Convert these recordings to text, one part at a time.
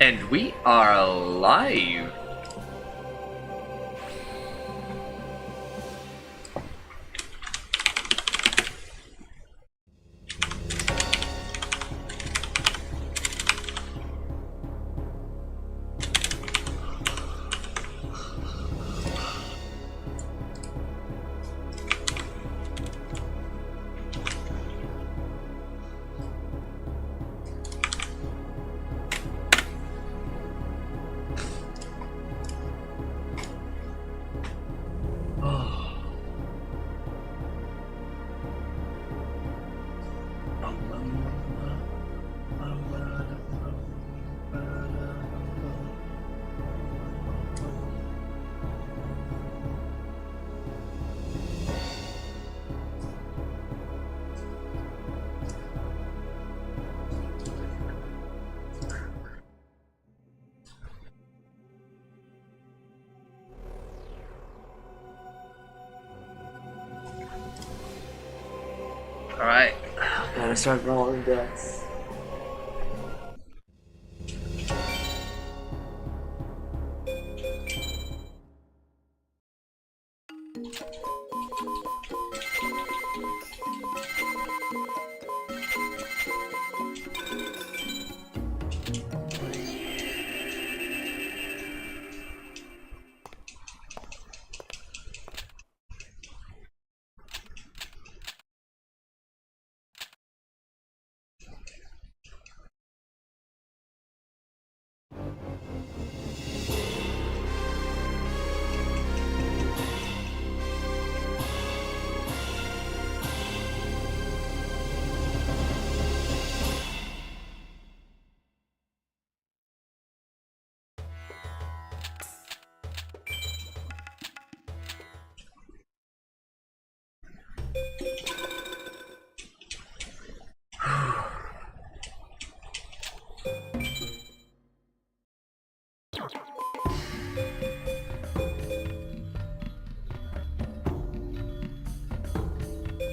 And we are alive. Alright. Gotta start rolling dice.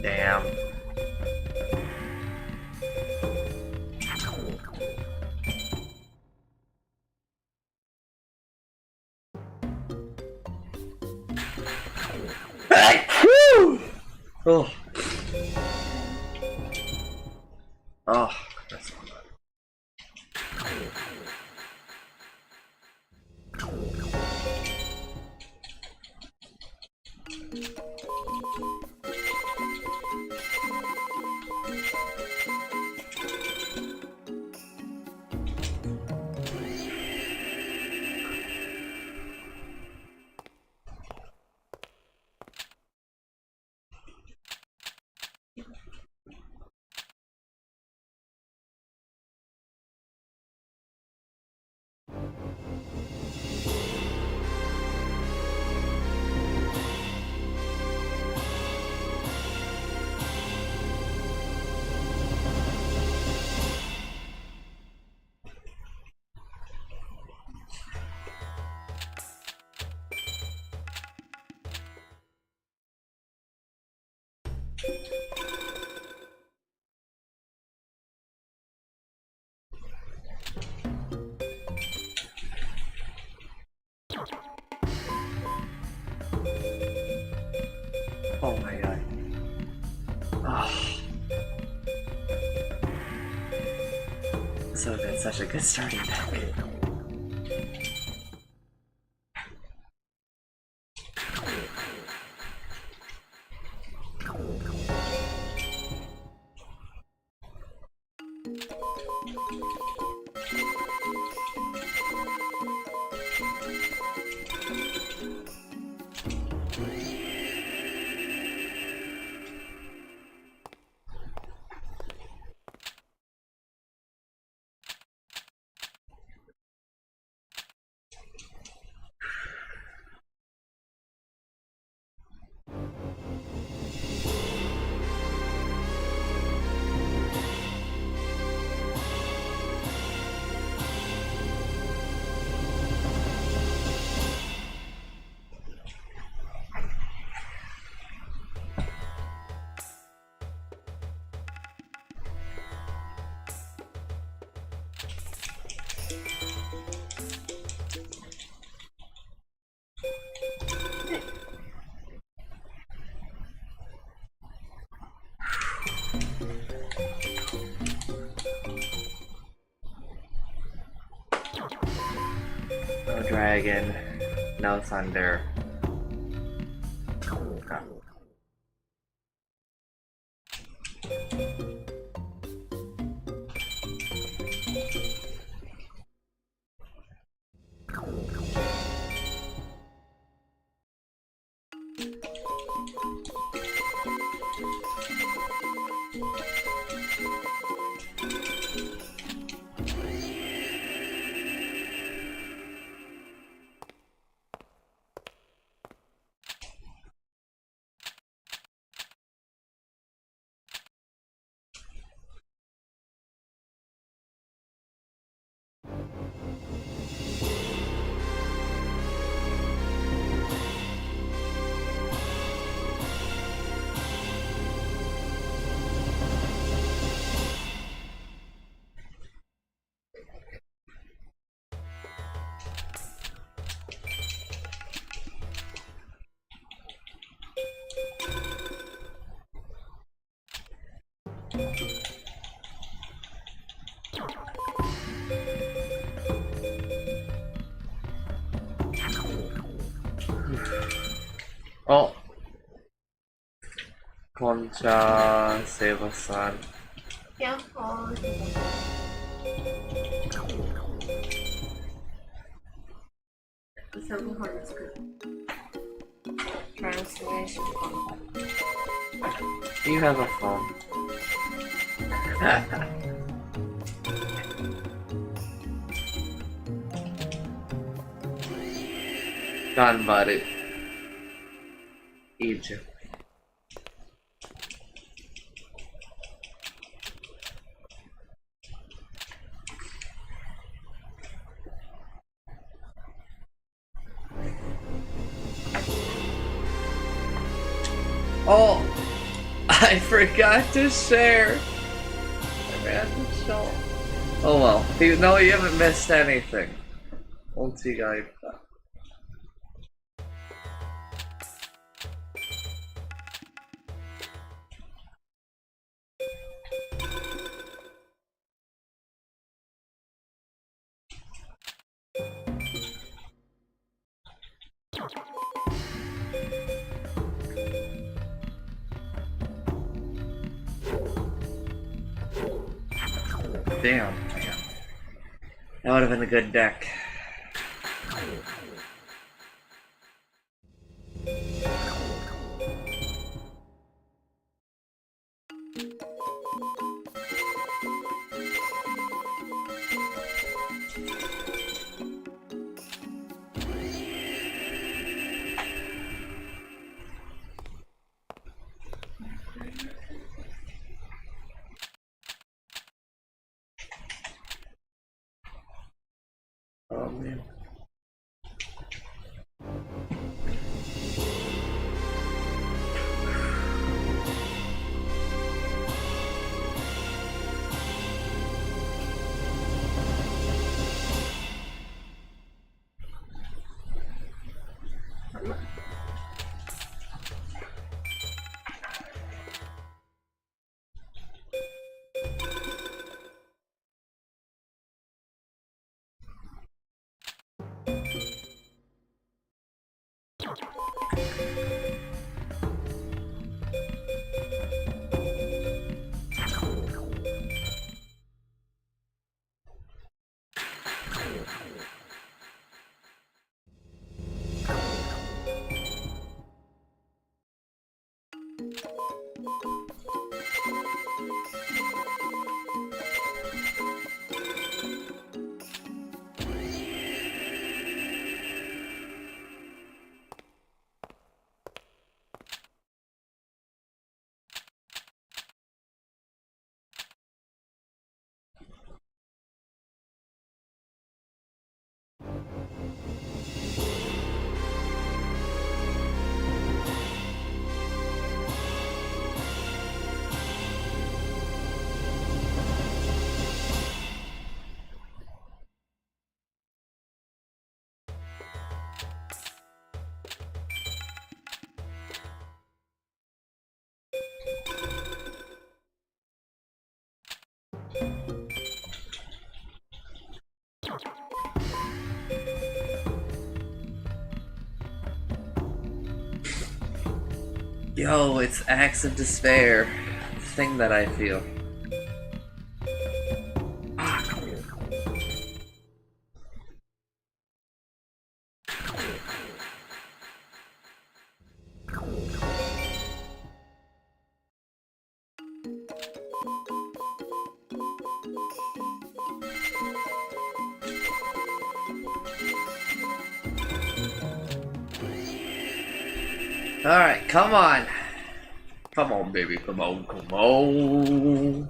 Damn. Oh. Oh, that's not bad. Oh my god. Oh. So that's such a good starting deck. dragon, no thunder. Okay. Oh, Concha, Sebasan. Yeah, all Seven hundred translation contact. You have a phone. Done, buddy. Egypt. Oh, I forgot to share. I forgot to show. Oh well. No, you haven't missed anything. Multi-guide. Damn. That would have been a good deck. Oh man. Yo, it's Acts of Despair. The thing that I feel. Alright, come on. Come on, baby. Come on, come on.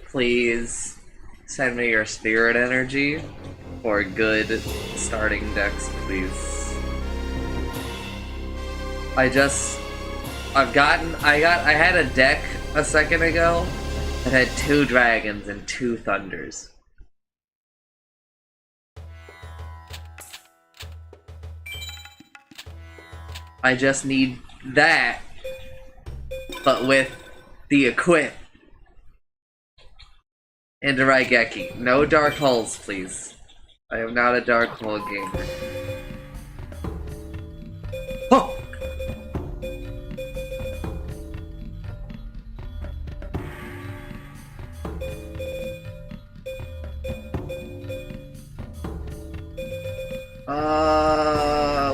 Please send me your spirit energy for good starting decks, please. I had a deck a second ago that had 2 dragons and 2 thunders. I just need that, but with the equip. And a Raigeki. No dark holes, please. I am not a dark hole gamer. Oh!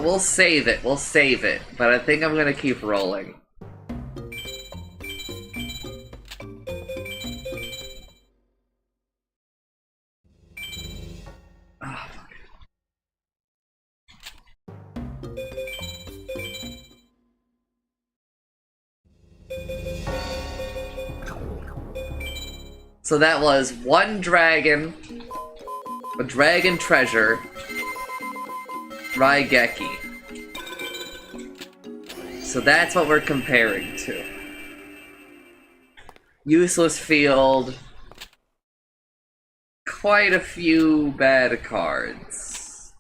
We'll save it. We'll save it. But I think I'm gonna keep rolling. So that was 1 dragon, a dragon treasure, Raigeki. So that's what we're comparing to. Useless field, quite a few bad cards.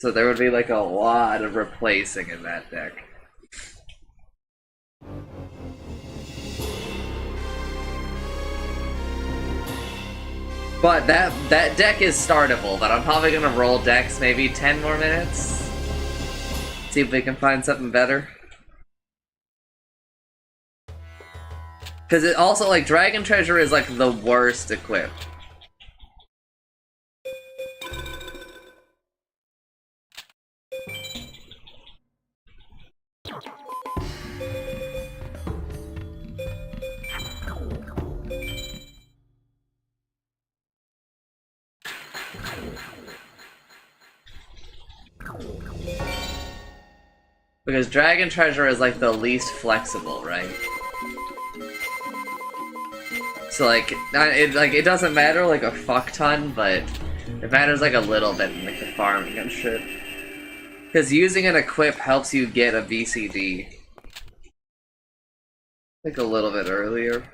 So there would be like a lot of replacing in that deck. But that deck is startable, but I'm probably gonna roll decks maybe 10 more minutes. See if we can find something better. Because it also, like, Dragon Treasure is like the worst equipped. Because Dragon Treasure is like the least flexible, right? So it doesn't matter like a fuck ton, but it matters like a little bit in like the farming and shit. Because using an equip helps you get a VCD. Like a little bit earlier.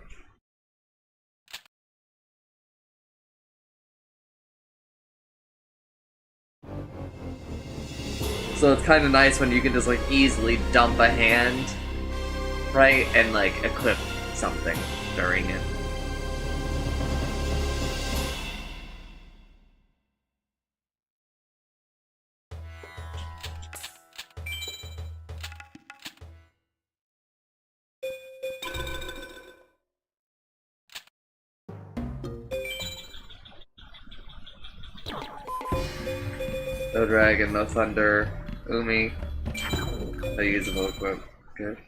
So it's kind of nice when you can just like easily dump a hand, right, and like equip something during it. No dragon, no thunder. Umi. A usable equip. Good.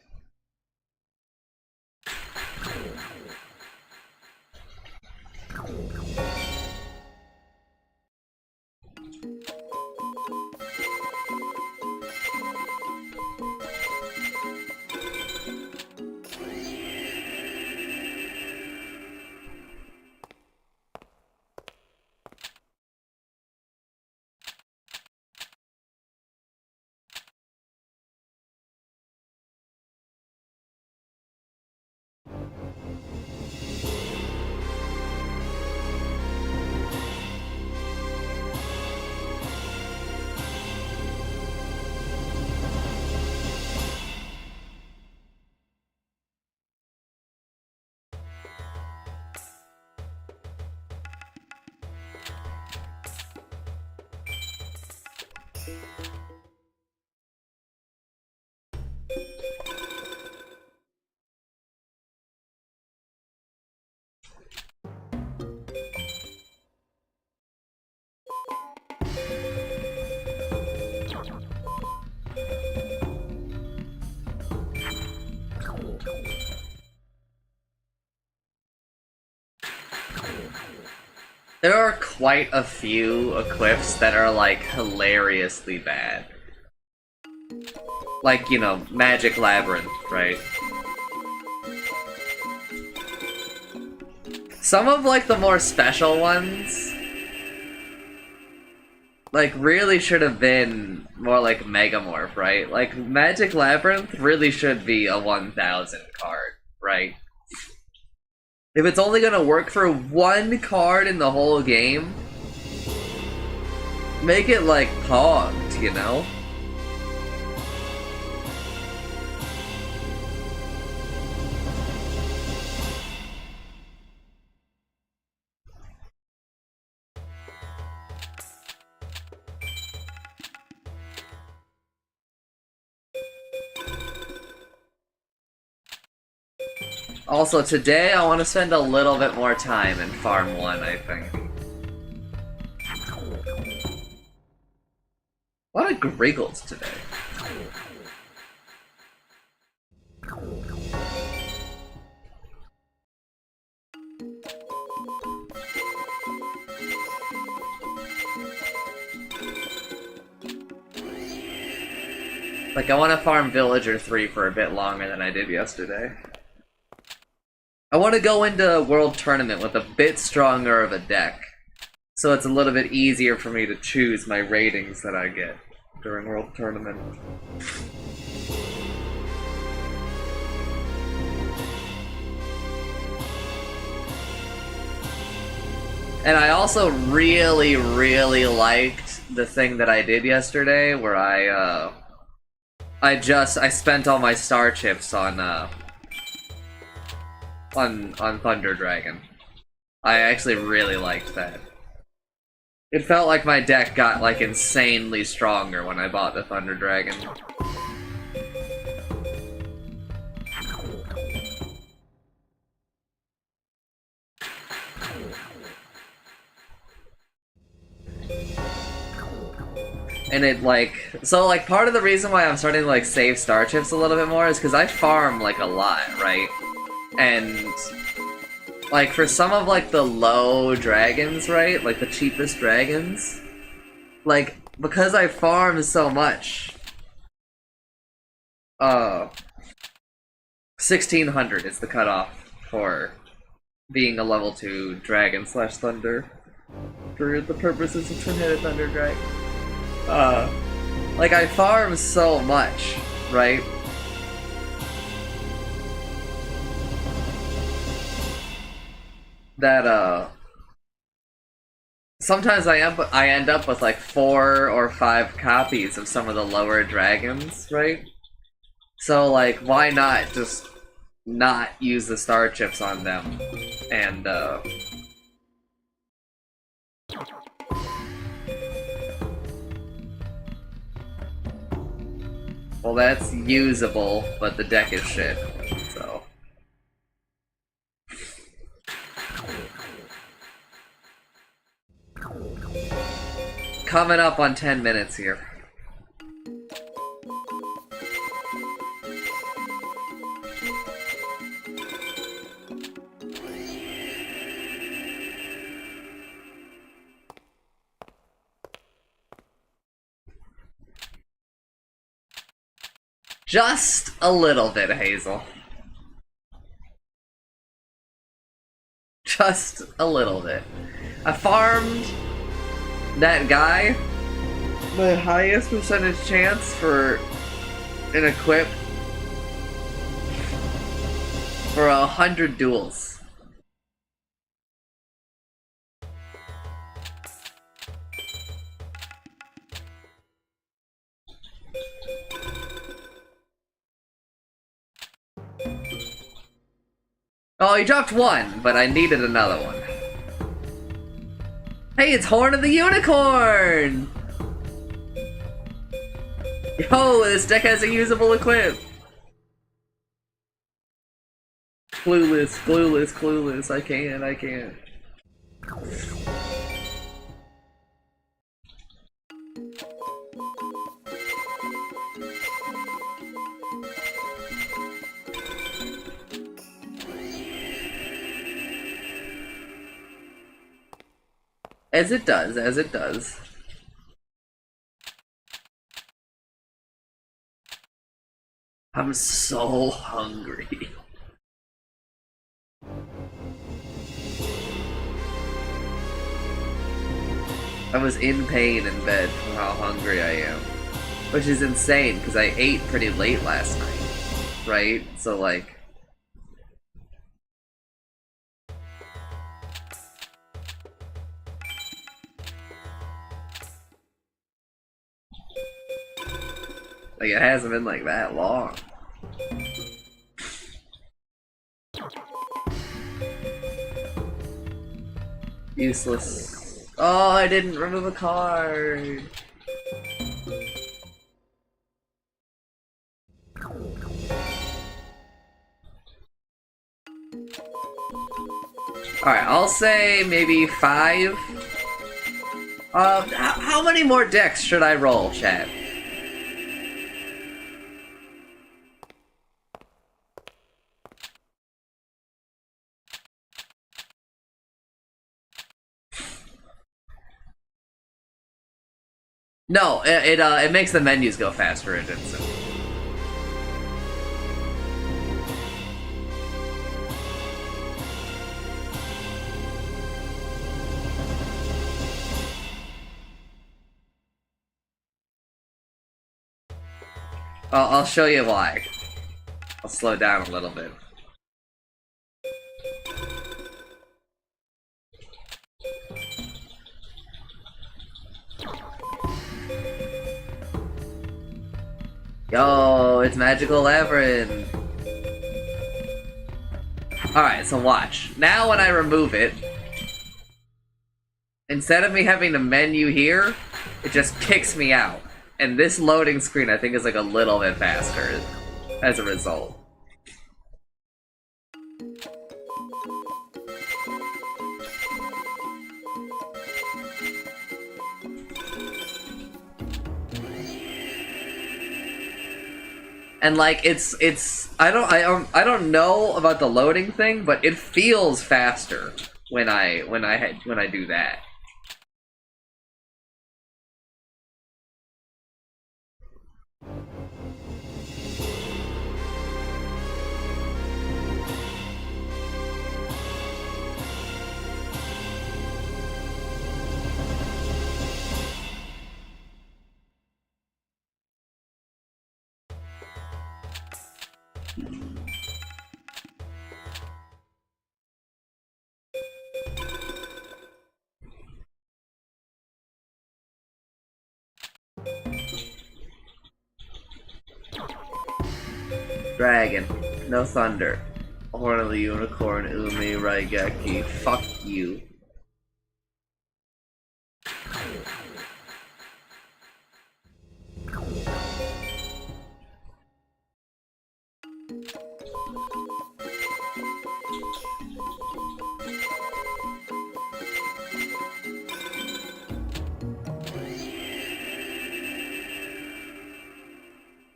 There are quite a few equips that are like hilariously bad. Like, you know, Magic Labyrinth, right? Some of like the more special ones like really should have been more like Megamorph, right? Like Magic Labyrinth really should be a 1000 card, right? If it's only gonna work for one card in the whole game, make it like Pogged, you know? Also, today I want to spend a little bit more time in Farm 1, I think. A lot of Griggles today. Like, I want to farm Villager 3 for a bit longer than I did yesterday. I want to go into World Tournament with a bit stronger of a deck, so it's a little bit easier for me to choose my ratings that I get during World Tournament. And I also really, really liked the thing that I did yesterday, where I spent all my star chips on Thunder Dragon. I actually really liked that. It felt like my deck got like insanely stronger when I bought the Thunder Dragon. And it like, so like part of the reason why I'm starting to like save star chips a little bit more is because I farm like a lot, right? And like for some of like the low dragons, right? Like the cheapest dragons, like because I farm so much, 1600 is the cutoff for being a level 2 dragon slash thunder for the purposes of Twin-Headed Thunder Dragon. Like I farm so much, right? That sometimes I end up with like 4 or 5 copies of some of the lower dragons, right? So like, why not just not use the star chips on them and well, that's usable, but the deck is shit, so. coming up on 10 minutes here. Just a little bit, Hazel. Just a little bit. I farmed that guy the highest percentage chance for an equip for 100 duels. Oh, he dropped one, but I needed another one. Hey, it's Horn of the Unicorn! Yo, this deck has a usable equip! Clueless, clueless, clueless. I can't. As it does, as it does. I'm so hungry. I was in pain in bed from how hungry I am. Which is insane, because I ate pretty late last night. Right? So, like... Like, it hasn't been like that long. Useless. Oh, I didn't remove a card. Alright, I'll say maybe 5. How many more decks should I roll, chat? No, it makes the menus go faster in instant. I'll show you why. I'll slow down a little bit. Yo, it's Magical Labyrinth! Alright, so watch. Now when I remove it, instead of me having a menu here, it just kicks me out. And this loading screen I think is like a little bit faster as a result. And like I don't know about the loading thing, but it feels faster when I do that. Dragon, no thunder. Horn of the Unicorn, Umi, Raigeki. Fuck you.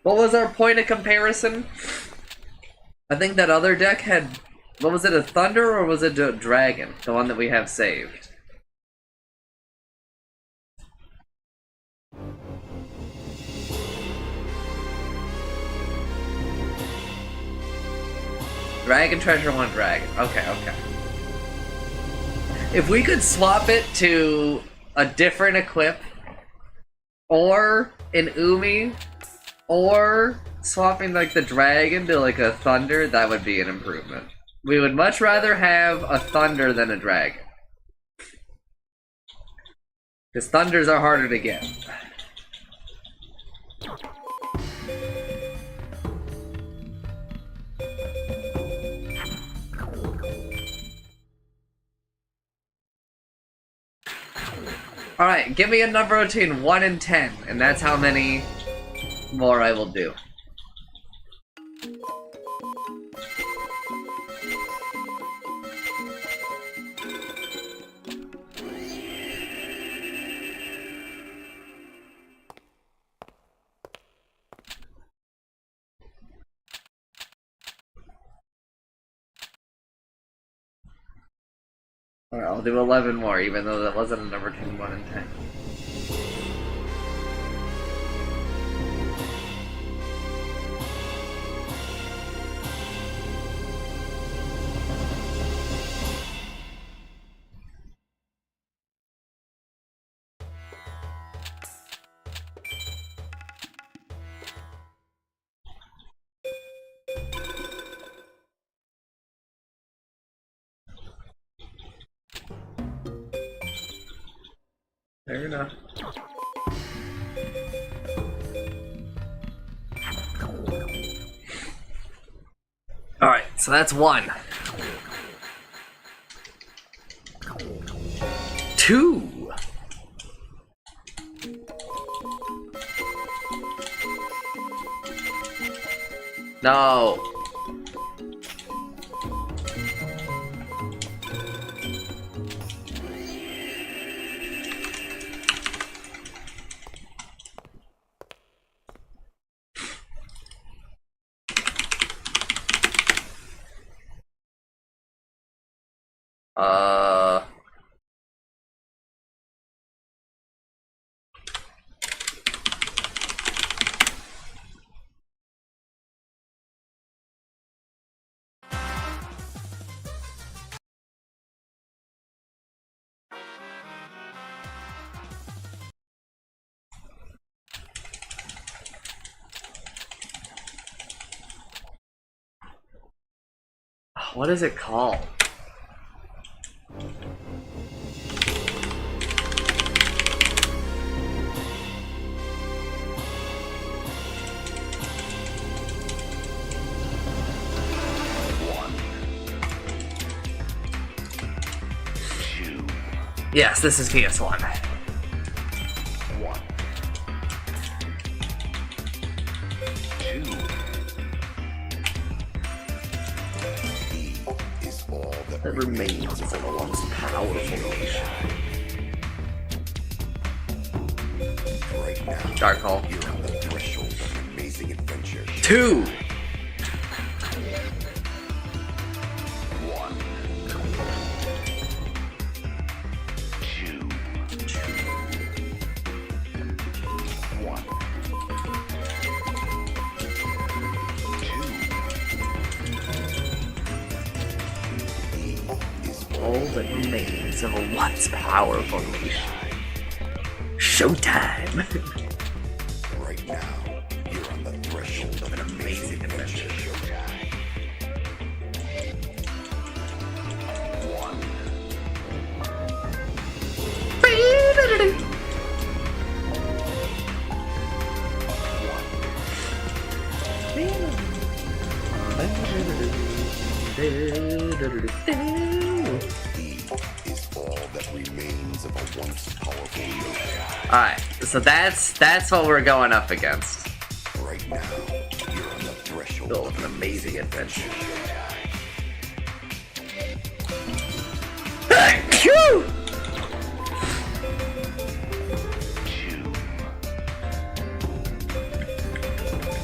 What was our point of comparison? I think that other deck had... What was it, a Thunder or was it a Dragon? The one that we have saved. Dragon, Treasure, one Dragon. Okay, okay. If we could swap it to a different equip, or an Umi, or swapping like the Dragon to like a Thunder, that would be an improvement. We would much rather have a Thunder than a Dragon. Because Thunders are harder to get. Alright, give me a number between 1 and 10, and that's how many more I will do. Alright, I'll do 11 more, even though that wasn't a number between 1 and 10. Fair enough. Alright, so that's 1. 2. No. What is it called? Yes, this is PS1. 1, 2. E is all that Remains of a once powerful nation. Right now, Dark Hole. you're on the threshold of an amazing adventure. 2. 1, 2. 1, 2. E is All that remains of a once powerful nation. Showtime! right now. You're on the threshold of an amazing adventure. Showtime. 1, E is all that remains of a once powerful nation. Alright, so that's what we're going up against. Right now, you're on the threshold Oh, of an amazing adventure. Phew!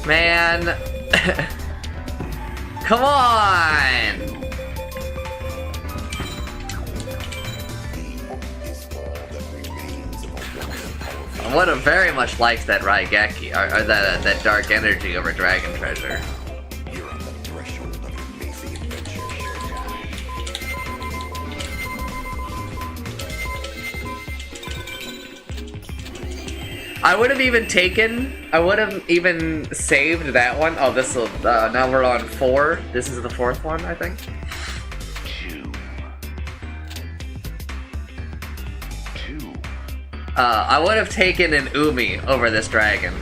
2, Man. Come on! I would have very much liked that Raigeki, or that Dark Energy over Dragon Treasure. You're on the threshold of an amazing adventure. I would have even saved that one. Oh, this will, now we're on 4. This is the 4th one, I think. 2. I would have taken an Umi over this dragon.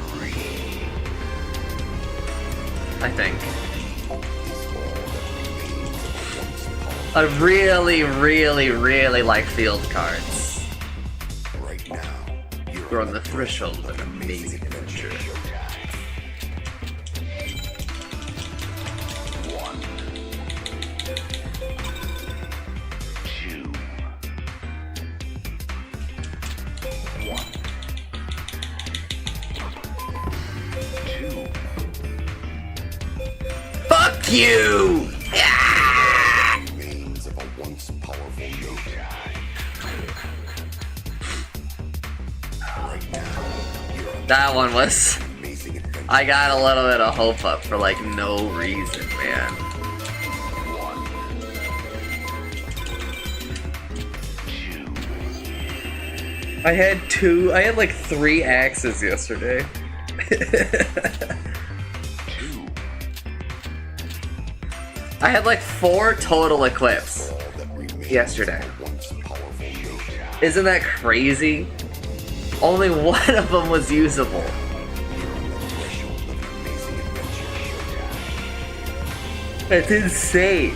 I think. I really, really, really like field cards. Right now, We're on the threshold of an amazing adventure. 1. 2. 1. 2. Fuck you! Remains of a once powerful yokai. Right now, you're on That one was... the amazing adventure. I got a little bit of hope up for like no reason, man. 1. 2. I had like 3 axes yesterday. 2. I had like 4 total equips All that remains yesterday. of a once powerful yokai. Isn't that crazy? Only one of them was usable. You're on the threshold of an amazing adventure. That's insane.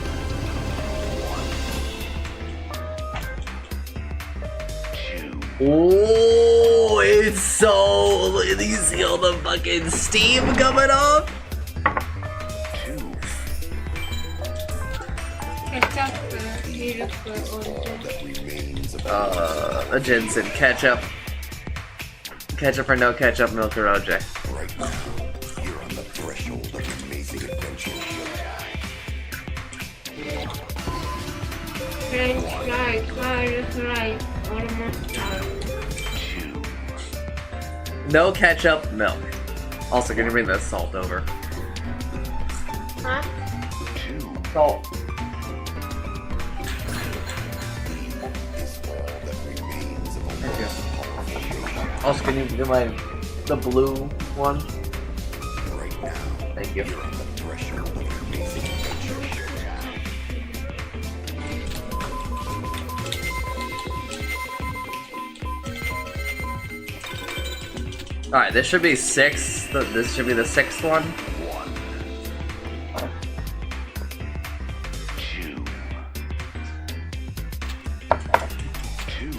2. Oh, it's so... Do you see all the fucking steam coming off? 2. ケチャップ、ミルク、オイル。 That remains of a A Jensen, ketchup. Ketchup or no ketchup, milk or OJ. right now. You're on the threshold of an amazing adventure. フレンチフライ、カールフライ、オルモスター。 2. No ketchup, milk. Also, can you bring the salt over? は 2. Salt. Is all that remains of a Thank you. once powerful yokai. Also, can you do the blue one? Right now, Thank you. you're on the threshold of an amazing adventure. Alright, this should be 6. This should be the 6th one. 1. 2. 2.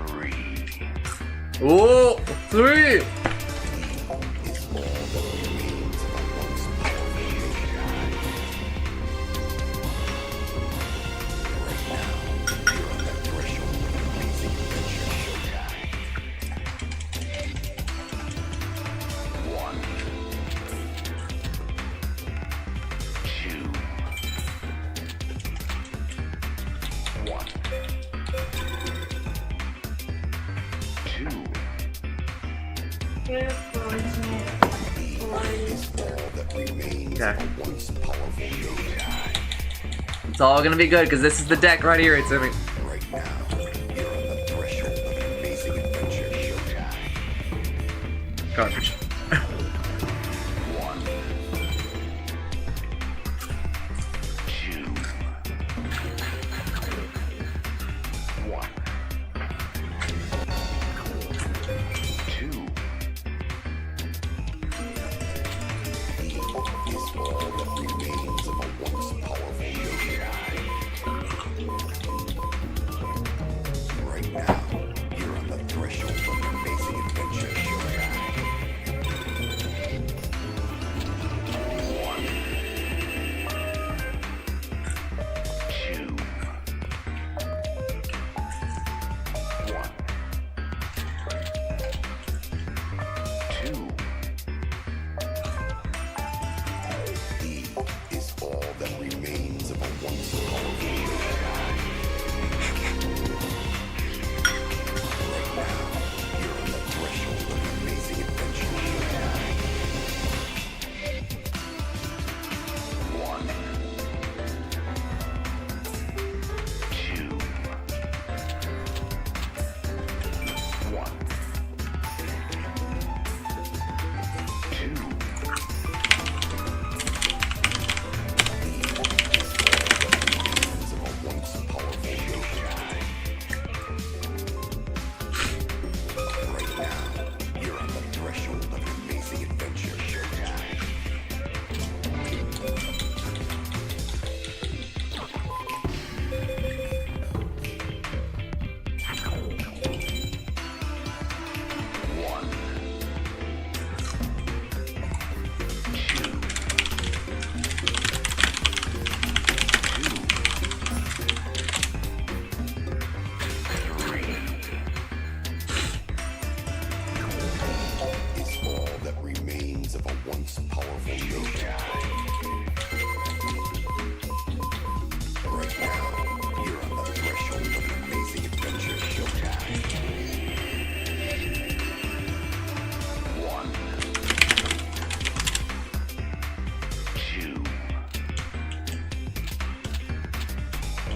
3. Ooh, 3! Is all that remains of a once powerful yokai. Right now, you're on the threshold of an amazing adventure. 1. 2. 1. 2. ミルク、オイル。 All that remains Okay. of a once powerful yokai. It's all gonna be good, because this is the deck right here, it's Right now, you're on the threshold of an amazing adventure. Cartridge. 1. 2. 1. 2. Is all that remains of a once powerful yokai. Right now, you're on the threshold of an amazing adventure.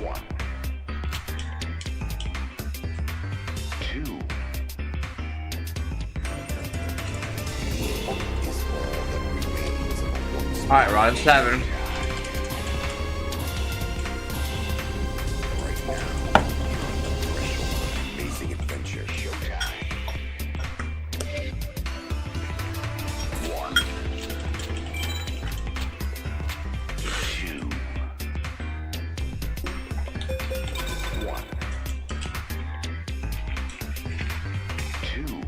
One. Two. Is all that remains of a once Alright, we're on 7. right now. You're on the threshold of an amazing adventure. Showtime. One. Two. One. Two.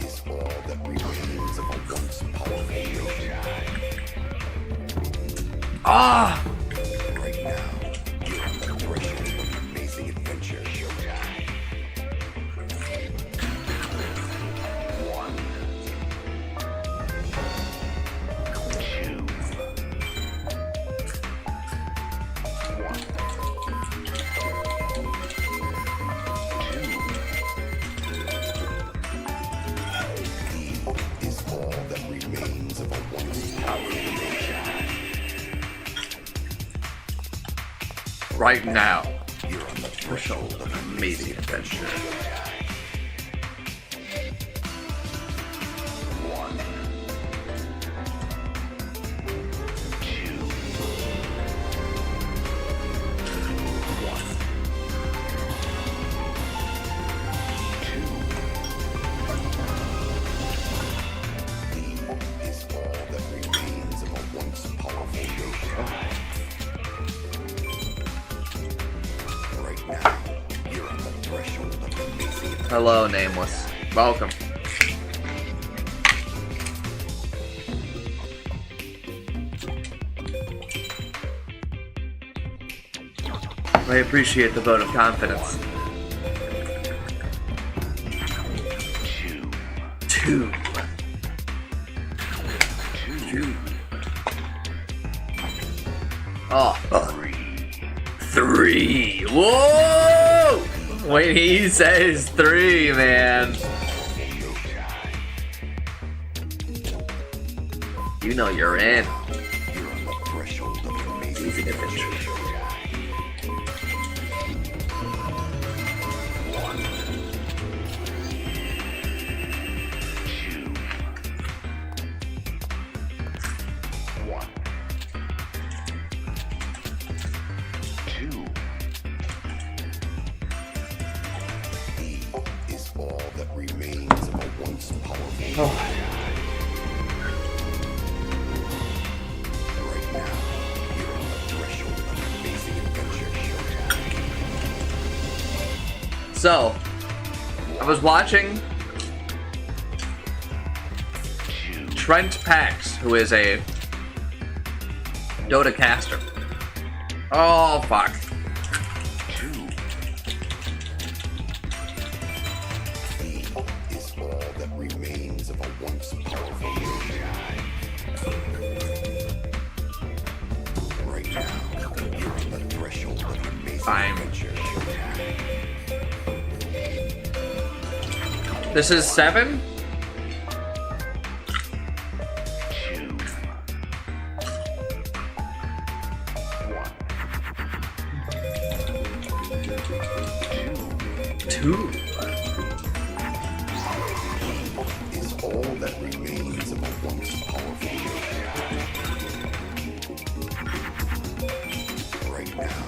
Is all that remains of a once powerful showtime. Ah! Right now, you're on the threshold of an amazing adventure. Showtime. One. Two. One. Two. Is all that remains of a once powerful showtime. Right now. You're on the threshold of an amazing adventure. One. Two. One. Two. Is all that remains of a once powerful showtime. Right now, you're on the threshold of an amazing adventure. Hello, Nameless. Welcome. I appreciate the vote of confidence. Two. 2. 2. Oh. 3. Whoa! When he says 3, man. You know you're in. You're on the threshold of an amazing Amazing adventure. adventure. One. Two. One. Two. Is all that remains of a once powerful. Right now, you're on the threshold of an amazing adventure. Showtime. So, I was watching Trent Pax, who is a Dota caster. Oh, fuck. Two. Is all that remains of a once powerful showtime. Right now, you're on the threshold of an amazing Fine. adventure. Showtime. This is 7? Two. One. Two. 2. Is all that remains of a once powerful showtime. Right now,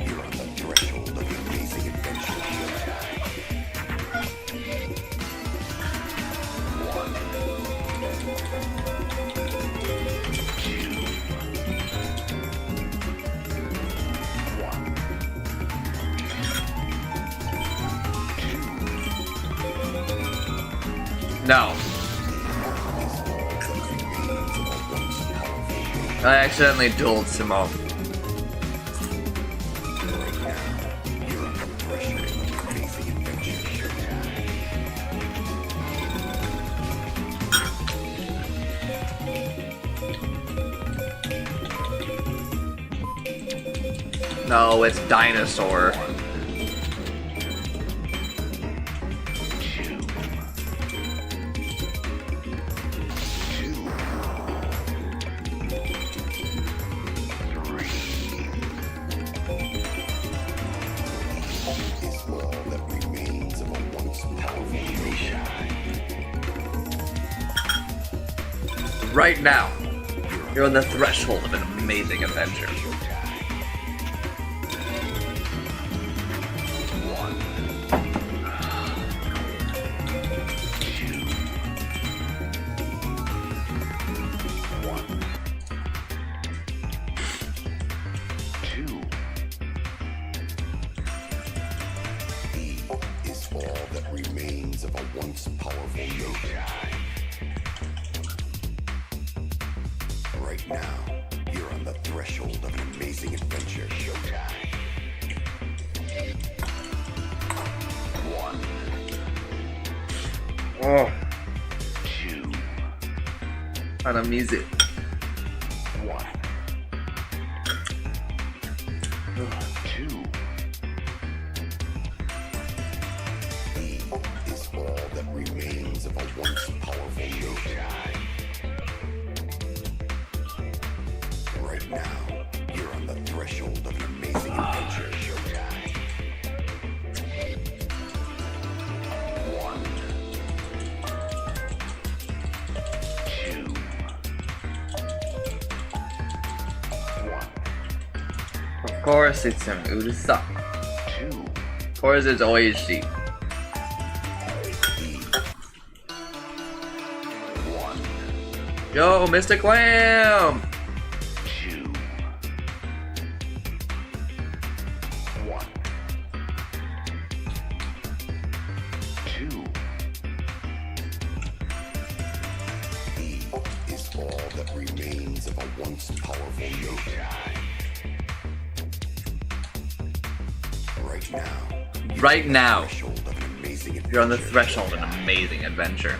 you're on the threshold of an amazing adventure. Showtime. One. Two. One. No. I accidentally dueled Simone. Right now, you're on the threshold of an amazing adventure. No, it's Dinosaur. Right now, you're on the threshold of an amazing adventure. Is all that remains of a once powerful nation. Right now, you're on the threshold of an amazing adventure. Showtime. 1, Oh, 2, on a music. 1, 2. Is all that remains of a once powerful nation. Right now, you're on the threshold of an amazing adventure. Showtime. 1, 2, 1, Of course, it's an Urusa. 2. Of course, it's Oishi. 1, Yo, Mystic Lamb! 2, 1, 2. Is all that remains of a once powerful nation. Right now, Right now, threshold of an amazing adventure. you're on the threshold of an amazing adventure.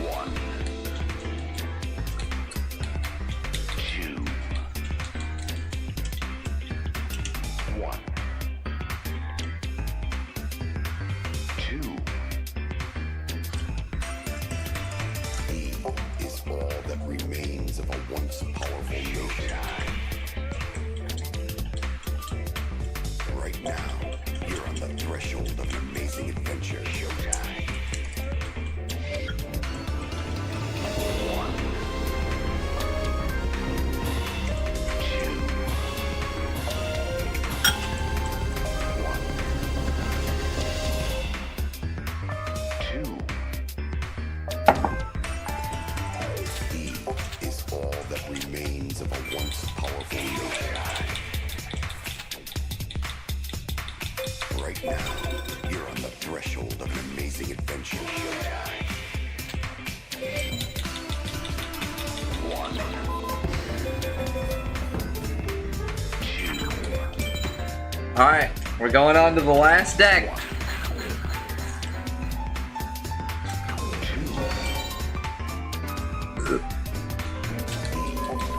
1, 2, 1, 2. Is all that remains of a once powerful nation. Right now, you're on the threshold of an amazing adventure. Showtime. 1, 2, 1, 2. Is all that remains of a once powerful nation. Right now, you're on the threshold of an amazing adventure. Showtime. 1, 2, Alright, we're going on to the last deck.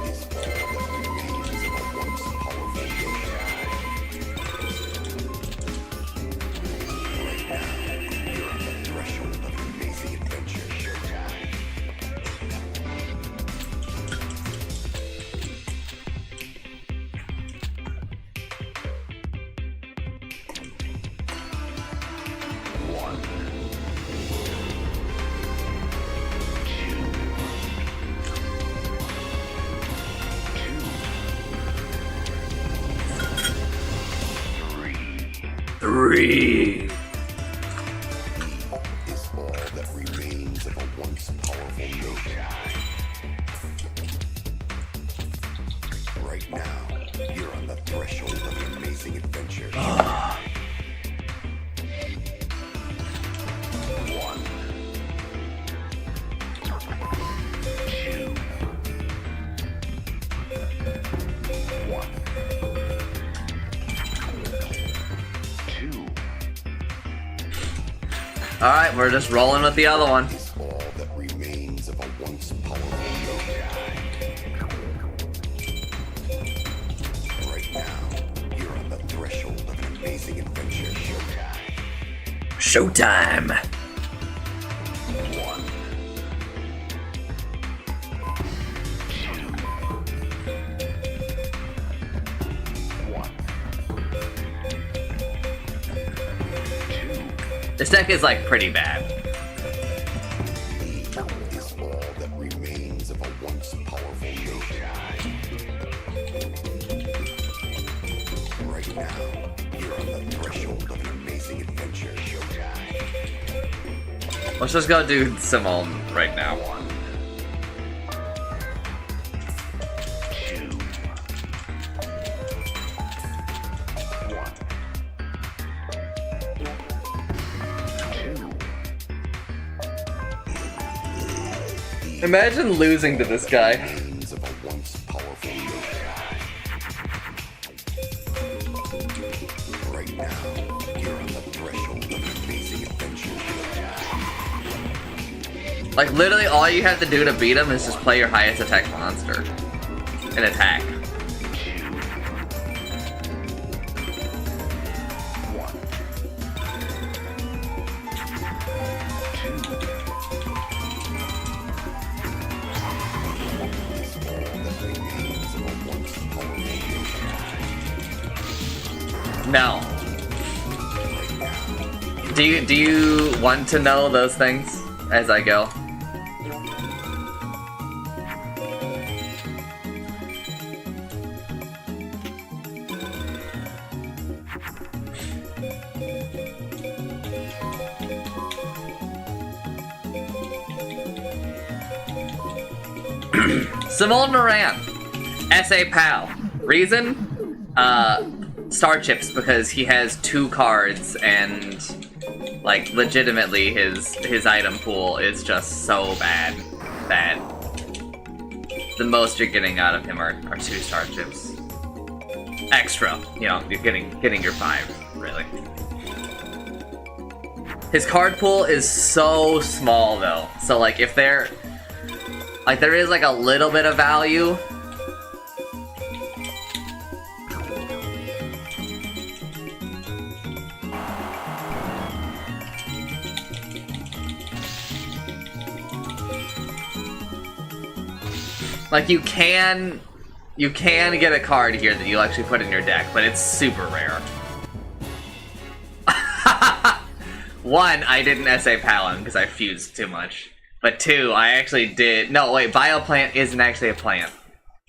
is all that remains of a once powerful nation. Right now, you're on the threshold of an amazing adventure. Showtime. 1, 2, 3. is all that remains of a once powerful nation. Right now, you're on the threshold of an amazing adventure. 1, 2, 1, 2. Alright, we're just rolling with the other one. Is all that remains of a once powerful nation. Right now, you're on the threshold of an amazing adventure. Showtime. Showtime! 1, 2, 1, 2. This deck is like pretty bad. Is Let's just go do Simone right now. 1, 2, 1. Imagine losing to this guy. Remains of a once powerful nation. Right now, you're on the threshold of an amazing adventure. Like, literally all you have to do to beat him is just play your highest attack monster. And attack. 1, 2. No. Do you want to know those things as I go? Simone Moran, SA Pal. Reason? Star Chips, because he has 2 cards and, like, legitimately his item pool is just so bad that the most you're getting out of him are 2 Star Chips. Extra, you know, you're getting your 5, really. His card pool is so small though, so like if there is like a little bit of value. Like you can get a card here that you'll actually put in your deck, but it's super rare. 1, I didn't SA Palin because I fused too much. But 2, I actually did. No, wait, Bioplant isn't actually a plant.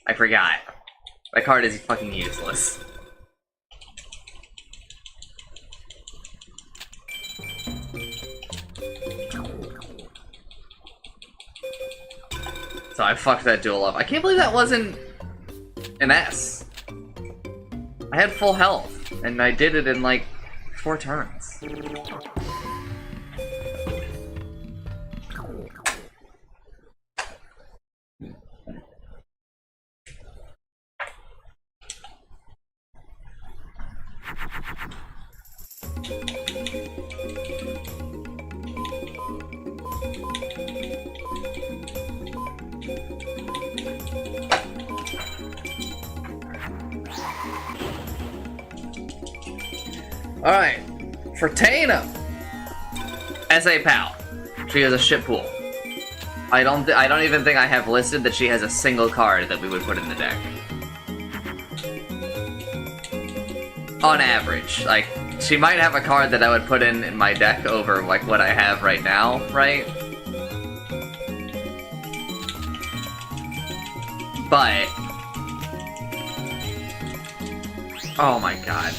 I forgot. That card is fucking useless. So I fucked that duel up. I can't believe that wasn't an S. I had full health, and I did it in like 4 turns. Alright, for Tana, SA Pal. She has a ship pool. I don't even think I have listed that she has a single card that we would put in the deck. On average, like, she might have a card that I would put in my deck over, like, what I have right now, right? But... oh my god.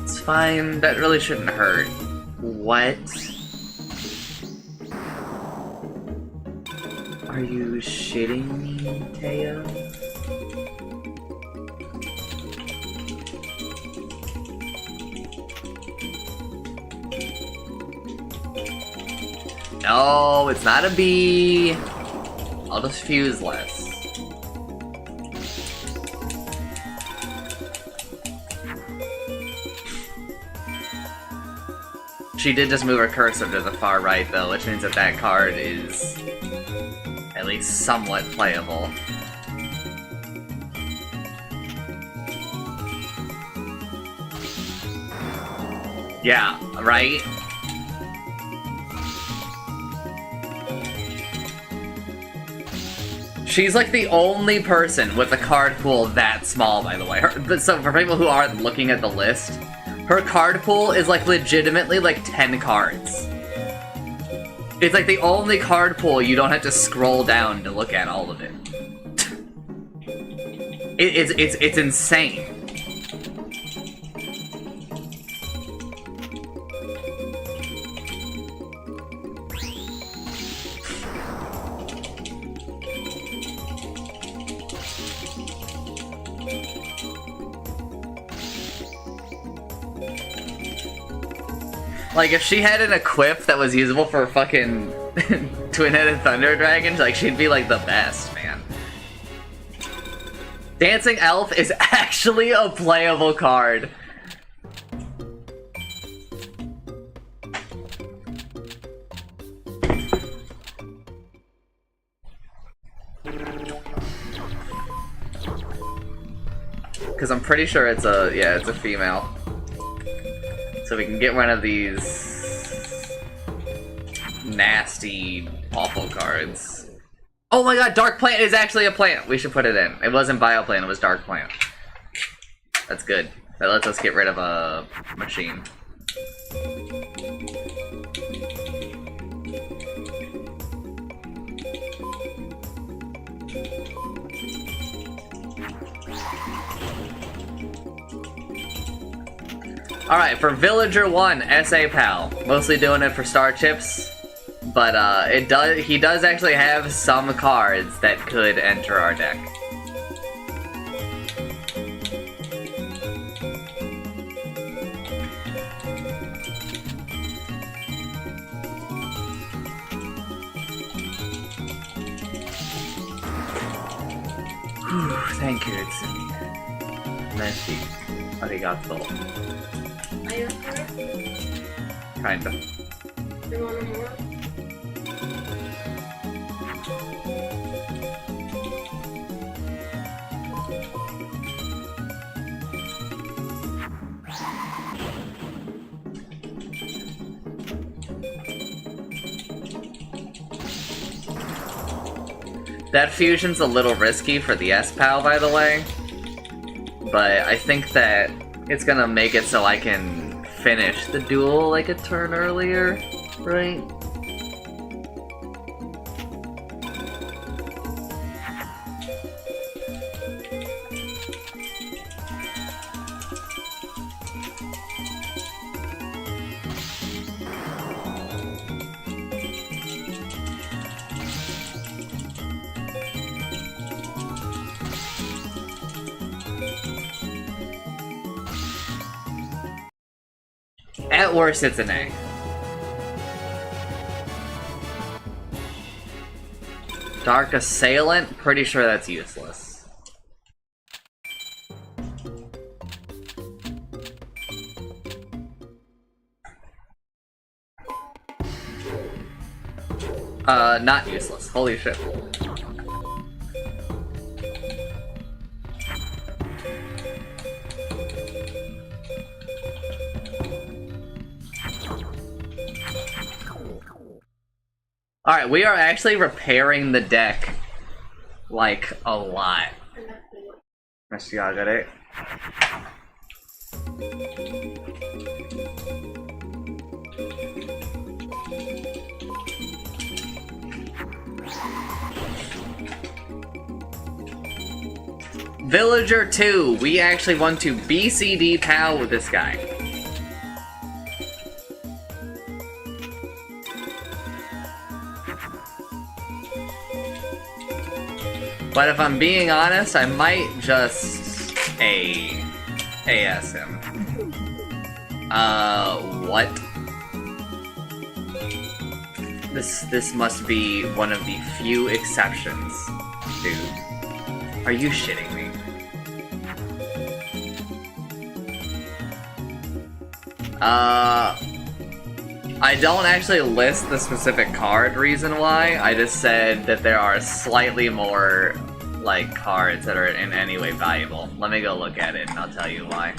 It's fine, that really shouldn't hurt. What? Are you shitting me, Taya? No, it's not a B. I'll just fuse less. She did just move her cursor to the far right, though, which means that that card is at least somewhat playable. Yeah, right? She's like the only person with a card pool that small, by the way. So for people who aren't looking at the list, her card pool is like legitimately like 10 cards. It's like the only card pool you don't have to scroll down to look at all of it. It's insane. Like, if she had an equip that was usable for fucking Twin-Headed Thunder Dragon, like, she'd be, like, the best, man. Dancing Elf is actually a playable card. Because I'm pretty sure it's a, yeah, it's a female. So we can get one of these nasty, awful cards. Oh my god, Dark Plant is actually a plant! We should put it in. It wasn't Bioplant, it was Dark Plant. That's good. That lets us get rid of a machine. Alright, for Villager 1, SA Pal. Mostly doing it for star chips. But he does actually have some cards that could enter our deck. Thank you, Itsumi. Merci. Arigato. Are you okay? Kinda. You want more? That fusion's a little risky for the S-Pal, by the way. But I think that it's gonna make it so I can finish the duel like a turn earlier, right? At worst, it's an A. Dark Assailant? Pretty sure that's useless. Not useless. Holy shit. Alright, we are actually repairing the deck, like, a lot. Mashiagare. Villager 2, we actually want to BCD PAL with this guy. But if I'm being honest, I might just AS him. What? This must be one of the few exceptions, dude. Are you shitting me? I don't actually list the specific card reason why, I just said that there are slightly more, like, cards that are in any way valuable. Let me go look at it and I'll tell you why.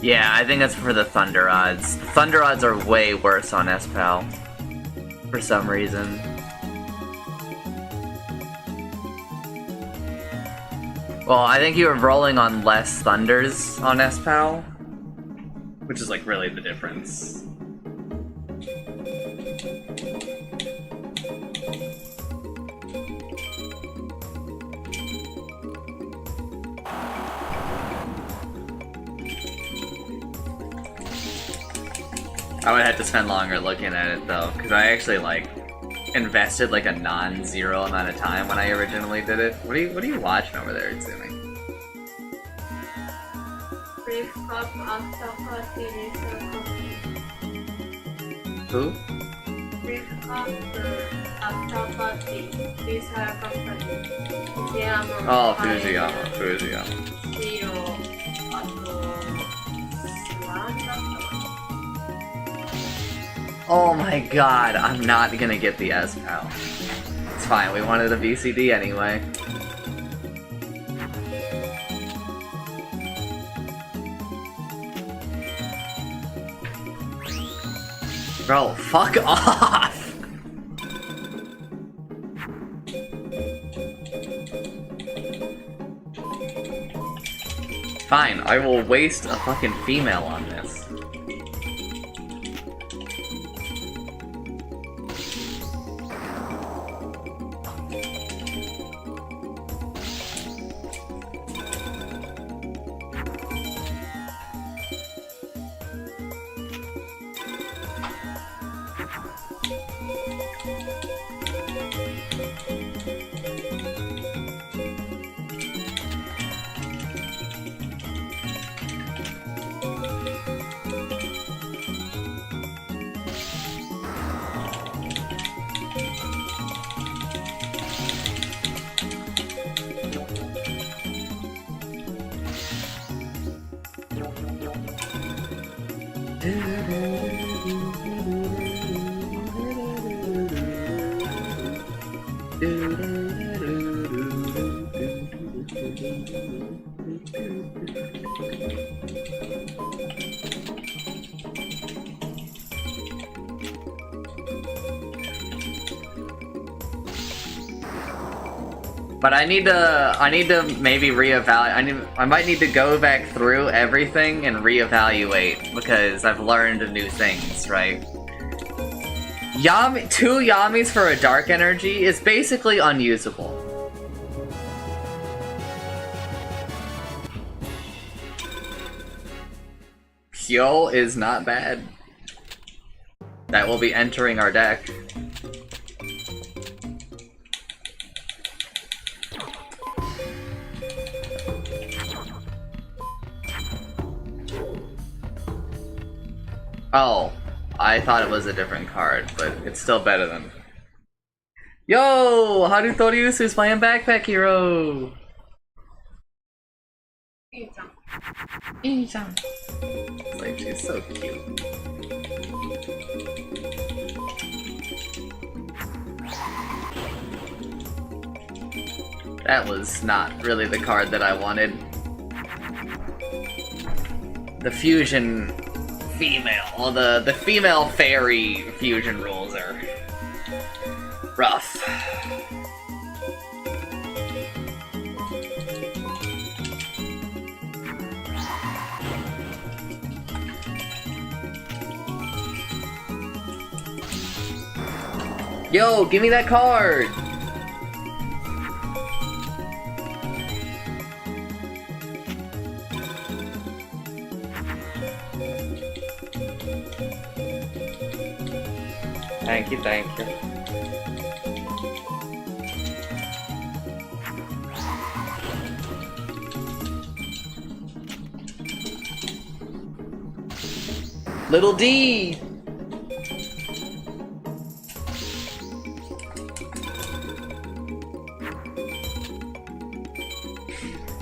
Yeah, I think that's for the Thunder odds. Thunder odds are way worse on S-Pal. For some reason. Well, I think you were rolling on less Thunders on S-Pal. Which is like really the difference. I would have to spend longer looking at it though, because I actually like invested like a non-zero amount of time when I originally did it. What are you watching over there, Tsumi? Brief cup after party research. Who? Brief cup after party research company. Fujiyama. Oh, Fujiyama. Fujiyama. Zero. あと、スワンだったかな。 Oh my god, I'm not gonna get the S-Pal. It's fine, we wanted a VCD anyway. Bro, fuck off! Fine, I will waste a fucking female on this. But I need to maybe reevaluate. I might need to go back through everything and reevaluate because I've learned new things, right? Two Yamis for a dark energy is basically unusable. Pyo is not bad. That will be entering our deck. Oh, I thought it was a different card, but it's still better than... Yo! Haru Toriusu's playing Backpack Hero! いいじゃん。 It's like, she's so cute. That was not really the card that I wanted. The fusion... female. Well, the female fairy fusion rules are rough. Yo, give me that card! Thank you, thank you. Little D!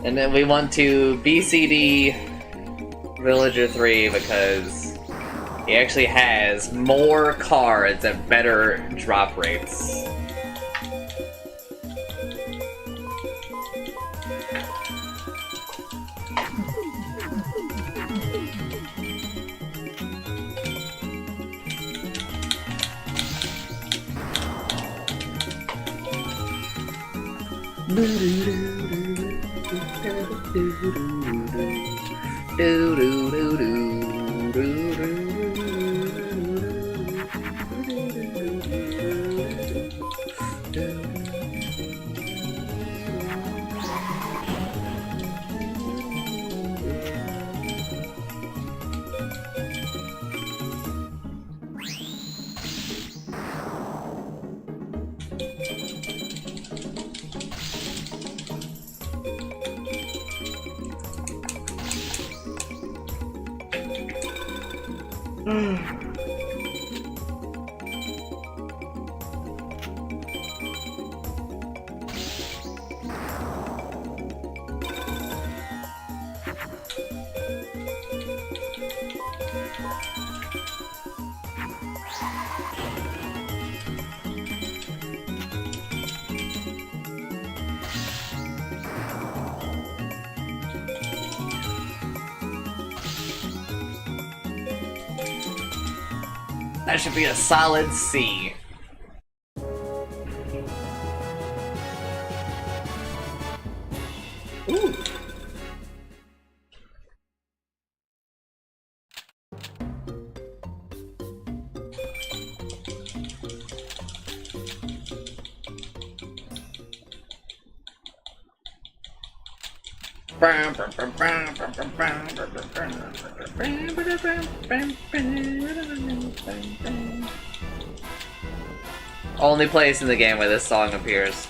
And then we want to BCD Villager 3 because he actually has more cards at better drop rates. That should be a solid C. Ooh. Only place in the game where this song appears.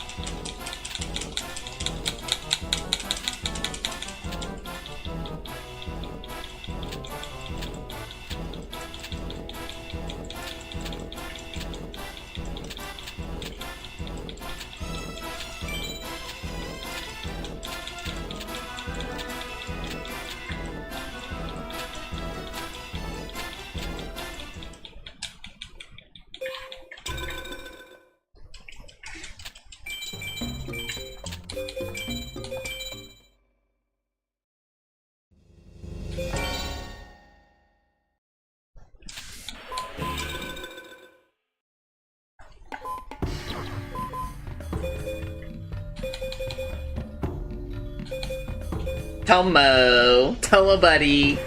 Tomo buddy.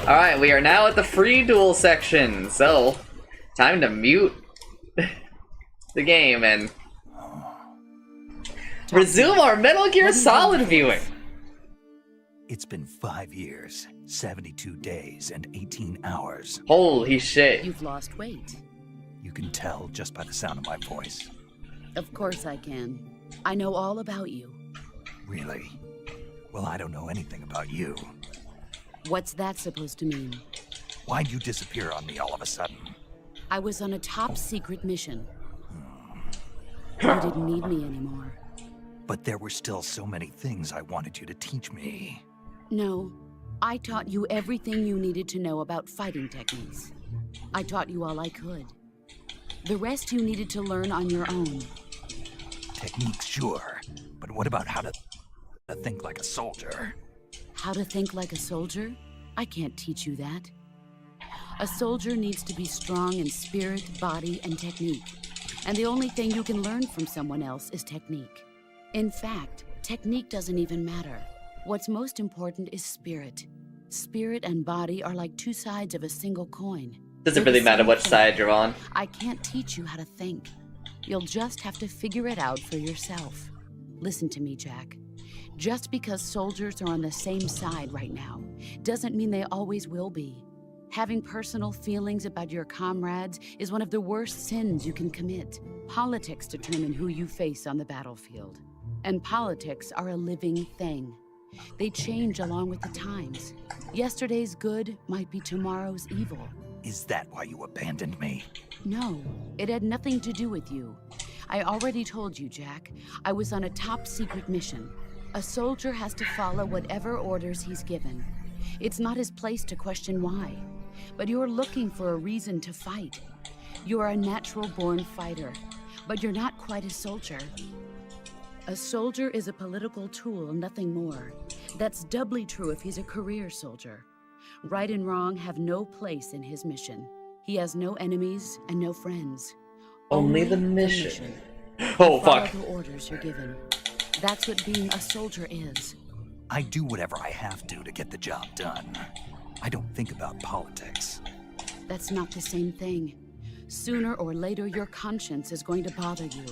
Alright, we are now at the free duel section, so time to mute the game and resume our Metal Gear Solid viewing. It's been 5 years, 72 days, and 18 hours. Holy shit. You've lost weight. You can tell just by the sound of my voice. Of course I can. I know all about you. Really? Well, I don't know anything about you. What's that supposed to mean? Why'd you disappear on me all of a sudden? I was on a top-secret mission. You didn't need me anymore. But there were still so many things I wanted you to teach me. No, I taught you everything you needed to know about fighting techniques. I taught you all I could. The rest you needed to learn on your own. Techniques, sure. But what about how to think like a soldier? How to think like a soldier? I can't teach you that. A soldier needs to be strong in spirit, body, and technique. And the only thing you can learn from someone else is technique. In fact, technique doesn't even matter. What's most important is spirit. Spirit and body are like two sides of a single coin. Doesn't really matter which side you're on. I can't teach you how to think. You'll just have to figure it out for yourself. Listen to me, Jack. Just because soldiers are on the same side right now doesn't mean they always will be. Having personal feelings about your comrades is one of the worst sins you can commit. Politics determine who you face on the battlefield. And politics are a living thing. They change along with the times. Yesterday's good might be tomorrow's evil. Is that why you abandoned me? No, it had nothing to do with you. I already told you, Jack. I was on a top-secret mission. A soldier has to follow whatever orders he's given. It's not his place to question why. But you're looking for a reason to fight. You're a natural-born fighter. But you're not quite a soldier. A soldier is a political tool, nothing more. That's doubly true if he's a career soldier. Right and wrong have no place in his mission. He has no enemies and no friends. Only the mission. Oh, Follow fuck. the orders you're given. That's what being a soldier is. I do whatever I have to get the job done. I don't think about politics. That's not the same thing. Sooner or later, your conscience is going to bother you.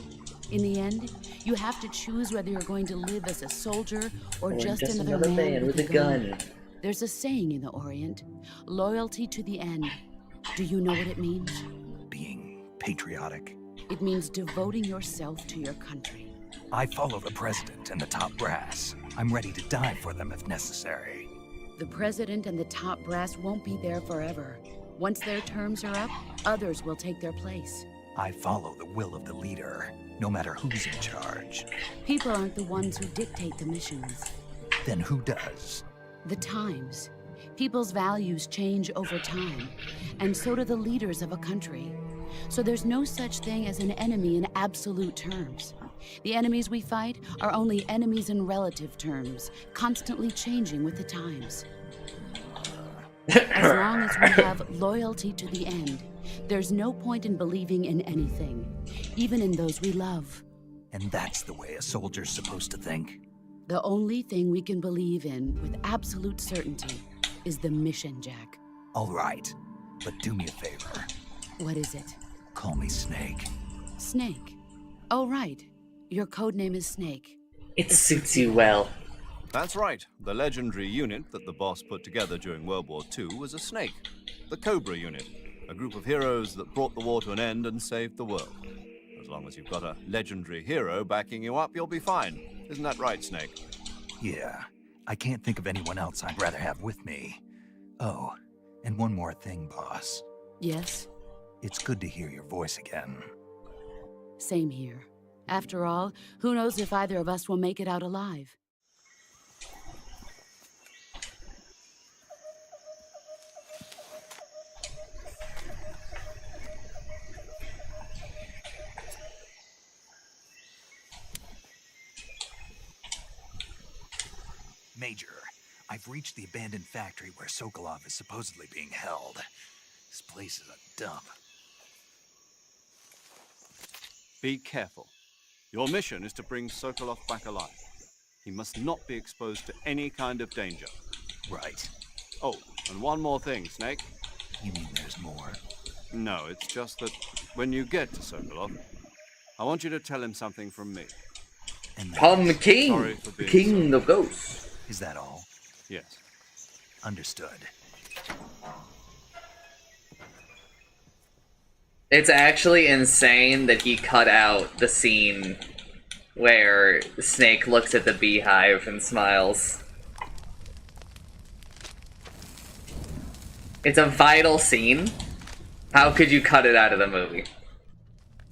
In the end, you have to choose whether you're going to live as a soldier or just another man with a gun. There's a saying in the Orient, loyalty to the end. Do you know what it means? Being patriotic. It means devoting yourself to your country. I follow the president and the top brass. I'm ready to die for them if necessary. The president and the top brass won't be there forever. Once their terms are up, others will take their place. I follow the will of the leader, no matter who's in charge. People aren't the ones who dictate the missions. Then who does? The times. People's values change over time, and so do the leaders of a country. So there's no such thing as an enemy in absolute terms. The enemies we fight are only enemies in relative terms, constantly changing with the times. As long as we have loyalty to the end, there's no point in believing in anything, even in those we love. And that's the way a soldier's supposed to think? The only thing we can believe in with absolute certainty is the mission, Jack. All right, but do me a favor. What is it? Call me Snake. Snake. Oh, right. Your codename is Snake. It suits you well. That's right. The legendary unit that the boss put together during World War II was a snake. The Cobra unit. A group of heroes that brought the war to an end and saved the world. As long as you've got a legendary hero backing you up, you'll be fine. Isn't that right, Snake? Yeah, I can't think of anyone else I'd rather have with me. Oh, and one more thing, boss. Yes? It's good to hear your voice again. Same here. After all, who knows if either of us will make it out alive? Major, I've reached the abandoned factory where Sokolov is supposedly being held. This place is a dump. Be careful. Your mission is to bring Sokolov back alive. He must not be exposed to any kind of danger. Right. Oh, and one more thing, Snake. You mean there's more? No, it's just that when you get to Sokolov, I want you to tell him something from me. And Palm the King! Sorry for The being King so- of Ghosts. is that all? Yes. Understood. It's actually insane that he cut out the scene where Snake looks at the beehive and smiles. It's a vital scene. How could you cut it out of the movie?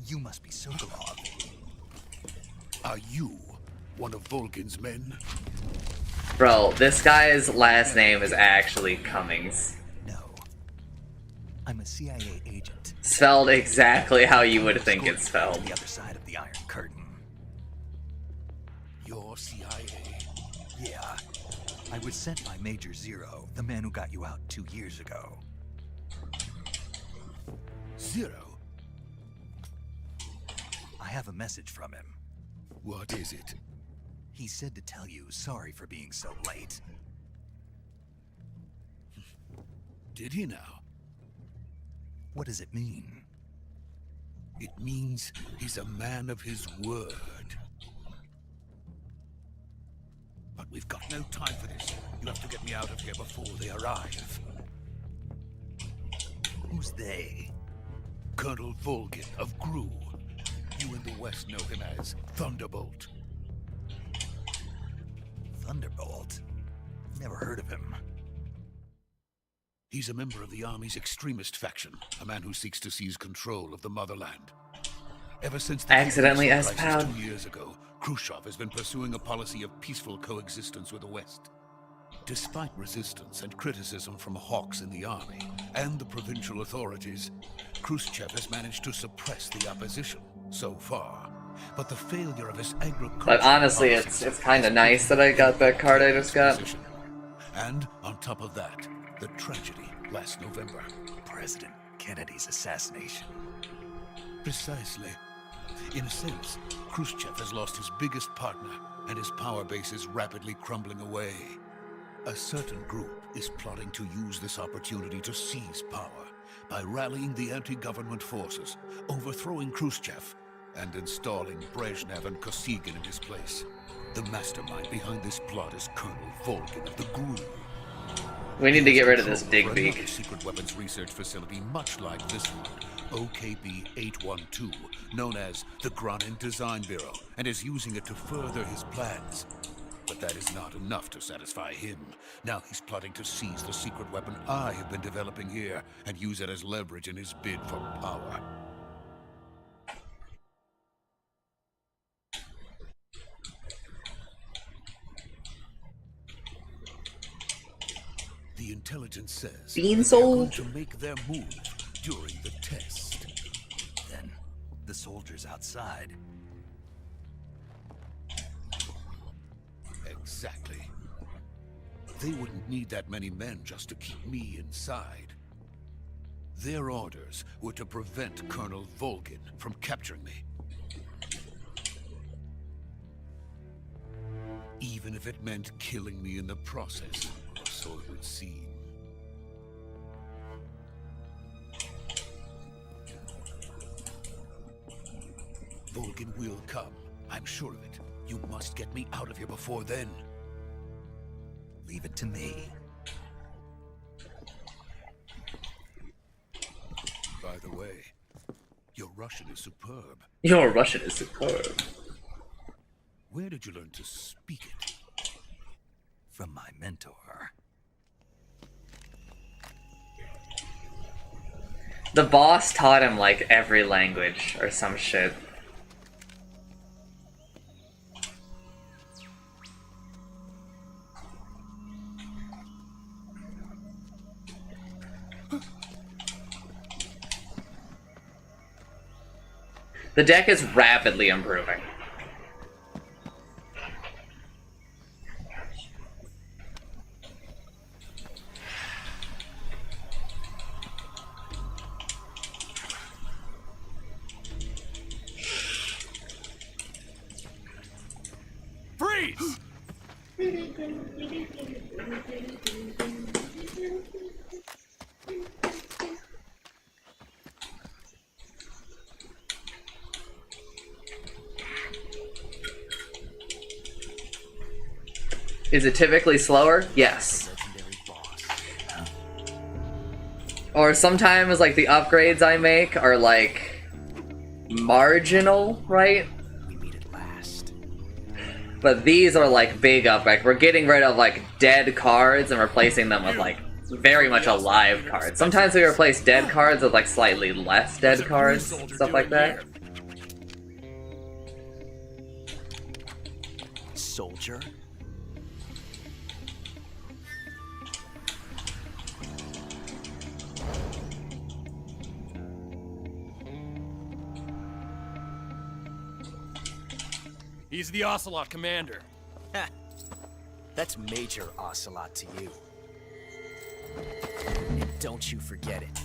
You must be Sokolov. Are you one of Volgin's men? Bro, this guy's last name is actually Cummings. No. I'm a CIA agent. Spelled exactly how you would think it's On spelled. the other side of the Iron Curtain. Your CIA? Yeah. I was sent by Major Zero, the man who got you out 2 years ago. Zero? I have a message from him. What is it? He said to tell you sorry for being so late. Did he now? What does it mean? It means he's a man of his word. But we've got no time for this. You have to get me out of here before they arrive. Who's they? Colonel Volgin of Gru. You in the West know him as Thunderbolt. Thunderbolt? Never heard of him. He's a member of the Army's extremist faction, a man who seeks to seize control of the motherland. Ever since the Accidentally Cuban Missile S-Pound. Crisis 2 years ago, Khrushchev has been pursuing a policy of peaceful coexistence with the West. Despite resistance and criticism from hawks in the army and the provincial authorities, Khrushchev has managed to suppress the opposition, so far. But the failure of his agriculture... But honestly, it's kind of nice that I got that card I just got. And on top of that, the tragedy last November. President Kennedy's assassination. Precisely. In a sense, Khrushchev has lost his biggest partner, and his power base is rapidly crumbling away. A certain group is plotting to use this opportunity to seize power by rallying the anti-government forces, overthrowing Khrushchev, and installing Brezhnev and Kosygin in his place. The mastermind behind this plot is Colonel Volgin of the GRU. We need to get rid of this Control over Digbeak. another secret weapons research facility much like this one, OKB-812, known as the Granin Design Bureau, and is using it to further his plans. But that is not enough to satisfy him. Now he's plotting to seize the secret weapon I have been developing here and use it as leverage in his bid for power. The intelligence says Bean that they're going Soul? to make their move during the test. Then, the soldiers outside. Exactly. They wouldn't need that many men just to keep me inside. Their orders were to prevent Colonel Volgin from capturing me. Even if it meant killing me in the process, or so it would seem. Volgin will come. I'm sure of it. You must get me out of here before then. Leave it to me. By the way, your Russian is superb. Your Russian is superb. Where did you learn to speak it? From my mentor. The boss taught him like every language or some shit. The deck is rapidly improving. Freeze! Is it typically slower? Yes. Or sometimes like the upgrades I make are like marginal, right? We meet at last. But these are like big upgrades. We're getting rid of like dead cards and replacing them with like very much alive cards. Sometimes we replace dead cards with like slightly less dead cards, stuff like that. Soldier? He's the Ocelot commander. Ha! That's Major Ocelot to you. And don't you forget it.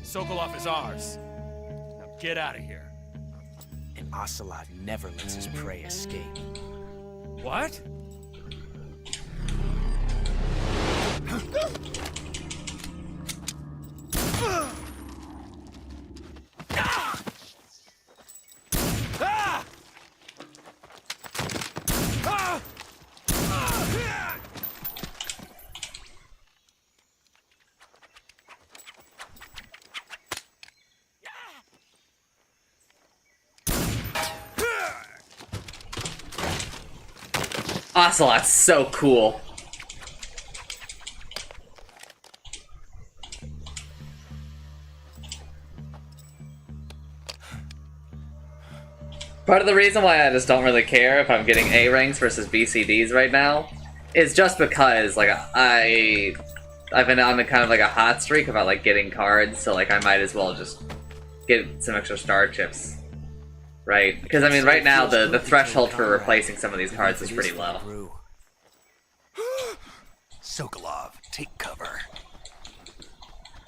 Sokolov is ours. Now get out of here. And Ocelot never lets his prey escape. What? Ocelot's so cool. Part of the reason why I just don't really care if I'm getting A ranks versus BCDs right now is just because, like, I I've been on a kind of like a hot streak about like getting cards, so like I might as well just get some extra star chips. Right? Because I mean right now the threshold for replacing some of these cards is pretty low. Sokolov, take cover.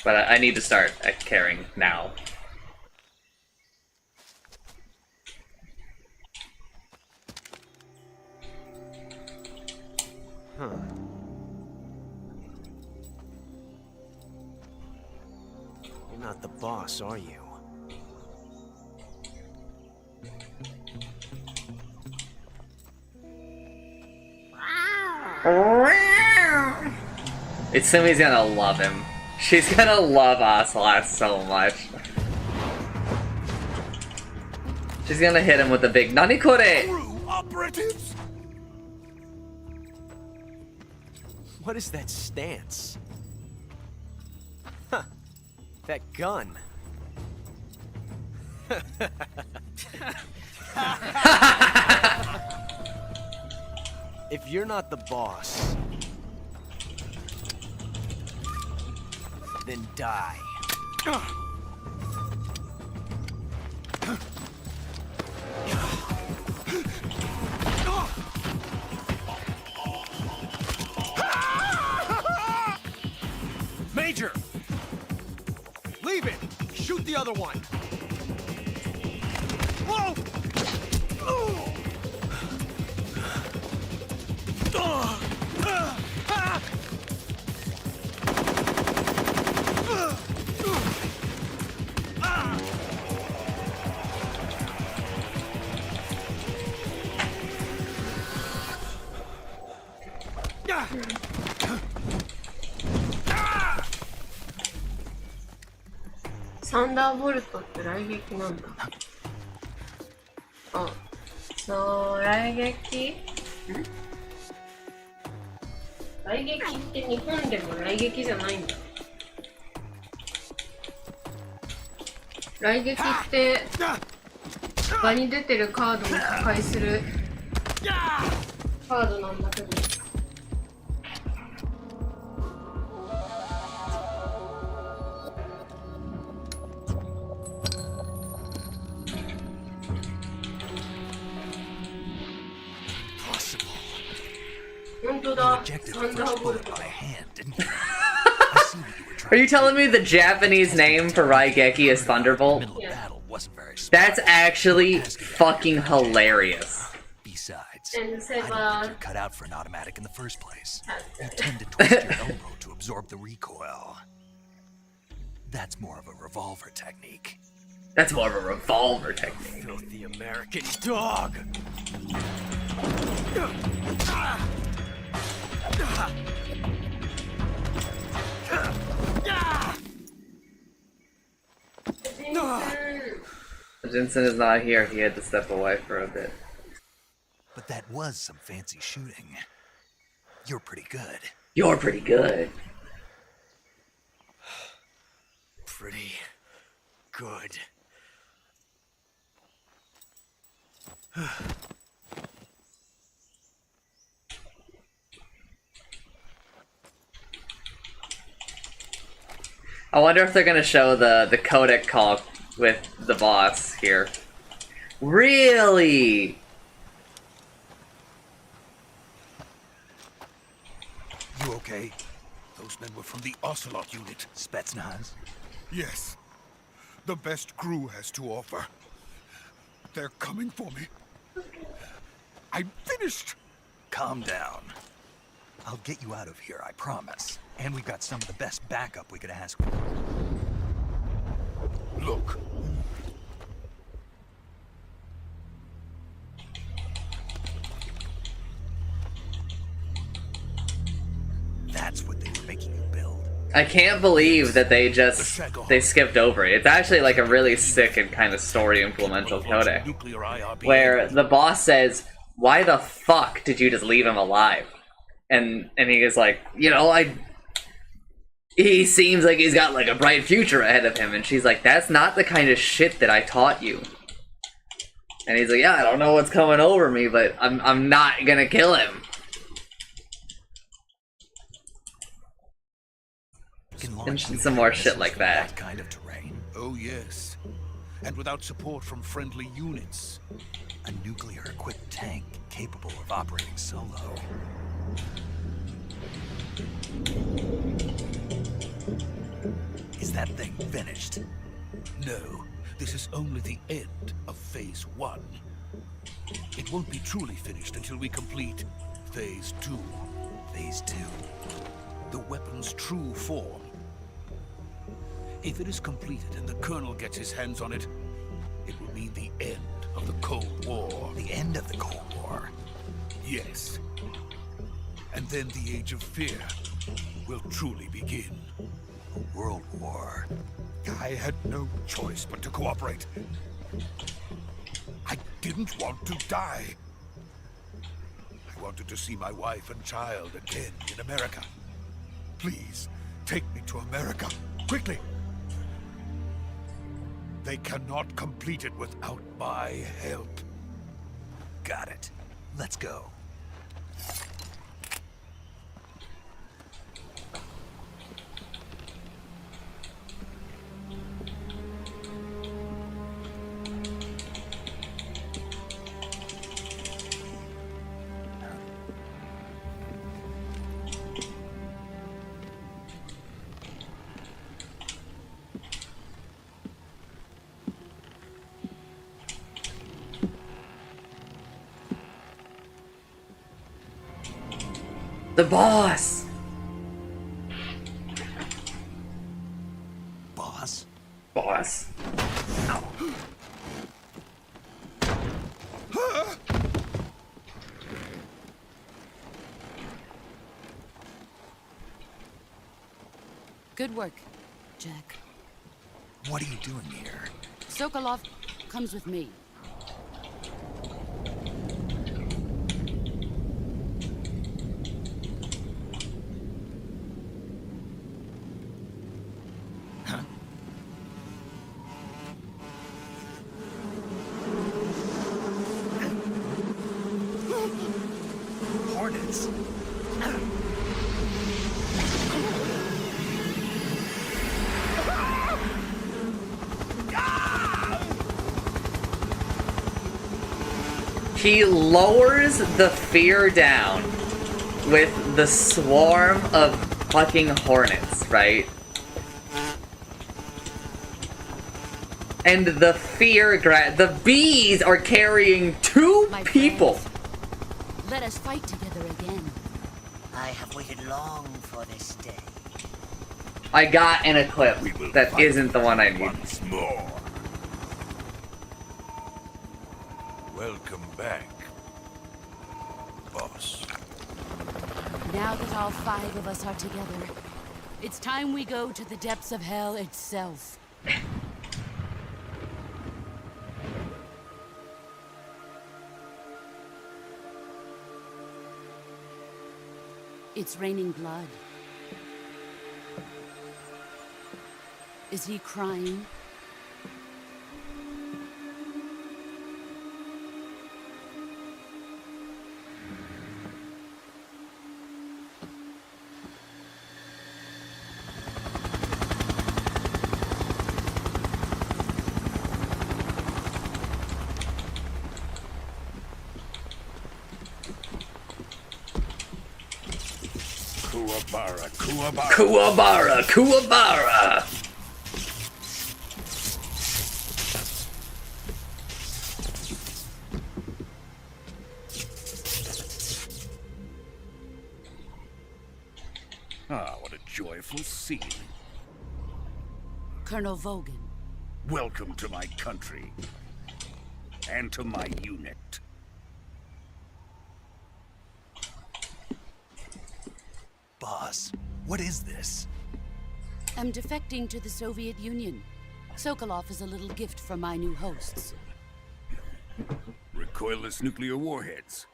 But I need to start caring now. Huh. You're not the boss, are you? Itsumi's gonna love him. She's gonna love Ocelot so much. She's gonna hit him with a big Nani kore! Crew operatives? What is that stance? Huh. That gun. If you're not the boss, then die. Major! Leave it! Shoot the other one! Whoa!サンダーボルトって雷撃なんだ。あ、そう、雷撃？雷撃って日本でも雷撃じゃないんだ。雷撃って場に出てるカードを破壊するカードなんだけど。本当だ。 Rejected サ the ンダ first ーボル bullet ト。 by hand, didn't you? I see what you were Are trying you telling me the Japanese name for Raigeki is in the Thunderbolt? middle of battle wasn't very smart. That's actually fucking hilarious. Besides, And I say, don't think you're cut out for an automatic in the first place. You tend to twist your elbow to absorb the recoil. That's more of a revolver technique. That's more of a revolver technique. Filthy American dog! Jensen is not here. He had to step away for a bit. But that was some fancy shooting. You're pretty good. You're pretty good. Pretty good. I wonder if they're gonna show the codec call with the boss here. Really? You okay? Those men were from the Ocelot unit. Spetsnaz? Yes. The best crew has to offer. They're coming for me. I'm finished! Calm down. I'll get you out of here, I promise. And we've got some of the best backup we could ask for. Look. That's what they were making you build. I can't believe that they skipped over it. It's actually like a really sick and kind of story influential codec. Nuclear IRB. Where the boss says, "Why the fuck did you just leave him alive?" And he is like, "You know, he seems like he's got like a bright future ahead of him." And she's like, "That's not the kind of shit that I taught you." And he's like, "Yeah, I don't know what's coming over me, but I'm not gonna kill him." And some more shit like that. That kind of terrain. Oh, yes. And without support from friendly units. A nuclear-equipped tank capable of operating solo. Is that thing finished? No, this is only the end of Phase 1. It won't be truly finished until we complete Phase 2. Phase 2. The weapon's true form. If it is completed and the Colonel gets his hands on it, it will mean the end of the Cold War. The end of the Cold War. Yes. And then the Age of Fear will truly begin. A world war. I had no choice but to cooperate. I didn't want to die. I wanted to see my wife and child again in America. Please, take me to America, quickly. They cannot complete it without my help. Got it. Let's go. The boss! Boss? Boss. Good work, Jack. What are you doing here? Sokolov comes with me. Hornets. He lowers the fear down with the swarm of fucking hornets, right? And the the bees are carrying two My people. friends, let us fight together again. I have waited long for this day. I got in a clip that isn't the one I need. Once more. Welcome back, boss. Now that all 5 of us are together, it's time we go to the depths of hell itself. It's raining blood. Is he crying? Kuwabara, Kuwabara. Kuwabara, Kuwabara! Ah, what a joyful scene. Colonel Vogan. Welcome to my country. And to my unit. Boss, what is this? I'm defecting to the Soviet Union. Sokolov is a little gift from my new hosts. Recoilless nuclear warheads.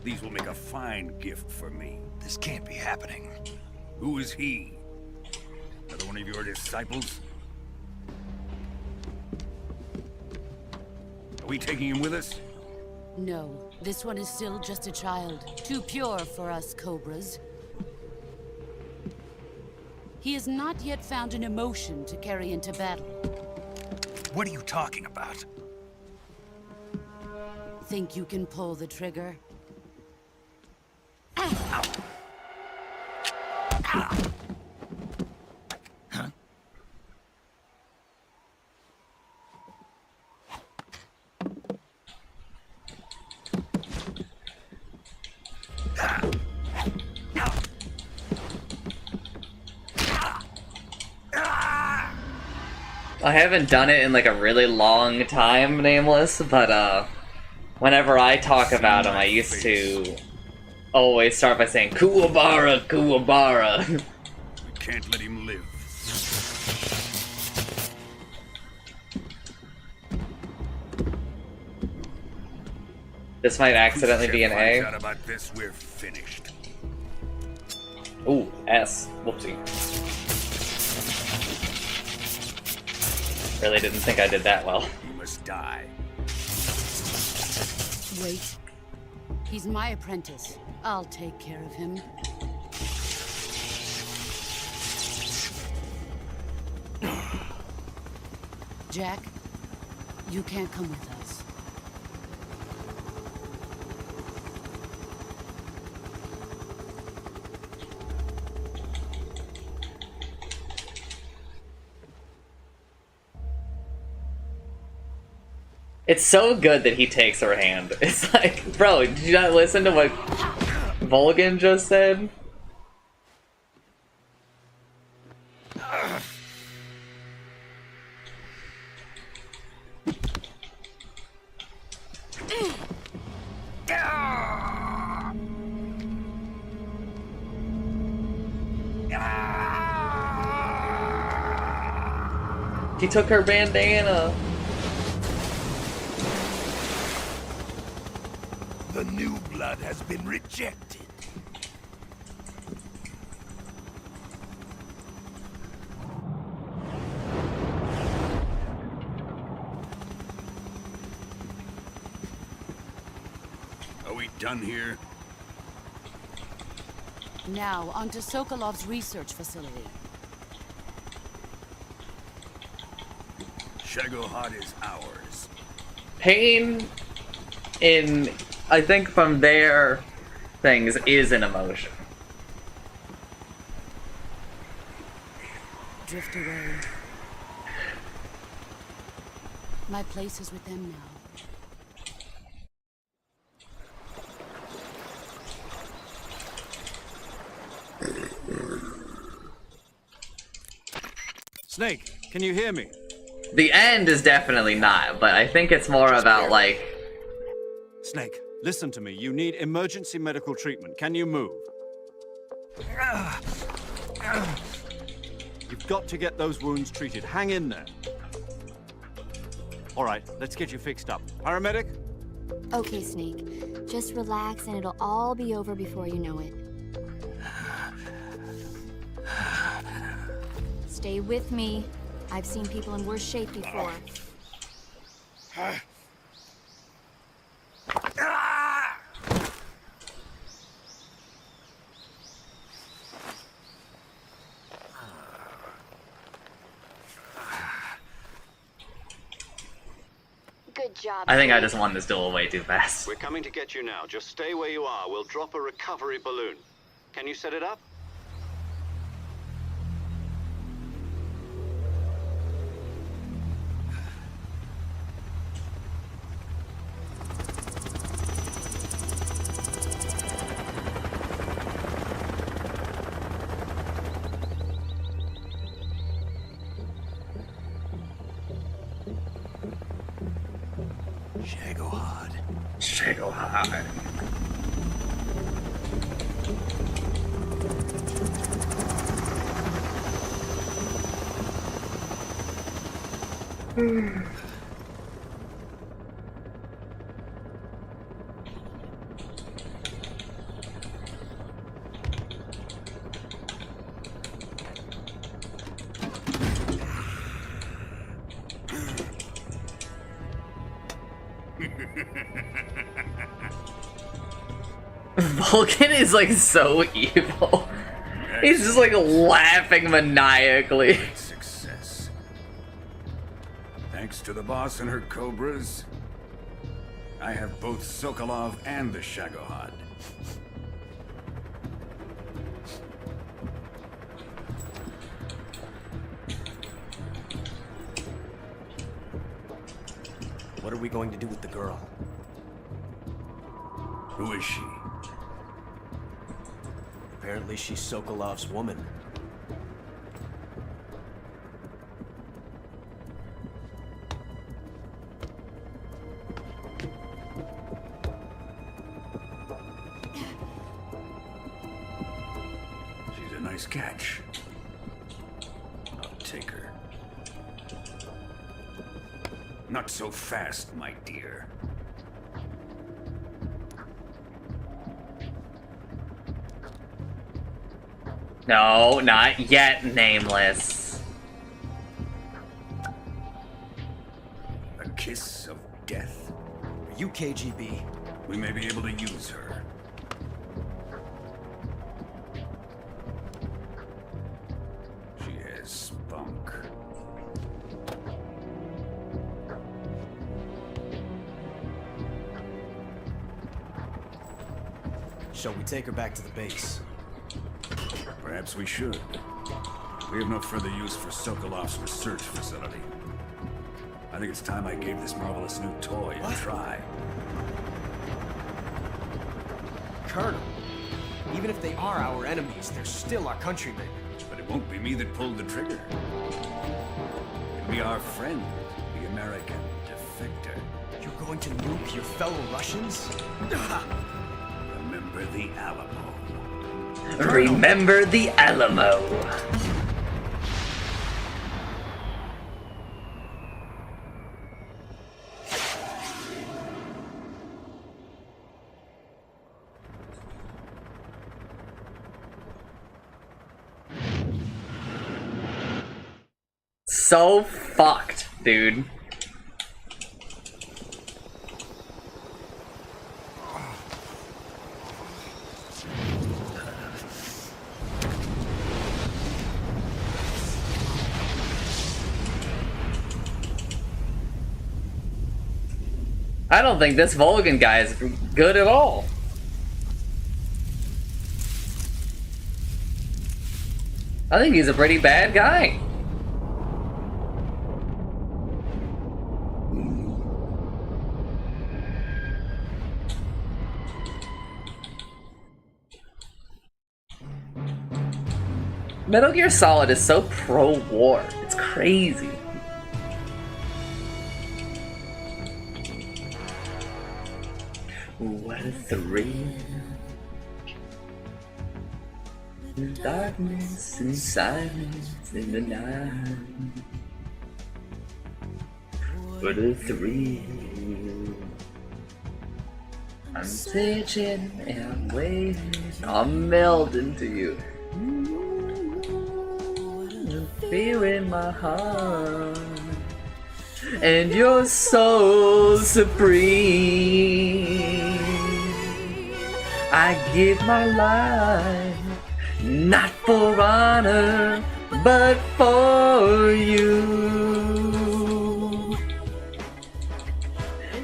These will make a fine gift for me. This can't be happening. Who is he? Another one of your disciples? Are we taking him with us? No. This one is still just a child, too pure for us cobras. He has not yet found an emotion to carry into battle. What are you talking about? Think you can pull the trigger? I haven't done it in like a really long time, Nameless, but whenever I talk about him, I used to always start by saying Kuwabara, Kuwabara. We can't let him live. This might accidentally be an Finds A. out about this, we're finished. Ooh, S. Whoopsie. Really didn't think I did that well. He must die. Wait. He's my apprentice. I'll take care of him. Jack, you can't come with us. It's so good that he takes her hand. It's like, bro, did you not listen to what Volgin just said? He took her bandana. The new blood has been rejected. Are we done here? Now, onto Sokolov's research facility. Shagohod is ours. Pain in, I think from their things, is an emotion. Drift away. My place is with them now. Snake, can you hear me? The end is definitely not, but I think it's more about, like... Snake, listen to me. You need emergency medical treatment. Can you move? You've got to get those wounds treated. Hang in there. All right, let's get you fixed up. Paramedic? Okay, Snake. Just relax and it'll all be over before you know it. Stay with me. I've seen people in worse shape before. Good job. I think I just won this duel way too fast. We're coming to get you now. Just stay where you are. We'll drop a recovery balloon. Can you set it up? Shagohod. Shagohod. Vulcan is like so evil. He's just like laughing maniacally. Success. Thanks to the boss and her cobras, I have both Sokolov and the Shagohod. What are we going to do with the girl? Who is she? Apparently she's Sokolov's woman. She's a nice catch. I'll take her. Not so fast, my dear. No, not yet, Nameless. A kiss of death. Are you KGB? We may be able to use her. She has spunk. Shall we take her back to the base? Perhaps we should. We have no further use for Sokolov's research facility. I think it's time I gave this marvelous new toy a try. Colonel, even if they are our enemies, they're still our countrymen. But it won't be me that pulled the trigger. It'll be our friend, the American defector. You're going to nuke your fellow Russians? Remember the Alamo. Remember the Alamo. So fucked, dude. I don't think this Vulcan guy is good at all. I think he's a pretty bad guy. Metal Gear Solid is so pro-war. It's crazy. What a thrill. The darkness and silence in the night. What a thrill. I'm searching and I'm waiting. I'm melding to you. Fear in my heart. And you're so supreme. I give my life, not for honor, but for you.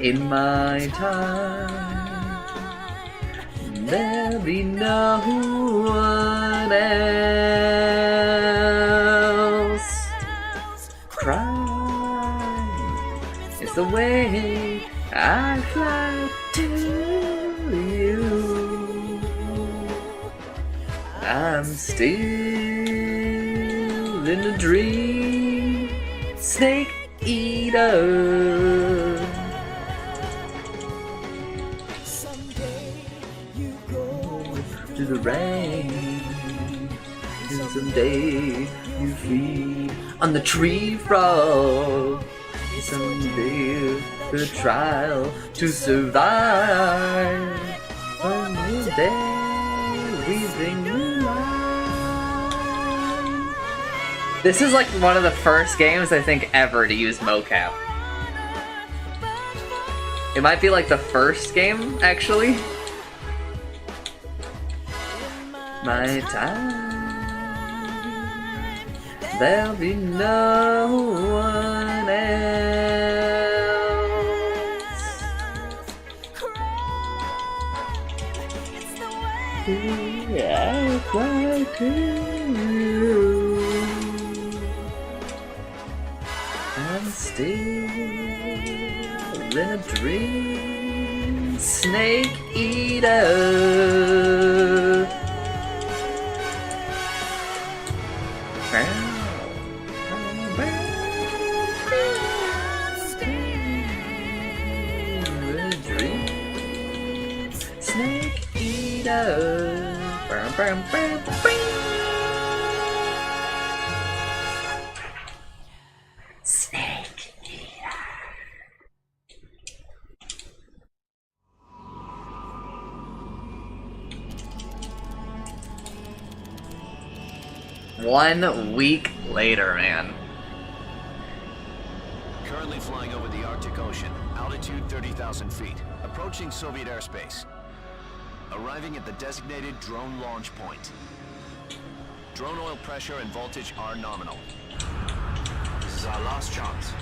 In my time, there'll be no one else. Cry. It's the way I fly to you. I'm still in a dream, snake eater. Someday you go to the rain, and someday you feed on the tree frog. Someday the trial to survive. One day we bring you life. This is like one of the first games I think ever to use mocap. It might be like the first game, actually. my time. There'll be no one else to act like you. I'm still in a dream, snake eater. Snake eater. Snake eater. 1 week later, man. Currently flying over the Arctic Ocean, altitude 30,000 feet, approaching Soviet airspace. Arriving at the designated drone launch point. Drone oil pressure and voltage are nominal. This is our last chance.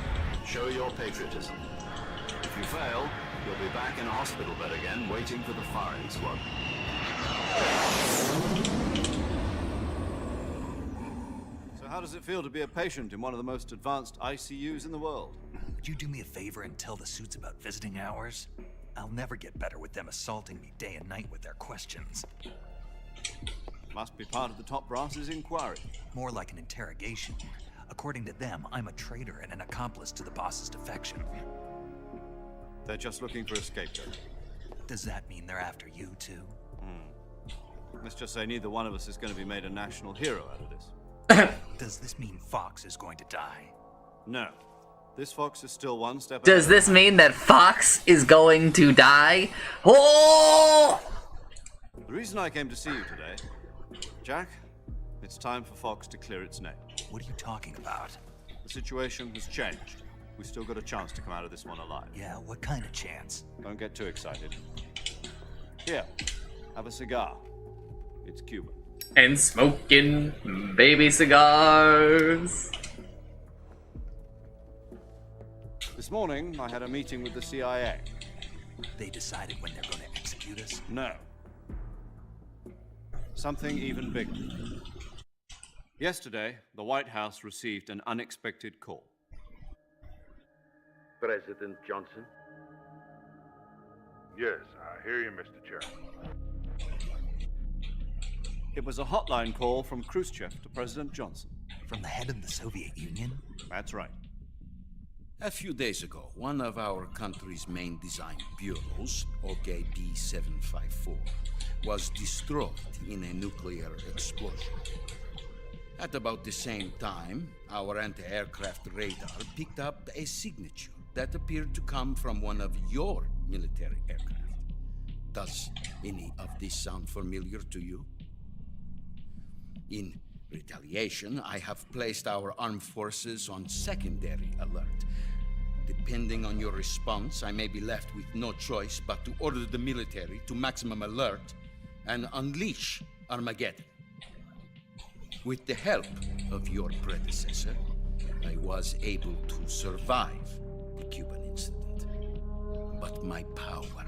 Show your patriotism. If you fail, you'll be back in a hospital bed again, waiting for the firing squad. So how does it feel to be a patient in one of the most advanced ICUs in the world? Would you do me a favor and tell the suits about visiting hours? I'll never get better with them assaulting me day and night with their questions. Must be part of the top brass's inquiry. More like an interrogation. According to them, I'm a traitor and an accomplice to the boss's defection. They're just looking for a scapegoat. Does that mean they're after you too? Let's just say neither one of us is going to be made a national hero out of this. Does this mean Fox is going to die? No. This Fox is still one step Does this mean that Fox is going to die? Oh! The reason I came to see you today, Jack, it's time for Fox to clear its name. What are you talking about? The situation has changed. We've still got a chance to come out of this one alive. Yeah, what kind of chance? Don't get too excited. Here, have a cigar. It's Cuban. And smoking baby cigars. This morning, I had a meeting with the CIA. They decided when they're going to execute us? No. Something even bigger. Yesterday, the White House received an unexpected call. President Johnson? Yes, I hear you, Mr. Chairman. It was a hotline call from Khrushchev to President Johnson. From the head of the Soviet Union? That's right. A few days ago, one of our country's main design bureaus, OKB 754, was destroyed in a nuclear explosion. At about the same time, our anti-aircraft radar picked up a signature that appeared to come from one of your military aircraft. Does any of this sound familiar to you? In retaliation, I have placed our armed forces on secondary alert. Depending on your response, I may be left with no choice but to order the military to maximum alert and unleash Armageddon. With the help of your predecessor, I was able to survive the Cuban incident. But my power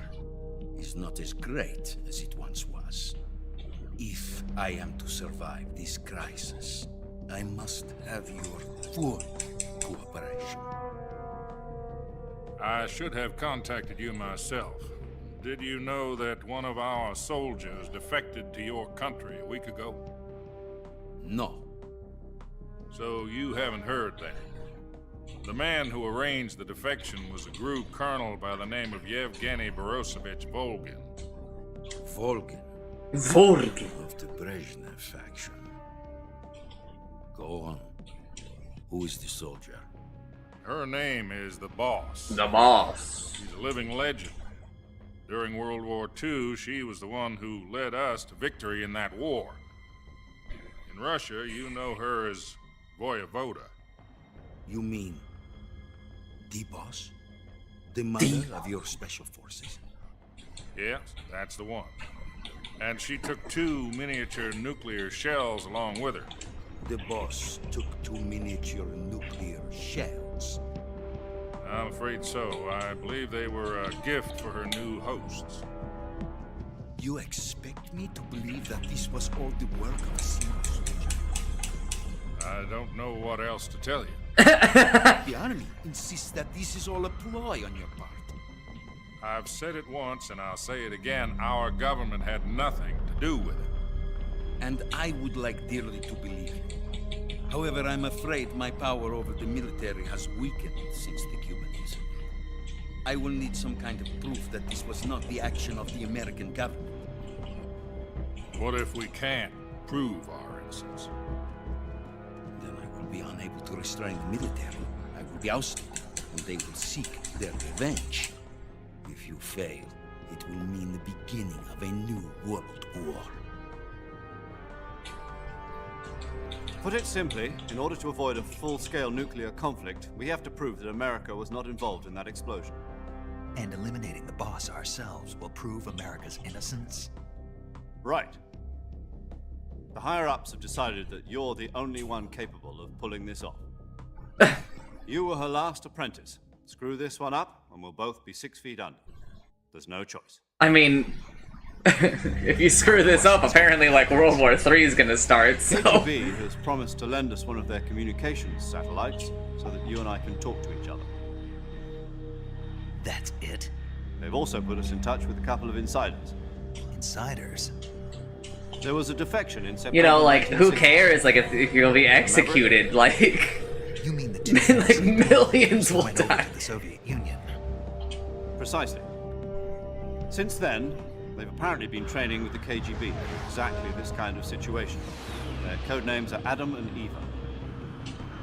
is not as great as it once was. If I am to survive this crisis, I must have your full cooperation. I should have contacted you myself. Did you know that one of our soldiers defected to your country a week ago? No. So you haven't heard that. The man who arranged the defection was a group colonel by the name of Yevgeny Borosovich Volgin. Volgin? Volgin. Of the Brezhnev faction. Go on. Who is the soldier? Her name is the Boss. The Boss. She's a living legend. During World War II, she was the one who led us to victory in that war. In Russia, you know her as Voyevoda. You mean the Boss? The mother of your special forces? Yes, that's the one. And she took 2 miniature nuclear shells along with her. The boss took 2 miniature nuclear shells. I'm afraid so. I believe they were a gift for her new hosts. You expect me to believe that this was all the work of a single soldier? I don't know what else to tell you. The army insists that this is all a ploy on your part. I've said it once and I'll say it again. Our government had nothing to do with it. And I would like dearly to believe you. However, I'm afraid my power over the military has weakened since the Cuban incident. I will need some kind of proof that this was not the action of the American government. What if we can't prove our innocence? Then I will be unable to restrain the military. I will be ousted, and they will seek their revenge. If you fail, it will mean the beginning of a new world war. Put it simply, in order to avoid a full-scale nuclear conflict, we have to prove that America was not involved in that explosion. And eliminating the boss ourselves will prove America's innocence? Right. The higher-ups have decided that you're the only one capable of pulling this off. You were her last apprentice. Screw this one up, and we'll both be 6 feet under. There's no choice. I mean, if you screw this up, apparently, like, World War III is gonna start, so... KGB has promised to lend us one of their communications satellites so that you and I can talk to each other. That's it? They've also put us in touch with a couple of insiders. Insiders? There was a defection in September. You know, like, who 1960. cares, like, if you'll be executed, like... You mean the two like, millions will went over die. to the Soviet Union? Precisely. Since then, they've apparently been training with the KGB for exactly this kind of situation. Their code names are Adam and Eva.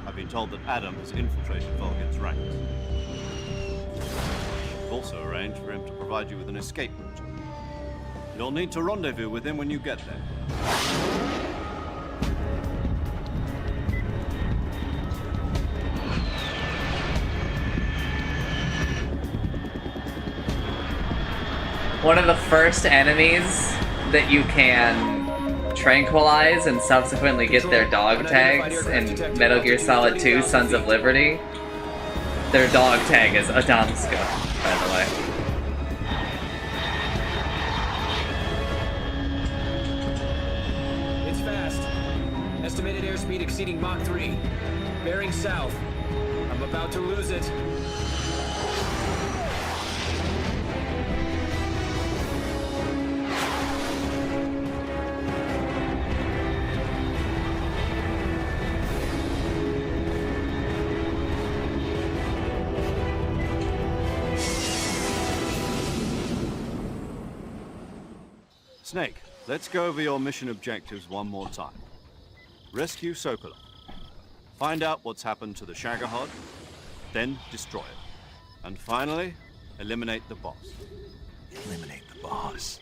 I've been told that Adam has infiltrated Volgin's ranks. I've also arranged for him to provide you with an escape route. You'll need to rendezvous with him when you get there. One of the first enemies that you can tranquilize and subsequently get their dog tags in Metal Gear Solid 2 Sons of Liberty, their dog tag is Adamska, by the way. It's fast. Estimated airspeed exceeding Mach 3. Bearing south. I'm about to lose it. Snake, let's go over your mission objectives one more time. Rescue Sokolov. Find out what's happened to the Shagohod, then destroy it. And finally, eliminate the boss. Eliminate the boss?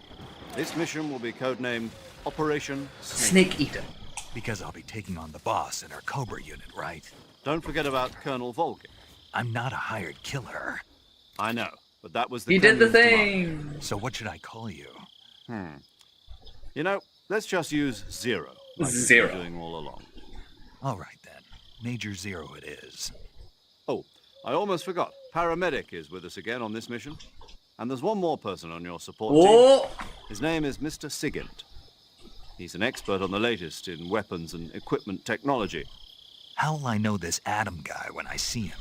This mission will be codenamed Operation Snake Eater. Because I'll be taking on the boss in our Cobra unit, right? Don't forget about Colonel Volgin. I'm not a hired killer. I know, but that was the You did the Kremlin's thing! demand. So what should I call you? You know, let's just use Zero. Like Zero. we've been doing all along. All right, then. Major Zero it is. Oh, I almost forgot. Paramedic is with us again on this mission. And there's one more person on your support Whoa. team. His name is Mr. Sigint. He's an expert on the latest in weapons and equipment technology. How'll I know this Adam guy when I see him?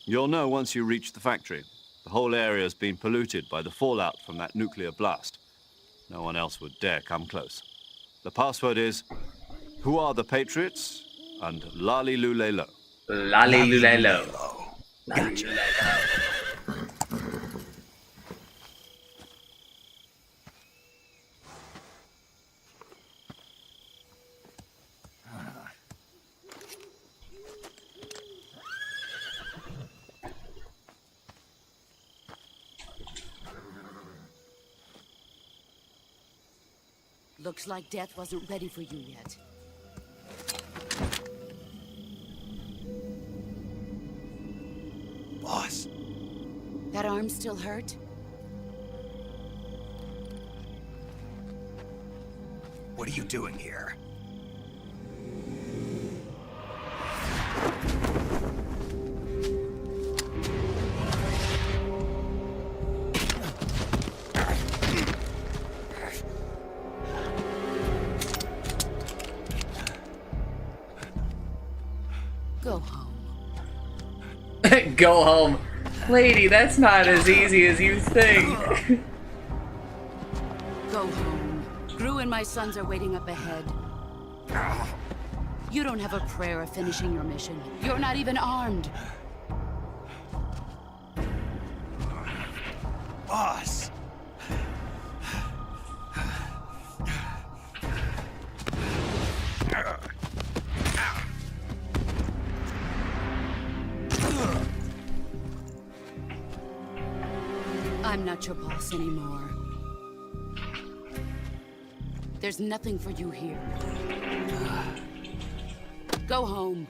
You'll know once you reach the factory. The whole area's been polluted by the fallout from that nuclear blast. No one else would dare come close. The password is, who are the Patriots? And Lali Lule Lo. Lali Lule Lo. Gotcha. Looks like death wasn't ready for you yet. Boss. That arm still hurt? What are you doing here? Go home. Go home. Lady, that's not as easy as you think. Go home. Gru and my sons are waiting up ahead. You don't have a prayer of finishing your mission. You're not even armed. Boss! I'm not your boss anymore. There's nothing for you here. Go home.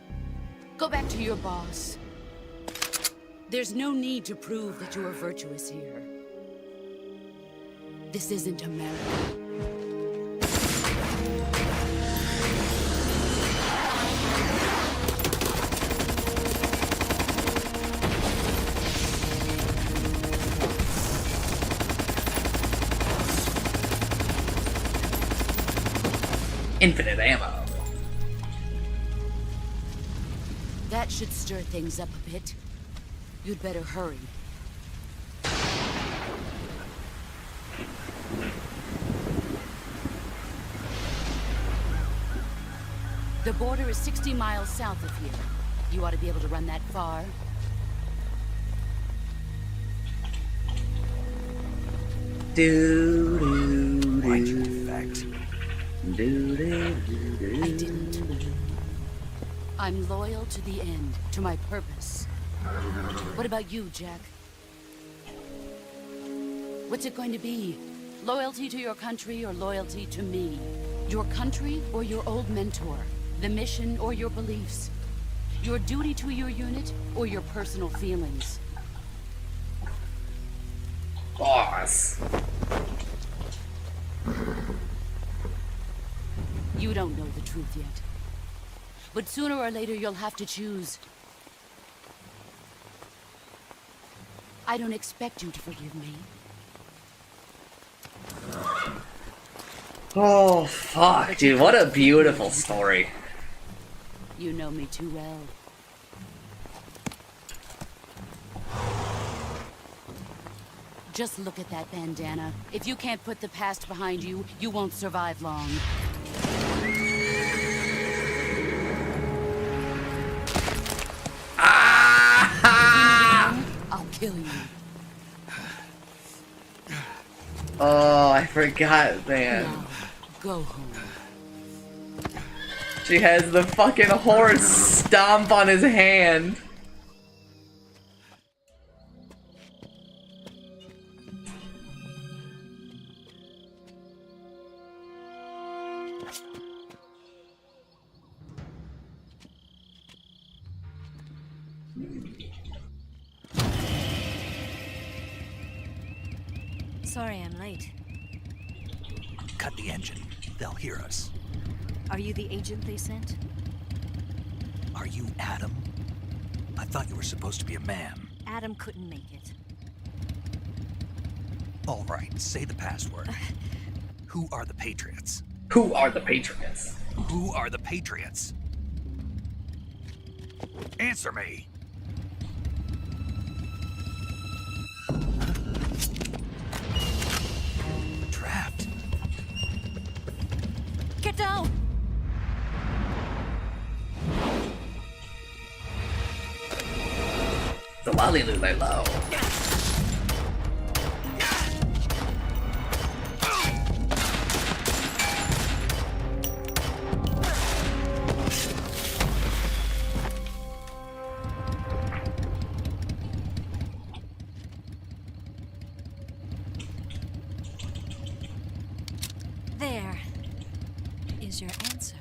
Go back to your boss. There's no need to prove that you are virtuous here. This isn't America. Infinite ammo. That should stir things up a bit. You'd better hurry. The border is 60 miles south of here. You ought to be able to run that far. Why'd you defect? I didn't. I'm loyal to the end, to my purpose. What about you, Jack? What's it going to be? Loyalty to your country or loyalty to me? Your country or your old mentor? The mission or your beliefs? Your duty to your unit or your personal feelings? Boss. You don't know the truth yet. But sooner or later you'll have to choose. I don't expect you to forgive me. Oh, fuck, dude. What a beautiful story. You know me too well. Just look at that bandana. If you can't put the past behind you, you won't survive long. I'll kill you. Oh, I forgot, man. Now, go home. She has the fucking horse stomp on his hand. Sorry I'm late. Cut the engine. They'll hear us. Are you the agent they sent? Are you Adam? I thought you were supposed to be a man. Adam couldn't make it. All right, say the password. Who are the Patriots? Who are the Patriots? Who are the Patriots? Answer me! Trapped. Get down! The Lalilu lay low. There is your answer.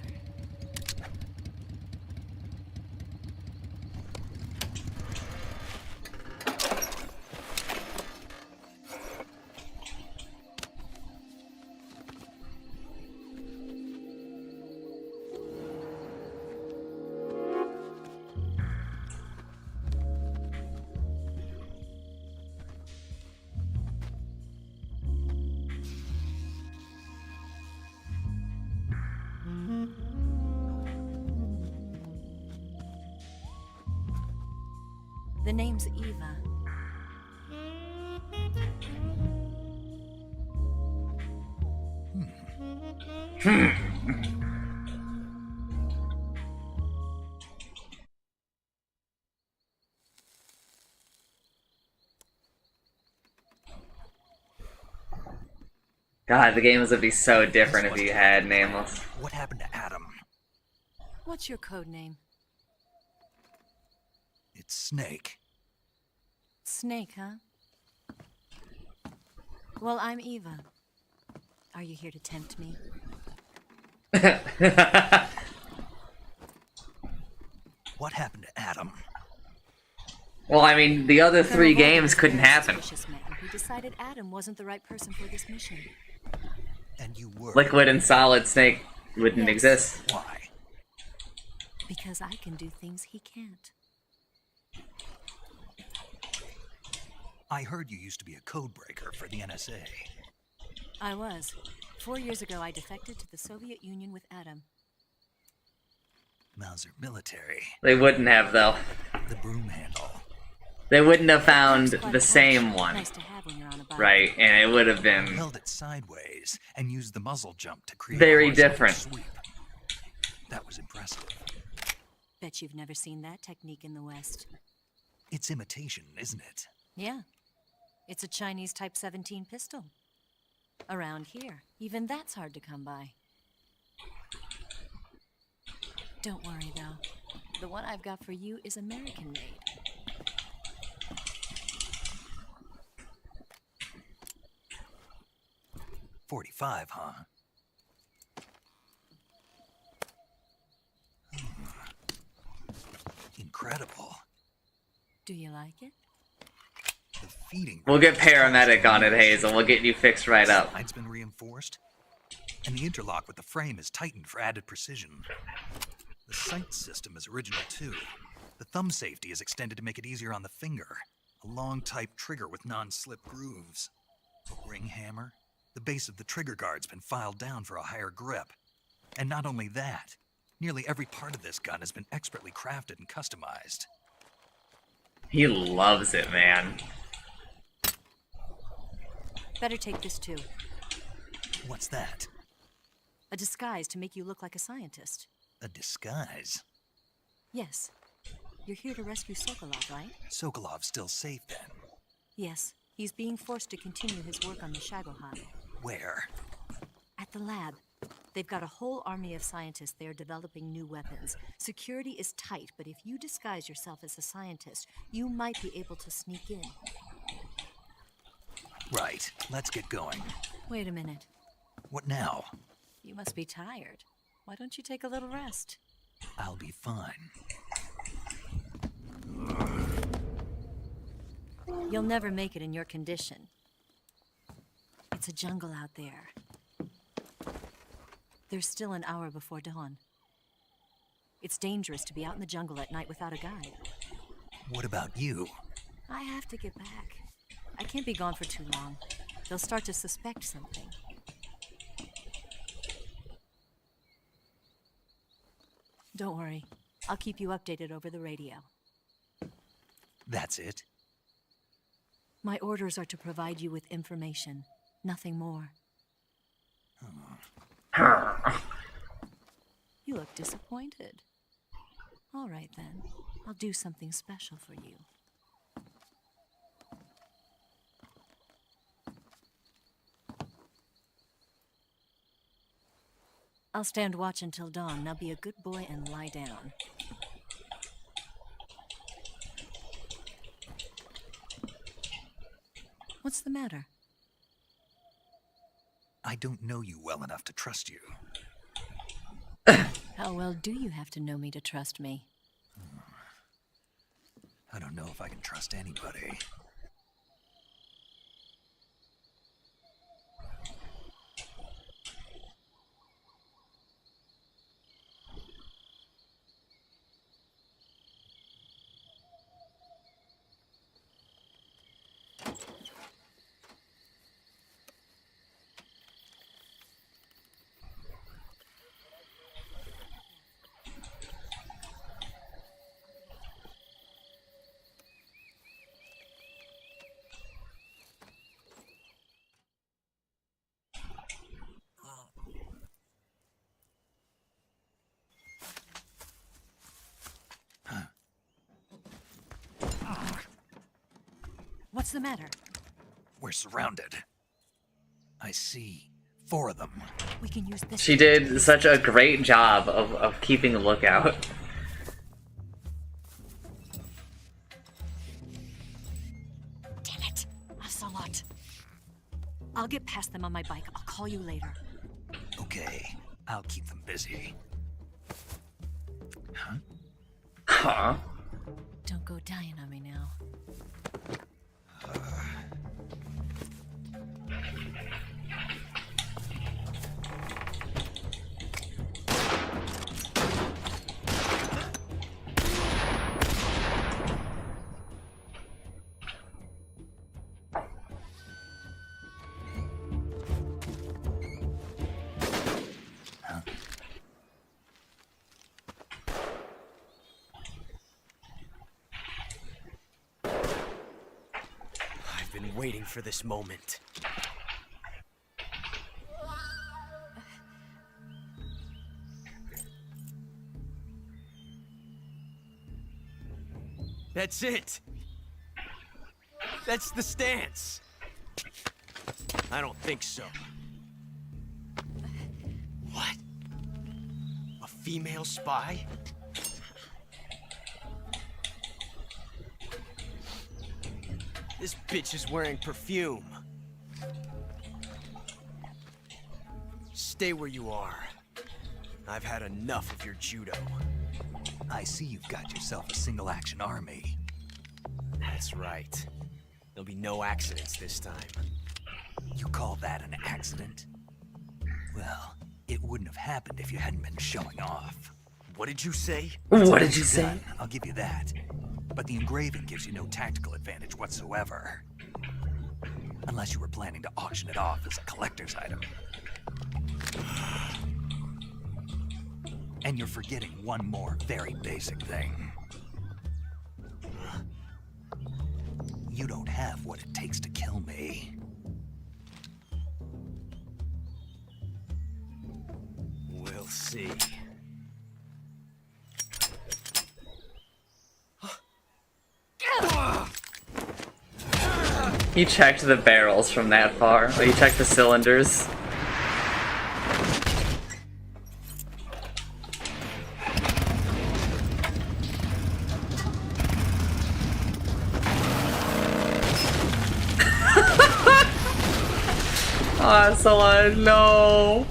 The name's Eva. God, the games would be so different if you had Nameless. What happened to Adam? What's your code name? It's Snake. Snake, huh? Well, I'm Eva. Are you here to tempt me? What happened to Adam? Well, I mean, the other three games couldn't happen. Man who decided Adam wasn't the right person for this mission. And you were. Liquid and Solid Snake wouldn't exist. Why? Because I can do things he can't. I heard you used to be a codebreaker for the NSA. I was. 4 years ago, I defected to the Soviet Union with Adam. Mauser military. They wouldn't have, though. The broom handle. They wouldn't have found the same one. Nice to have when you're on a bike. Right, and it would have been Held it sideways and used the muzzle jump to create very a horizontal different. sweep. That was impressive. Bet you've never seen that technique in the West. It's imitation, isn't it? Yeah. It's a Chinese Type 17 pistol. Around here, even that's hard to come by. Don't worry, though. The one I've got for you is American-made. .45, huh? Incredible. Do you like it? The feeding. We'll get paramedic on it, Hazel. We'll get you fixed right up. Side's been reinforced, and the interlock with the frame is tightened for added precision. The sight system is original too. The thumb safety is extended to make it easier on the finger. A long type trigger with non-slip grooves. A ring hammer. The base of the trigger guard's been filed down for a higher grip. And not only that, nearly every part of this gun has been expertly crafted and customized. He loves it, man. Better take this too. What's that? A disguise to make you look like a scientist. A disguise? Yes. You're here to rescue Sokolov, right? Sokolov's still safe then? Yes. He's being forced to continue his work on the Shagohod. Where? At the lab. They've got a whole army of scientists there developing new weapons. Security is tight, but if you disguise yourself as a scientist, you might be able to sneak in. Right. Let's get going. Wait a minute. What now? You must be tired. Why don't you take a little rest? I'll be fine. You'll never make it in your condition. It's a jungle out there. There's still an hour before dawn. It's dangerous to be out in the jungle at night without a guide. What about you? I have to get back. I can't be gone for too long. They'll start to suspect something. Don't worry. I'll keep you updated over the radio. That's it? My orders are to provide you with information. Nothing more. You look disappointed. All right, then. I'll do something special for you. I'll stand watch until dawn. Now be a good boy and lie down. What's the matter? I don't know you well enough to trust you. How well do you have to know me to trust me? I don't know if I can trust anybody. What's the matter? We're surrounded. I see 4 of them. We can use this. She did such a great job of keeping a lookout. Damn it, Ocelot. I'll get past them on my bike. I'll call you later. Okay, I'll keep them busy. Huh? Huh? Don't go dying on me now. Waiting for this moment. That's it. That's the stance. I don't think so. What? A female spy? This bitch is wearing perfume. Stay where you are. I've had enough of your judo. I see you've got yourself a single-action army. That's right. There'll be no accidents this time. You call that an accident? Well, it wouldn't have happened if you hadn't been showing off. What did you say? What did you say? I'll give you that. But the engraving gives you no tactical advantage whatsoever. Unless you were planning to auction it off as a collector's item. And you're forgetting one more very basic thing. You don't have what it takes to kill me. We'll see. He checked the barrels from that far. He checked the cylinders. Ocelot, no!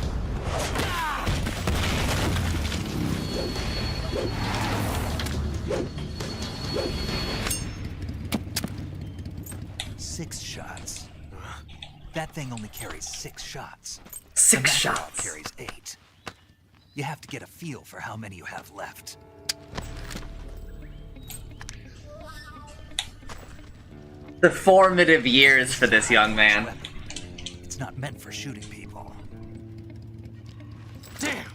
That thing only carries 6 shots. 6 shots. Carries 8. You have to get a feel for how many you have left. The formative years for this young man. It's not meant for shooting people. Damn!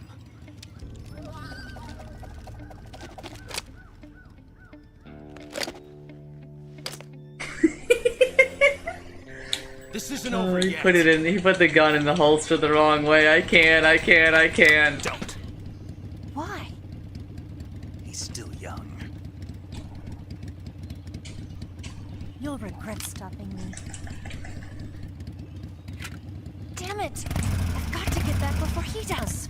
This isn't over he yet. put it in. He put the gun in the holster the wrong way. I can't. Don't. Why? He's still young. You'll regret stopping me. Damn it! I've got to get back before he does.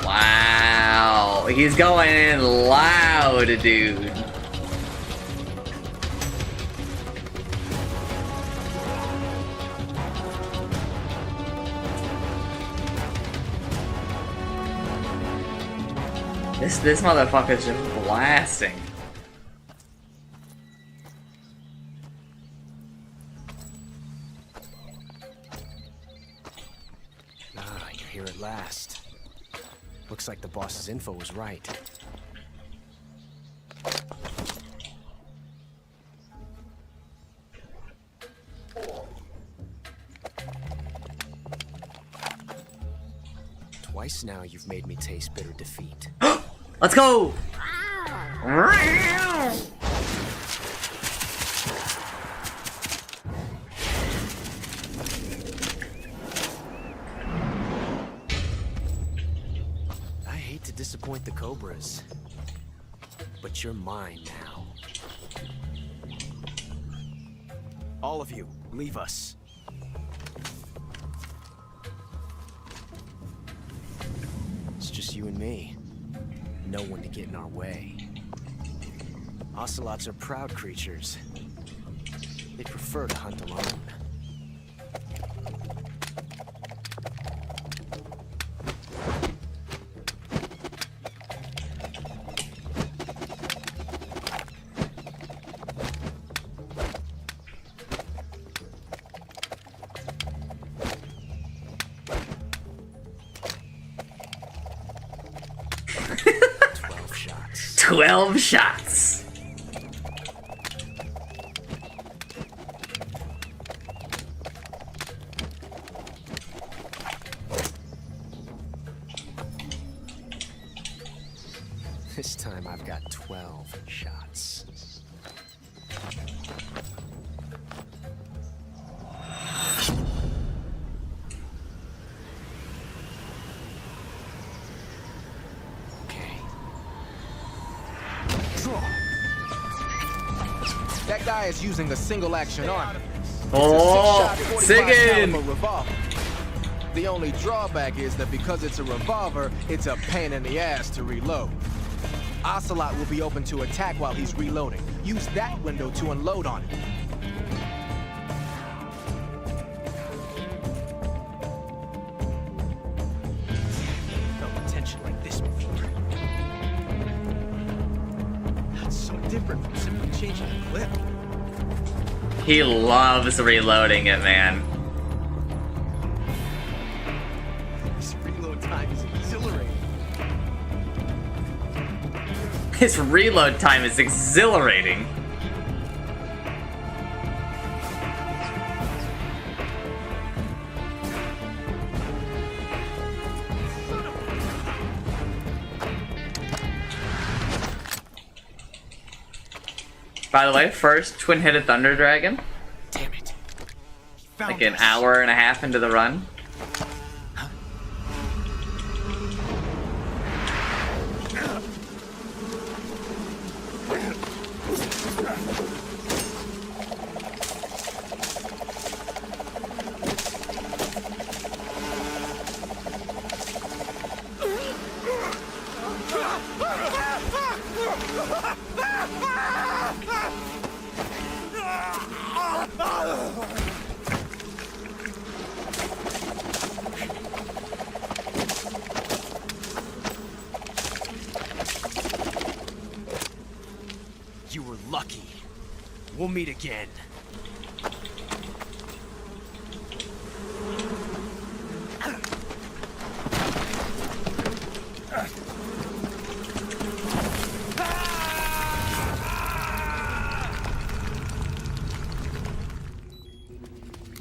Wow, he's going in loud, dude. This motherfucker's just blasting. here at last. Looks like the boss's info was right. Twice now you've made me taste bitter defeat. Let's go! I hate to disappoint the Cobras, but you're mine now. All of you, leave us. It's just you and me. No one to get in our way. Ocelots are proud creatures. They prefer to hunt alone. Shots. 12 shots. This time I've got 12 shots. That guy is using a single action arm. Oh, singing! Revolver. The only drawback is that because it's a revolver, it's a pain in the ass to reload. Ocelot will be open to attack while he's reloading. Use that window to unload on him. Felt tension like this before. That's so different from simply changing the clip. He loves reloading it, man. This reload time is exhilarating. His reload time is exhilarating. By the way, first twin-headed Thunder Dragon. Damn it. Like an hour and a half into the run. You were lucky. We'll meet again.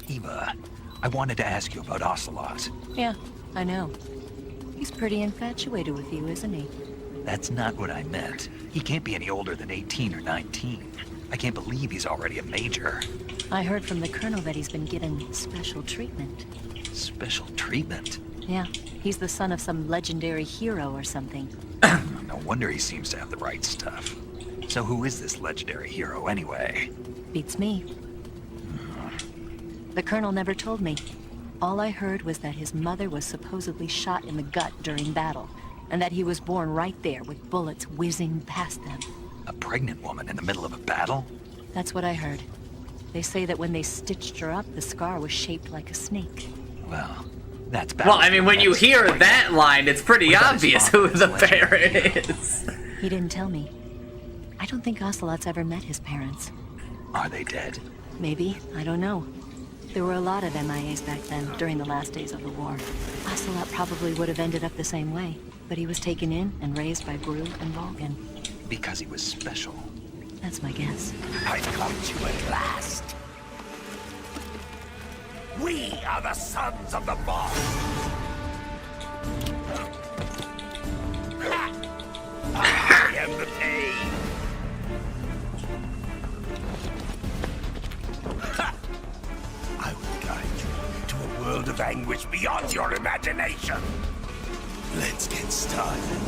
Eva, I wanted to ask you about Ocelot. Yeah, I know. He's pretty infatuated with you, isn't he? That's not what I meant. He can't be any older than 18 or 19. I can't believe he's already a major. I heard from the colonel that he's been given special treatment. Special treatment? Yeah, he's the son of some legendary hero or something. No wonder he seems to have the right stuff. So who is this legendary hero anyway? Beats me. The colonel never told me. All I heard was that his mother was supposedly shot in the gut during battle, and that he was born right there with bullets whizzing past them. A pregnant woman in the middle of a battle? That's what I heard. They say that when they stitched her up, the scar was shaped like a snake. Well, that's bad. Well, I mean, when you hear that line, it's pretty obvious who the parent is. He didn't tell me. I don't think Ocelot's ever met his parents. Are they dead? Maybe. I don't know. There were a lot of MIAs back then, during the last days of the war. Ocelot probably would have ended up the same way, but he was taken in and raised by Gru and Volgin. Because he was special. That's my guess. I've come to you at last. We are the sons of the Boss. I am the pain. I will guide you to a world of anguish beyond your imagination. Let's get started.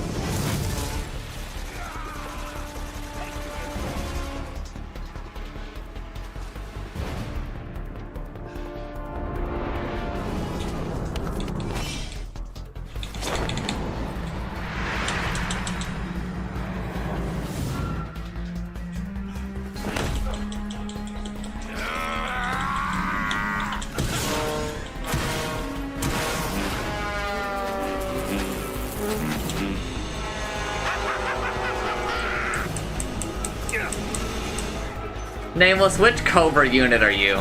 Nameless, which Cobra unit are you?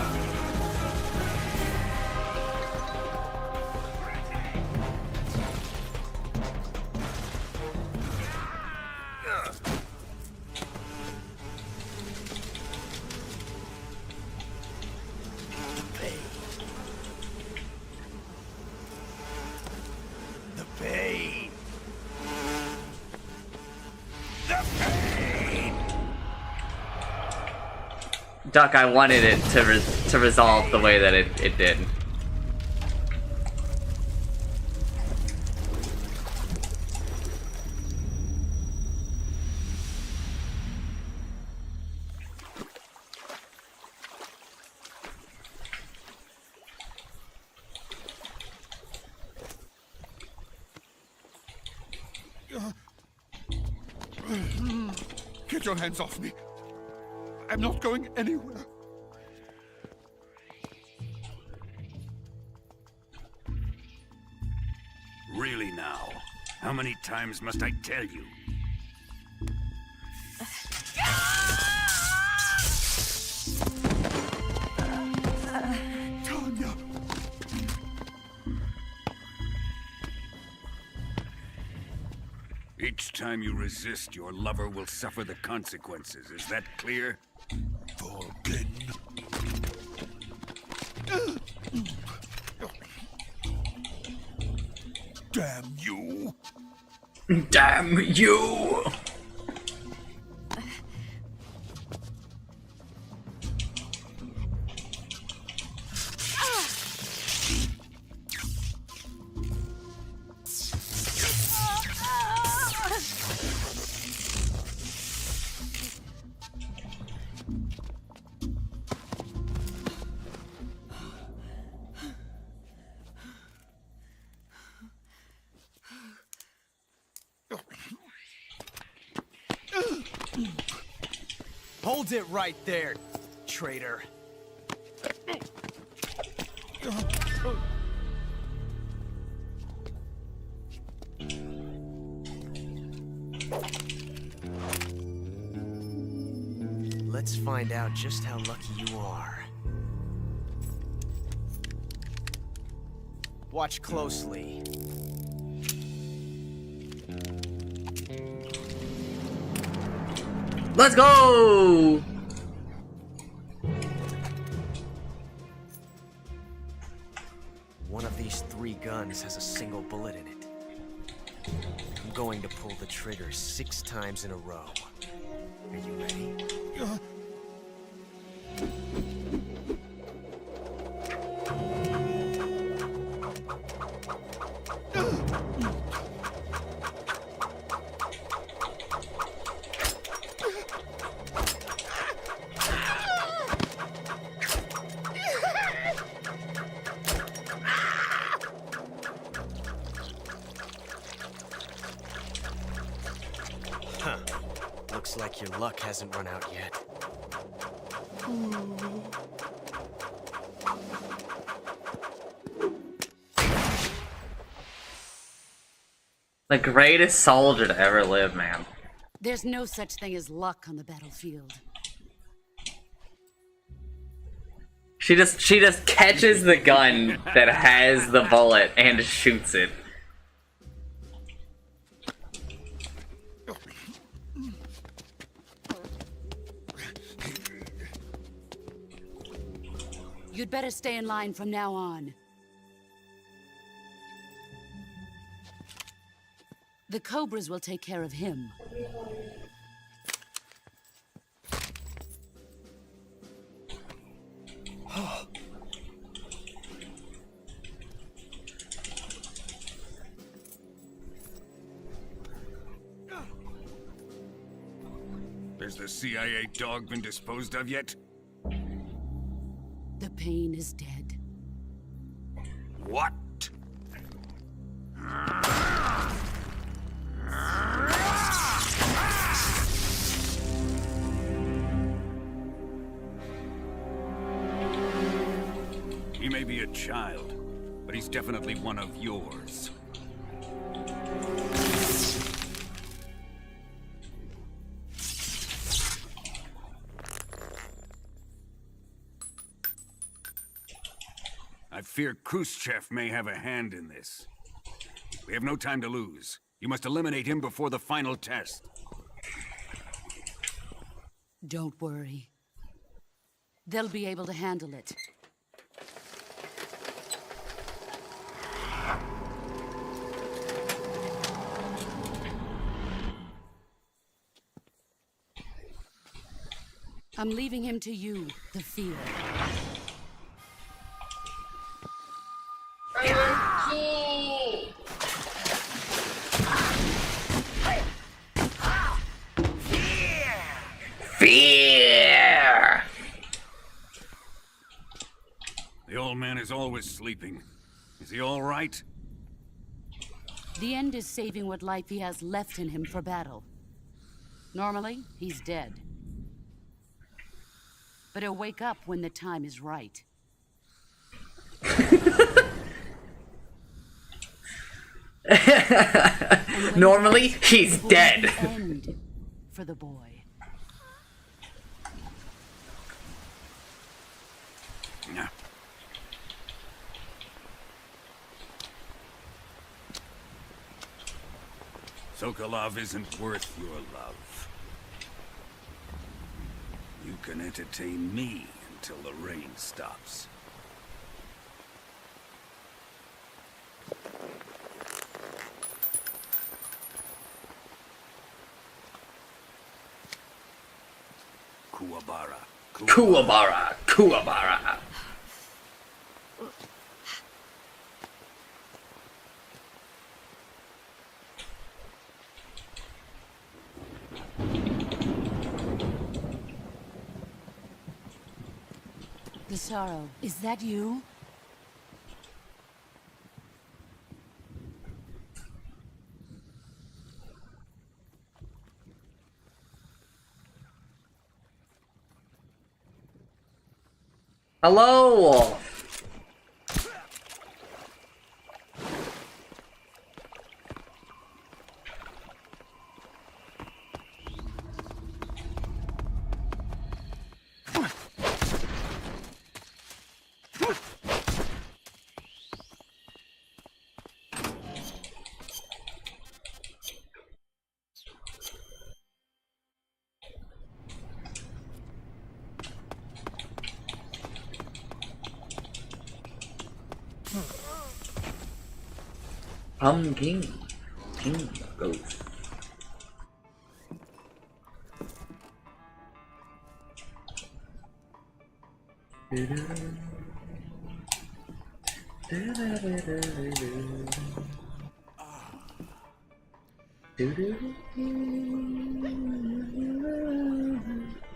The pain. The pain. Duck, I wanted it to resolve the way that it did. Get your hands off me. I'm not going anywhere. Really now? How many times must I tell you? Tanya! Each time you resist, your lover will suffer the consequences. Is that clear? Volgin. Damn you! Damn you! Hold it right there, traitor. Let's find out just how lucky you are. Watch closely. Let's go! One of these 3 guns has a single bullet in it. I'm going to pull the trigger 6 times in a row. Are you ready? Huh. Looks like your luck hasn't run out yet. The greatest soldier to ever live, man. There's no such thing as luck on the battlefield. She just catches the gun that has the bullet and shoots it. You'd better stay in line from now on. The Cobras will take care of him. Has the CIA dog been disposed of yet? The pain is dead. What? He may be a child, but he's definitely one of yours. I fear Khrushchev may have a hand in this. We have no time to lose. You must eliminate him before the final test. Don't worry. They'll be able to handle it. I'm leaving him to you, the field. Fear! The old man is always sleeping. Is he all right? The end is saving what life he has left in him for battle. Normally, he's dead. But he'll wake up when the time is right. Normally, he's dead. End for the boy. Sokolov isn't worth your love. You can entertain me until the rain stops. Kuwabara. Kuwabara. Kuwabara. The Sorrow, is that you? Hello! King Ghost.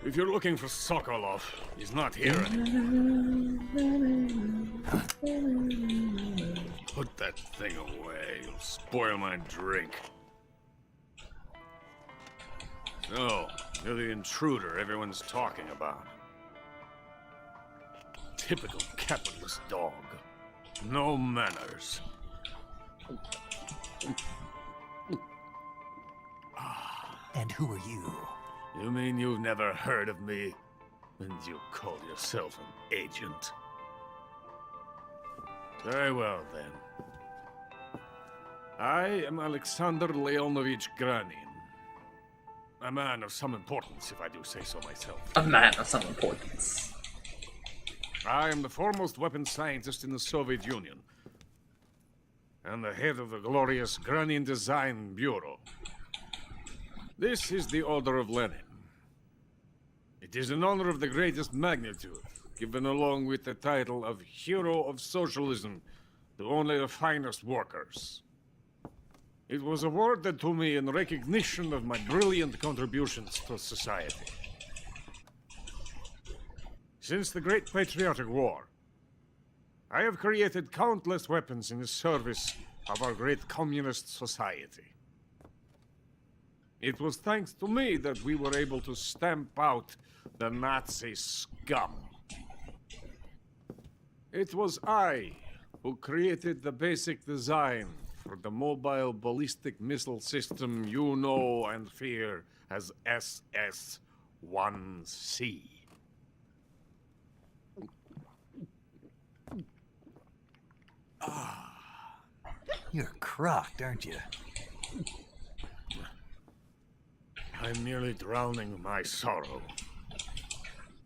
If you're looking for Sokolov, he's not here. Put that thing away. You'll spoil my drink. So, you're the intruder everyone's talking about. Typical capitalist dog. No manners. And who are you? You mean you've never heard of me? And you call yourself an agent? Very well, then. I am Alexander Leonovich Granin. A man of some importance, if I do say so myself. A man of some importance. I am the foremost weapons scientist in the Soviet Union, and the head of the glorious Granin Design Bureau. This is the Order of Lenin. It is an honor of the greatest magnitude, given along with the title of Hero of Socialism to only the finest workers. It was awarded to me in recognition of my brilliant contributions to society. Since the Great Patriotic War, I have created countless weapons in the service of our great communist society. It was thanks to me that we were able to stamp out the Nazi scum. It was I who created the basic design for the mobile ballistic missile system you know and fear as SS-1C. You're crocked, aren't you? I'm nearly drowning my sorrow.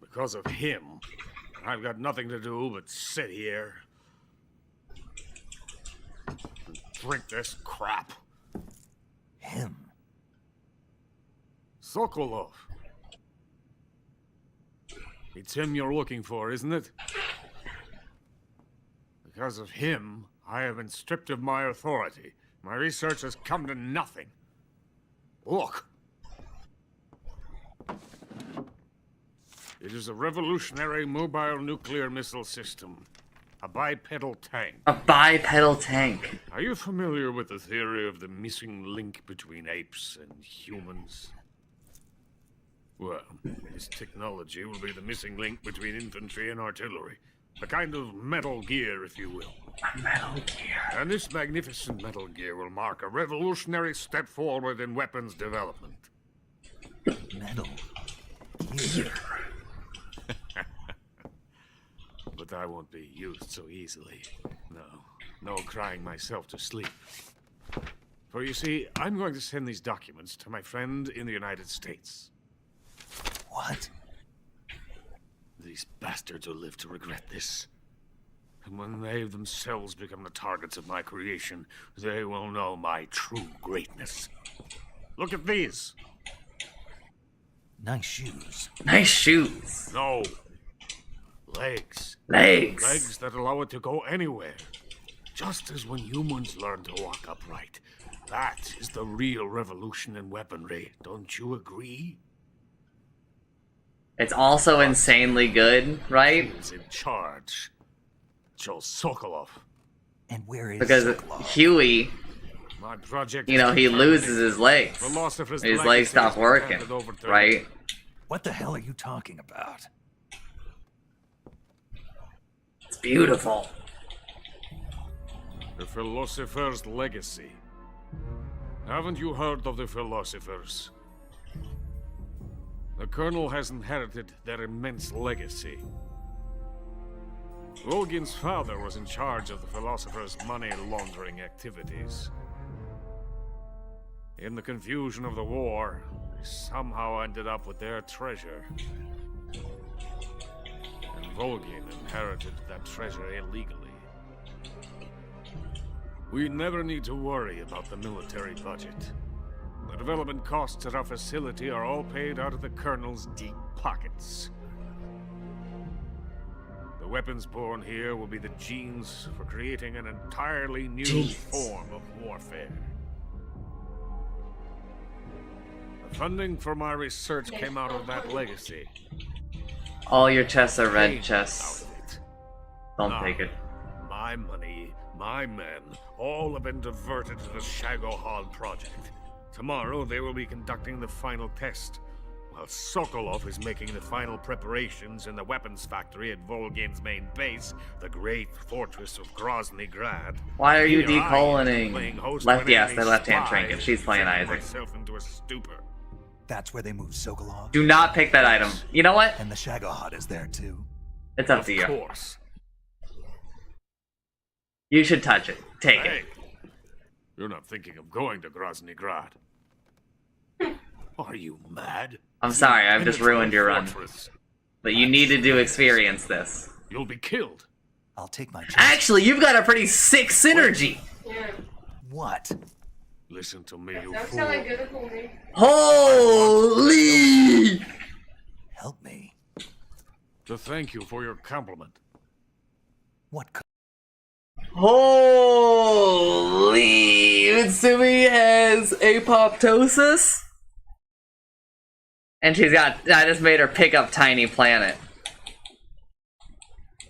Because of him, I've got nothing to do but sit here and drink this crap. Him? Sokolov. It's him you're looking for, isn't it? Because of him, I have been stripped of my authority. My research has come to nothing. Look. It is a revolutionary mobile nuclear missile system. A bipedal tank. A bipedal tank. Are you familiar with the theory of the missing link between apes and humans? Well, this technology will be the missing link between infantry and artillery. A kind of Metal Gear, if you will. A Metal Gear. And this magnificent Metal Gear will mark a revolutionary step forward in weapons development. Metal Gear. But I won't be used so easily. No crying myself to sleep. For you see, I'm going to send these documents to my friend in the United States. What? These bastards will live to regret this. And when they themselves become the targets of my creation, they will know my true greatness. Look at these. Nice shoes. Nice shoes. No. Legs. Legs. Legs that allow it to go anywhere. Just as when humans learn to walk upright. That is the real revolution in weaponry. Don't you agree? It's also insanely good, right? Who's in charge? Joe Sokolov. And where is Because Sokolov? Huey, My project you know, he loses his legs. His legs stop working, right? What the hell are you talking about? It's beautiful. The Philosopher's Legacy. Haven't you heard of the Philosophers? The Colonel has inherited their immense legacy. Volgin's father was in charge of the Philosophers' money laundering activities. In the confusion of the war, he somehow ended up with their treasure. And Volgin inherited that treasure illegally. We never need to worry about the military budget. The development costs at our facility are all paid out of the Colonel's deep pockets. The weapons born here will be the genes for creating an entirely new form of warfare. The funding for my research came out of that legacy. All your chests are red chests. Don't take it. My money, my men, all have been diverted to the Shagohod project. Tomorrow they will be conducting the final test, while Sokolov is making the final preparations in the weapons factory at Volgin's main base, the great fortress of Grozny Grad. Why are you Here I am decoloning? playing host Left, to an yes, enemy the left-hand spy, trinket. She's playing setting Isaac. myself into a stupor. That's where they moved Sokolov. Do not pick that item. You know what? And the Shagohod is there too. It's up to you. Of course. You should touch it. Take Hey, it. you're not thinking of going to Grozny Grad. Are you mad? I'm sorry, I've just Penetrate ruined your run. fortress. But you needed to experience this. You'll be killed. I'll take my chance. Actually, you've got a pretty sick synergy. Yeah. What? Listen to me, you That fool. sounded good for me. Holy! Help me. To thank you for your compliment. What? Holy! Mitsumi has apoptosis? And she's got... I just made her pick up Tiny Planet.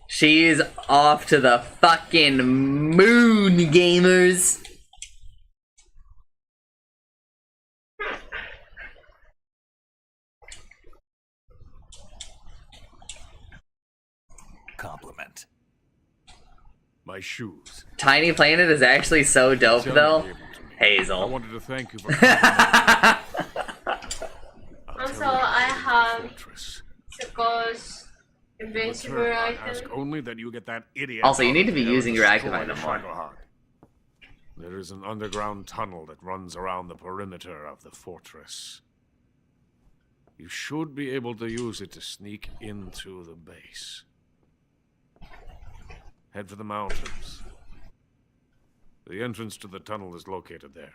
She's off to the fucking moon, gamers! Compliment. My shoes. Tiny Planet is actually so dope, though. Hazel. I wanted to thank you for Also, I have Suko's invincible I ask item. only that you get that idiot. Also, you out need to of be there using and your active destroy item the more. Shagohod. There is an underground tunnel that runs around the perimeter of the fortress. You should be able to use it to sneak into the base. Head for the mountains. The entrance to the tunnel is located there.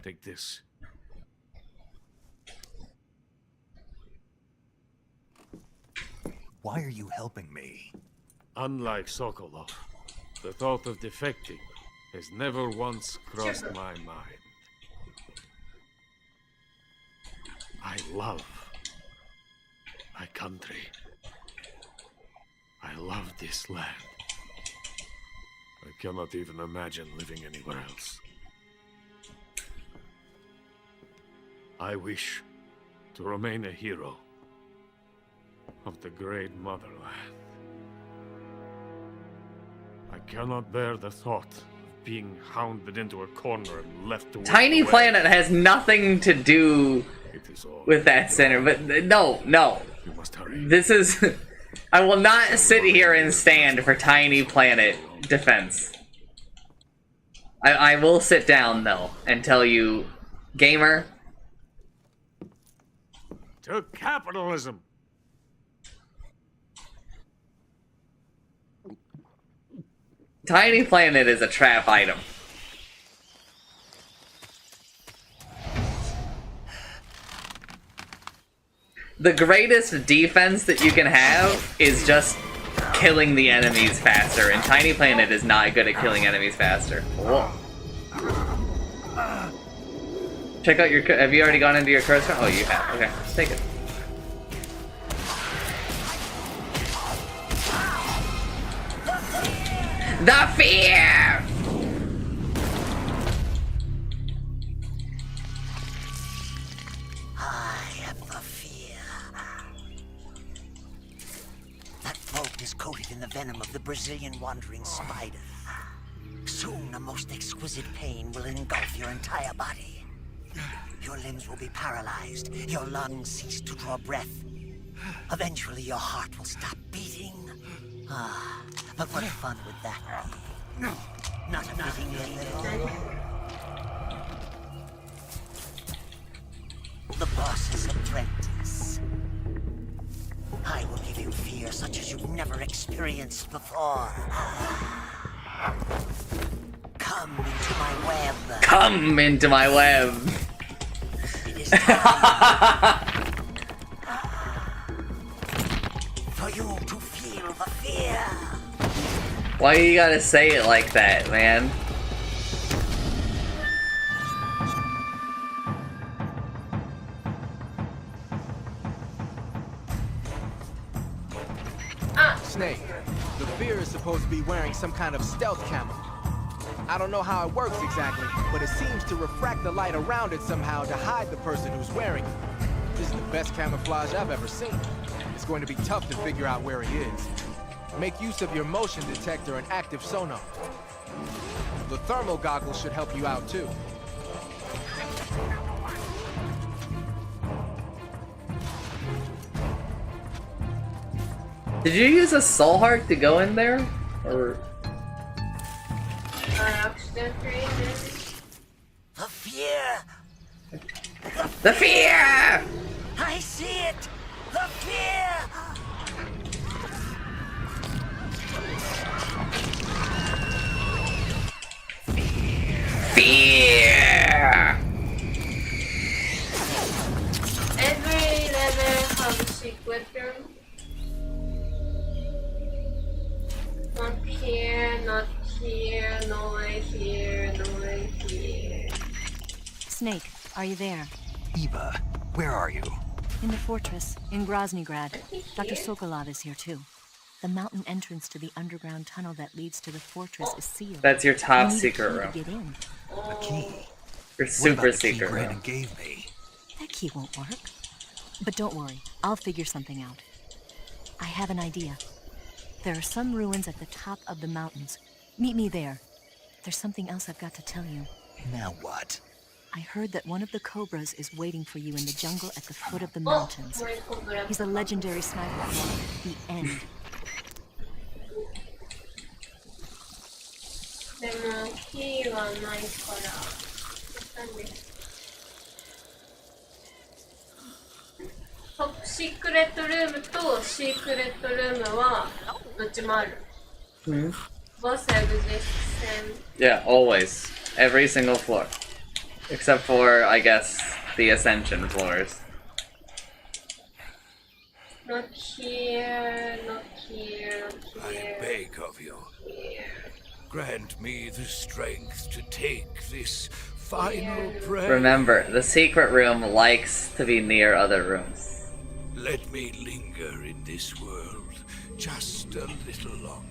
Take this. Why are you helping me? Unlike Sokolov, the thought of defecting has never once crossed my mind. I love my country. I love this land. I cannot even imagine living anywhere else. I wish to remain a hero of the great motherland. I cannot bear the thought of being hounded into a corner and left to Tiny waste away. Planet has nothing to do with that center, but no. You must hurry. This is... I will not sit here and stand for Tiny Planet defense. I will sit down, though, and tell you, gamer, To capitalism! Tiny Planet is a trap item. The greatest defense that you can have is just killing the enemies faster, and Tiny Planet is not good at killing enemies faster. Whoa. Check out your... Have you already gone into your cursor? Oh, you have. Okay, take it. The fear! I am the fear. That folk is coated in the venom of the Brazilian wandering spider. Soon a most exquisite pain will engulf your entire body. Your limbs will be paralyzed, your lungs cease to draw breath. Eventually your heart will stop beating. Ah, but what fun would that be? Not fitting at all. The boss's apprentice. I will give you fear such as you've never experienced before. Come into my web. Come into my web. It is time for you to feel the fear. Why you gotta say it like that, man? Snake, the fear is supposed to be wearing some kind of stealth camo. I don't know how it works exactly, but it seems to refract the light around it somehow to hide the person who's wearing it. This is the best camouflage I've ever seen. It's going to be tough to figure out where he is. Make use of your motion detector and active sonar. The thermal goggles should help you out too. Did you use a soul heart to go in there? Or I accidentally did. The fear! the fear! I see it! The fear! Fear! Every level has a secret room. Not here, not here, no way here, no way here. Snake, are you there? Eva, where are you? In the fortress, in Groznygrad. Dr. Sokolov is here too. The mountain entrance to the underground tunnel that leads to the fortress is sealed. That's your top You need a secret key room. to get in. A key. Your What super about the key secret Brandon room. gave me? That key won't work. But don't worry, I'll figure something out. I have an idea. There are some ruins at the top of the mountains. Meet me there. There's something else I've got to tell you. Now what? I heard that one of the Cobras is waiting for you in the jungle at the foot of the mountains. He's a legendary sniper. The End. でもキーはないからなんでトップシークレットルームとシークレットルームはどっちもある。Hmm? Both exist same. Yeah, always. Every single floor. Except for, I guess, the ascension floors. Not here, not here, not I here. beg of you, grant me the strength to take this final breath. Remember, the secret room likes to be near other rooms. Let me linger in this world just a little longer.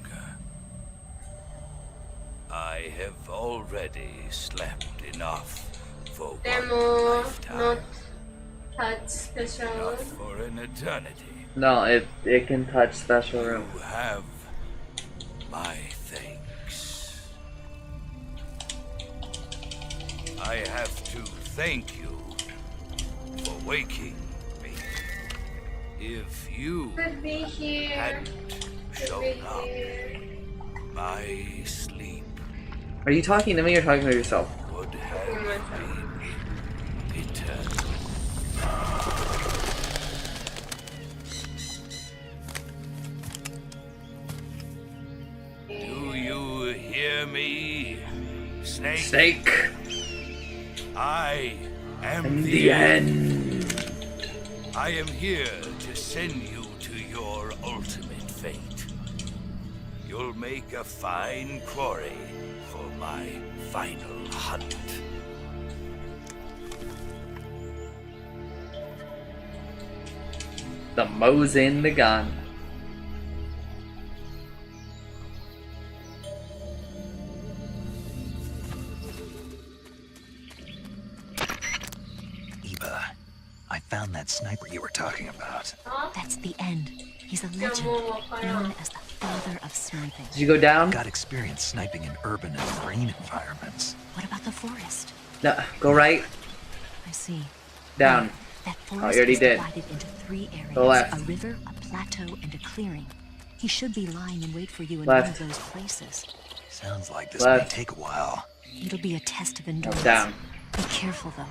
I have already slept enough for one Demo, lifetime, not touch special. not for an eternity. No, it can touch special room. You have my thanks. I have to thank you for waking me. If you Could be here. hadn't Could shown be up, here. my sleep Are you talking to me or talking to yourself? would have been eternal. Do you hear me, Snake? Snake. I am And the the end. end. I am here to send you to your ultimate fate. You'll make a fine quarry for my final hunt. The Mosin the gun. Eva, I found that sniper you were talking about. That's the End. He's a legend, known as the father of sniping. Did you go down? Got experience sniping in urban and marine environments. What about the forest? No, go right. I see. Down. That Oh, forest you already is did. divided into 3 areas. Go left. A river, a plateau, and a clearing. He should be lying in wait for you in Left. one of those places. Sounds like this Left. may take a while. It'll be a test of endurance. Down. Be careful, though.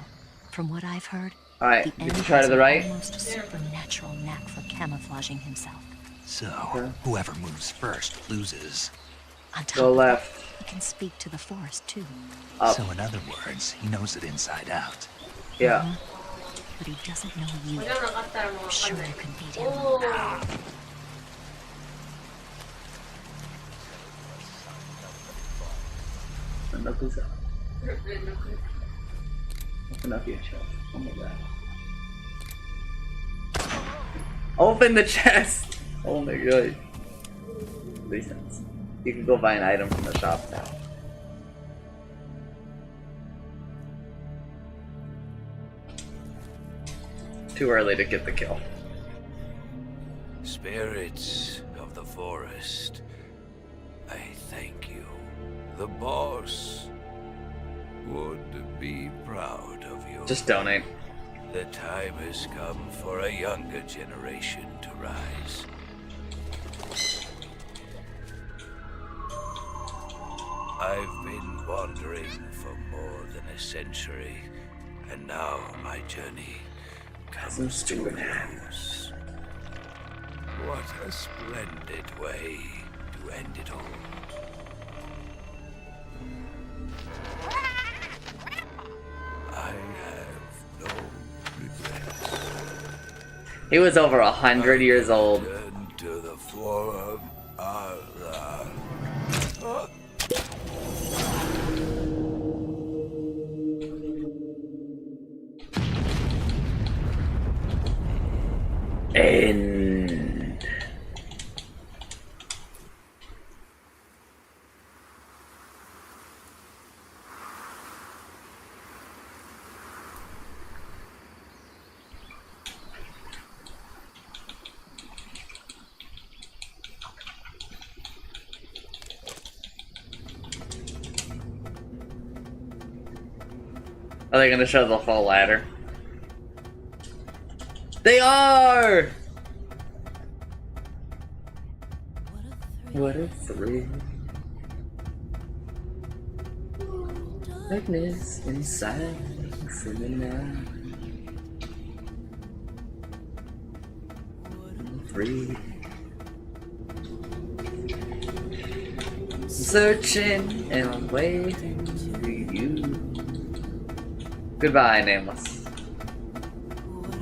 From what I've heard, Alright, the you End can try to has the an right. almost supernatural knack for camouflaging himself. So, whoever moves first loses. On top Go of that, left. he can speak to the forest, too. Up. So in other words, he knows it inside out. Yeah. But he doesn't know you. これじゃなかったらもう I'm わか sure んない you can beat him. おー Open up his Open up your chest. Oh my god. Open the chest! Oh my god. Makes sense. You can go buy an item from the shop now. Too early to get the kill. Spirits of the forest, I thank you. The boss would be proud of you. Just donate. The time has come for a younger generation to rise. I've been wandering for more than a century, and now my journey comes to a close. What a splendid way to end it all. I have no regrets. He was over 100 years old. To the forum of the... End. Are they gonna show the full ladder? They are! What a thrill. Darkness inside for the night. Free. Searching and I'm waiting for you. Goodbye, Nameless.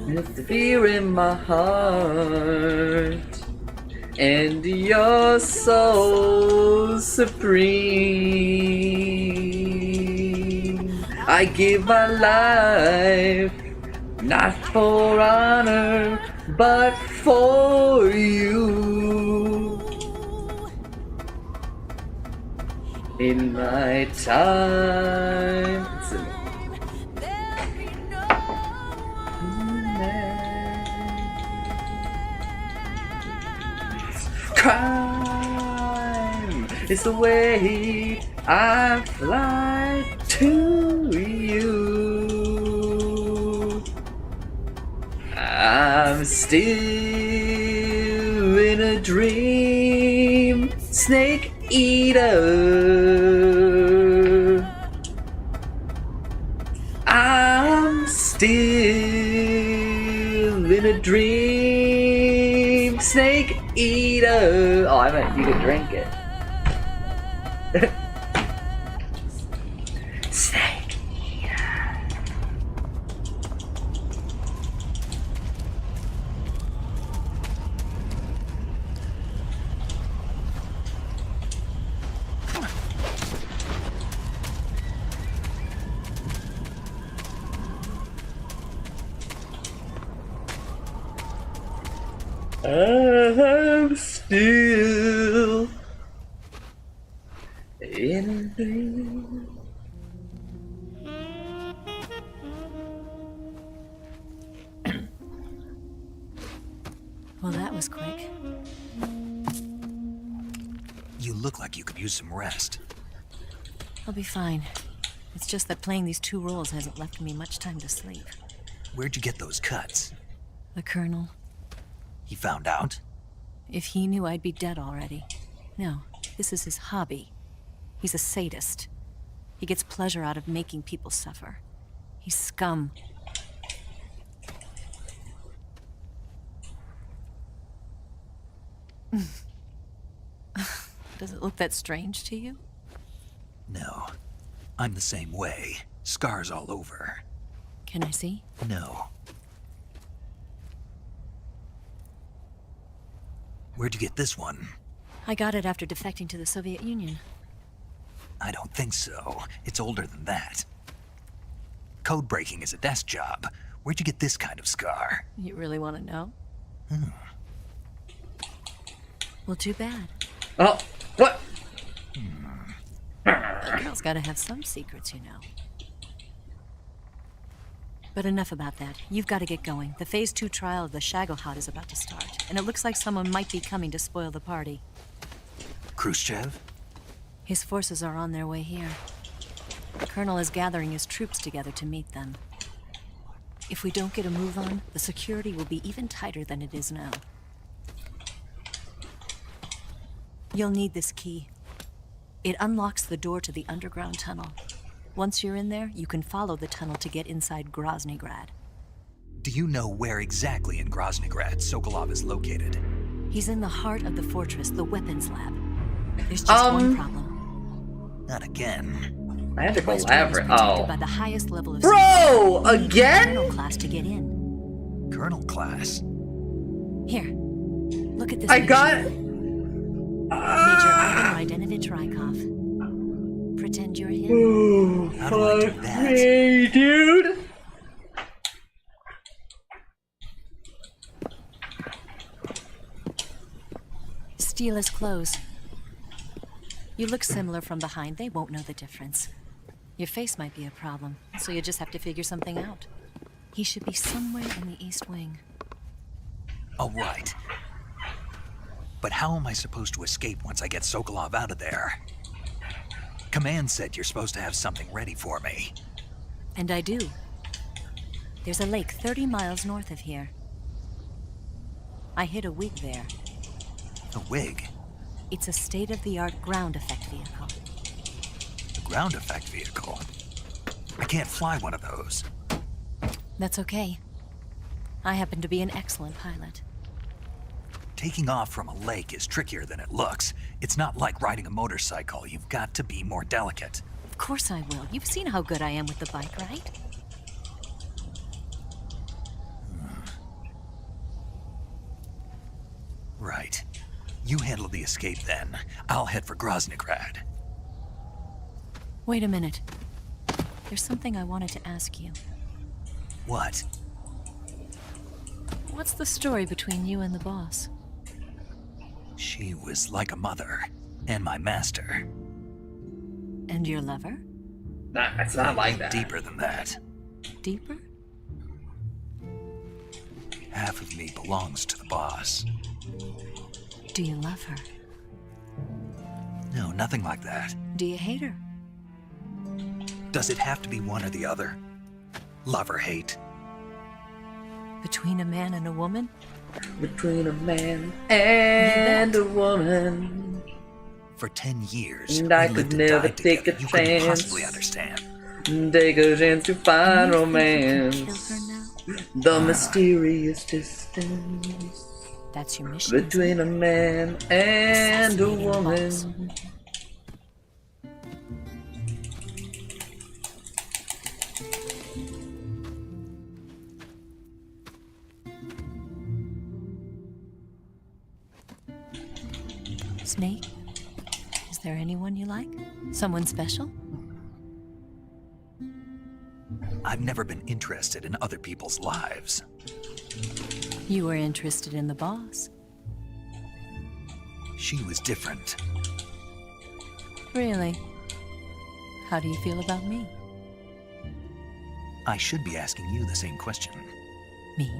With the fear in my heart and your soul supreme, I give my life not for honor but for you. In my time. Crime is the way I fly to you. I'm still in a dream, snake eater. I'm still in a dream, snake eater. Oh, I meant you could drink it. Snake eater. I'm still in a dream. Well, that was quick. You look like you could use some rest. I'll be fine. It's just that playing these two roles hasn't left me much time to sleep. Where'd you get those cuts? The Colonel. He found out? If he knew, I'd be dead already. No, this is his hobby. He's a sadist. He gets pleasure out of making people suffer. He's scum. Does it look that strange to you? No. I'm the same way. Scars all over. Can I see? No. Where'd you get this one? I got it after defecting to the Soviet Union. I don't think so. It's older than that. Code breaking is a desk job. Where'd you get this kind of scar? You really want to know? Well, too bad. Oh, what? A girl's gotta have some secrets, you know. But enough about that. You've got to get going. The Phase 2 trial of the Shagohod is about to start, and it looks like someone might be coming to spoil the party. Khrushchev? His forces are on their way here. The Colonel is gathering his troops together to meet them. If we don't get a move on, the security will be even tighter than it is now. You'll need this key. It unlocks the door to the underground tunnel. Once you're in there, you can follow the tunnel to get inside Groznygrad. Do you know where exactly in Groznygrad Sokolov is located? He's in the heart of the fortress, the weapons lab. There's just one problem. Not again. I had to go West Wing is elaborate. protected Oh. by the highest level of Bro, security. You need again? Colonel class to get in. Colonel class? Here, look at this. I picture. got. Major Ivan Rydenovich Rykov. Pretend you're him. Ooh, How do I do fuck that? me, dude. Steal his clothes. You look similar from behind. They won't know the difference. Your face might be a problem, so you just have to figure something out. He should be somewhere in the East Wing. Oh, right. But how am I supposed to escape once I get Sokolov out of there? Command said you're supposed to have something ready for me. And I do. There's a lake 30 miles north of here. I hid a wig there. A wig? It's a state-of-the-art ground effect vehicle. A ground effect vehicle? I can't fly one of those. That's okay. I happen to be an excellent pilot. Taking off from a lake is trickier than it looks. It's not like riding a motorcycle. You've got to be more delicate. Of course I will. You've seen how good I am with the bike, right? Right. You handle the escape then. I'll head for Groznygrad. Wait a minute. There's something I wanted to ask you. What? What's the story between you and the boss? She was like a mother, and my master. And your lover? Nah, it's not like that. Deeper than that. Deeper? Half of me belongs to the boss. Do you love her? No, nothing like that. Do you hate her? Does it have to be one or the other? Love or hate? Between a man and a woman? Between a man and a woman. For 10 years, And we I lived could and never died take together. a You couldn't chance. possibly understand. Take a chance to find You think you can kill romance. her now? The mysterious distance That's your mission. between a man and a woman. Snake? Is there anyone you like? Someone special? I've never been interested in other people's lives. You were interested in the boss. She was different. Really? How do you feel about me? I should be asking you the same question. Me?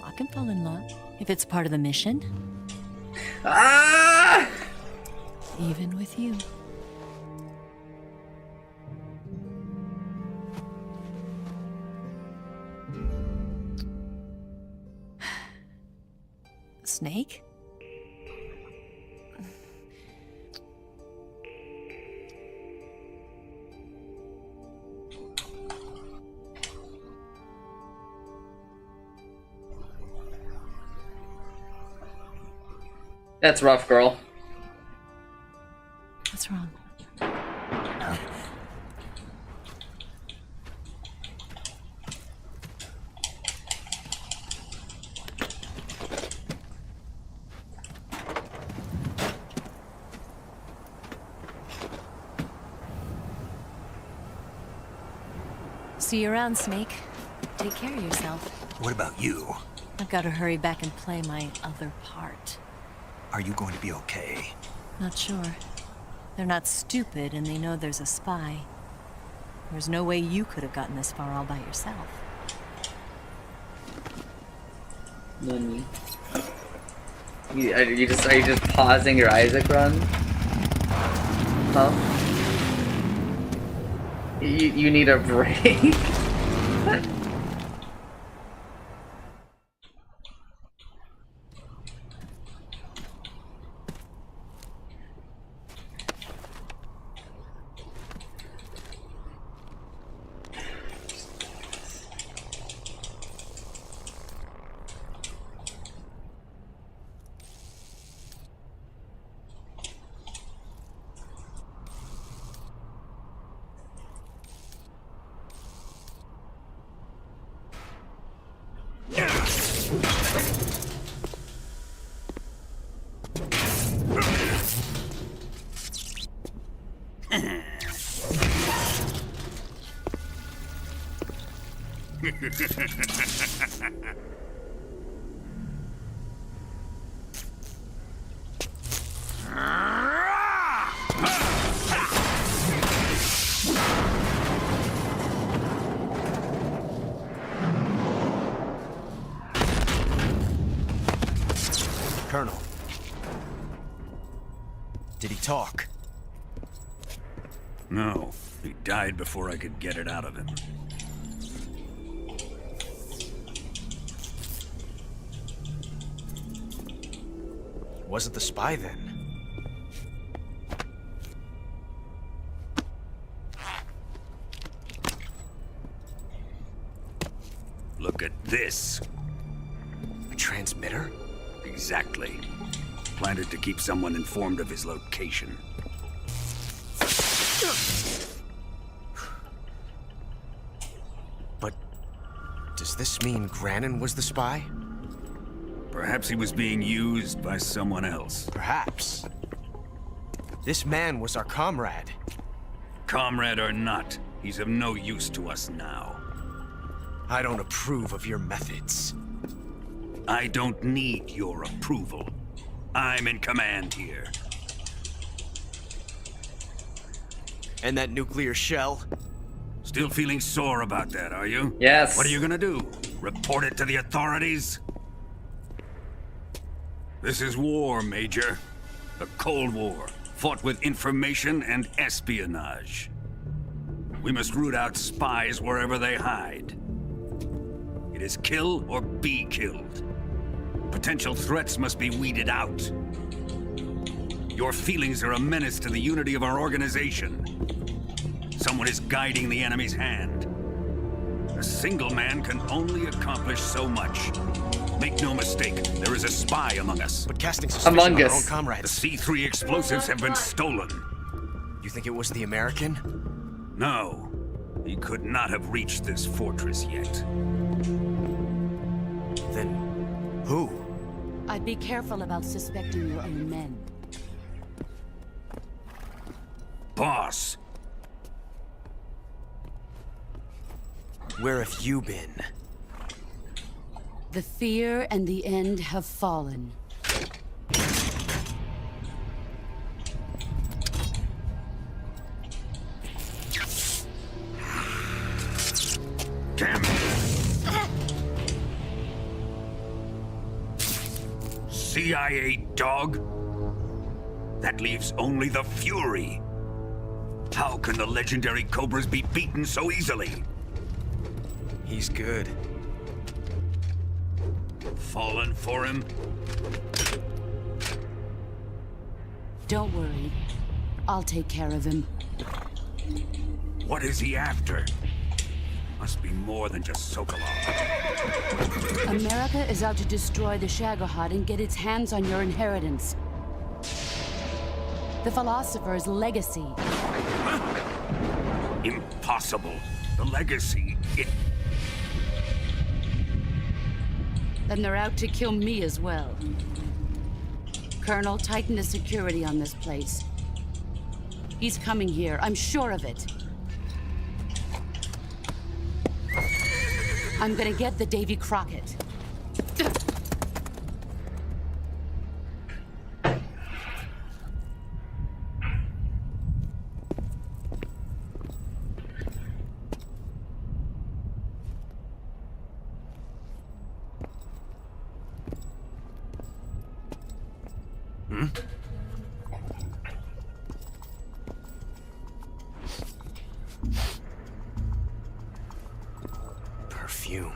I can fall in love if it's part of the mission. Ah! Even with you. Snake? That's rough, girl. What's wrong? See you around, Snake. Take care of yourself. What about you? I've got to hurry back and play my other part. Are you going to be okay? Not sure. They're not stupid and they know there's a spy. There's no way you could have gotten this far all by yourself. Nani? Are you just pausing your Isaac run? Huh? You need a break? Colonel. Did he talk? No, he died before I could get it out of him. Was it the spy then? Look at this. A transmitter? Exactly. Planted to keep someone informed of his location. But does this mean Granin was the spy? Perhaps he was being used by someone else. Perhaps. This man was our comrade. Comrade or not, he's of no use to us now. I don't approve of your methods. I don't need your approval. I'm in command here. And that nuclear shell? Still feeling sore about that, are you? Yes. What are you gonna do? Report it to the authorities? This is war, Major. A Cold War, fought with information and espionage. We must root out spies wherever they hide. It is kill or be killed. Potential threats must be weeded out. Your feelings are a menace to the unity of our organization. Someone is guiding the enemy's hand. A single man can only accomplish so much. Make no mistake, there is a spy among us. But casting suspicion on our own The comrades. C3 explosives have been stolen. You think it was the American? No. He could not have reached this fortress yet. Then who? I'd be careful about suspecting your own men. Boss! Where have you been? The fear and the end have fallen. Damn it! CIA dog? That leaves only the Fury. How can the legendary Cobras be beaten so easily? He's good. Fallen for him? Don't worry. I'll take care of him. What is he after? Must be more than just Sokolov. America is out to destroy the Shagohod and get its hands on your inheritance. The Philosopher's legacy. Impossible. The legacy, Then they're out to kill me as well. Colonel, tighten the security on this place. He's coming here, I'm sure of it. I'm gonna get the Davy Crockett. Perfume.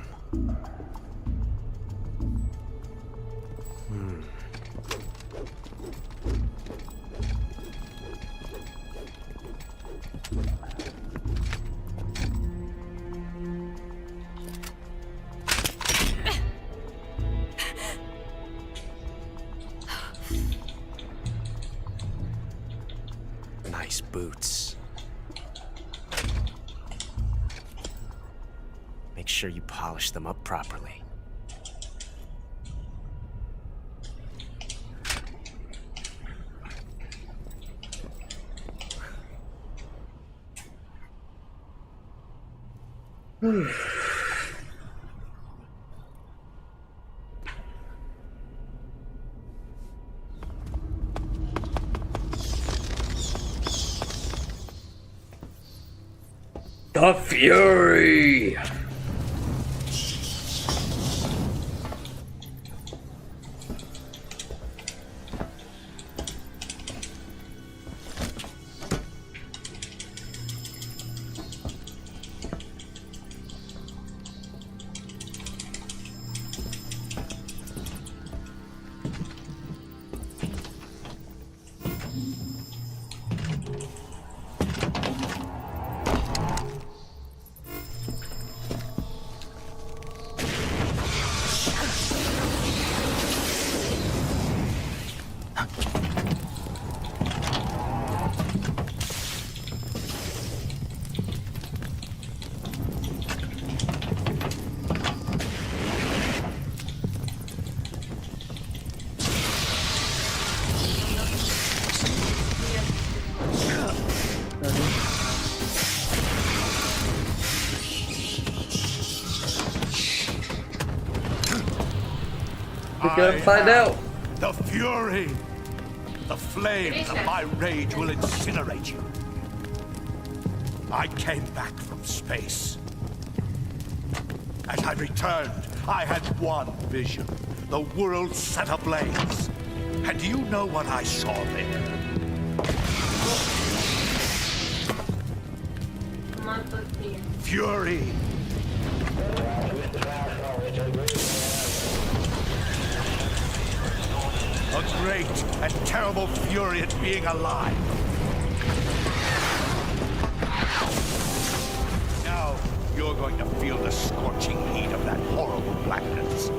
Nice boots. Make sure you polish them up properly. The Fury! We're gonna find out. The Fury! The flames of my rage will incinerate you. I came back from space. As I returned, I had one vision. The world set ablaze. And do you know what I saw there? Fury! A great and terrible fury at being alive. Now, you're going to feel the scorching heat of that horrible blackness.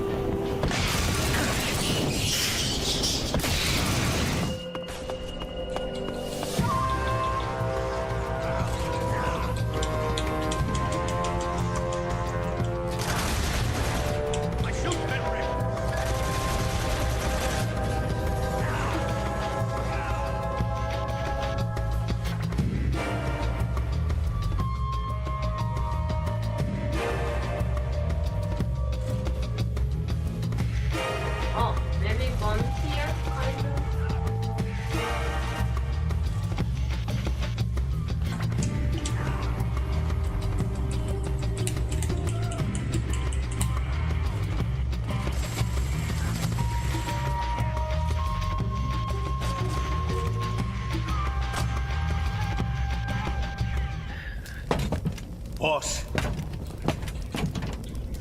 Boss,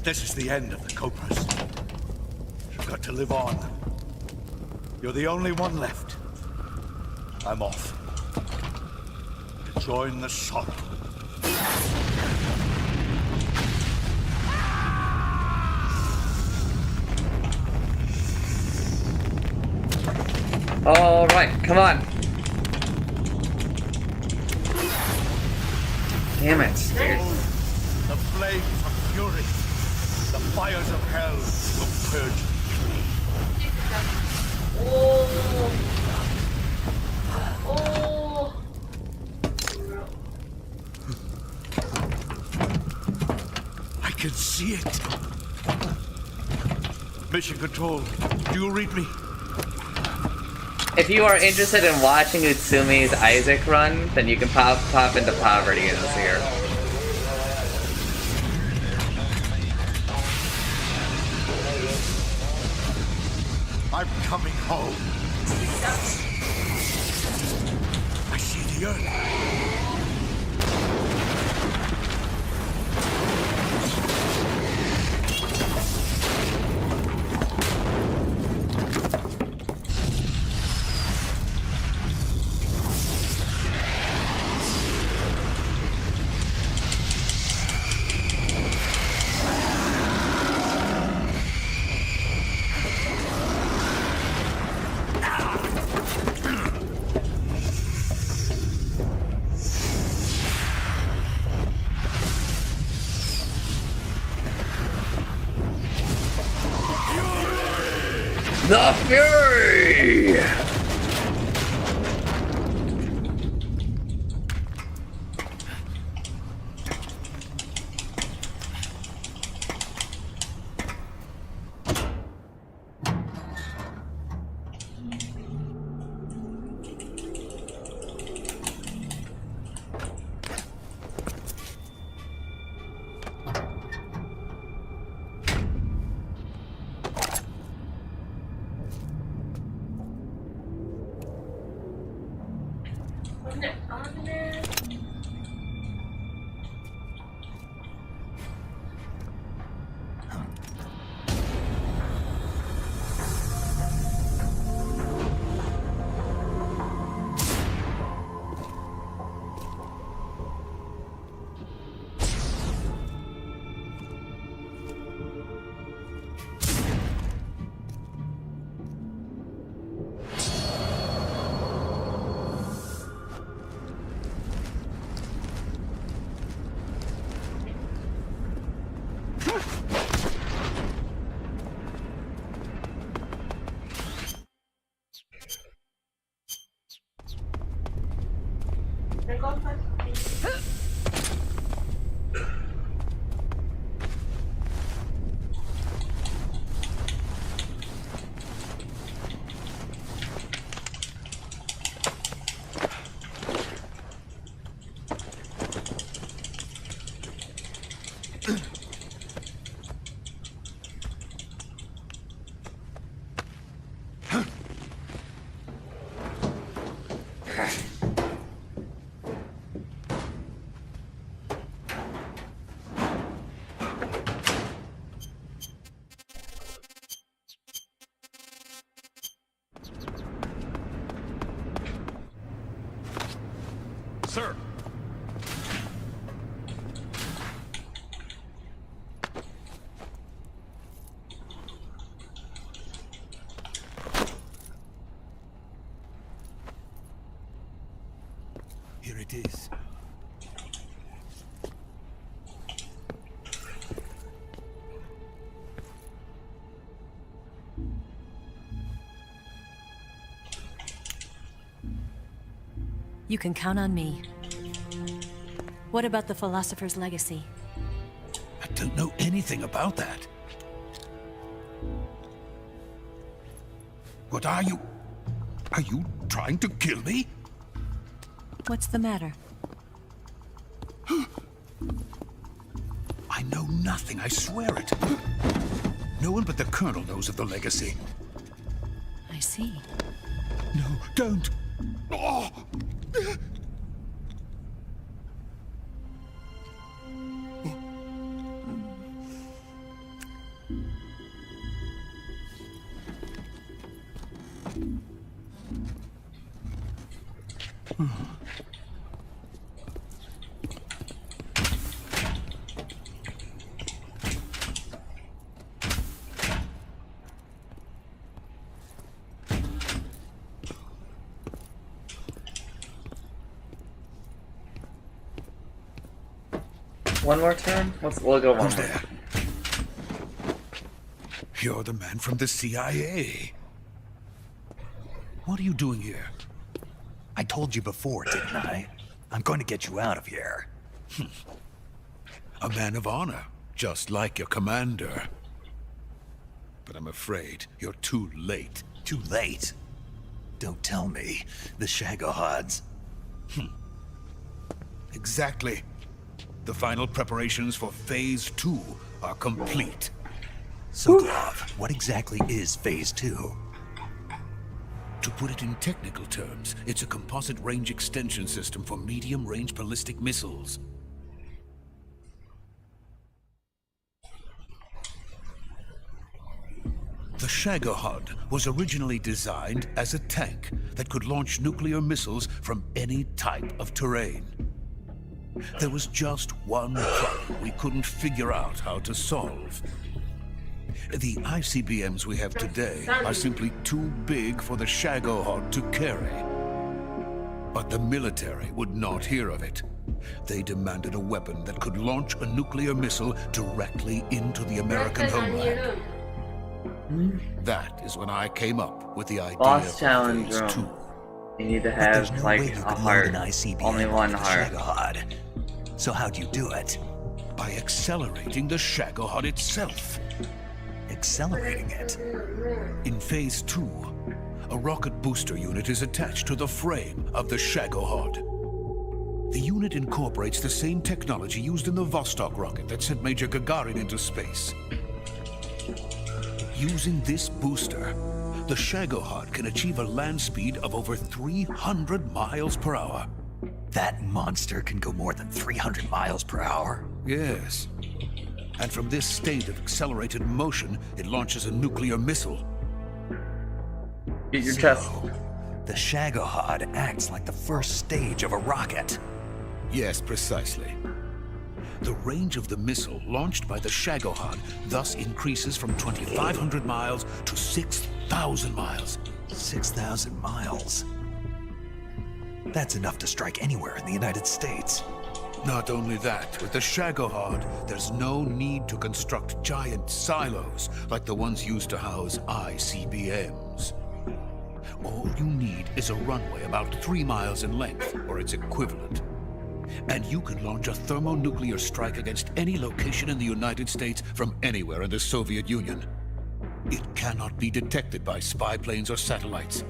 this is the end of the Cobras. You've got to live on. You're the only one left. I'm off. To join the sun. All right, come on. Damn it, dude. The flames of fury, the fires of hell will purge me. I can see it. Mission Control, do you read me? If you are interested in watching Utsumi's Isaac run, then you can pop into poverty in this year. I'm coming home. I see the earth. The Fury! Sir. Here it is. You can count on me. What about the Philosopher's Legacy? I don't know anything about that. What are you? Are you trying to kill me? What's the matter? I know nothing, I swear it. No one but the Colonel knows of the legacy. I see. No, don't! Oh! One more turn? We'll go one more. You're the man from the CIA. What are you doing here? I told you before, didn't I? I'm going to get you out of here. A man of honor, just like your commander. But I'm afraid you're too late. Too late? Don't tell me. The Shagohods. Exactly. The final preparations for Phase 2 are complete. Sokolov, what exactly is Phase 2? To put it in technical terms, it's a composite range extension system for medium-range ballistic missiles. The Shagohod was originally designed as a tank that could launch nuclear missiles from any type of terrain. There was just one problem we couldn't figure out how to solve. The ICBMs we have today are simply too big for the Shagohod to carry. But the military would not hear of it. They demanded a weapon that could launch a nuclear missile directly into the American homeland. That is when I came up with the idea Boss of challenge Phase 2. room. You need to have like a heart. Only one heart. Shagohod. So how'd you do it? By accelerating the Shagohod itself. Accelerating it? In Phase 2, a rocket booster unit is attached to the frame of the Shagohod. The unit incorporates the same technology used in the Vostok rocket that sent Major Gagarin into space. Using this booster, the Shagohod can achieve a land speed of over 300 miles per hour. That monster can go more than 300 miles per hour. Yes. And from this state of accelerated motion, it launches a nuclear missile. Get your chest. The Shagohod acts like the first stage of a rocket. Yes, precisely. The range of the missile launched by the Shagohod thus increases from 2,500 miles to 6,000 miles. 6,000 miles? That's enough to strike anywhere in the United States. Not only that, with the Shagohod, there's no need to construct giant silos like the ones used to house ICBMs. All you need is a runway about 3 miles in length, or its equivalent. And you can launch a thermonuclear strike against any location in the United States from anywhere in the Soviet Union. It cannot be detected by spy planes or satellites.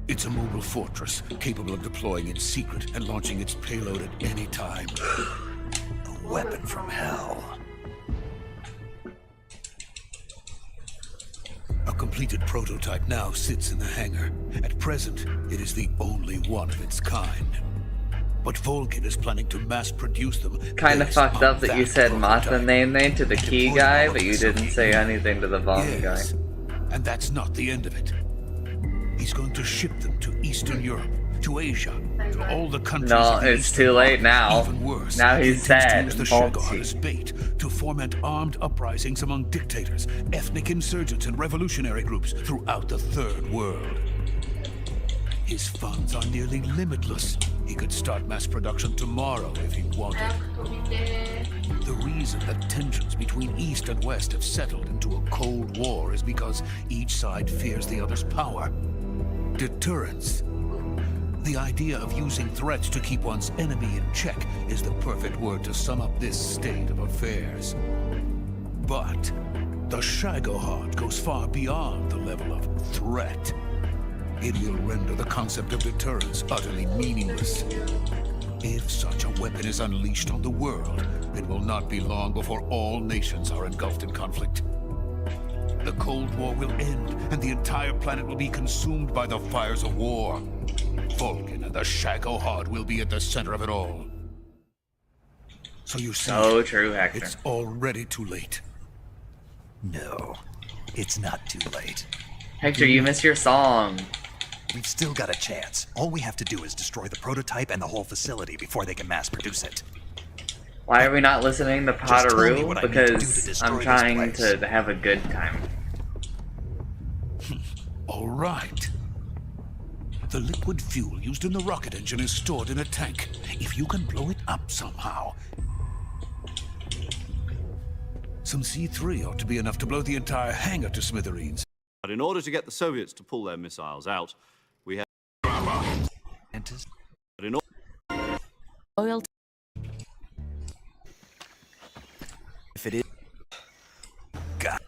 It's a mobile fortress, capable of deploying in secret and launching its payload at any time. A weapon from hell. A completed prototype now sits in the hangar. At present, it is the only one of its kind. But Volkin is planning to mass produce them. Kind of fucked up that you said Mata name to the key guy, but you didn't say anything to the Volkin guy. And that's not the end of it. He's going to ship them to Eastern Europe, to Asia, to all the countries. No, it's too late now. Even worse, now he's dead. The Shagohod as bait to foment armed uprisings among dictators, ethnic insurgents, and revolutionary groups throughout the Third World. His funds are nearly limitless. He could start mass production tomorrow if he wanted. The reason that tensions between East and West have settled into a Cold War is because each side fears the other's power. Deterrence. The idea of using threats to keep one's enemy in check is the perfect word to sum up this state of affairs. But the Shagohod goes far beyond the level of threat. It will render the concept of deterrence utterly meaningless. If such a weapon is unleashed on the world, it will not be long before all nations are engulfed in conflict. The Cold War will end, and the entire planet will be consumed by the fires of war. Volkin and the Shagohod will be at the center of it all. So you see, so true, Hector. It's already too late. No, it's not too late. Hector, you missed your song. We've still got a chance. All we have to do is destroy the prototype and the whole facility before they can mass produce it. Why are we not listening to Potaroo? Because I'm trying to have a good time. All right. The liquid fuel used in the rocket engine is stored in a tank. If you can blow it up somehow. Some C3 ought to be enough to blow the entire hangar to smithereens. But in order to get the Soviets to pull their missiles out, we have... But in Oil. If it is... God.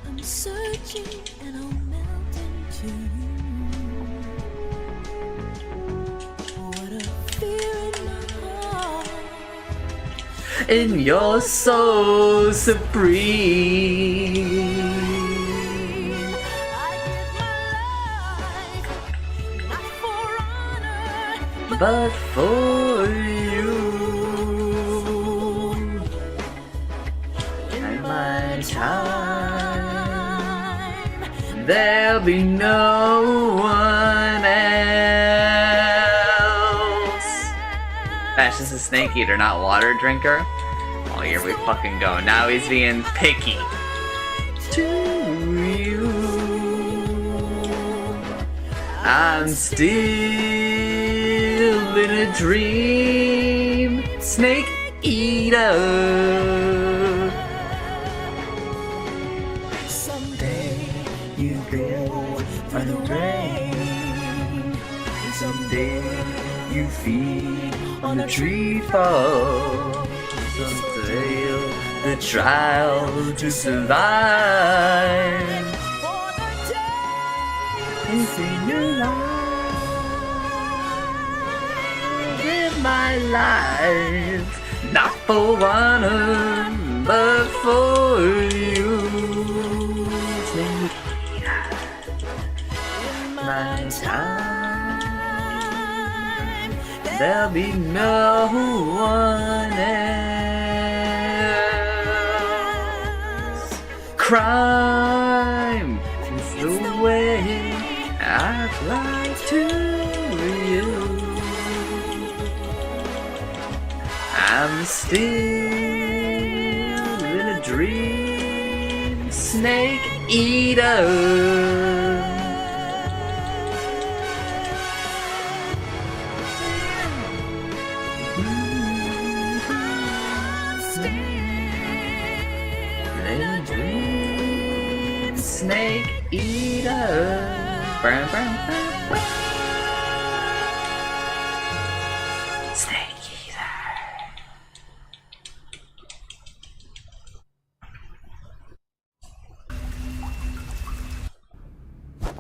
I'm searching and I'll melt into you. What a fear in my heart. And you're so supreme. But for you and my time, there'll be no one else. That's just a snake eater, not water drinker. Oh, here we fucking go. Now he's being picky. To you, I'm still in a dream, snake eater. Someday you go for the rain. Someday you feed on a tree fall. Someday the trial to survive is in your life. My life, not for one, but for you. there'll be no one else. Crime is the way I'd like to you. I'm still in a dream, snake eater. Snake eater. Brum, brum, brum, brum. Snake eater.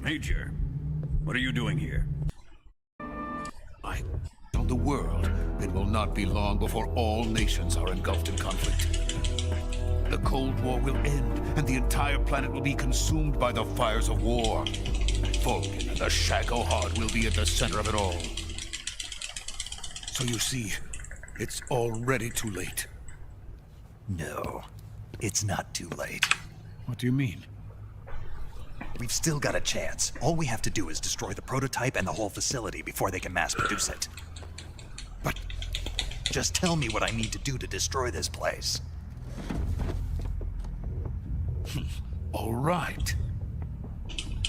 Major, what are you doing here? On the world, it will not be long before all nations are engulfed in conflict. The Cold War will end, and the entire planet will be consumed by the fires of war. Vulcan and the Shagohod will be at the center of it all. So you see, it's already too late. No, it's not too late. What do you mean? We've still got a chance. All we have to do is destroy the prototype and the whole facility before they can mass produce it. But just tell me what I need to do to destroy this place. All right.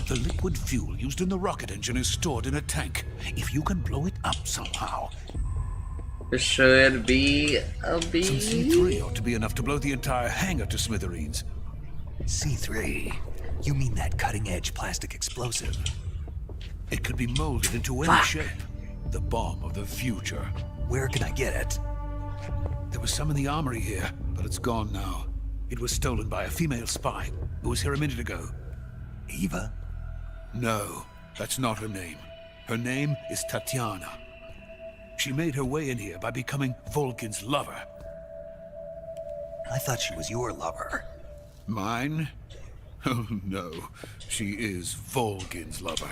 The liquid fuel used in the rocket engine is stored in a tank. If you can blow it up somehow. There should be a bee. Some C3 ought to be enough to blow the entire hangar to smithereens. C3? You mean that cutting-edge plastic explosive? It could be molded into any shape. The bomb of the future. Where can I get it? There was some in the armory here, but it's gone now. It was stolen by a female spy who was here a minute ago. Eva? No, that's not her name. Her name is Tatiana. She made her way in here by becoming Vulcan's lover. I thought she was your lover. Mine? Oh no, she is Vulcan's lover.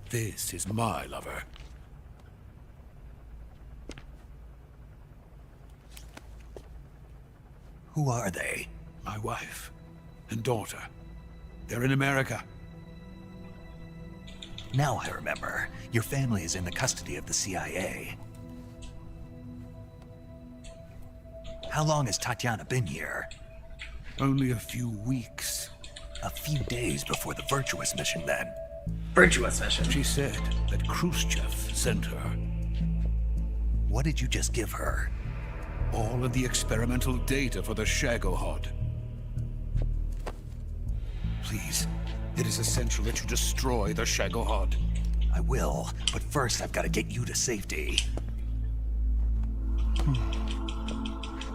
This is my lover. Who are they? My wife and daughter. They're in America. Now I remember. Your family is in the custody of the CIA. How long has Tatiana been here? Only a few weeks. A few days before the Virtuous mission, then. Virtuous mission. She said that Khrushchev sent her. What did you just give her? All of the experimental data for the Shagohod. Please, it is essential that you destroy the Shagohod. I will, but first I've got to get you to safety.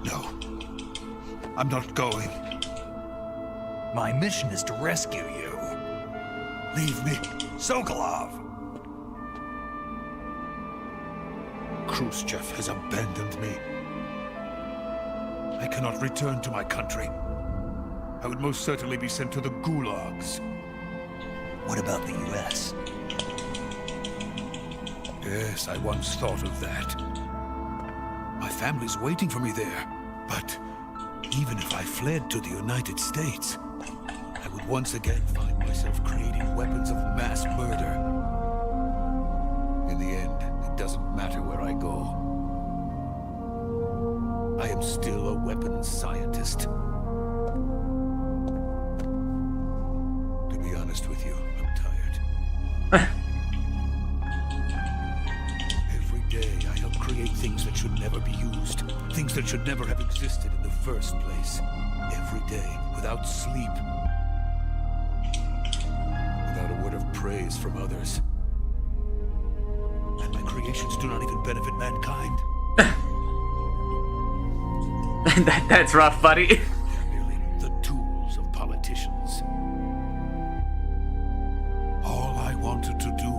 No, I'm not going. My mission is to rescue you. Leave me. Sokolov! Khrushchev has abandoned me. I cannot return to my country. I would most certainly be sent to the gulags. What about the US? Yes, I once thought of that. My family's waiting for me there. But even if I fled to the United States, I would once again find myself creating weapons of mass murder. In the end, it doesn't matter where I go. I am still a weapons scientist. To be honest with you, I'm tired. Every day I help create things that should never be used. Things that should never have existed in the first place. Every day, without sleep. Without a word of praise from others. And my creations do not even benefit mankind. That's rough, buddy. They're merely the tools of politicians. All I wanted to do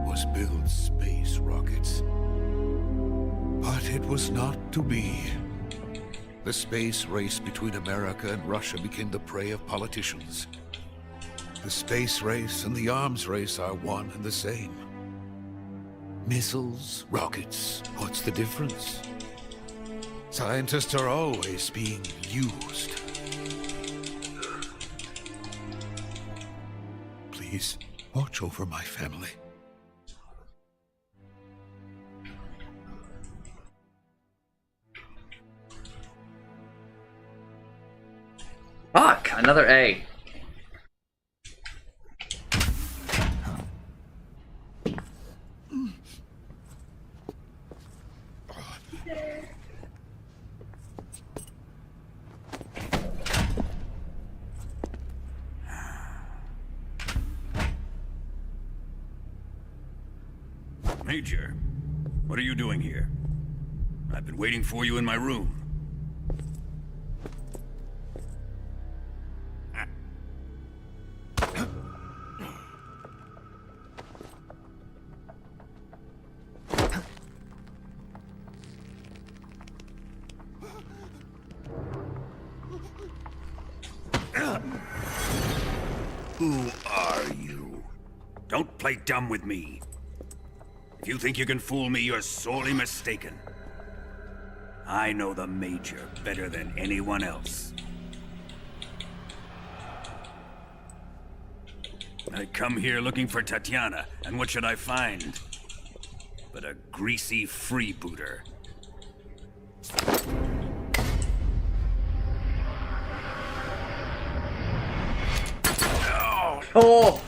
was build space rockets. But it was not to be. The space race between America and Russia became the prey of politicians. The space race and the arms race are one and the same. Missiles, rockets, what's the difference? Scientists are always being used. Please, watch over my family. Fuck, another A. Major, what are you doing here? I've been waiting for you in my room. Who are you? Don't play dumb with me. If you think you can fool me, you're sorely mistaken. I know the Major better than anyone else. I come here looking for Tatiana, and what should I find? But a greasy freebooter. Oh!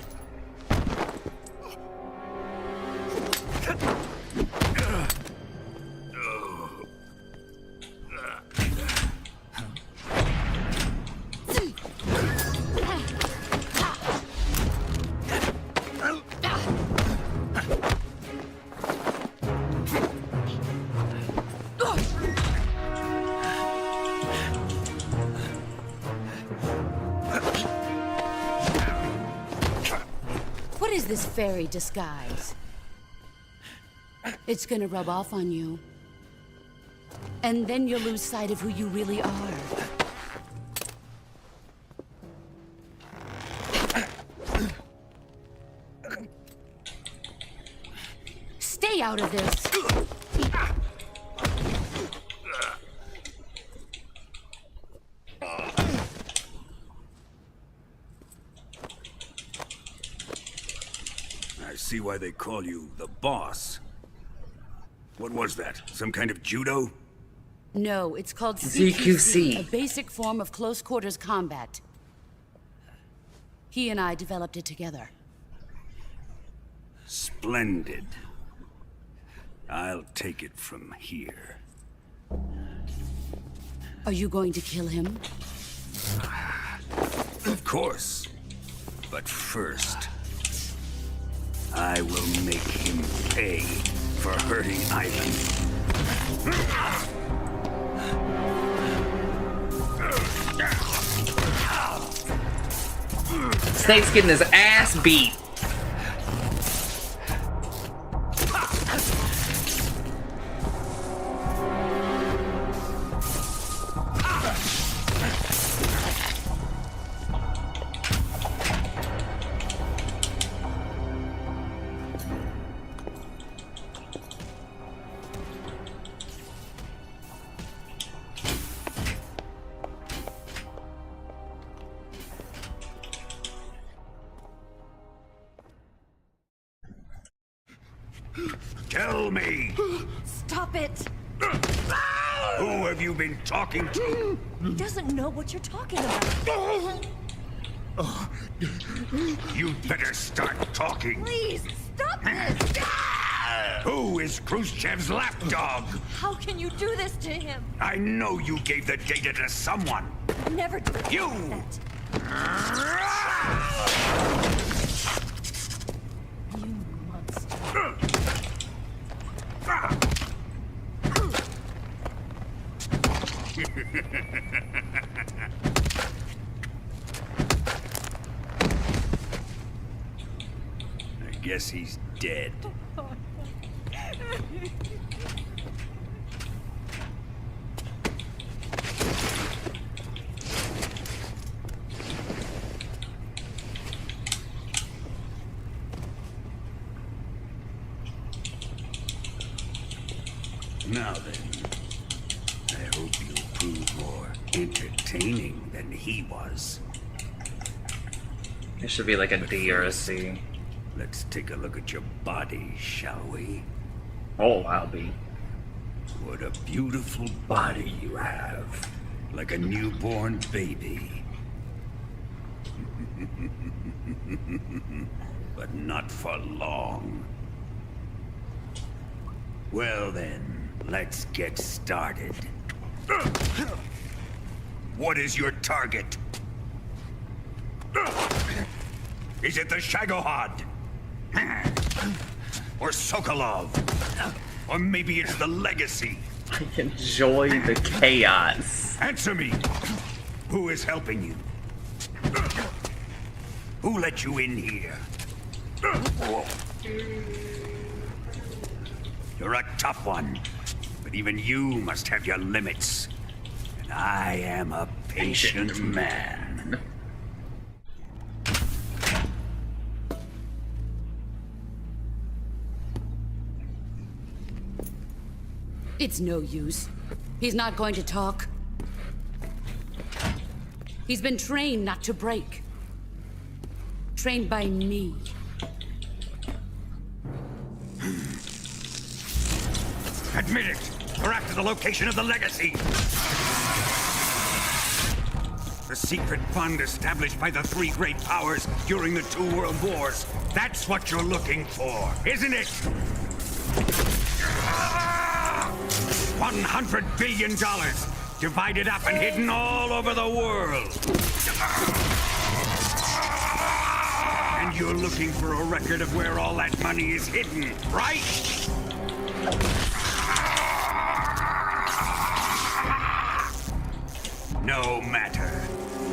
What is this fairy disguise? It's gonna rub off on you. And then you'll lose sight of who you really are. Stay out of this! I see why they call you the boss. What was that? Some kind of judo? No, it's called ZQC. a basic form of close quarters combat. He and I developed it together. Splendid. I'll take it from here. Are you going to kill him? Of course. But first, I will make him pay for hurting Ivan. Snake's getting his ass beat. Tell me! Stop it! Who have you been talking to? He doesn't know what you're talking about. You'd better start talking. Please, stop this! Who is Khrushchev's lapdog? How can you do this to him? I know you gave the data to someone. Never do You! You monster. I guess he's dead. I hope you prove more entertaining than he was. It should be like a D or a C. Let's take a look at your body, shall we? Oh, wow, B. What a beautiful body you have. Like a newborn baby. But not for long. Well then, let's get started. What is your target? Is it the Shagohod? Or Sokolov? Or maybe it's the Legacy? I enjoy the chaos. Answer me! Who is helping you? Who let you in here? You're a tough one, but even you must have your limits. And I am a patient man. It's no use. He's not going to talk. He's been trained not to break. Trained by me. Admit it! You're after the location of the Legacy! The secret fund established by the three great powers during the 2 world wars. That's what you're looking for, isn't it? $100 billion, divided up and hidden all over the world. And you're looking for a record of where all that money is hidden, right? No matter.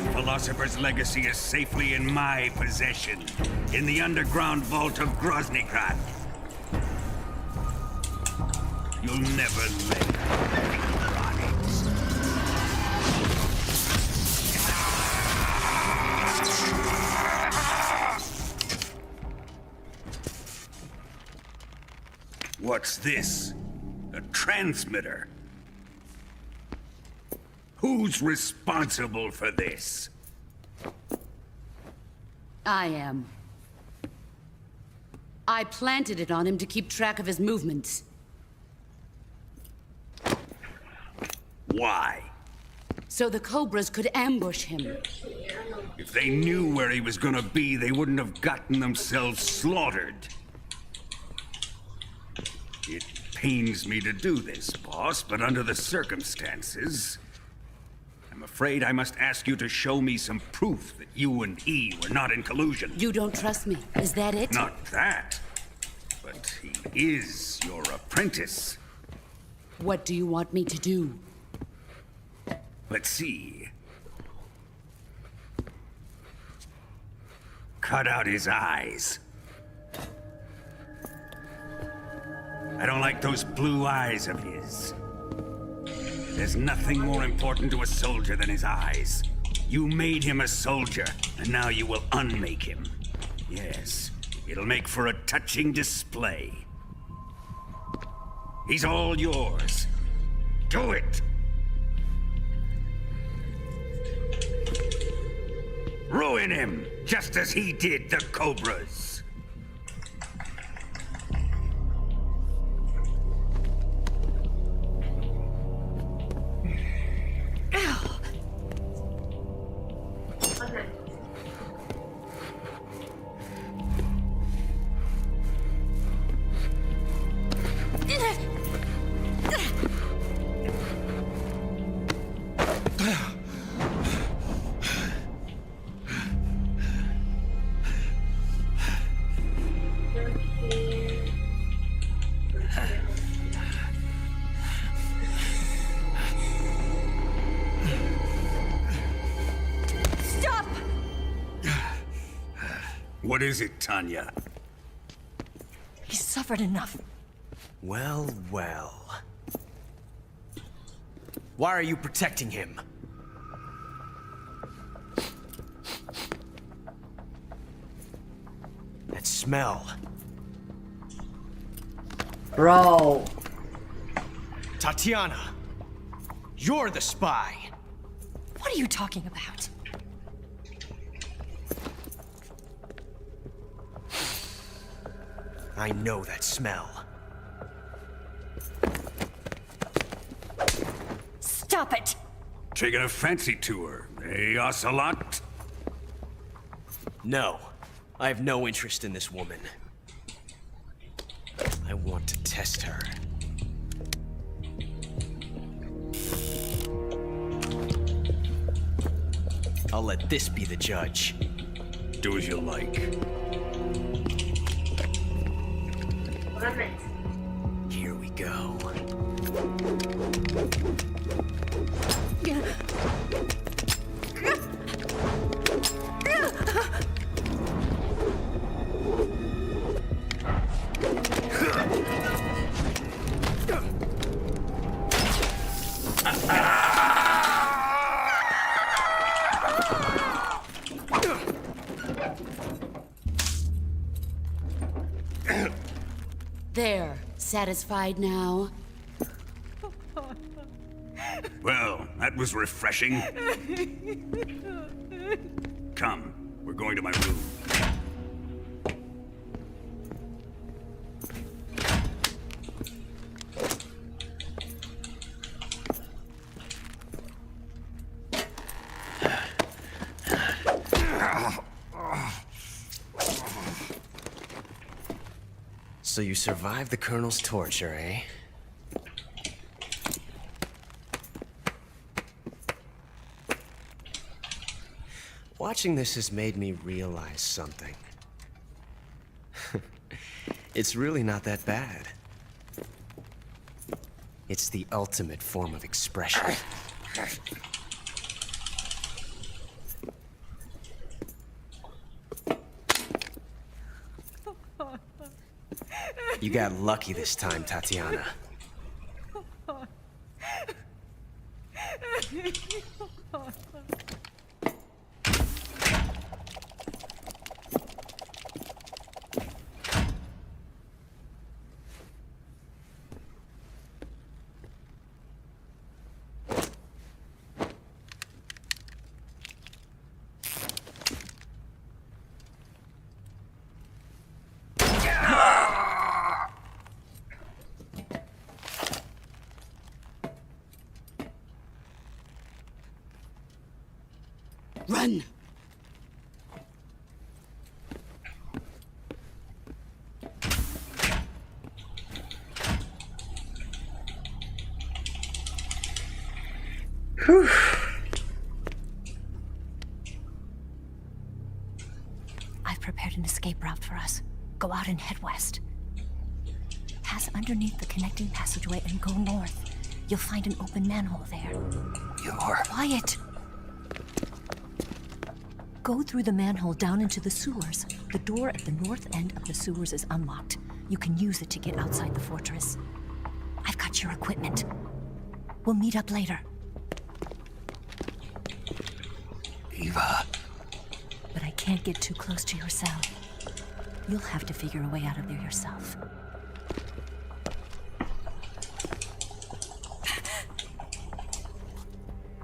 The Philosopher's Legacy is safely in my possession, in the underground vault of Groznygrad. You'll never lay on it. What's this? A transmitter? Who's responsible for this? I am. I planted it on him to keep track of his movements. Why? So the Cobras could ambush him. If they knew where he was gonna be, they wouldn't have gotten themselves slaughtered. It pains me to do this, boss, but under the circumstances, I'm afraid I must ask you to show me some proof that you and he were not in collusion. You don't trust me, is that it? Not that, but he is your apprentice. What do you want me to do? Let's see. Cut out his eyes. I don't like those blue eyes of his. There's nothing more important to a soldier than his eyes. You made him a soldier, and now you will unmake him. Yes, it'll make for a touching display. He's all yours. Do it! Ruin him, just as he did the Cobras. What is it, Tanya? He's suffered enough. Well, well. Why are you protecting him? That smell. Bro. Tatiana. You're the spy. What are you talking about? I know that smell. Stop it! Taking a fancy to her, eh, Ocelot? No. I have no interest in this woman. I want to test her. I'll let this be the judge. Do as you like. Here we go. There, satisfied now? Well, that was refreshing. Come, we're going to my room. So you survived the Colonel's torture, eh? Watching this has made me realize something. It's really not that bad. It's the ultimate form of expression. You got lucky this time, Tatiana. Run! Whew. I've prepared an escape route for us. Go out and head west. Pass underneath the connecting passageway and go north. You'll find an open manhole there. You're... Quiet! Go through the manhole down into the sewers. The door at the north end of the sewers is unlocked. You can use it to get outside the fortress. I've got your equipment. We'll meet up later. Eva. But I can't get too close to your cell. You'll have to figure a way out of there yourself.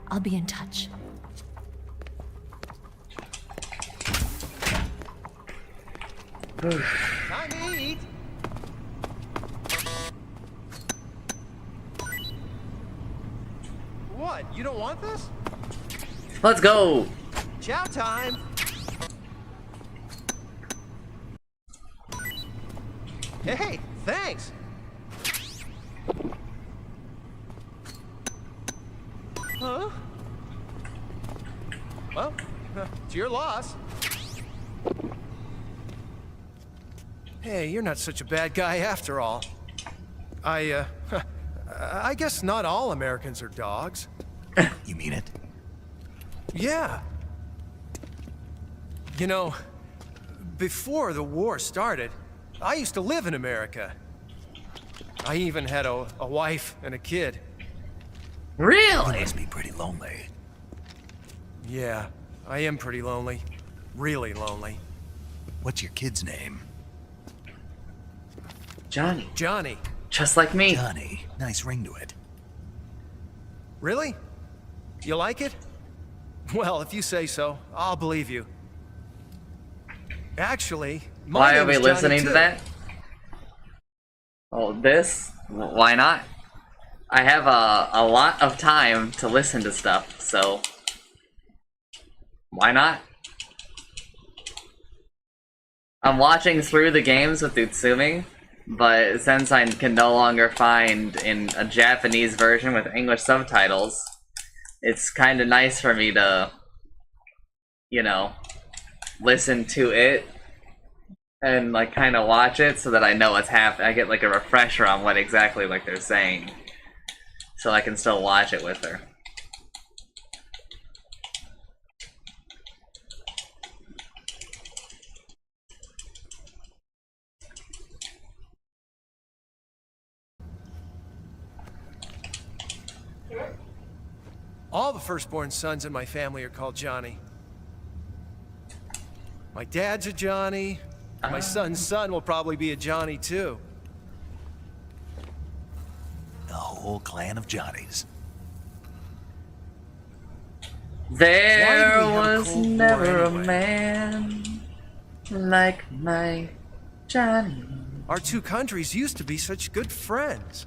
I'll be in touch. Time to eat. What? You don't want this? Let's go. Chow time. Hey, thanks. Huh? Well, it's your loss. Hey, you're not such a bad guy after all. I guess not all Americans are dogs. You mean it? Yeah. You know, before the war started, I used to live in America. I even had a wife and a kid. Really? You must be pretty lonely. Yeah, I am pretty lonely. Really lonely. What's your kid's name? Johnny. Johnny. Just like me. Johnny. Nice ring to it. Really? You like it? Well, if you say so, I'll believe you. Actually, my Why are name we is Johnny listening to too. that? Oh, this? Why not? I have a lot of time to listen to stuff, so why not? I'm watching through the games with Utsumi, but since I can no longer find in a Japanese version with English subtitles, it's kind of nice for me to, you know, listen to it and like kind of watch it so that I know what's happening. I get like a refresher on what exactly like they're saying, so I can still watch it with her. All the firstborn sons in my family are called Johnny. My dad's a Johnny. My son's son will probably be a Johnny too. The whole clan of Johnnies. There was never a man like my Johnny. Our two countries used to be such good friends.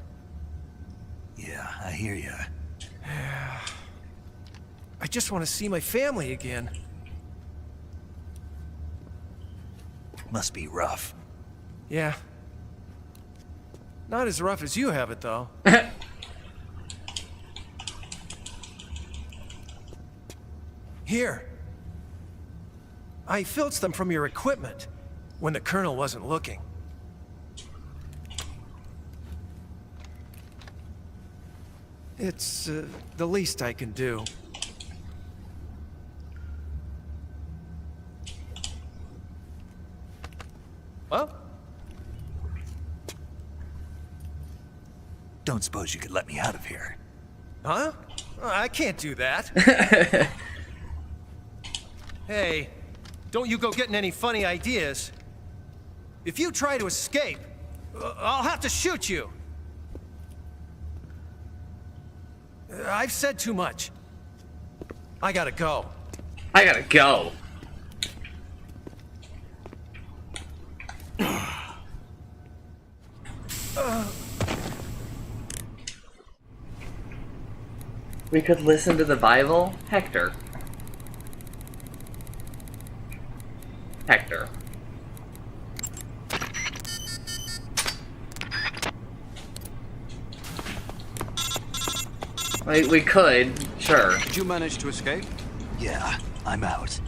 Yeah, I hear ya. I just want to see my family again. Must be rough. Yeah. Not as rough as you have it, though. Here. I filched them from your equipment when the Colonel wasn't looking. It's the least I can do. Well? Don't suppose you could let me out of here? Huh? I can't do that. Hey, don't you go getting any funny ideas. If you try to escape, I'll have to shoot you. I've said too much. I gotta go. I gotta go. We could listen to the Bible? Hector. Hector. We could, sure. Did you manage to escape? Yeah, I'm out.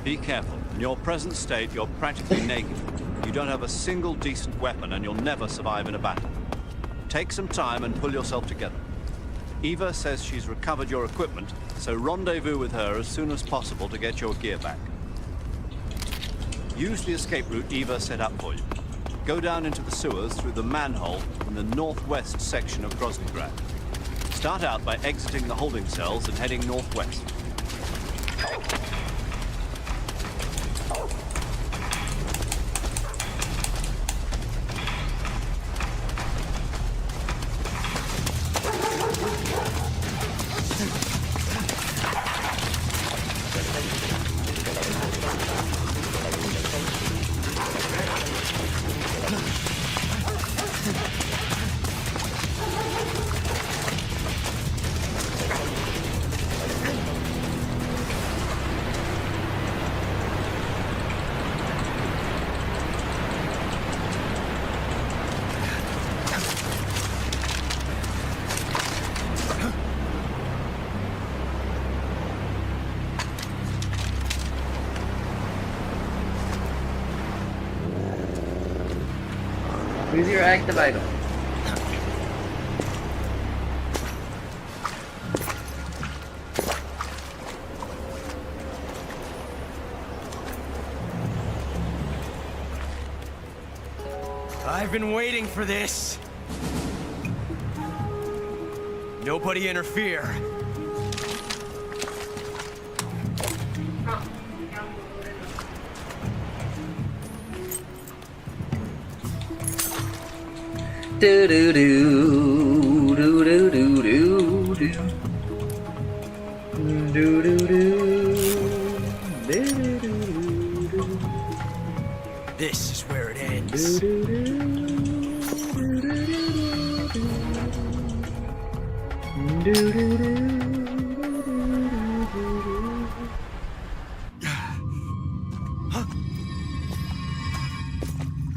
Be careful. In your present state, you're practically naked. You don't have a single decent weapon, and you'll never survive in a battle. Take some time and pull yourself together. Eva says she's recovered your equipment, so rendezvous with her as soon as possible to get your gear back. Use the escape route Eva set up for you. Go down into the sewers through the manhole in the northwest section of Groznygrad. Start out by exiting the holding cells and heading northwest. Use your active item. I've been waiting for this. Nobody interfere. Do do do do do do do do This is where it ends.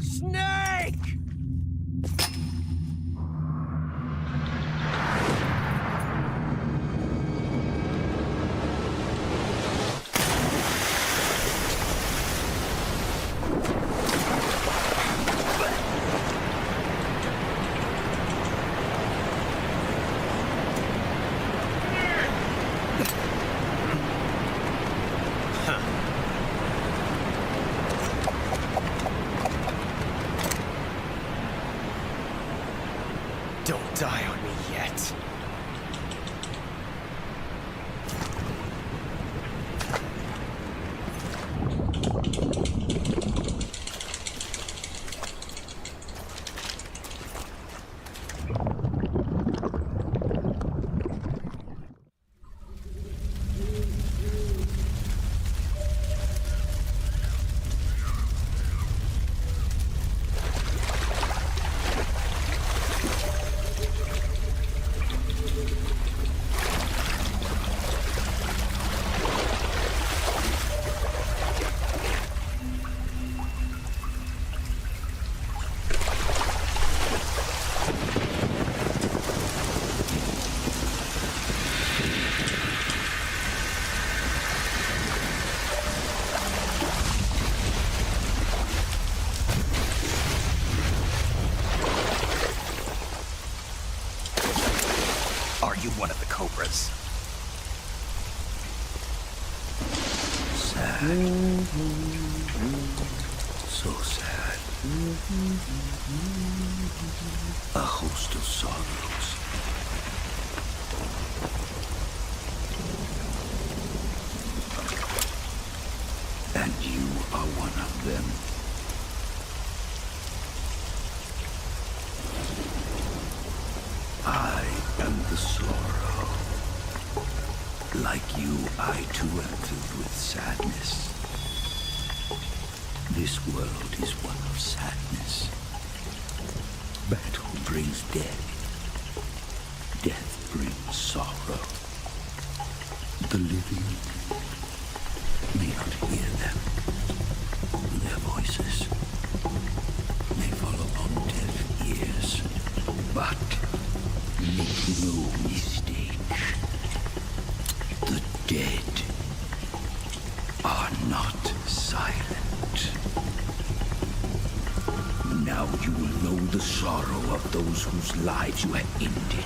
Snake! Don't die on me yet. Are you one of the Cobras? Sad. So sad. A host of sorrows. And you are one of them. I am the sorrow. Like you, I too am filled with sadness. This world is one of sadness. Battle brings death. Death brings sorrow. The living may not hear them. Their voices may fall upon deaf ears. But make no mistake, the dead are not silent. Now you will know the sorrow of those whose lives you have ended.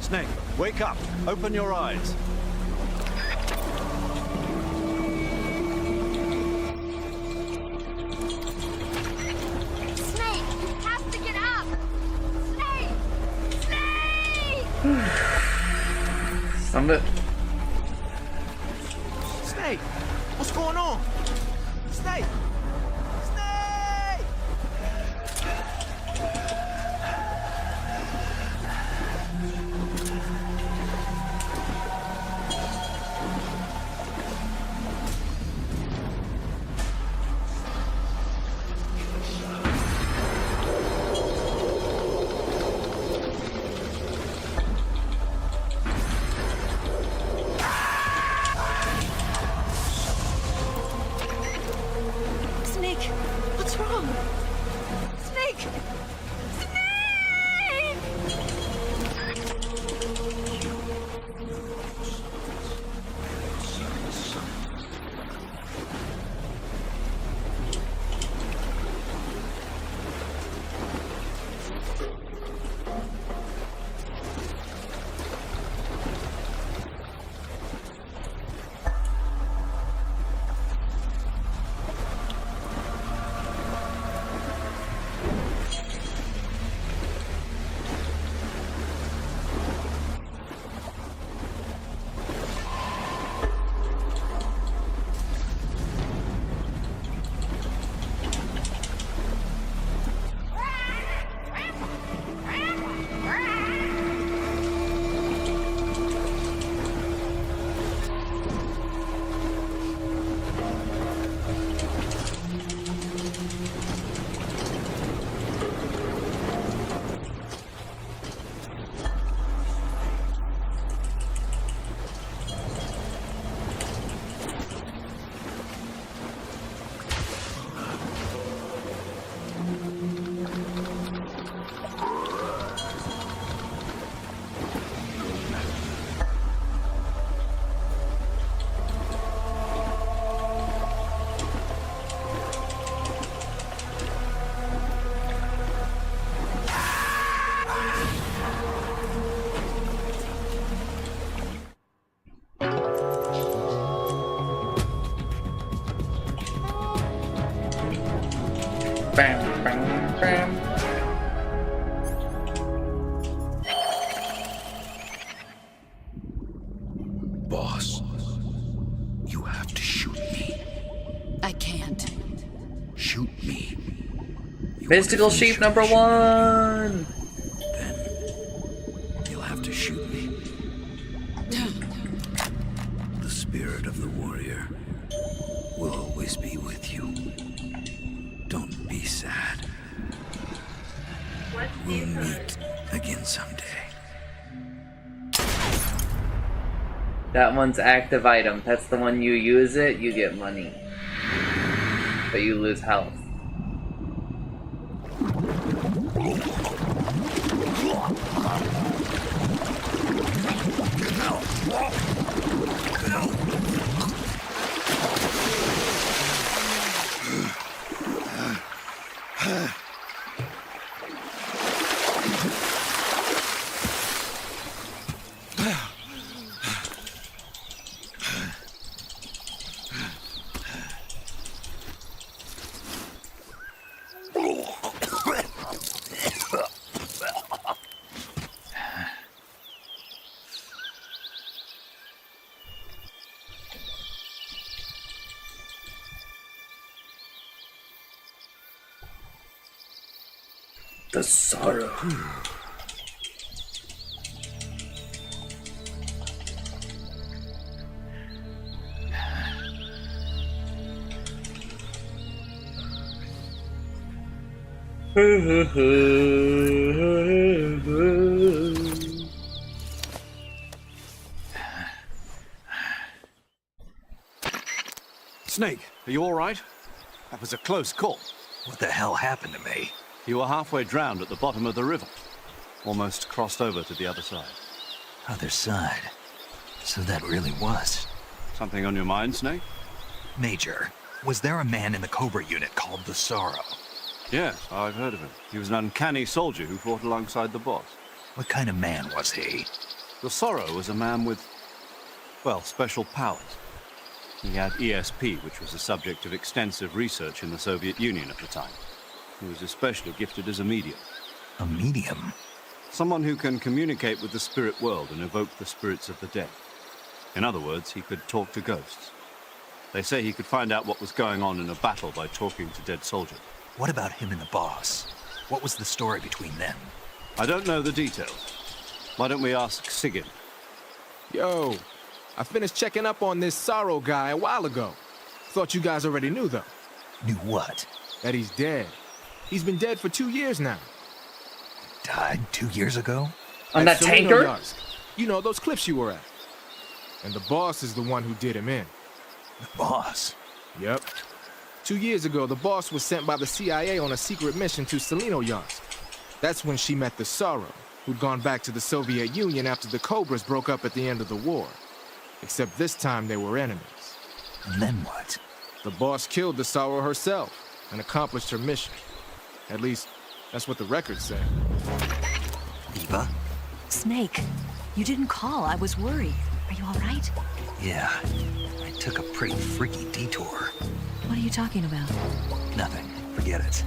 Snake, wake up. Open your eyes. Snake, you have to get up! Snake! Snake! Summed it. Snake! What's going on? Snake! Snake! Snake! What's wrong? Snake! Bam, bam, bam. Boss, you have to shoot me. I can't. Shoot me. Mystical sheep number 1. You'll have to shoot me. The spirit of the warrior will always be with you. Don't be sad. We'll meet again someday. That one's active item. That's the one you use it, you get money. But you lose health. The sorrow. Snake, are you all right? That was a close call. What the hell happened to me? You were halfway drowned at the bottom of the river. Almost crossed over to the other side. Other side? So that really was. Something on your mind, Snake? Major, was there a man in the Cobra unit called the Sorrow? Yes, I've heard of him. He was an uncanny soldier who fought alongside the boss. What kind of man was he? The Sorrow was a man with, well, special powers. He had ESP, which was the subject of extensive research in the Soviet Union at the time. He was especially gifted as a medium. A medium? Someone who can communicate with the spirit world and evoke the spirits of the dead. In other words, he could talk to ghosts. They say he could find out what was going on in a battle by talking to dead soldiers. What about him and the boss? What was the story between them? I don't know the details. Why don't we ask Sigyn? Yo, I finished checking up on this Sorrow guy a while ago. Thought you guys already knew, though. Knew what? That he's dead. He's been dead for 2 years now. Died 2 years ago? On that tanker? Yarsk. You know, those cliffs you were at. And the boss is the one who did him in. The boss? Yep. 2 years ago, the boss was sent by the CIA on a secret mission to Selinoyarsk. That's when she met the Sorrow, who'd gone back to the Soviet Union after the Cobras broke up at the end of the war. Except this time they were enemies. And then what? The boss killed the Sorrow herself and accomplished her mission. At least, that's what the records say. Eva? Snake, you didn't call. I was worried. Are you all right? Yeah. I took a pretty freaky detour. What are you talking about? Nothing. Forget it.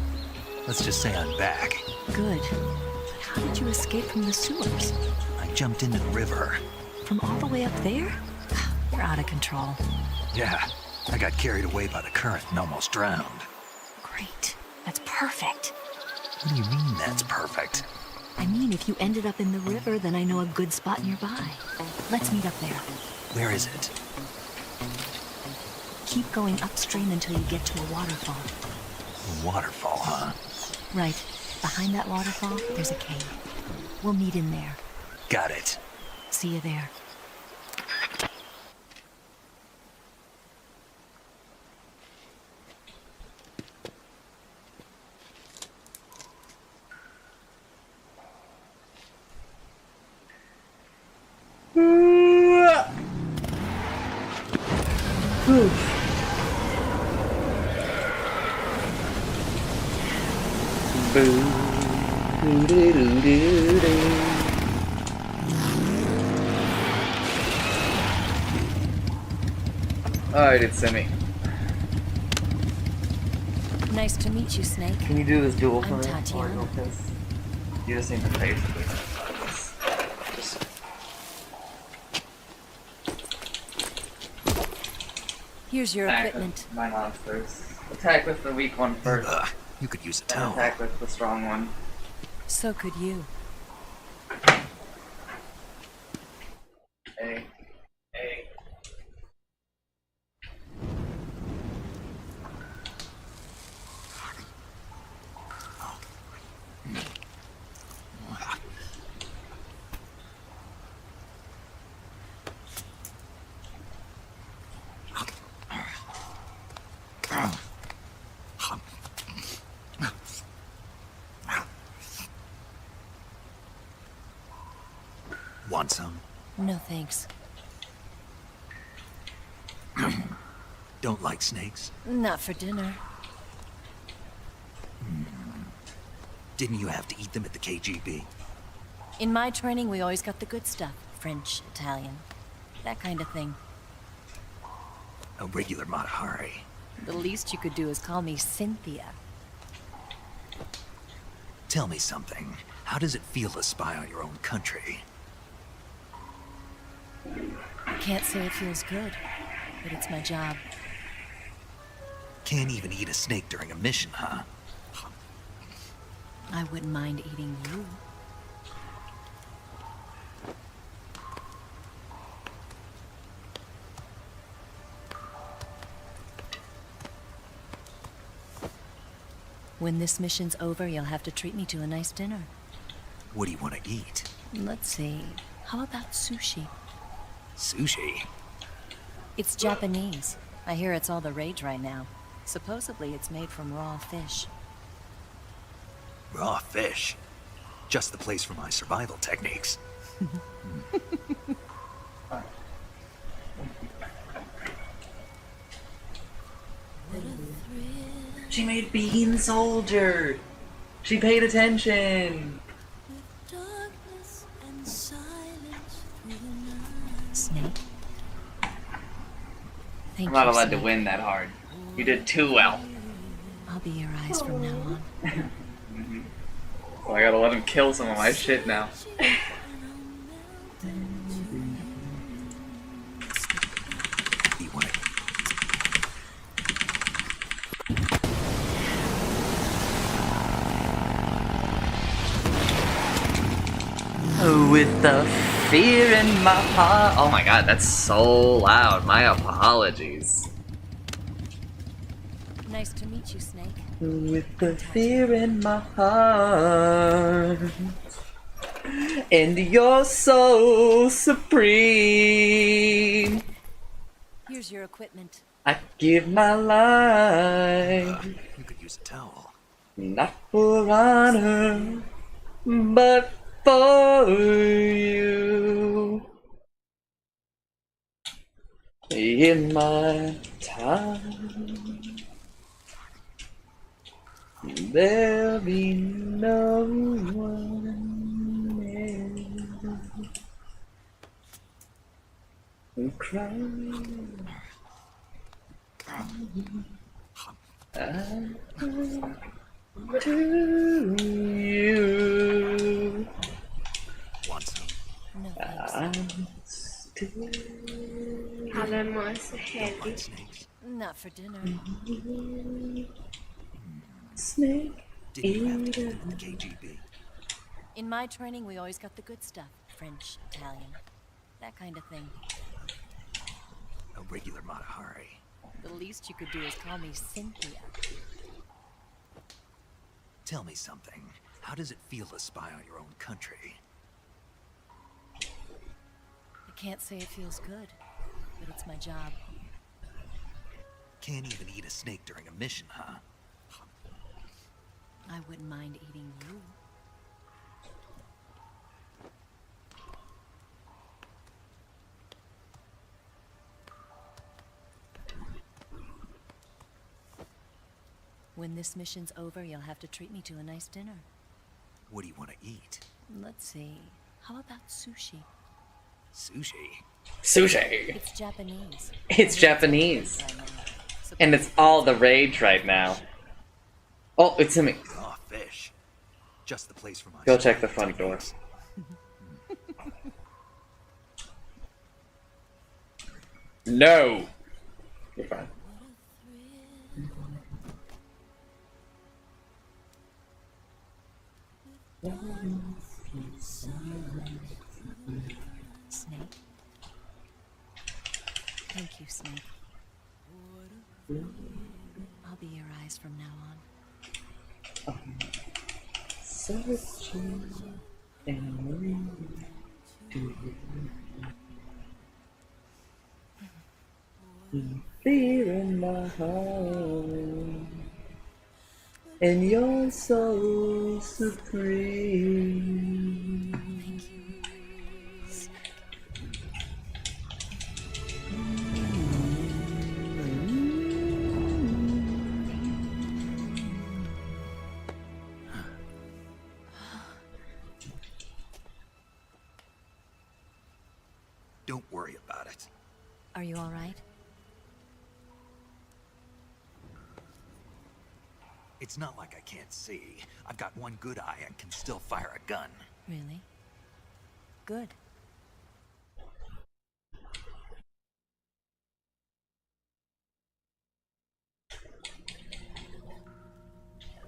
Let's just say I'm back. Good. But how did you escape from the sewers? I jumped into the river. From all the way up there? You're out of control. Yeah. I got carried away by the current and almost drowned. Great. That's perfect. What do you mean that's perfect? I mean, if you ended up in the river, then I know a good spot nearby. Let's meet up there. Where is it? Keep going upstream until you get to a waterfall. A waterfall, huh? Right. Behind that waterfall, there's a cave. We'll meet in there. Got it. See you there. Alright, it's Simi. Nice to meet you, Snake. Can you do this duel for I'm me? Tatiana. You just need to face it. Here's your Attack equipment. with my monsters. Attack with the weak one first. You could use a Then towel. attack with the strong one. So could you. Hey. Hey. Want some? No thanks. Don't like snakes? Not for dinner. Didn't you have to eat them at the KGB? In my training, we always got the good stuff. French, Italian, that kind of thing. A regular Mata Hari. The least you could do is call me Cynthia. Tell me something. How does it feel to spy on your own country? I can't say it feels good, but it's my job. Can't even eat a snake during a mission, huh? I wouldn't mind eating you. When this mission's over, you'll have to treat me to a nice dinner. What do you want to eat? Let's see. How about sushi? Sushi? It's Japanese. I hear it's all the rage right now. Supposedly it's made from raw fish. Raw fish? Just the place for my survival techniques. She made Bean Soldier. She paid attention. Snake? Thank I'm not you, allowed to Snake. win that hard. You did too well. I'll be your eyes from now on. So I gotta let him kill some of my shit now. You want to... With the fear in my heart. Oh my god, that's so loud. My apologies. Nice to meet you, Snake. With the fear in my heart. And you're so supreme. Here's your equipment. I give my life. You could use a towel. Not for honor, but for you. In my time, there'll be no one else crying. To you. Want some? No Almost heavy. Not for dinner. Snake Didn't you have to eat them at the KGB? In my training, we always got the good stuff. French, Italian, that kind of thing. A regular Mata Hari. The least you could do is call me Cynthia. Tell me something. How does it feel to spy on your own country? I can't say it feels good, but it's my job. Can't even eat a snake during a mission, huh? I wouldn't mind eating you. When this mission's over, you'll have to treat me to a nice dinner. What do you want to eat? Let's see. How about sushi? Sushi? Sushi. It's Japanese. It's Japanese. And it's all the rage right now. Oh, it's me. Oh, fish. Just the place for my Go check the front door. No! You're fine. Snake. Thank you, Snake. I'll be your eyes from now on. Searching and fear in my heart, and you're so supreme. Don't worry about it. Are you all right? It's not like I can't see. I've got one good eye and can still fire a gun. Really? Good.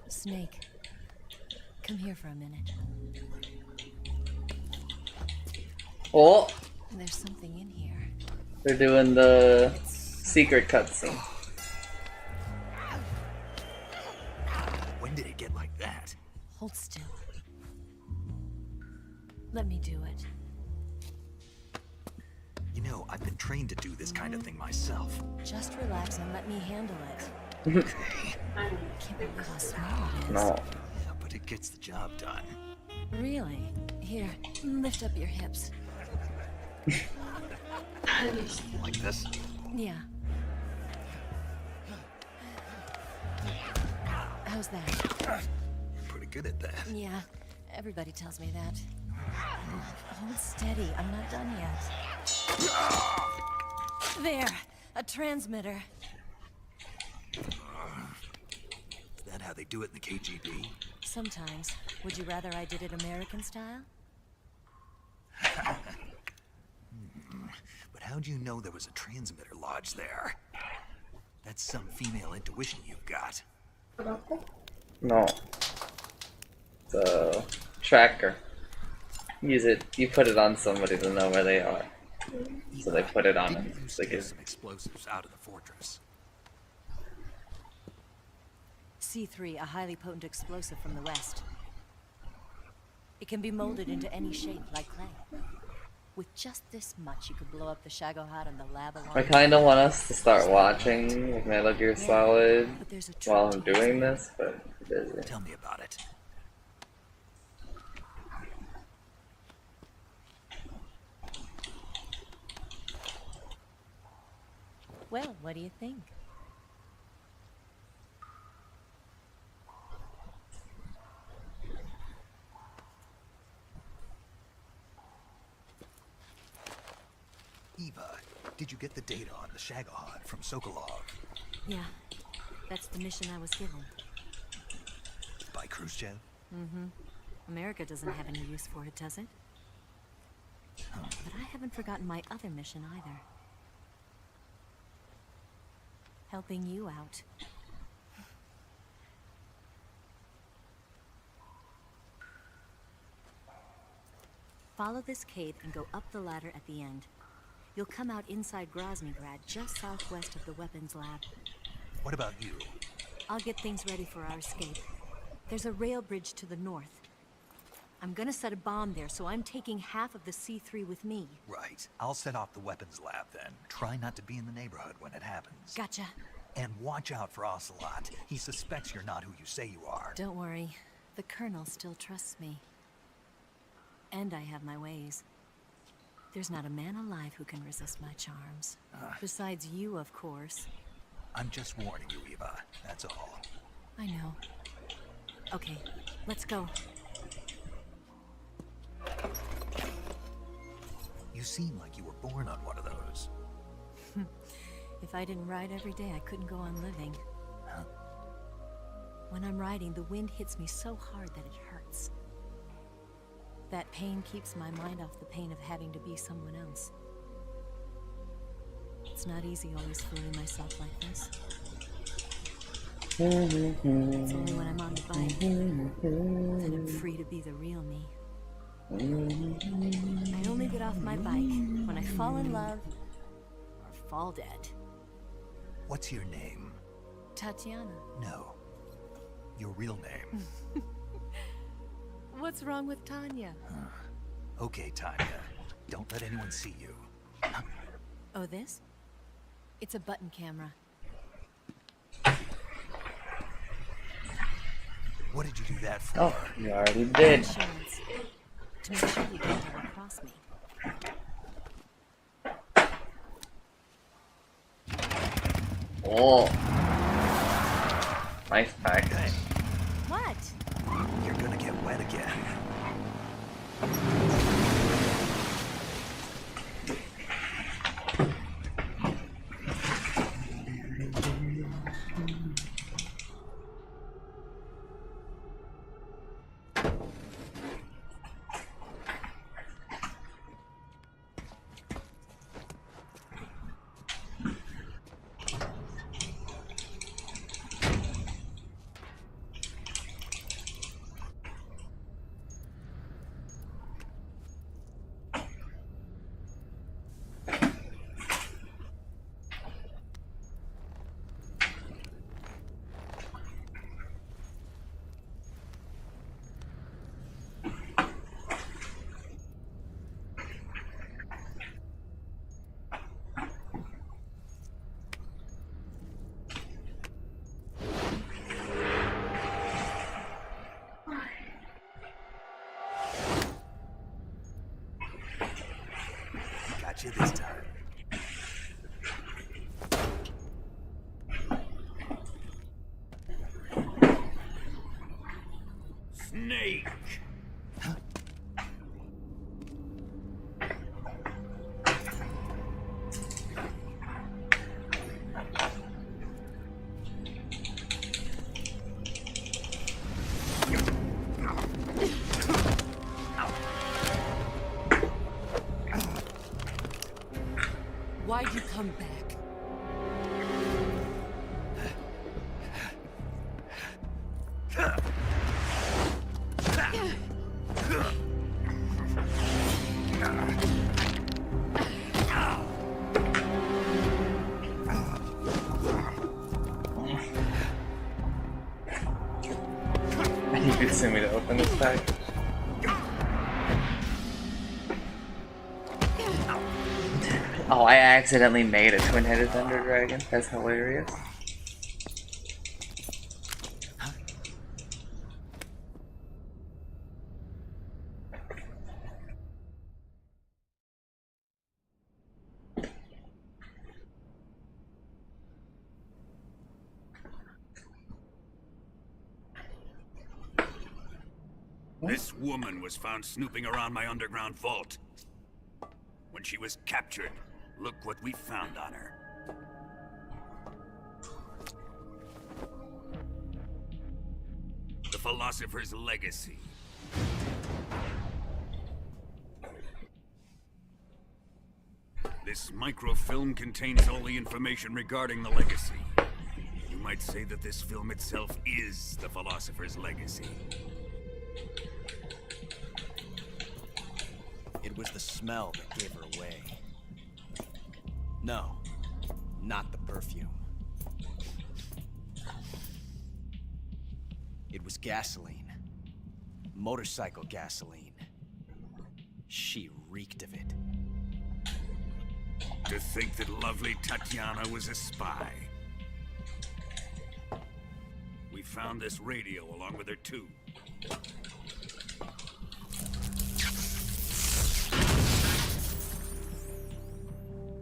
Snake, come here for a minute. Oh, There's something in here. they're doing the secret cutscene. When did it get like that? Hold still. Let me do it. You know, I've been trained to do this kind of thing myself. Just relax and let me handle it. Can't believe how small it is. No. Yeah, but it gets the job done. Really? Here, lift up your hips. Like this? Yeah. How's that? You're pretty good at that. Yeah, everybody tells me that. Hold steady, I'm not done yet. There, a transmitter. Is that how they do it in the KGB? Sometimes. Would you rather I did it American style? But how'd you know there was a transmitter lodged there? That's some female intuition you've got. No. The tracker. Use it. You put it on somebody to know where they are. So they put it on them. So they Get can... some explosives out of the fortress. C3, a highly potent explosive from the west. It can be molded into any shape, like clay. With just this much, you could blow up the Shagohod and the lava. I kind of want us to start watching like, Metal Gear Solid while I'm doing this, but I'm busy. Tell me about it. Well, what do you think? Eva, did you get the data on the Shagohod from Sokolov? Yeah, that's the mission I was given. By Khrushchev? Mm-hmm. America doesn't have any use for it, does it? But I haven't forgotten my other mission either. Helping you out. Follow this cave and go up the ladder at the end. You'll come out inside Groznygrad, just southwest of the weapons lab. What about you? I'll get things ready for our escape. There's a rail bridge to the north. I'm gonna set a bomb there, so I'm taking half of the C3 with me. Right. I'll set off the weapons lab then. Try not to be in the neighborhood when it happens. Gotcha. And watch out for Ocelot. He suspects you're not who you say you are. Don't worry. The Colonel still trusts me. And I have my ways. There's not a man alive who can resist my charms. Besides you, of course. I'm just warning you, Eva. That's all. I know. Okay, let's go. You seem like you were born on one of those. If I didn't ride every day, I couldn't go on living. When I'm riding, the wind hits me so hard that it hurts. That pain keeps my mind off the pain of having to be someone else. It's not easy always fooling myself like this. It's only when I'm on the bike that I'm free to be the real me. I only get off my bike when I fall in love or fall dead. What's your name? Tatiana. No. Your real name. What's wrong with Tanya? Okay, Tanya. Don't let anyone see you. Oh, this? It's a button camera. What did you do that for? Oh, you already did. Insurance. To make sure you don't double cross me. Oh. Nice back. Hey, What? you're gonna get wet again. Got you this time. Snake! Why'd you come back? I need you to send me to open this pack. Oh, I accidentally made a twin-headed thunder dragon. That's hilarious. This woman was found snooping around my underground vault. When she was captured, look what we found on her. The Philosopher's Legacy. This microfilm contains all the information regarding the Legacy. You might say that this film itself is the Philosopher's Legacy. It was the smell that gave her away. No, not the perfume. It was gasoline. Motorcycle gasoline. She reeked of it. To think that lovely Tatiana was a spy. We found this radio along with her too.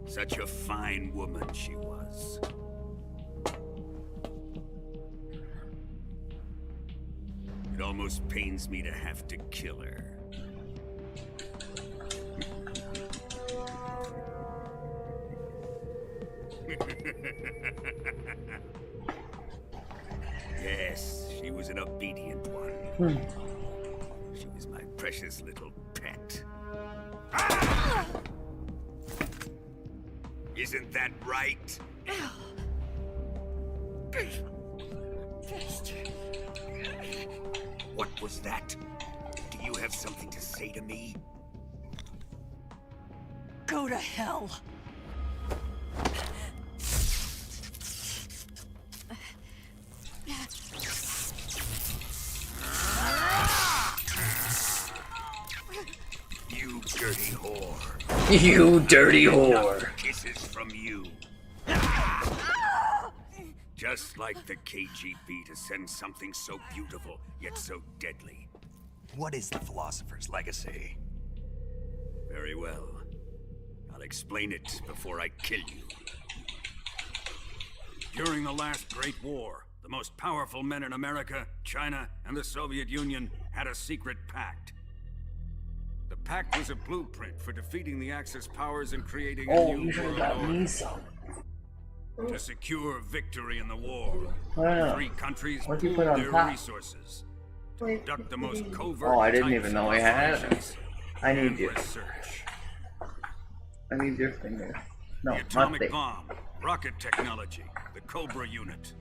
Such a fine woman she was. It almost pains me to have to kill her. Yes, she was an obedient one. She was my precious little pet. Isn't that right? What was that? Do you have something to say to me? Go to hell. You dirty whore. You dirty whore. Kisses from you. Just like the KGB to send something so beautiful, yet so deadly. What is the Philosopher's Legacy? Very well. I'll explain it before I kill you. During the last Great War, the most powerful men in America, China, and the Soviet Union had a secret pact. The pact was a blueprint for defeating the Axis powers and creating a new you should have world got me order. some. To secure victory in the war, Wow. 3 countries What'd you pooled put on their top? resources to conduct the most covert. Oh, I didn't types even know of I had it. operations I need and you. research. I need your finger. No, The not atomic this. bomb, rocket technology, the Cobra unit.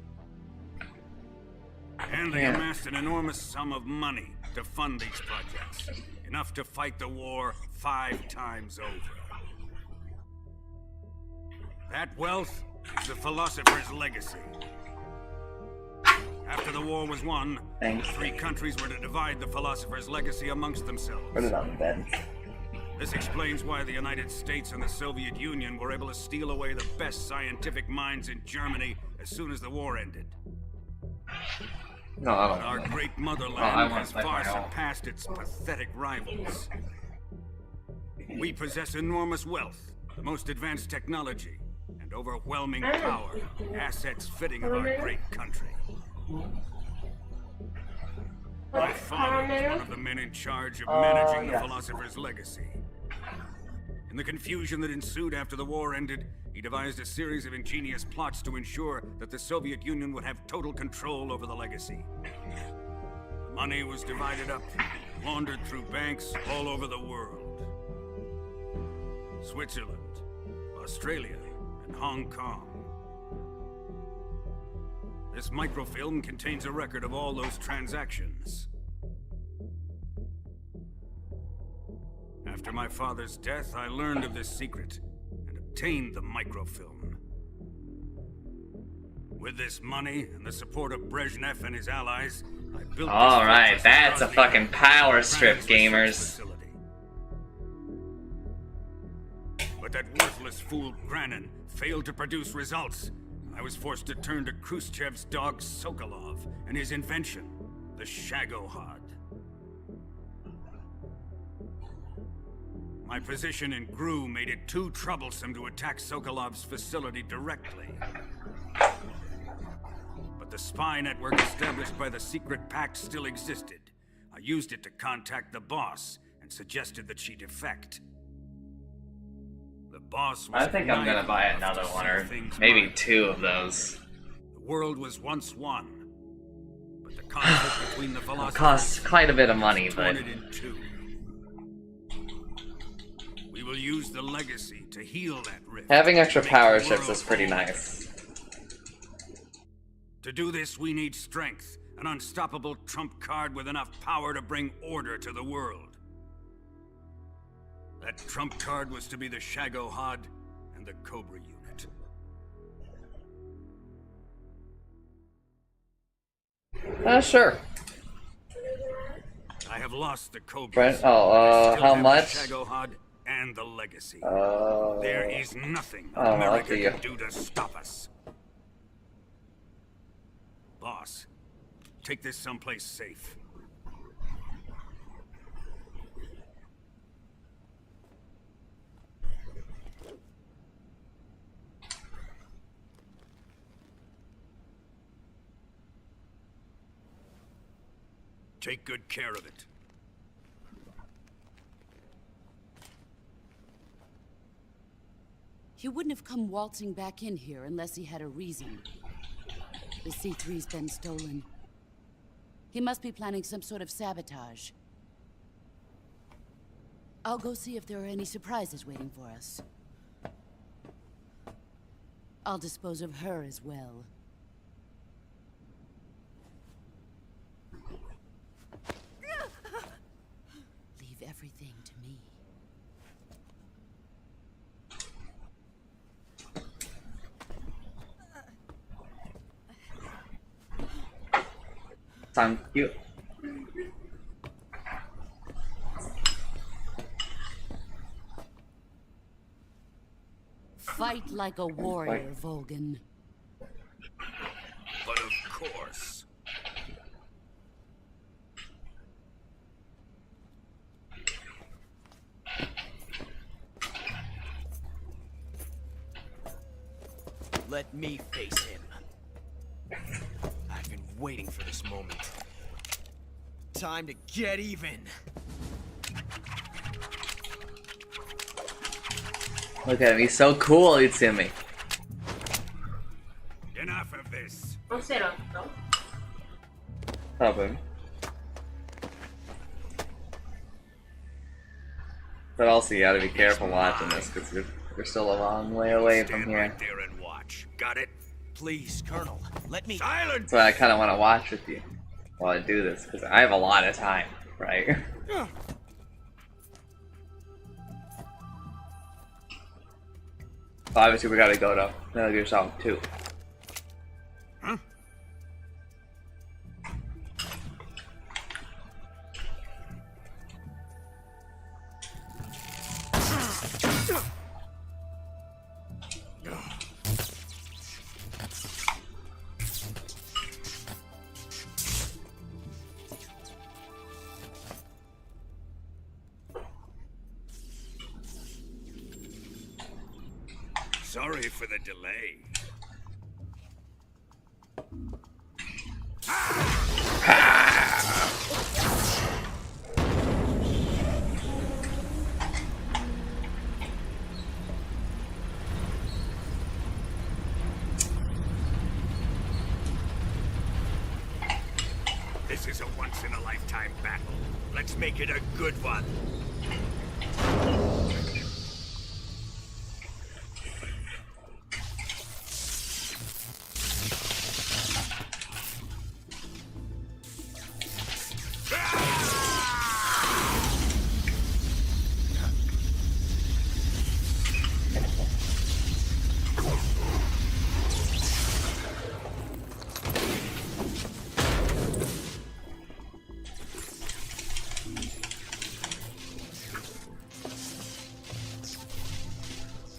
And they Yeah. amassed an enormous sum of money to fund these projects. Enough to fight the war 5 times over. That wealth is the Philosopher's Legacy. After the war was won, Thanks. the 3 countries were to divide the Philosopher's Legacy amongst themselves. Put it on the bed. This explains why the United States and the Soviet Union were able to steal away the best scientific minds in Germany as soon as the war ended. No, I But don't our know. great Oh, I motherland want has to play far my own. surpassed its pathetic rivals. We possess enormous wealth, the most advanced technology, and overwhelming power, assets fitting of our great country. My father was one of the men in charge of managing the yes. Philosopher's Legacy. In the confusion that ensued after the war ended, he devised a series of ingenious plots to ensure that the Soviet Union would have total control over the legacy. The money was divided up, laundered through banks all over the world. Switzerland, Australia, and Hong Kong. This microfilm contains a record of all those transactions. After my father's death, I learned of this secret and obtained the microfilm. With this money and the support of Brezhnev and his allies, I built Alright, that's a fucking power strip, gamers. But that worthless fool Granin failed to produce results. I was forced to turn to Khrushchev's dog Sokolov and his invention, the Shagohod. My position in GRU made it too troublesome to attack Sokolov's facility directly. But the spy network established by the secret pact still existed. I used it to contact the boss and suggested that she defect. The boss was I think I'm gonna buy conniving enough another to one see or things maybe right. 2 of those. The world was once one, but the conflict between the It philosophers costs quite a bit of money, torn but it in 2. We will use the legacy to heal that rift. having extra make power the ships world is pretty whole. nice. To do this, we need strength, an unstoppable trump card with enough power to bring order to the world. That trump card was to be the Shagohod and the Cobra unit. Sure. I have lost the Cobras. Brent, I still how have much? The Shagohod and the legacy. Uh, There is nothing I don't know, up America to you. can do to stop us. Boss, take this someplace safe. Take good care of it. He wouldn't have come waltzing back in here unless he had a reason. The C3's been stolen. He must be planning some sort of sabotage. I'll go see if there are any surprises waiting for us. I'll dispose of her as well. Leave everything to me. Thank you. Fight like a warrior, Volgan. But of course. Let me face him. I've been waiting for this moment. Time to get even. Look at him, he's so cool, Utsumi. Enough of this. Help him. But also, you gotta be careful watching this, because we're still a long way away from here. Right there and watch. Got it? Please, Colonel, let me. Silence! So I kind of want to watch with you while I do this, because I have a lot of time, right? Obviously, we gotta go to Metal Gear Solid 2. Huh? Sorry for the delay. This is a once-in-a-lifetime battle. Let's make it a good one.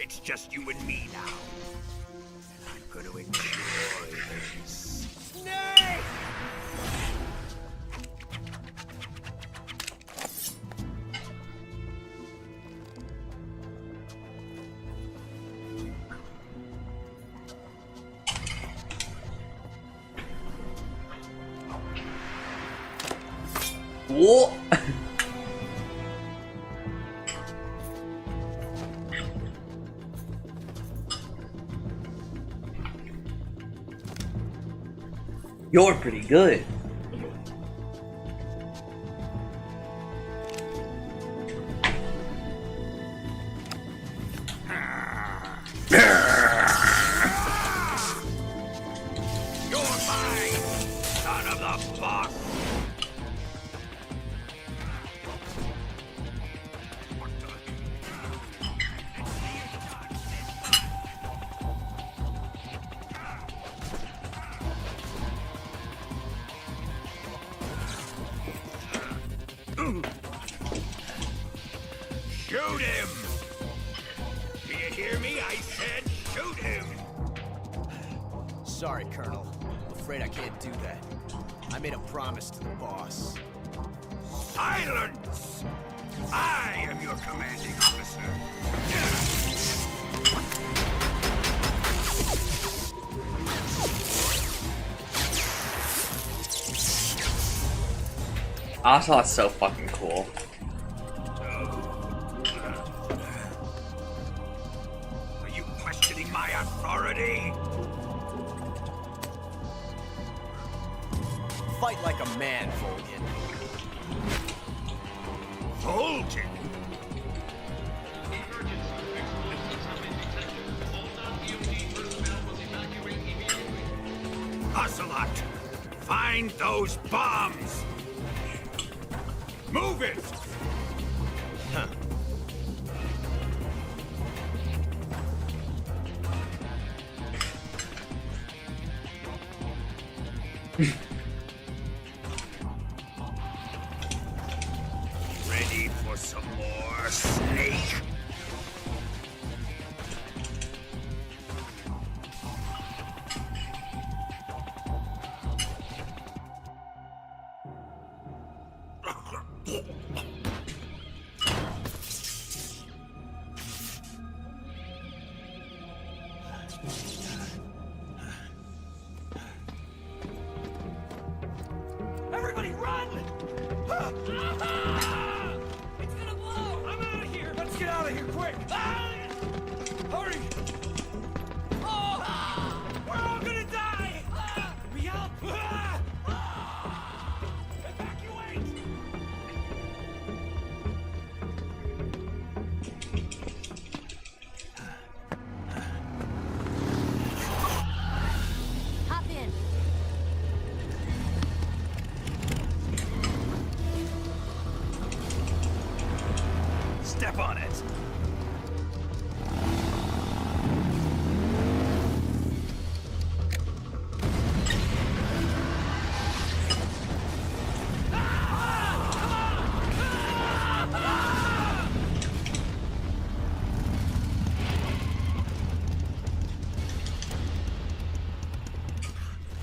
It's just you and me now. And I'm going to enjoy this. Snake! Whoa! You're pretty good. You're mine, son of the boss! Shoot him! Do you hear me? I said shoot him! Sorry, Colonel. Afraid I can't do that. I made a promise to the boss. Silence! I am your commanding officer. Ocelot's so fucking cool. Are you questioning my authority? Fight like a man, Volgin. Volgin? Ocelot, find those bombs! Move it! Huh. Ready for some more, Snake? Everybody run! It's gonna blow! I'm out of here! Let's get out of here quick! Hurry! Oh! We're all gonna die! We help! Evacuate! Hop in. Step on it.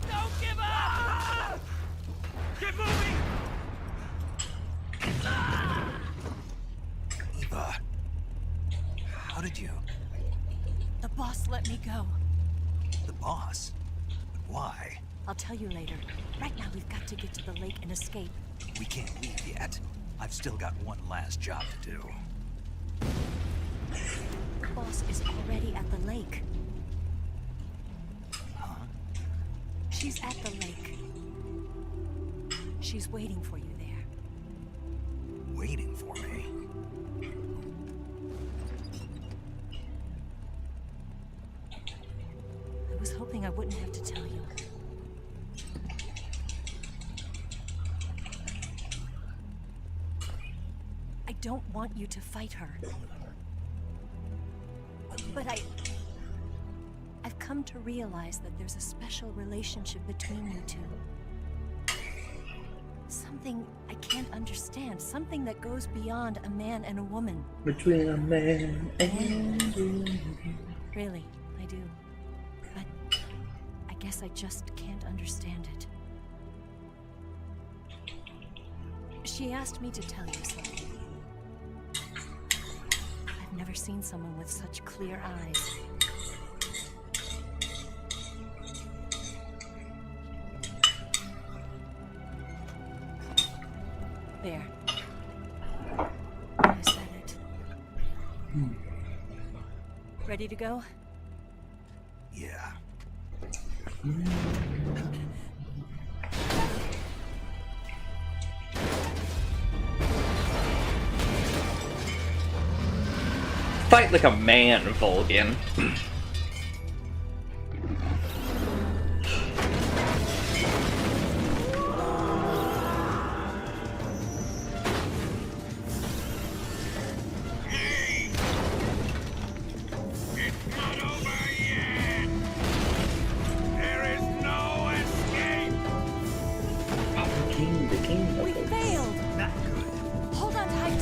Don't give up! Get moving! Eva, how did you? The boss let me go. The boss? But why? I'll tell you later. Right now, we've got to get to the lake and escape. We can't leave yet. I've still got one last job to do. The boss is already at the lake. Huh? She's at the lake. She's waiting for you there. Waiting for me? I was hoping I wouldn't have to tell you. I don't want you to fight her. But I've come to realize that there's a special relationship between you two. Something I can't understand. Something that goes beyond a man and a woman. Between a man and a woman. Really, I do. But I guess I just can't understand it. She asked me to tell you something. I've never seen someone with such clear eyes. There. I said it. Ready to go? Yeah. Fight like a man, Volgin. We failed! Not good. Hold on tight!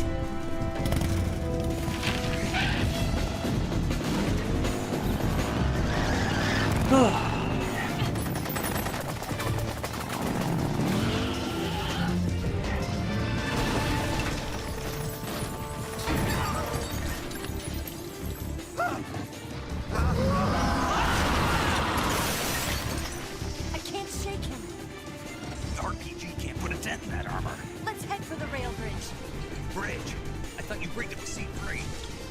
I can't shake him. The RPG can't put a dent in that armor. Let's head for the rail bridge. Bridge? I thought you rigged it with C3.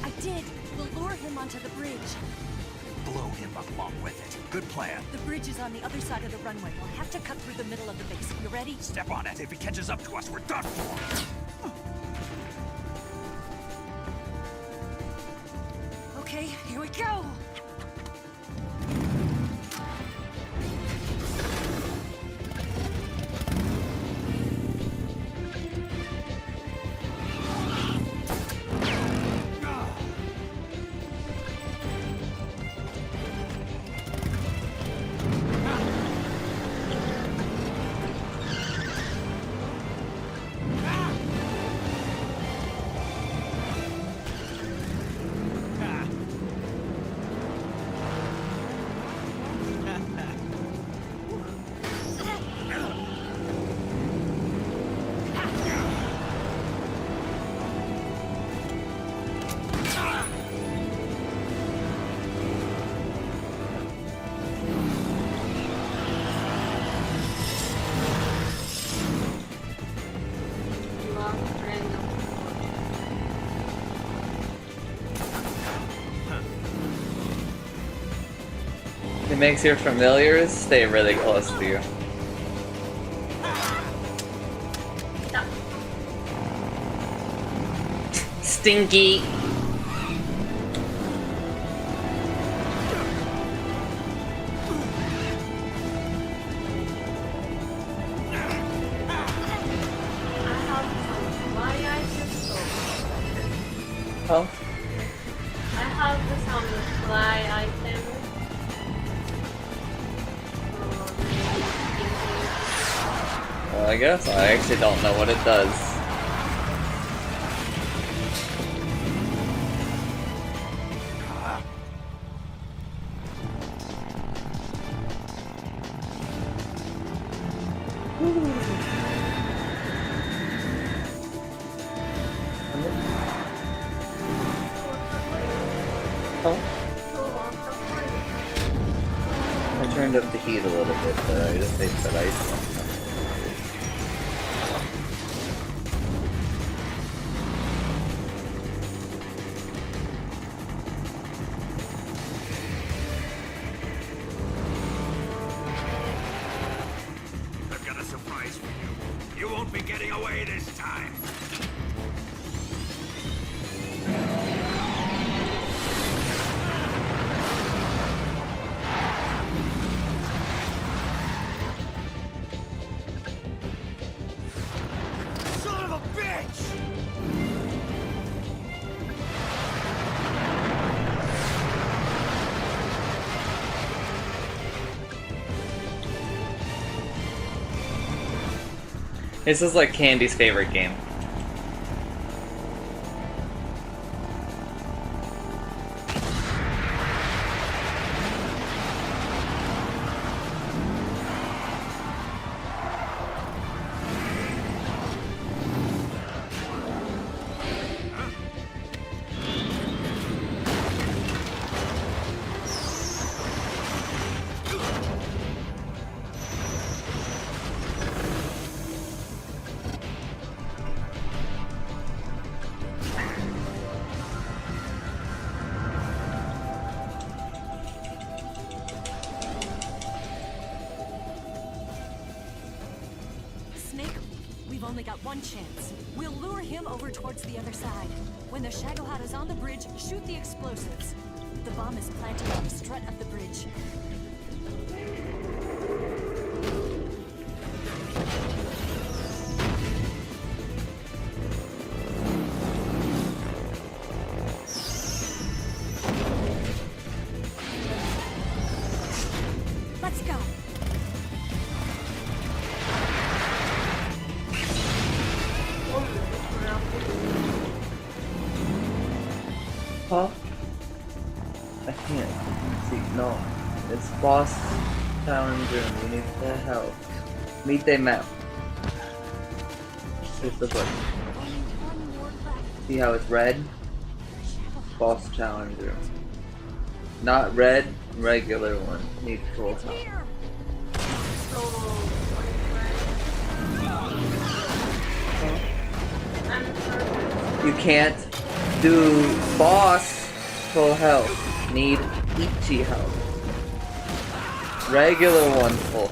I did. We'll lure him onto the bridge. blow him along with it. Good plan. The bridge is on the other side of the runway. We'll have to cut through the middle of the base. You ready? Step on it. If he catches up to us, we're done for. Okay, here we go. It makes your familiars stay really close to you. Stinky! Oh? I have some fly items. Well, I guess I actually don't know what it does. I turned up the heat a little bit, but I just think that ice. I've got a surprise for you. You won't be getting away this time. Son of a bitch! This is like Candy's favorite game. Snake, we've only got one chance. We'll lure him over towards the other side. When the Shagohod is on the bridge, shoot the explosives. The bomb is planted on the strut of the bridge. Let's go. Huh? I can't see. No. It's boss challenge room. You need full health. Meet the map. Here's the button. See how it's red? Boss challenge room. Not red, regular one. Need full health. You can't do boss full health. Need Ichiho. Regular one full.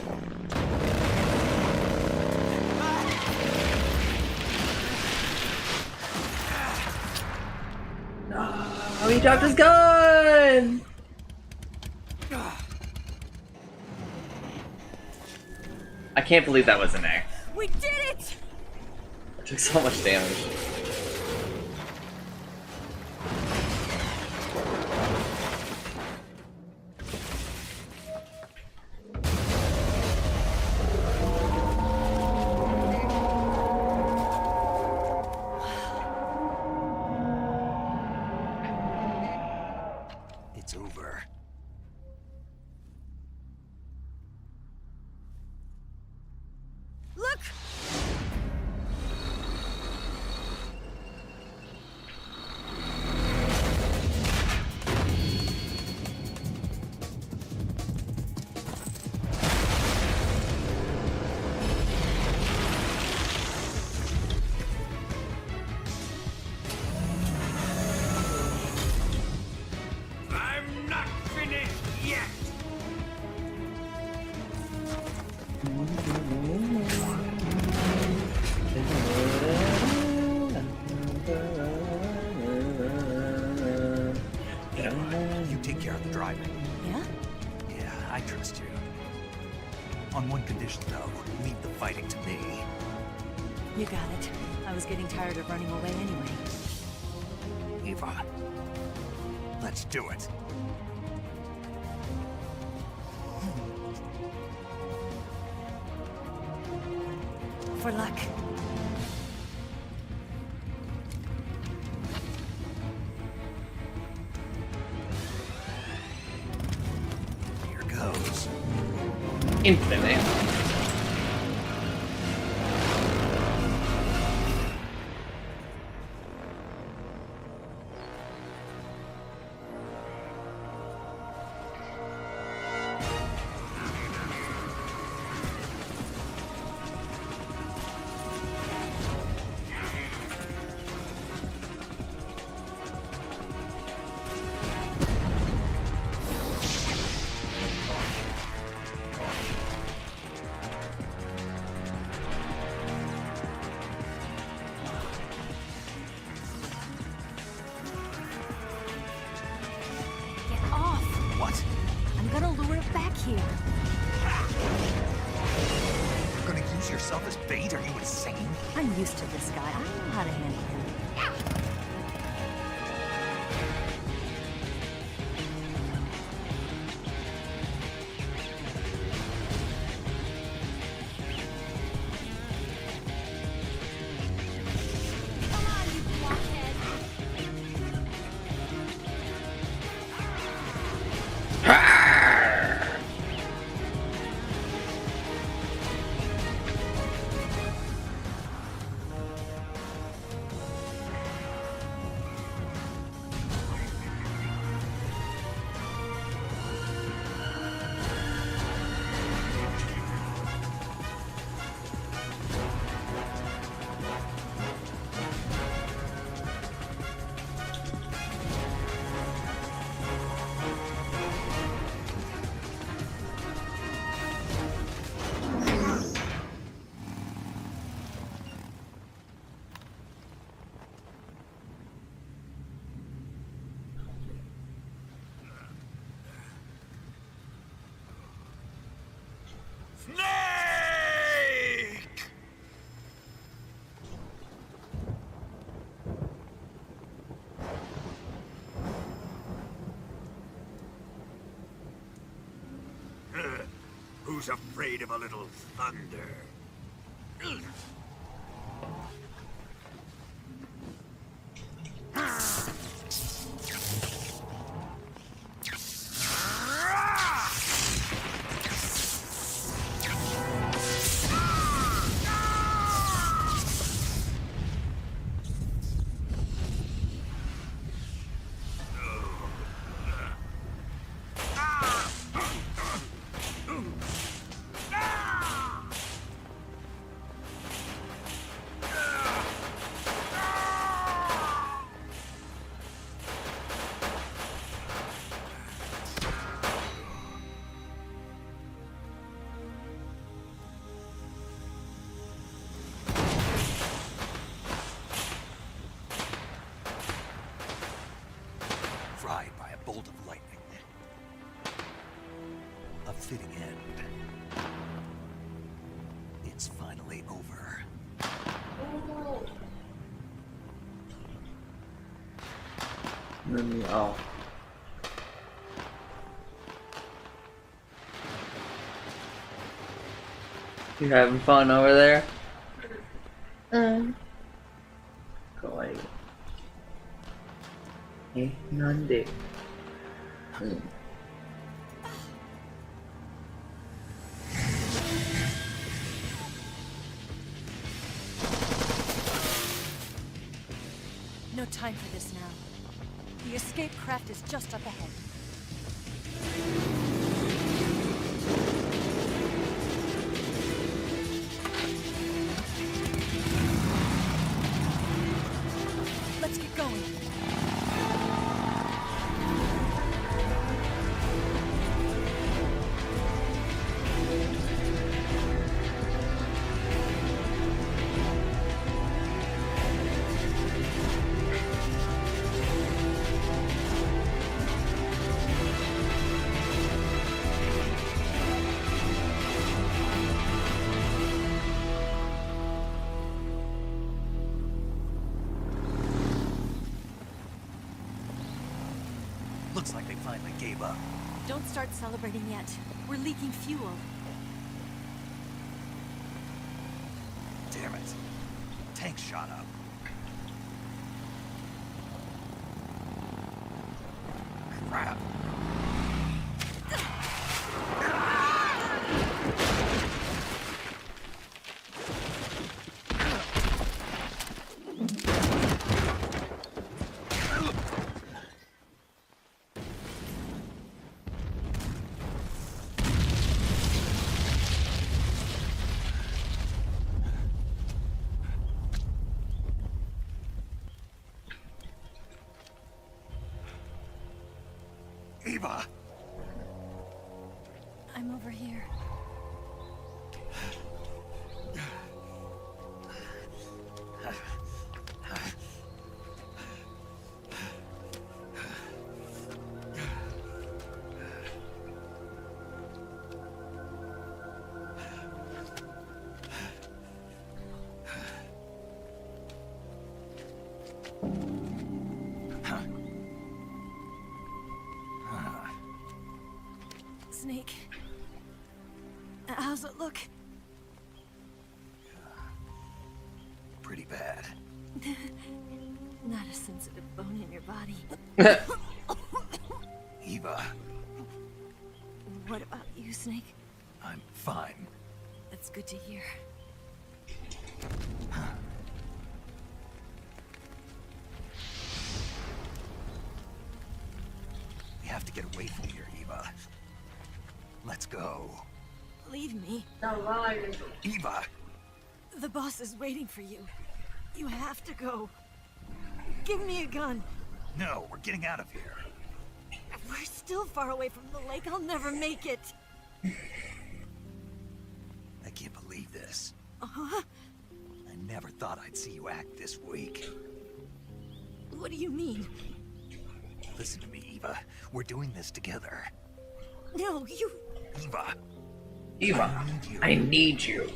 Oh, he dropped his gun! I can't believe that was an A. We did it! I took so much damage. It's over. Look! I'm not finished yet! You take care of the driving. Yeah? Yeah, I trust you. On one condition, though. Leave the fighting to me. You got it. I was getting tired of running away anyway. Eva, let's do it. For luck. Here goes. Infinite. Get off! What? I'm gonna lure it back here. You're gonna use yourself as bait? Are you insane? I'm used to this guy. I know how to handle him. Who's afraid of a little thunder? Oh. You having fun over there? Go away. None de. No time for this now. The escape craft is just up ahead. Let's get going. Looks like they finally gave up. Don't start celebrating yet. We're leaking fuel. Damn it. Tank shot up. Crap. Eva! I'm over here. Snake. How's it look? Pretty bad. Not a sensitive bone in your body. Eva, What about you, Snake? I'm fine. That's good to hear. We have to get away from here, Eva. Let's go. Leave me. Eva! The boss is waiting for you. You have to go. Give me a gun. No, we're getting out of here. We're still far away from the lake. I'll never make it. I can't believe this. Uh-huh. I never thought I'd see you act this weak. What do you mean? Listen to me, Eva. We're doing this together. No, you... Eva! Eva, I need you.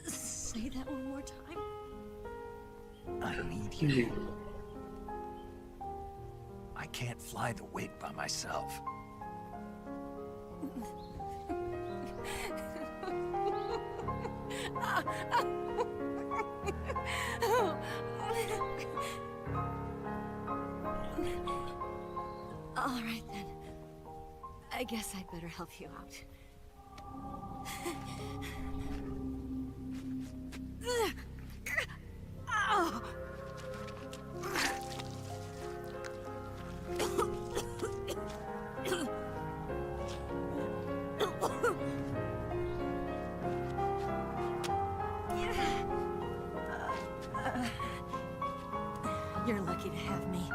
Say that one more time. I need you. I can't fly the wig by myself. All right then. I guess I'd better help you out. Oh. You're lucky to have me.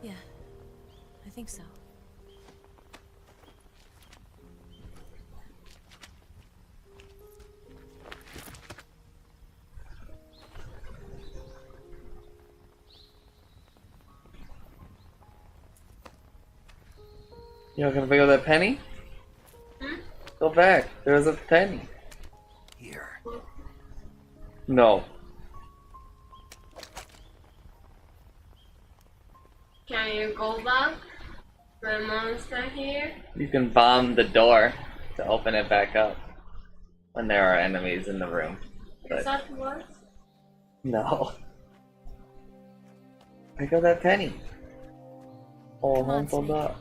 Yeah, I think so. You're not gonna pick up that penny? Go back. There's a penny. Here. No. Can you go back? The monster here? You can bomb the door to open it back up when there are enemies in the room. Is that what? No. Pick up that penny. Oh, home sold up.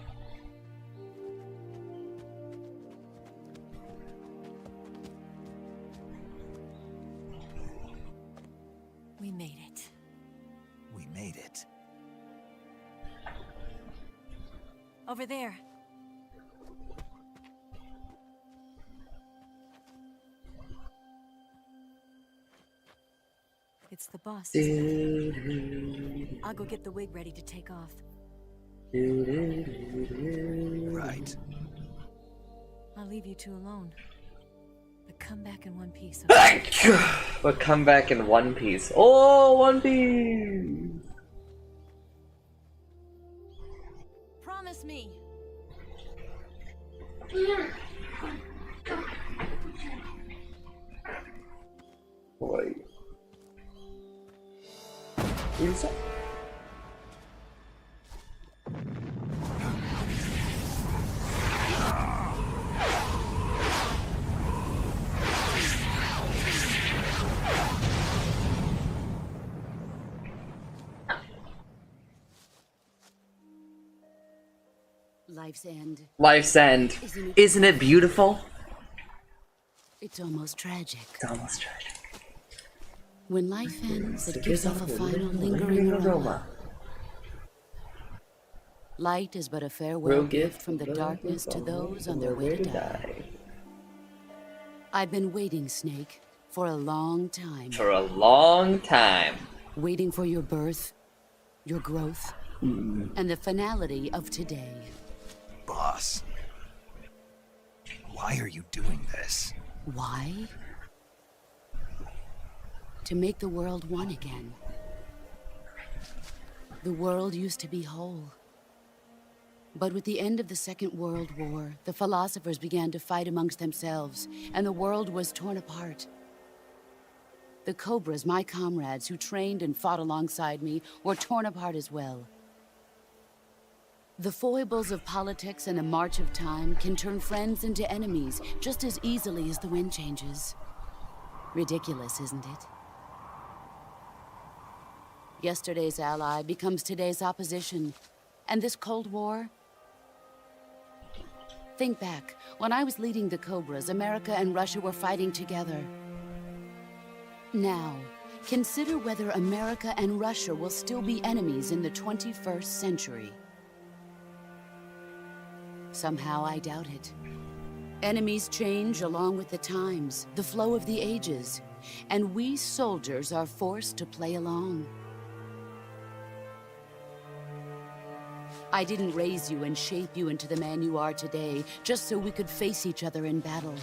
We made it. We made it. Over there. It's the boss. I'll go get the wig ready to take off. Right. I'll leave you two alone. But come back in one piece. But come back in one piece. Oh, One Piece! Promise me. Boy. Lisa? Life's end. Life's End. Isn't it beautiful? It's almost tragic. It's almost tragic. When life ends, it gives off a final lingering aroma. Light is but a farewell Real gift from the darkness to those on their way to die. I've been waiting, Snake, for a long time. For a long time. Waiting for your birth, your growth, and the finality of today. Boss. Why are you doing this? Why? To make the world one again. The world used to be whole. But with the end of the Second World War, the philosophers began to fight amongst themselves, and the world was torn apart. The Cobras, my comrades who trained and fought alongside me, were torn apart as well. The foibles of politics and the march of time can turn friends into enemies just as easily as the wind changes. Ridiculous, isn't it? Yesterday's ally becomes today's opposition. And this Cold War? Think back. When I was leading the Cobras, America and Russia were fighting together. Now, consider whether America and Russia will still be enemies in the 21st century. Somehow I doubt it. Enemies change along with the times, the flow of the ages, and we soldiers are forced to play along. I didn't raise you and shape you into the man you are today just so we could face each other in battle.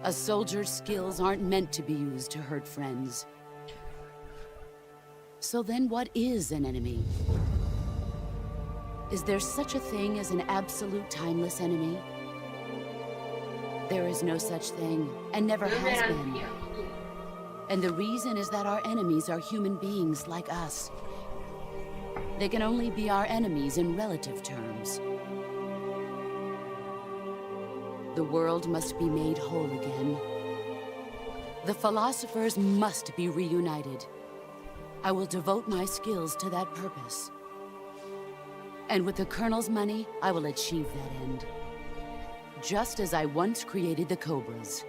A soldier's skills aren't meant to be used to hurt friends. So then what is an enemy? Is there such a thing as an absolute timeless enemy? There is no such thing, and never has been. And the reason is that our enemies are human beings like us. They can only be our enemies in relative terms. The world must be made whole again. The philosophers must be reunited. I will devote my skills to that purpose. And with the Colonel's money, I will achieve that end. Just as I once created the Cobras.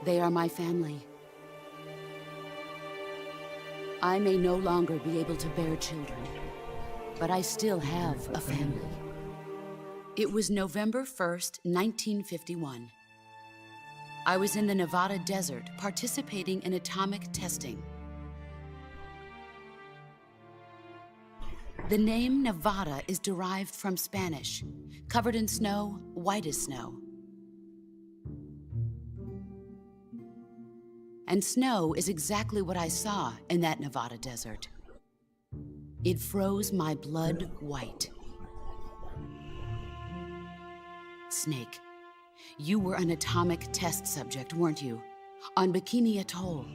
They are my family. I may no longer be able to bear children, but I still have a family. It was November 1st, 1951. I was in the Nevada desert participating in atomic testing. The name Nevada is derived from Spanish, covered in snow, white as snow. And snow is exactly what I saw in that Nevada desert. It froze my blood white. Snake. You were an atomic test subject, weren't you? On Bikini Atoll.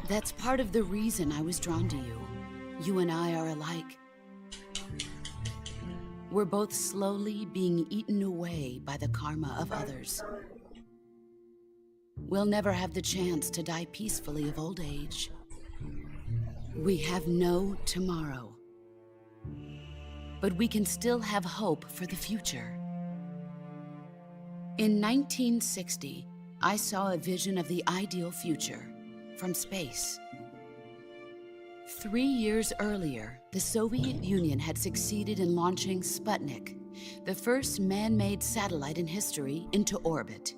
That's part of the reason I was drawn to you. You and I are alike. We're both slowly being eaten away by the karma of others. We'll never have the chance to die peacefully of old age. We have no tomorrow. But we can still have hope for the future. In 1960, I saw a vision of the ideal future from space. 3 years earlier, the Soviet Union had succeeded in launching Sputnik, the first man-made satellite in history, into orbit.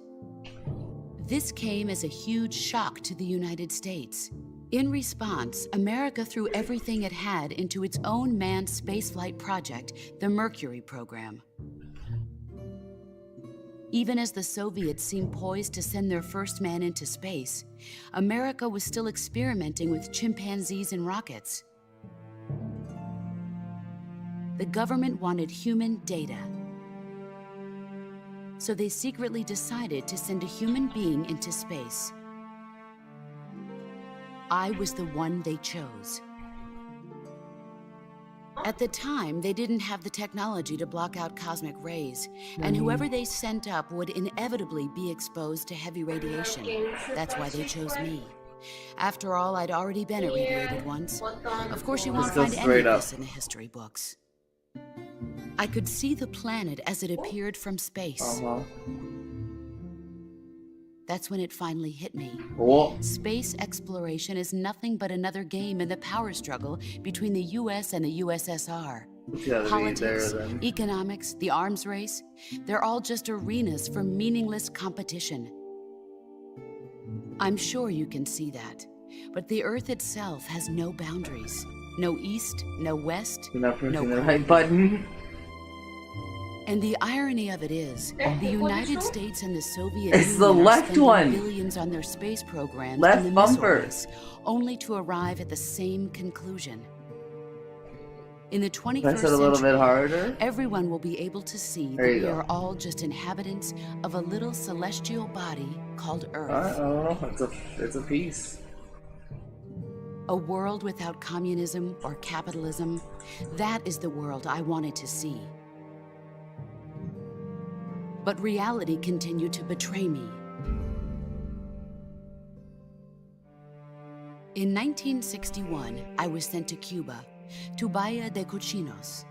This came as a huge shock to the United States. In response, America threw everything it had into its own manned spaceflight project, the Mercury program. Even as the Soviets seemed poised to send their first man into space, America was still experimenting with chimpanzees and rockets. The government wanted human data. So they secretly decided to send a human being into space. I was the one they chose. At the time, they didn't have the technology to block out cosmic rays, and whoever they sent up would inevitably be exposed to heavy radiation. That's why they chose me. After all, I'd already been irradiated once. Of course, you won't find any of this in the history books. I could see the planet as it appeared from space. That's when it finally hit me. Space exploration is nothing but another game in the power struggle between the US and the USSR. Politics, economics, the arms race, they're all just arenas for meaningless competition. I'm sure you can see that, but the Earth itself has no boundaries. No east, no west, no the right button. And the irony of it is, the United States and the Soviet It's Union the are left spending one. billions on their space programs Left and the missile bumper. race, only to arrive at the same conclusion. In the 21st Press it a little century, bit harder. everyone will be able to see that There you we go. are all just inhabitants of a little celestial body called Earth. It's a piece. A world without communism or capitalism, that is the world I wanted to see. But reality continued to betray me. In 1961, I was sent to Cuba, to Bahia de Cochinos.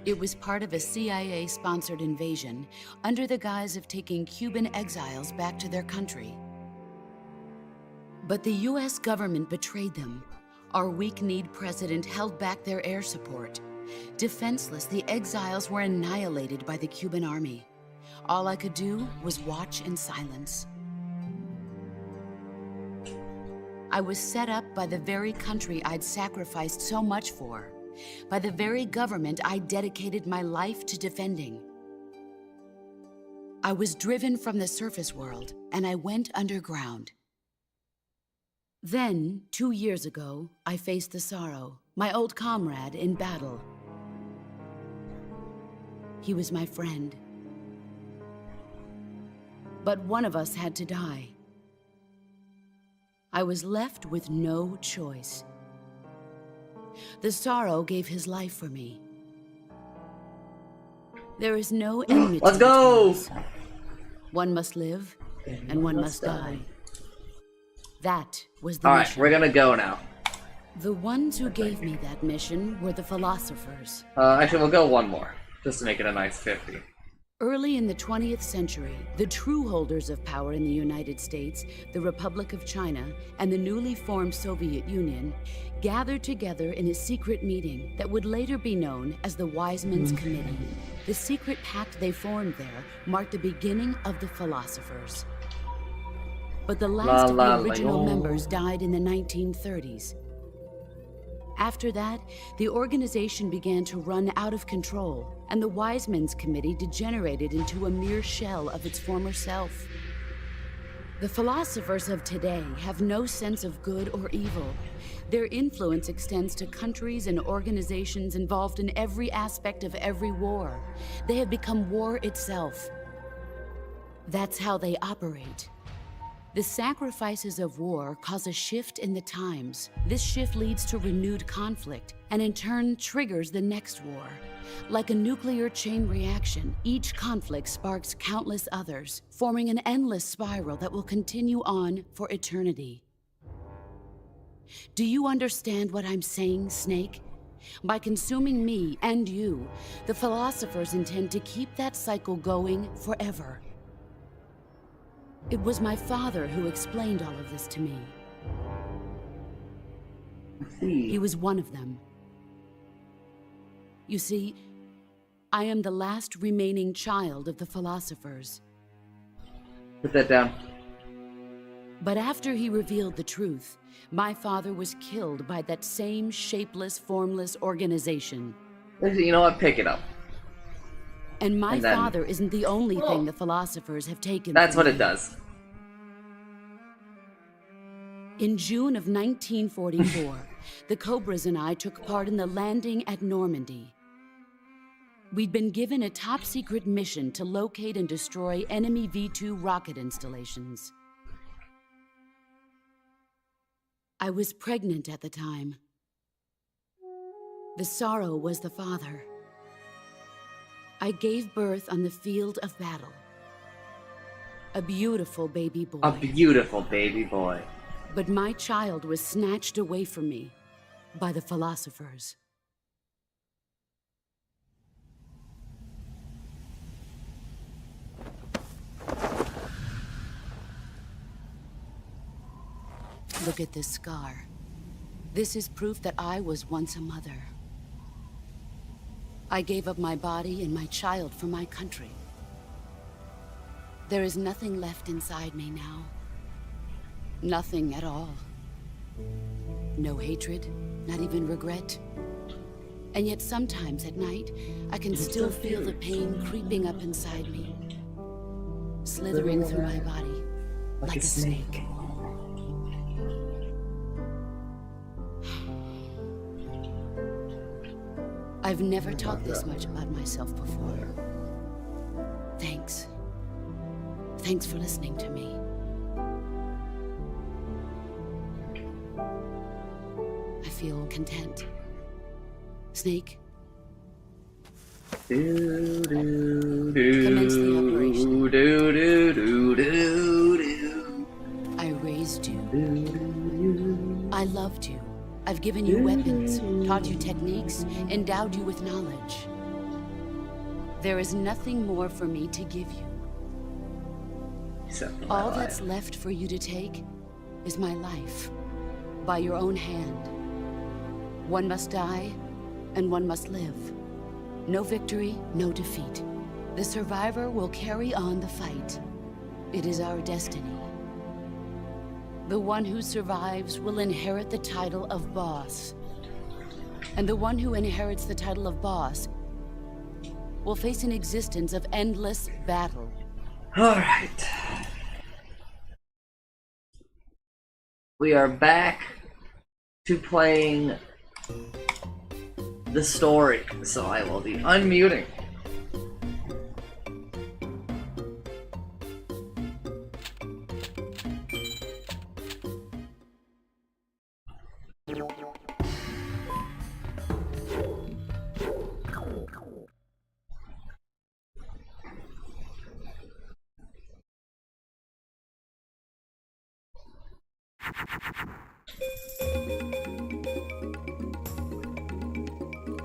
It was part of a CIA-sponsored invasion under the guise of taking Cuban exiles back to their country. But the US government betrayed them. Our weak-kneed president held back their air support. Defenseless, the exiles were annihilated by the Cuban army. All I could do was watch in silence. I was set up by the very country I'd sacrificed so much for, by the very government I dedicated my life to defending. I was driven from the surface world, and I went underground. Then, 2 years ago, I faced the Sorrow, my old comrade in battle. He was my friend. But one of us had to die. I was left with no choice. The Sorrow gave his life for me. There is no enmity. Let's go! between us. One must live, and one must die. That was the Alright, mission. we're gonna go now. The ones who gave me that mission were the philosophers. Actually, we'll go one more, just to make it a nice 50. Early in the 20th century, the true holders of power in the United States, the Republic of China, and the newly formed Soviet Union gathered together in a secret meeting that would later be known as the Wiseman's Committee. The secret pact they formed there marked the beginning of the philosophers. But the last of the original members died in the 1930s. After that, the organization began to run out of control, and the Wiseman's Committee degenerated into a mere shell of its former self. The philosophers of today have no sense of good or evil. Their influence extends to countries and organizations involved in every aspect of every war. They have become war itself. That's how they operate. The sacrifices of war cause a shift in the times. This shift leads to renewed conflict, and in turn triggers the next war. Like a nuclear chain reaction, each conflict sparks countless others, forming an endless spiral that will continue on for eternity. Do you understand what I'm saying, Snake? By consuming me and you, the philosophers intend to keep that cycle going forever. It was my father who explained all of this to me. He was one of them. You see, I am the last remaining child of the philosophers. Put that down. But after he revealed the truth, my father was killed by that same shapeless, formless organization. You know what? Pick it up. And my And then- father isn't the only thing the philosophers have taken. That's from what it me. does. In June of 1944, the Cobras and I took part in the landing at Normandy. We'd been given a top-secret mission to locate and destroy enemy V-2 rocket installations. I was pregnant at the time. The sorrow was the father. I gave birth on the field of battle. A beautiful baby boy. A beautiful baby boy. But my child was snatched away from me by the philosophers. Look at this scar. This is proof that I was once a mother. I gave up my body and my child for my country. There is nothing left inside me now. Nothing at all. No hatred, not even regret. And yet sometimes at night, I can still feel the pain creeping up inside me, slithering through my body like a snake. I've never talked this much about myself before. Thanks. Thanks for listening to me. I feel content. Snake? Commence the operation. Do. I raised you. I loved you. I've given you weapons, taught you techniques, endowed you with knowledge. There is nothing more for me to give you. All that's left for you to take is my life, by your own hand. One must die, and one must live. No victory, no defeat. The survivor will carry on the fight. It is our destiny. The one who survives will inherit the title of boss. And the one who inherits the title of boss will face an existence of endless battle. Alright. We are back to playing the story, so I will be unmuting.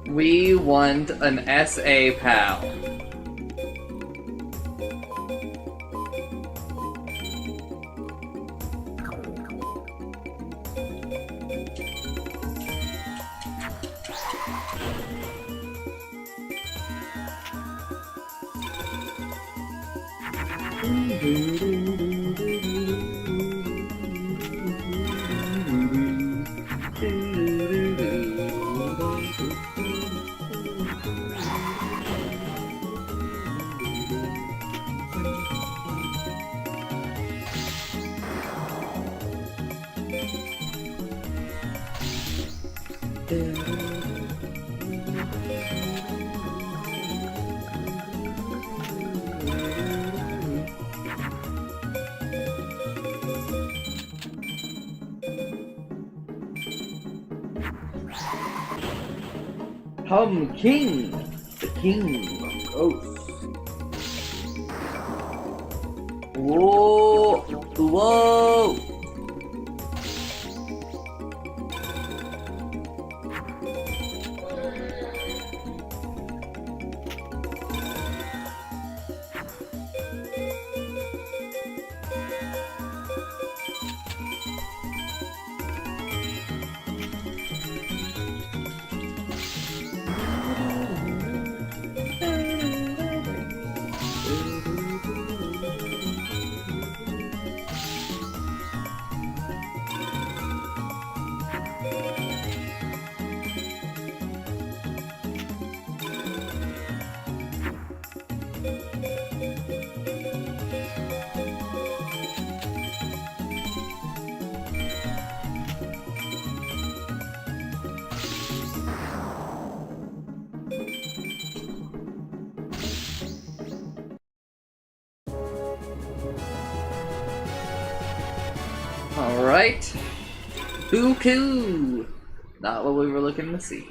We want an SA pal. King, the king of ghosts. Whoa! Whoa! Alright. Buku! Not what we were looking to see.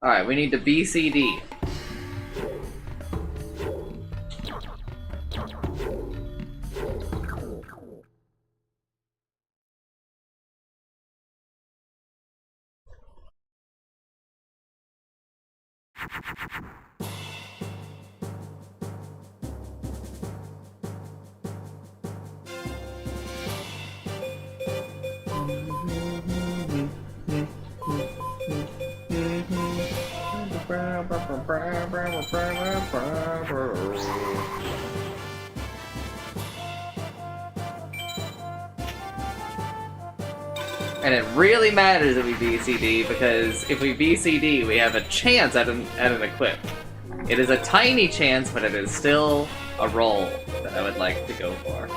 Alright, we need to BCD. And it really matters if we BCD, because if we BCD, we have a chance at an equip. It is a tiny chance, but it is still a roll that I would like to go for.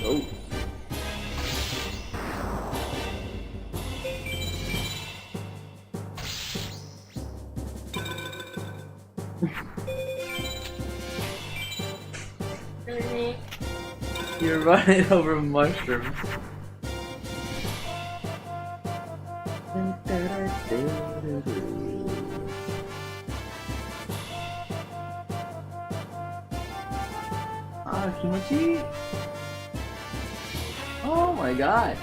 Oh. You're running over mushrooms. Ah, Kimochi! Oh my god!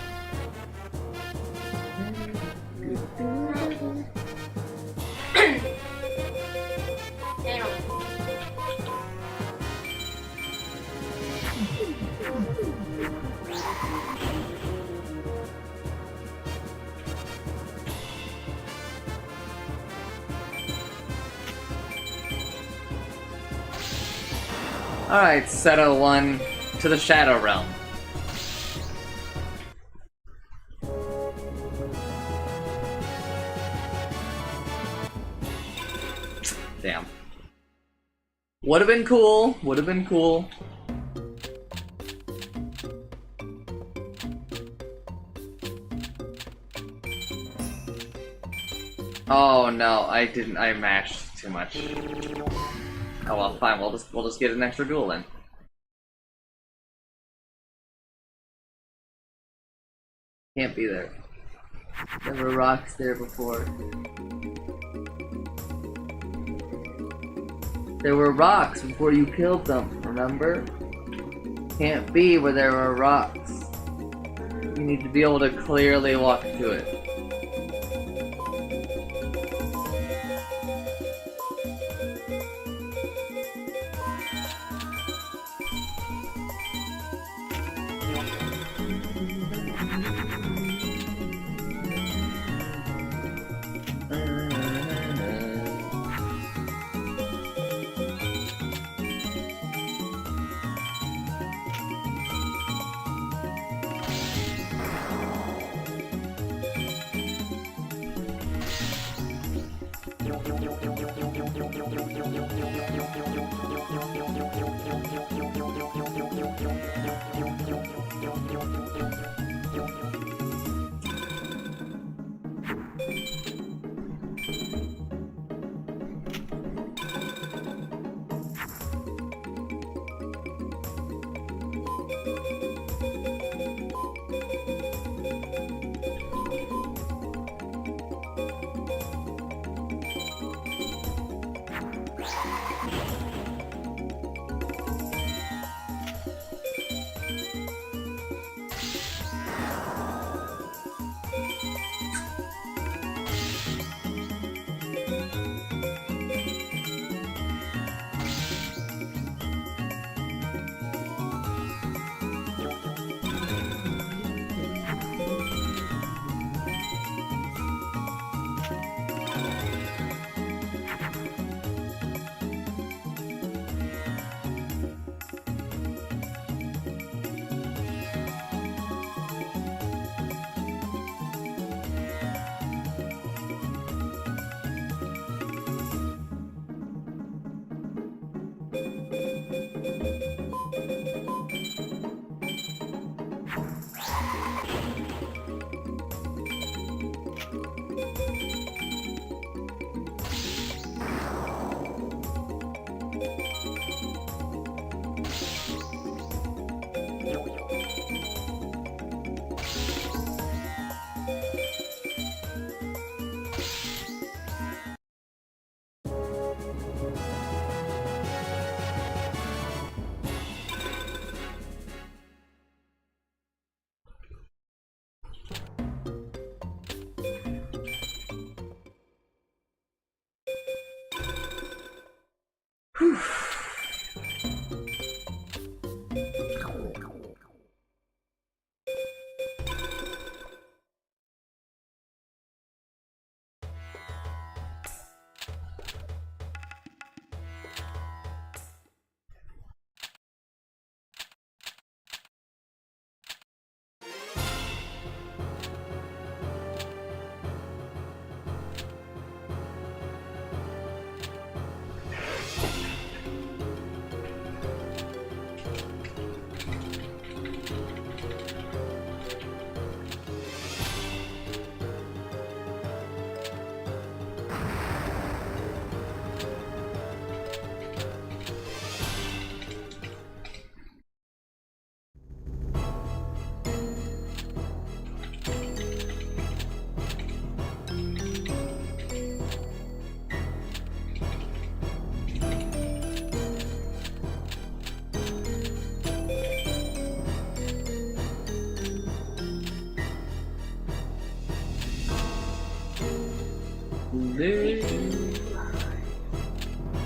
Alright, Seto 1 to the Shadow Realm. Damn. Would have been cool. Would have been cool. Oh no, I didn't. I mashed too much. Oh well, fine. We'll just get an extra duel then. Can't be there. There were rocks there before. There were rocks before you killed them, remember? Can't be where there were rocks. You need to be able to clearly walk to it.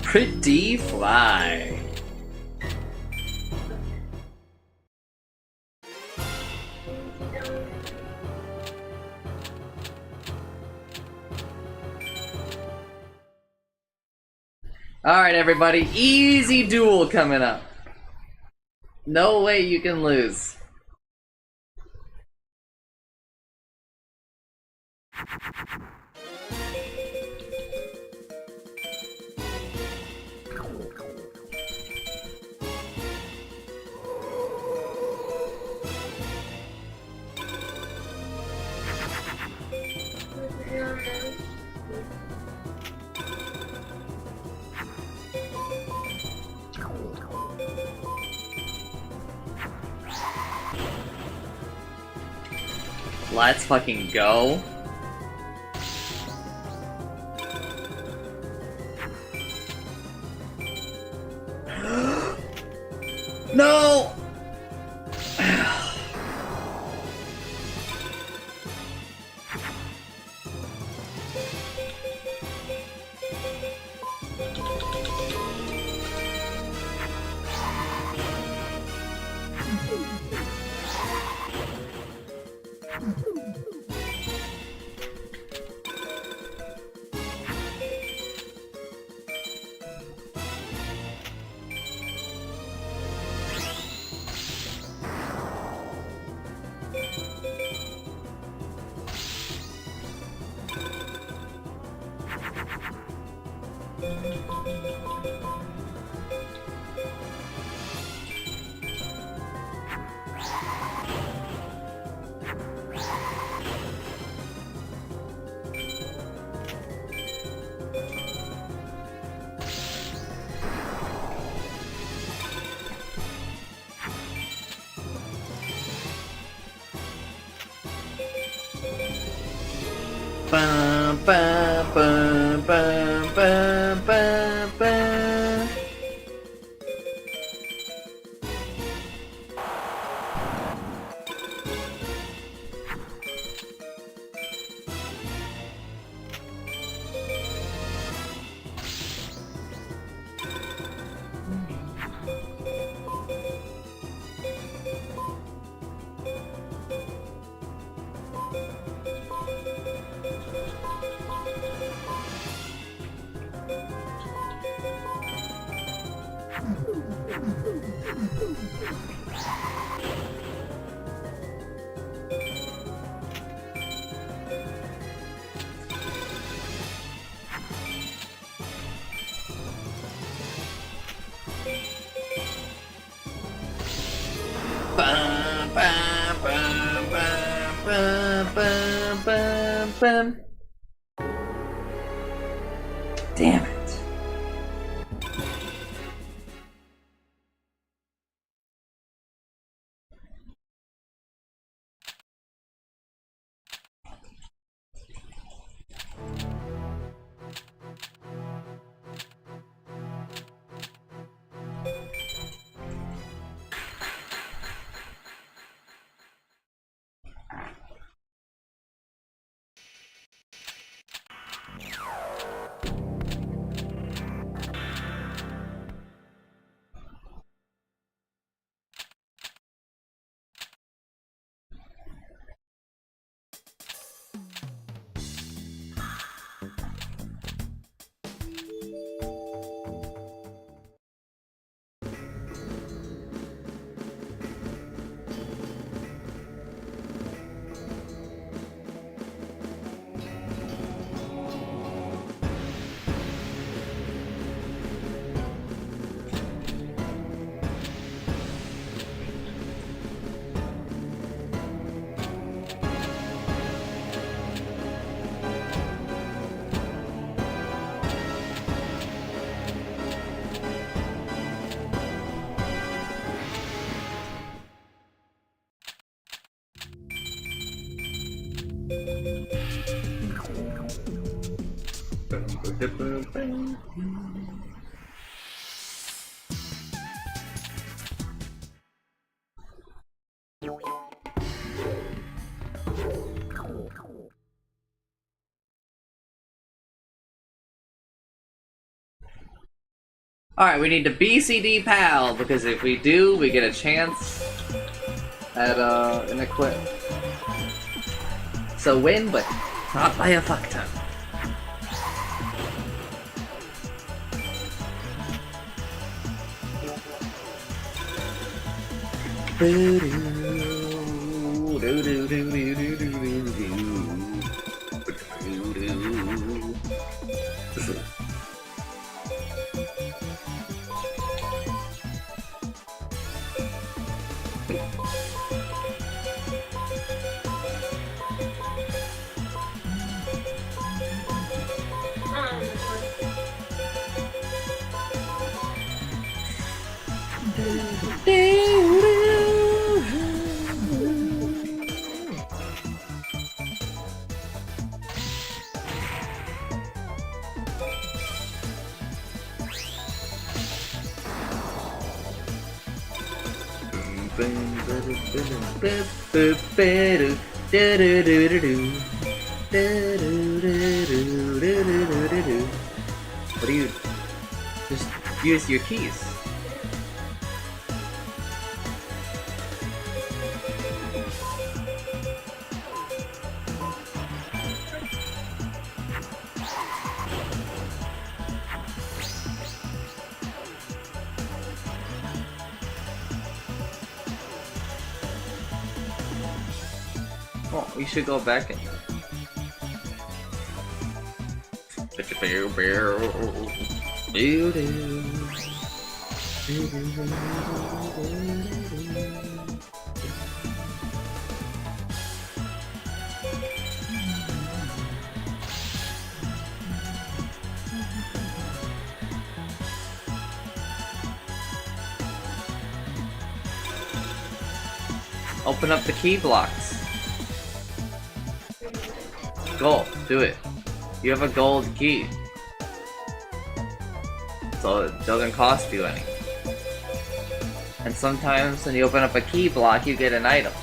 Pretty fly. Alright everybody, easy duel coming up. No way you can lose. Let's fucking go. No! Bum, bum, bum, bum, bum, bum, bum. Bum, bum, bum, bum, bum, bum, bum. Damn it. Alright, we need to BCD PAL, because if we do, we get a chance at an equip. So win, but not by a fuck ton. What do you... Just use your keys. Oh, we should go back in. Open up the key blocks. Go, do it. You have a gold key. So it doesn't cost you any. And sometimes when you open up a key block, you get an item.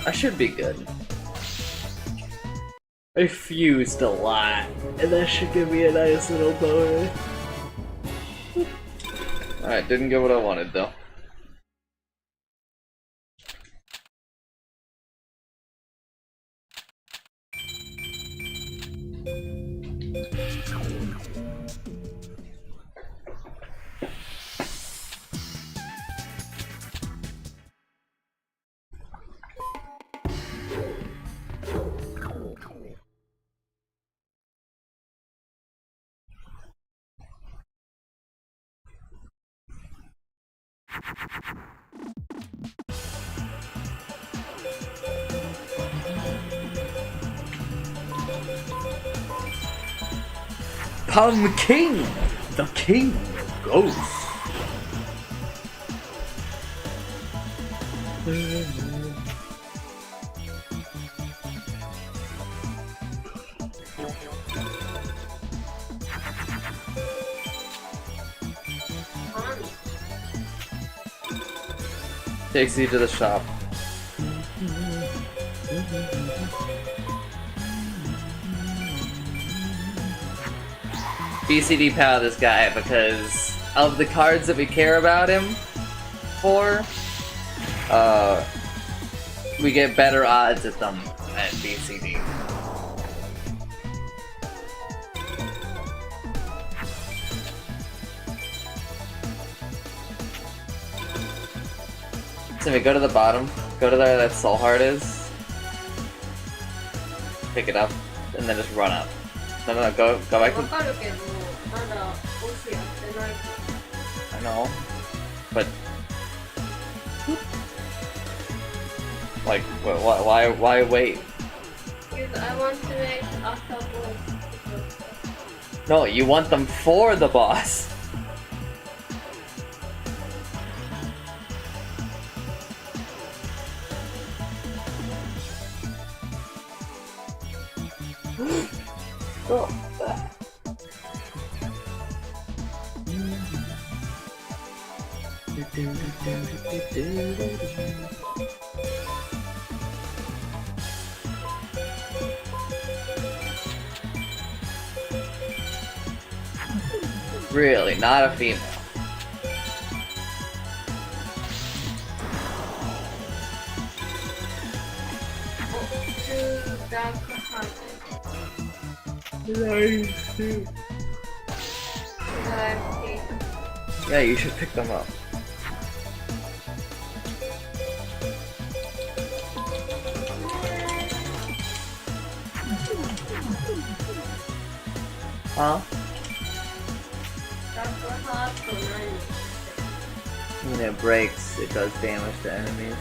I should be good. I fused a lot, and that should give me a nice little bonus. Alright, didn't get what I wanted though. Pumpkin! The king of ghosts! Takes you to the shop. BCD power this guy because of the cards that we care about him for, we get better odds at them at BCD. So we go to the bottom, go to where that soul heart is, pick it up, and then just run up. No, go back to... I know, but... Like, why wait? Because I want to make after boss. No, you want them for the boss. Really, not a female. Yeah, you should pick them up. Huh? When it breaks, it does damage to enemies.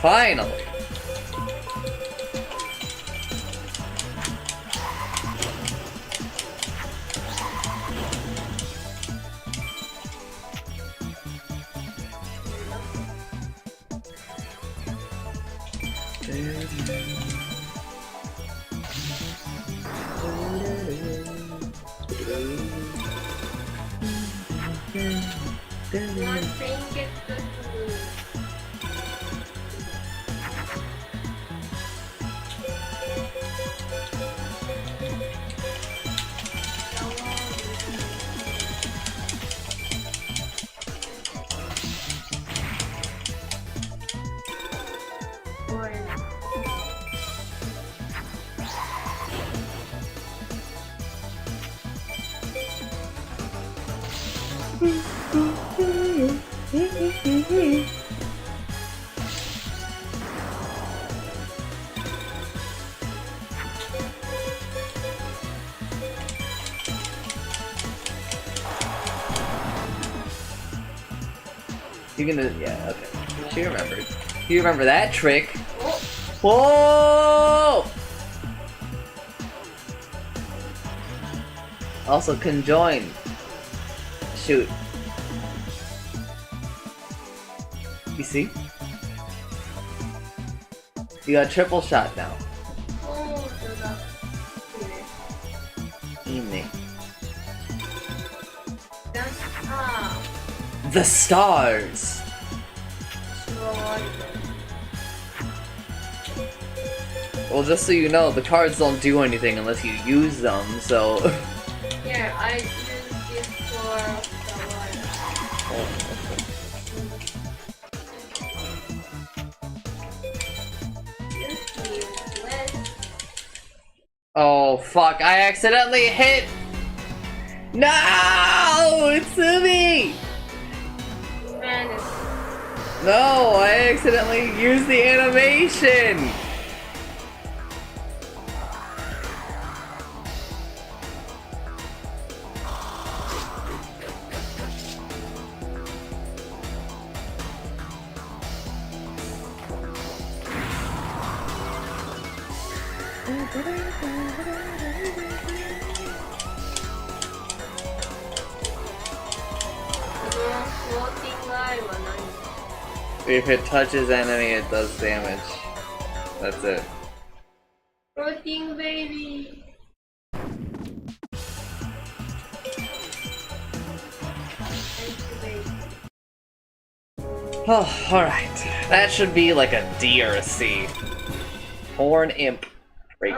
Finally! You gonna, yeah, okay. She remembered. You remember that trick? Whoa! Also, conjoin. Shoot. You see? You got triple shot now. Evening. The stars! Well, just so you know, the cards don't do anything unless you use them, so... Here, I use this for the Oh, fuck, I accidentally hit... No! It's me! No, I accidentally used the animation! If it touches enemy, it does damage. That's it. Floating baby. Oh, alright. That should be like a D or a C. Horn Imp. Great.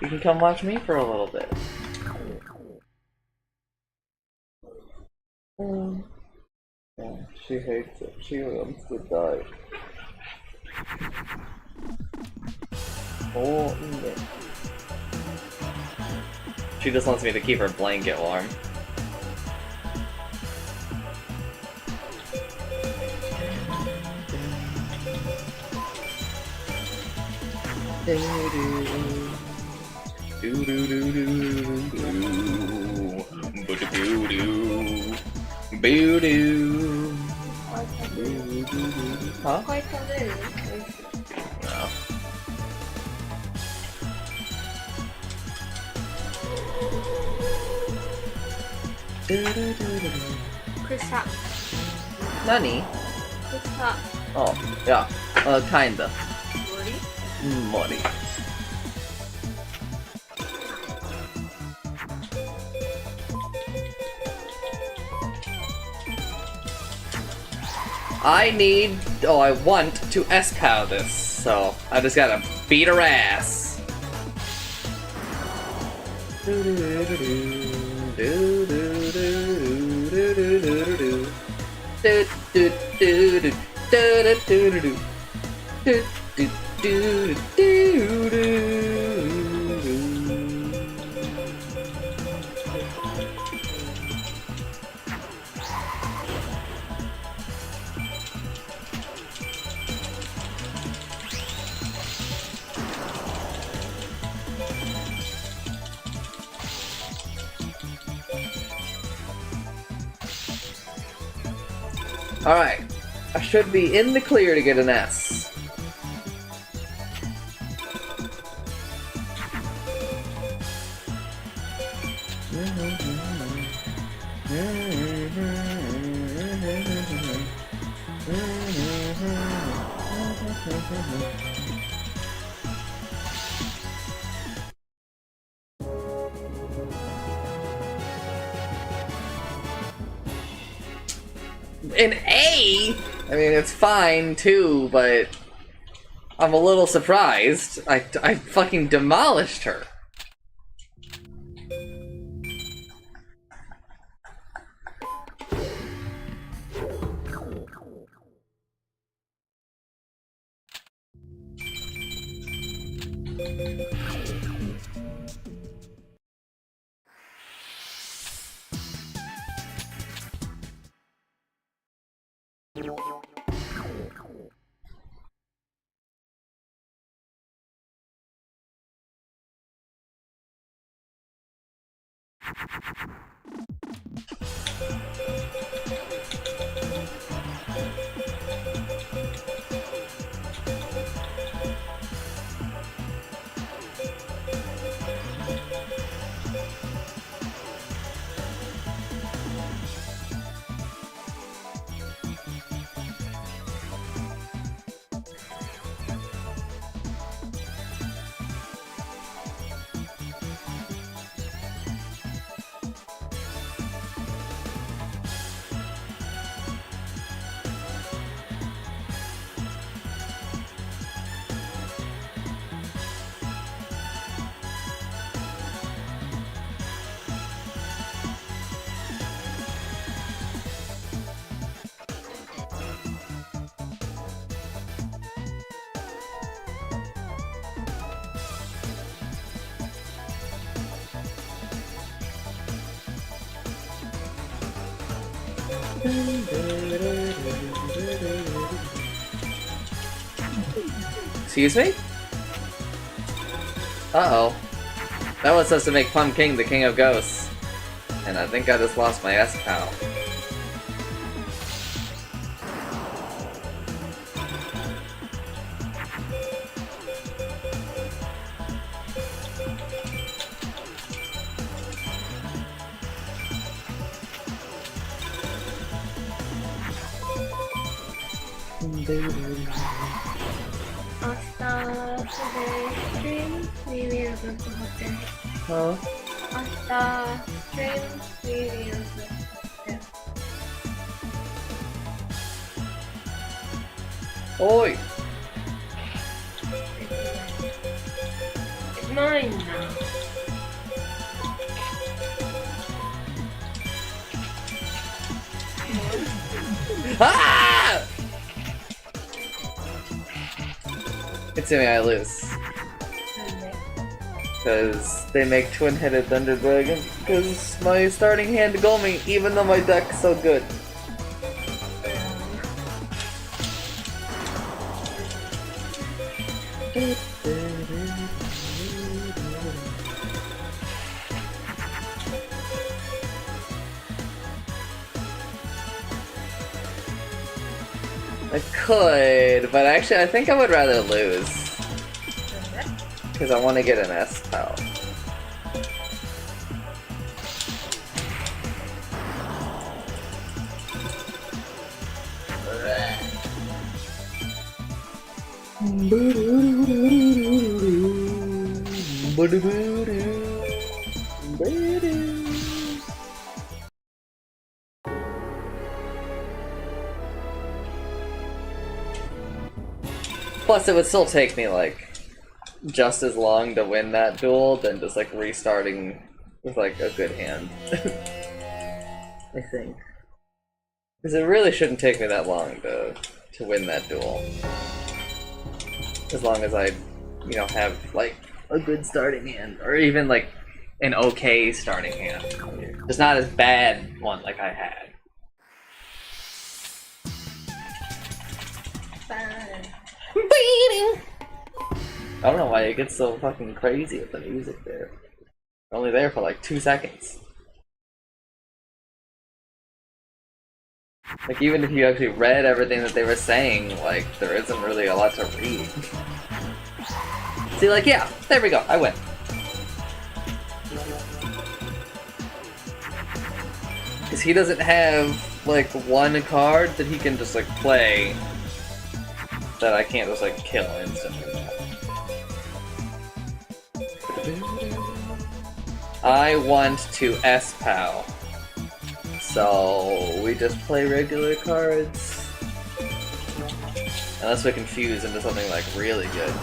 You can come watch me for a little bit. Yeah, she hates it. She wants to die. Oh, yeah. She just wants me to keep her blanket warm. Huh? No. Kusa. Nani? Kusa. Oh, yeah. Kinda. Mori? Mori. I want to S-POW this, so I just gotta beat her ass. Alright, I should be in the clear to get an S. An A? I mean, it's fine too, but I'm a little surprised. I fucking demolished her. Excuse me? Uh-oh. That was supposed to make Plum King the King of Ghosts. And I think I just lost my S-POW. After today's stream, we will go to hotel. Huh? After stream, we will go to hotel. Oi! It's mine now. Ah! Assuming I lose. Because they make twin-headed Thunder Dragon. Because my starting hand got me, even though my deck's so good. I could, but actually I think I would rather lose. Because I want to get an S-Pal. Plus, it would still take me, like, just as long to win that duel than just, like, restarting with, like, a good hand. I think. Because it really shouldn't take me that long to win that duel. As long as I, you know, have, like, a good starting hand. Or even, like, an okay starting hand. Just not as bad one like I had. I don't know why it gets so fucking crazy with the music there. Only there for like 2 seconds. Like even if you actually read everything that they were saying, like there isn't really a lot to read. See, like yeah, there we go, I win. Because he doesn't have like one card that he can just like play that I can't just like kill instantly. I want to S-Pal, so we just play regular cards. Unless we confuse into something like really good.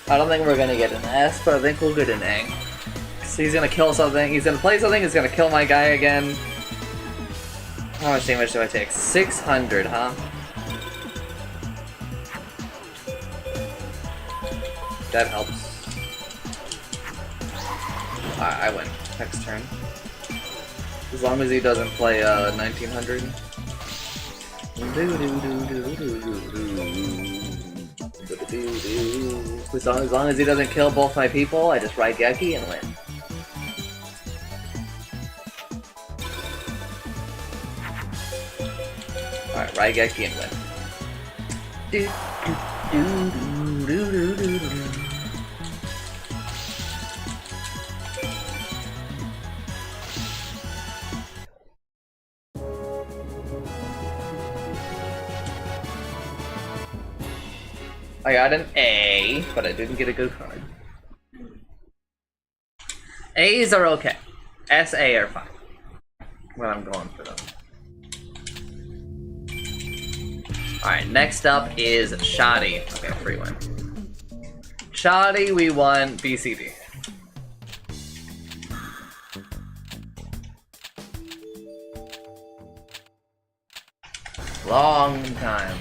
I don't think we're gonna get an S, but I think we'll get an A. So he's gonna kill something, he's gonna play something, he's gonna kill my guy again. How much damage do I take? 600, huh? That helps. I win. Next turn. As long as he doesn't play 1900. As long as he doesn't kill both my people, I just Raigeki and win. Alright, Raigeki and win. I got an A, but I didn't get a good card. A's are okay. SA are fine. When I'm going for them. Alright, next up is Shoddy. Okay, free win. Shoddy, we won BCD. Long time.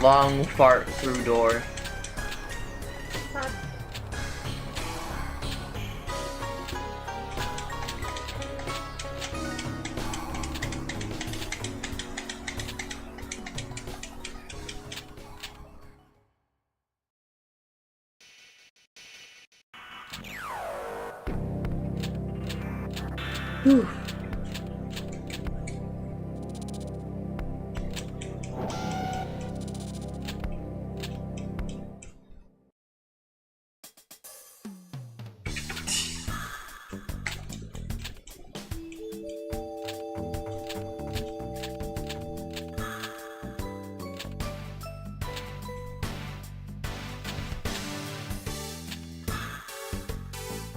Long fart through door. Whew.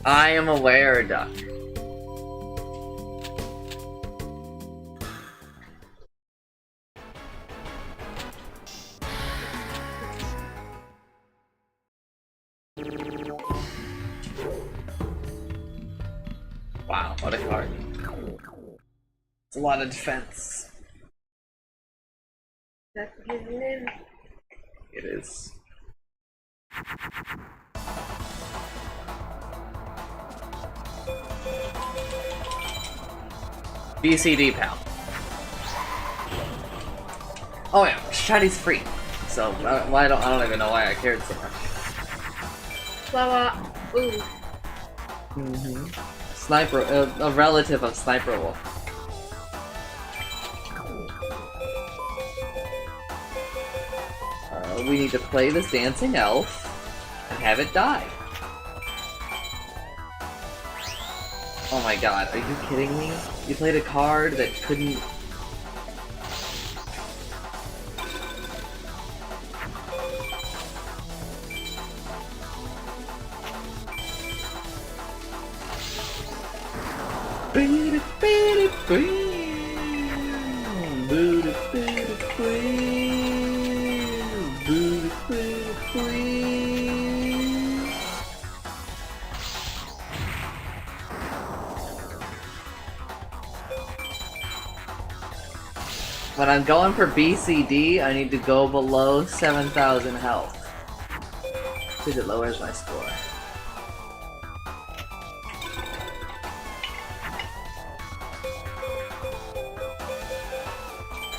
I am aware, Duck. Wow, what a card. It's a lot of defense. It is. BCD, pal. Oh yeah, Shiny's free. So I don't even know why I cared so much. Flower. Ooh. Sniper, a relative of Sniper Wolf. We need to play this dancing elf and have it die. Oh my god, are you kidding me? You played a card that couldn't... When I'm going for BCD, I need to go below 7,000 health, because it lowers my score.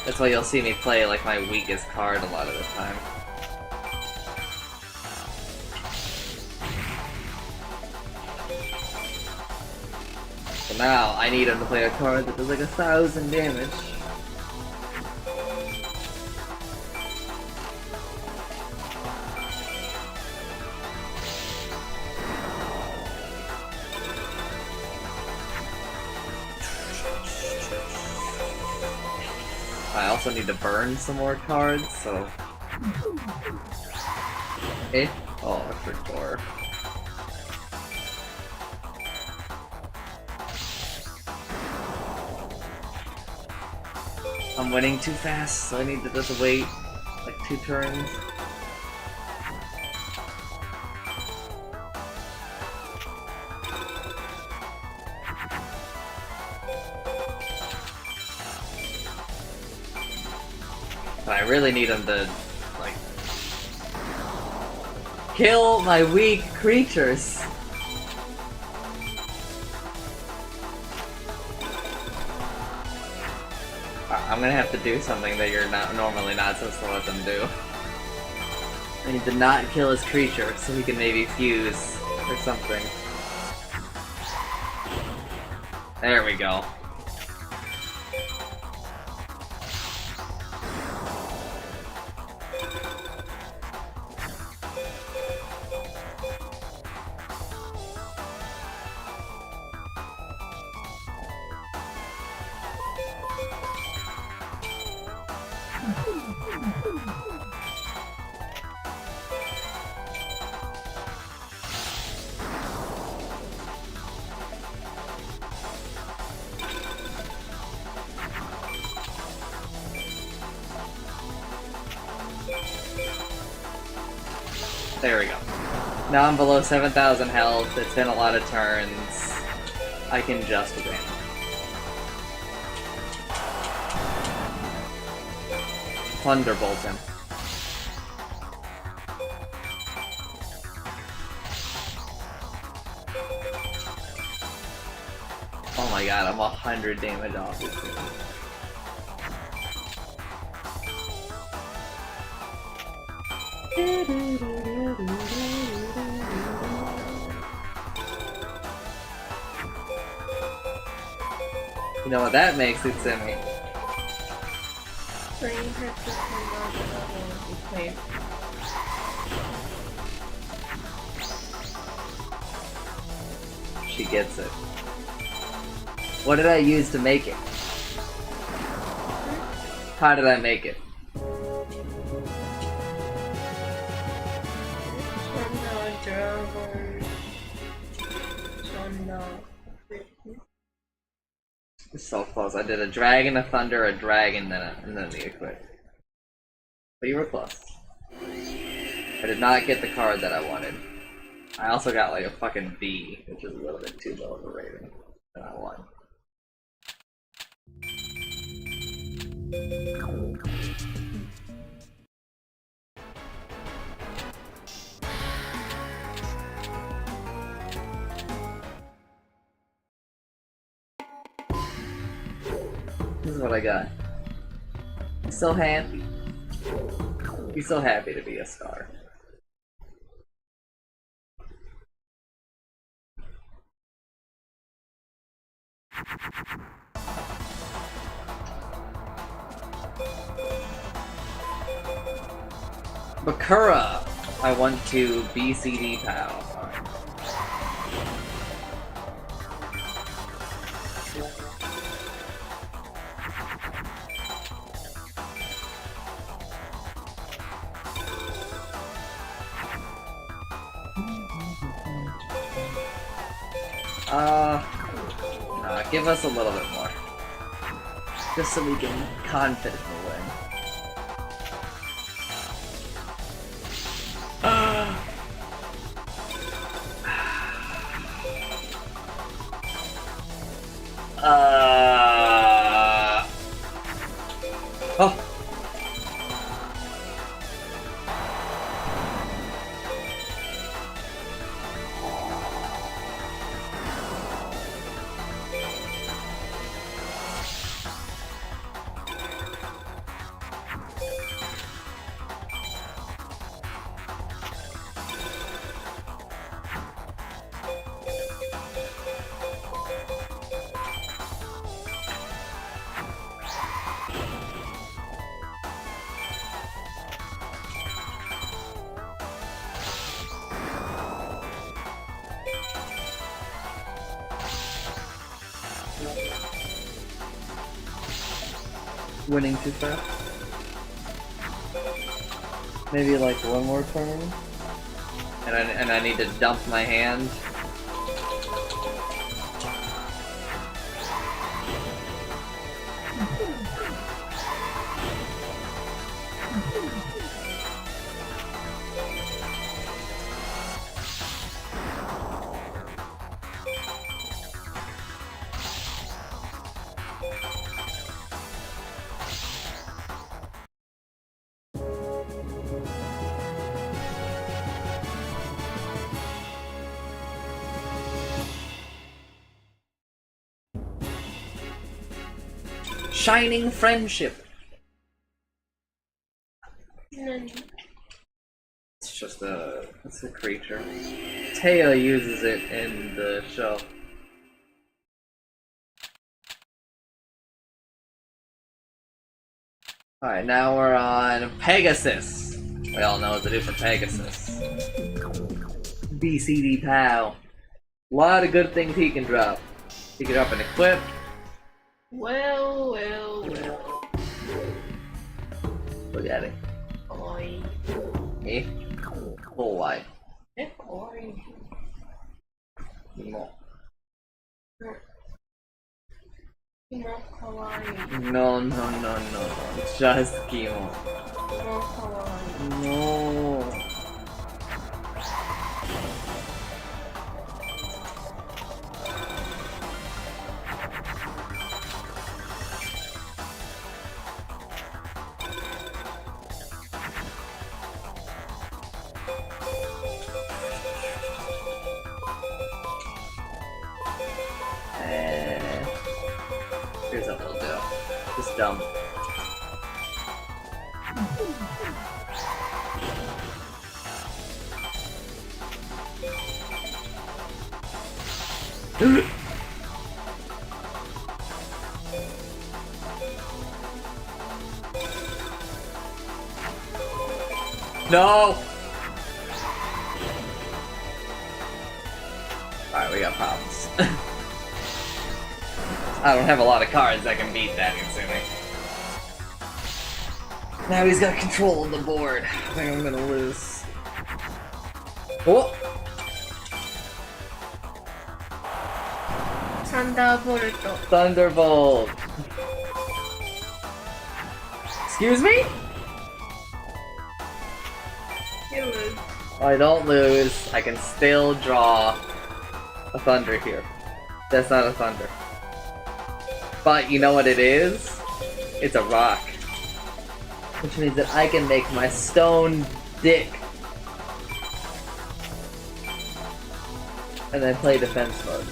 That's why you'll see me play like my weakest card a lot of the time. So now I need him to play a card that does like 1,000 damage. I also need to burn some more cards, so... Eh? Oh, for sure. I'm winning too fast, so I need to just wait like 2 turns. But I really need him to, like, kill my weak creatures. I'm gonna have to do something that you're normally not supposed to let them do. I need to not kill his creature so he can maybe fuse or something. There we go. There we go. Now I'm below 7,000 health, it's been a lot of turns. I can just win. Thunderbolt him. Oh my god, I'm 100 damage off this thing. You know what that makes it, Timmy? Train her to okay. She gets it. What did I use to make it? How did I make it? It's so close. I did a dragon, a thunder, a dragon, and then the equip. But you were close. I did not get the card that I wanted. I also got like a fucking B, which is a little bit too low of a rating than I want. This is what I got. I'm so happy. Be so happy to be a star. Bakura! I want to BCD POW. Give us a little bit more. Just so we can confidently win. Oh! Winning too fast. Maybe like one more turn. And I need to dump my hand. Shining friendship. It's just it's a creature. Taya uses it in the show. Alright, now we're on Pegasus. We all know what to do for Pegasus. BCD POW. A lot of good things he can drop. He can drop an equip. Well. Look at it. Oi. Eh? Oh, why? Oi. No. Kimo kawaii. No. Just Kimo. Kimo kawaii. No. Here's what we'll do. Just dump. No! Alright, we got problems. I don't have a lot of cards that can beat that Insumi. Now he's got control of the board. I think I'm gonna lose. Oh! Thunderbolt. Thunderbolt! Excuse me? You lose. I don't lose. I can still draw a thunder here. That's not a thunder. But you know what it is? It's a rock. Which means that I can make my stone dick. And then play defense mode.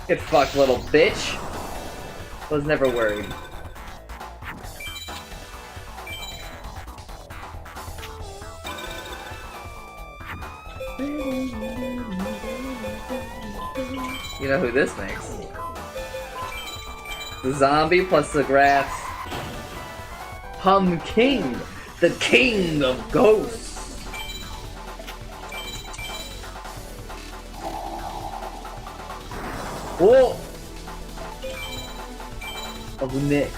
Get fucked, little bitch. Was never worried. You know who this makes? The zombie plus the grass. Hum King, the king of ghosts. Whoa! Of Nick.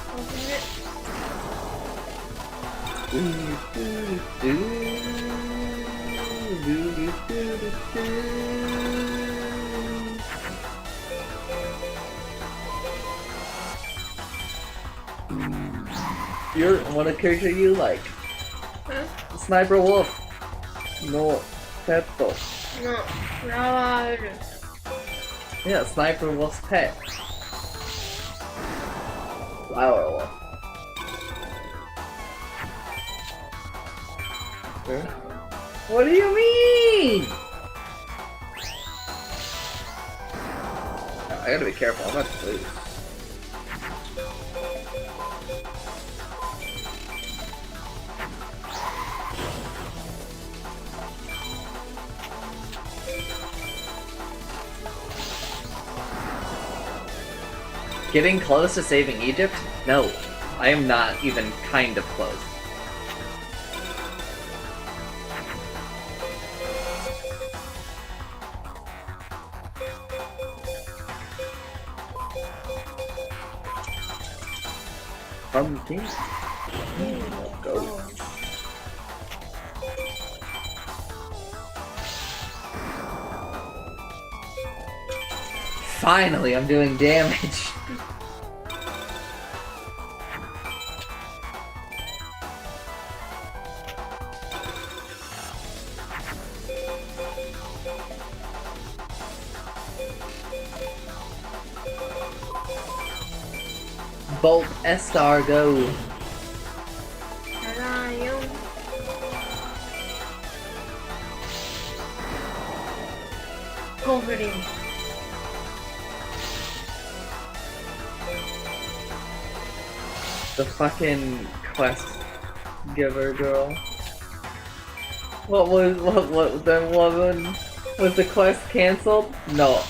You're what a character you like? Huh? Sniper Wolf. No, Pepto. No, Flower. Yeah, Sniper Wolf's pet. Flower Wolf. What do you mean? I gotta be careful, I'm about to lose. Getting close to saving Egypt? No, I am not even kind of close. Pumpkin? Go. Finally, I'm doing damage. Bolt Escargot. Lion. Goblin. The fucking quest giver girl. What then was the quest cancelled? No.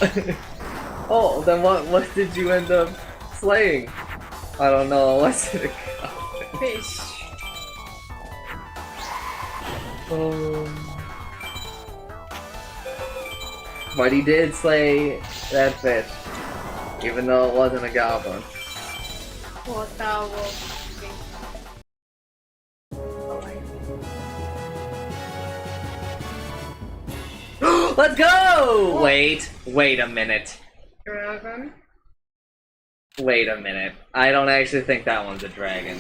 Oh, then what did you end up slaying? I don't know, what's it called? Fish. But he did slay that fish, even though it wasn't a goblin. Water wolf. Let's go! Wait a minute. Dragon. Wait a minute. I don't actually think that one's a dragon.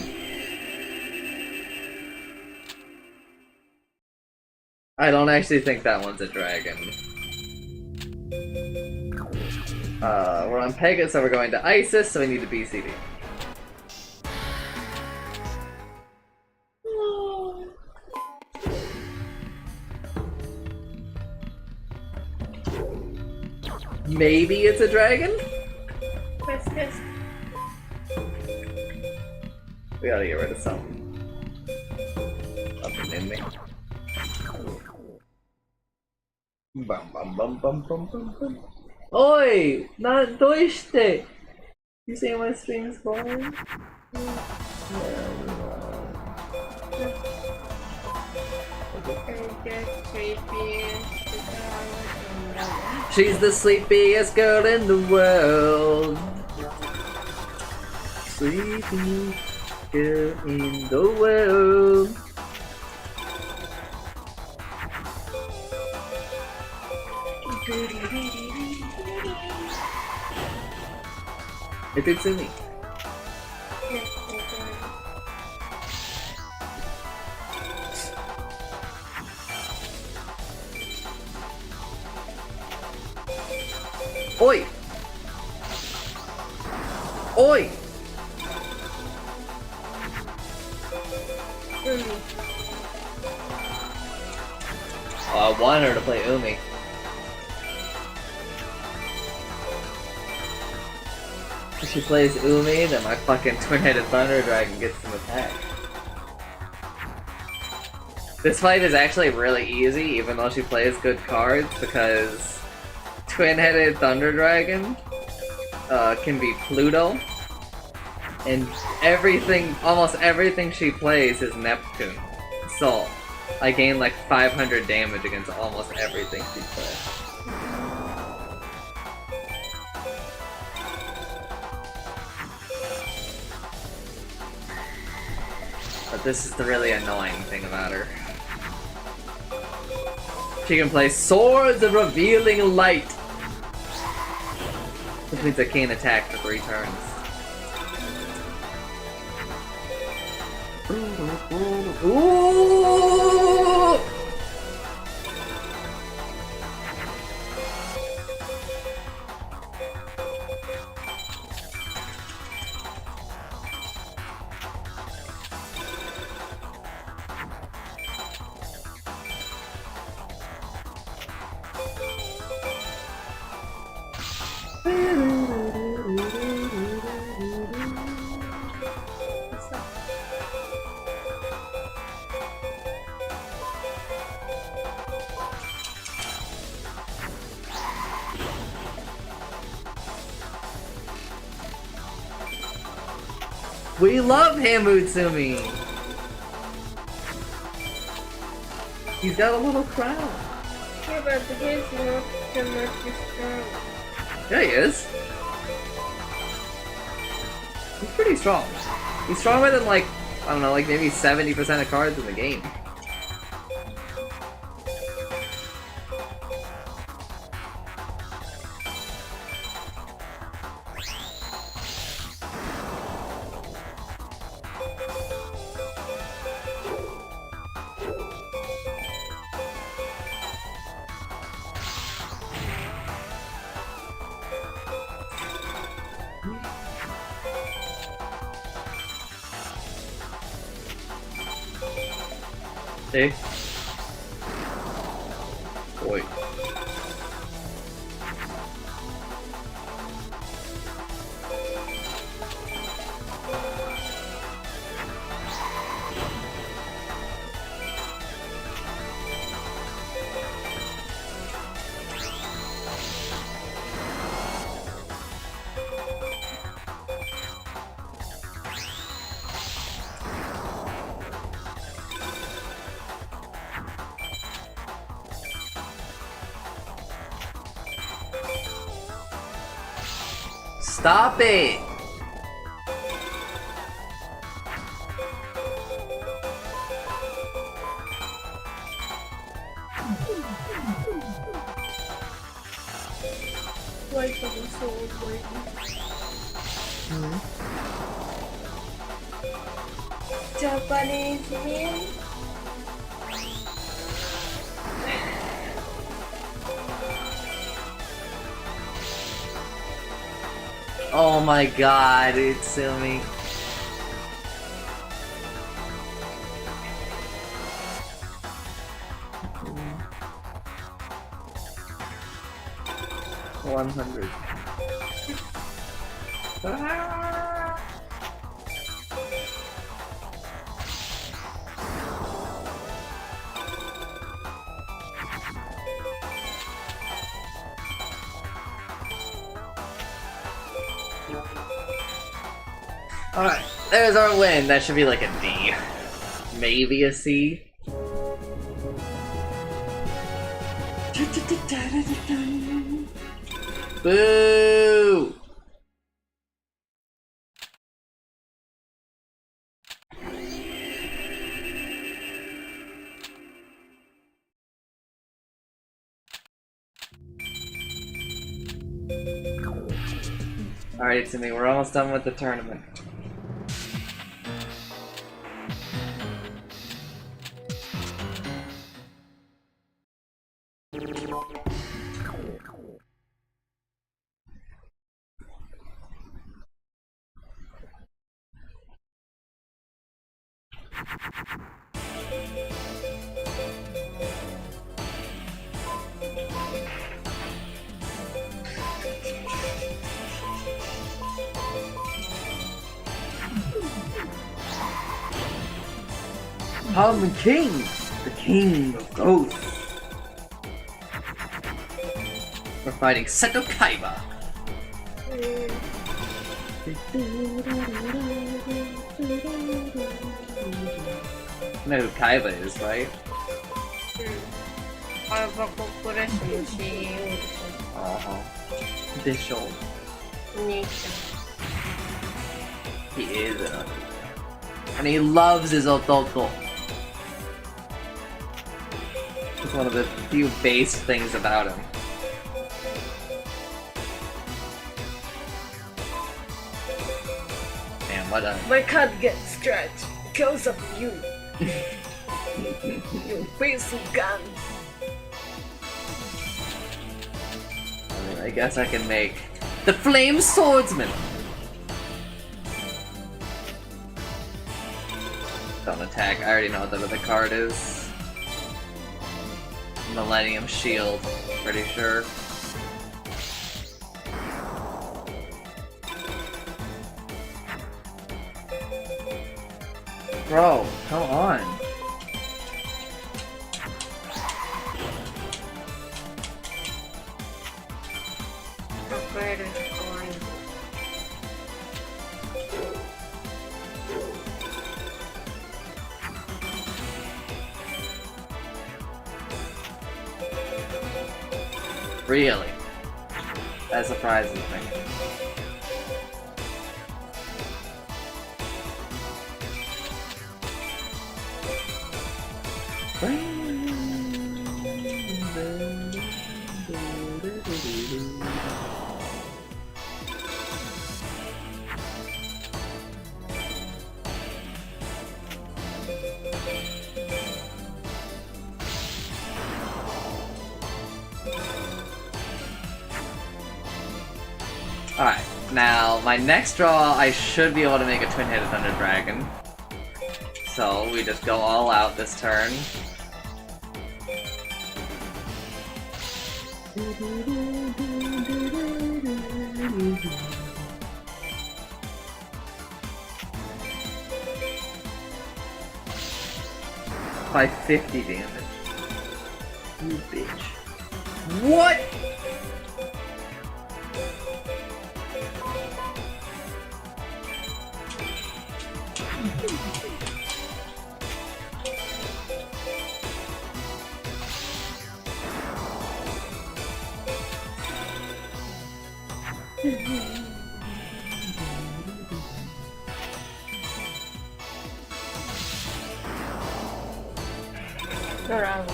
I don't actually think that one's a dragon. We're on Pegasus, so we're going to Isis, so we need to BCD. Maybe it's a dragon? Yes. We gotta get rid of something. Something in me. Bum bum bum bum bum bum bum. Oi! Not doiste! You see my strings falling? She's the sleepiest girl in the world. Sleepy girl in the world. It's me. Oi! Oi! I want her to play Umi. If she plays Umi, then my fucking twin-headed Thunder Dragon gets some attack. This fight is actually really easy, even though she plays good cards, because twin-headed Thunder Dragon can be Pluto, and almost everything she plays is Neptune. So, I gain like 500 damage against almost everything she plays. But this is the really annoying thing about her. She can play Swords of Revealing Light, which means I can't attack for 3 turns. Ooh! We love Hamutsumi! He's got a little crown. Yeah, but the game's not so much strong. Yeah, he is. He's pretty strong. He's stronger than like, I don't know, like maybe 70% of cards in the game. See? Wait. Stop it! Like the sword waiting. Japanese man. Oh my god, Utsumi. $100. Alright, there's our win. That should be like a D. Maybe a C. Boo! Alright, Timmy, we're almost done with the tournament. I'm the king of ghosts. We're fighting Seto Kaiba. You know who Kaiba is, right? Kaiba Corporation の CEO でしょ。でしょ。お兄ち He is an and he loves his otoko. It's one of the few base things about him. Man, what a... My cat gets scratched because of you. Your basic gun. I mean, I guess I can make the Flame Swordsman. Don't attack. I already know what the other card is. Millennium Shield, pretty sure. Bro, come on. Really? That surprises me. Alright, now my next draw I should be able to make a twin-headed Thunder Dragon. So we just go all out this turn. By 50 damage. You bitch. What?! Around.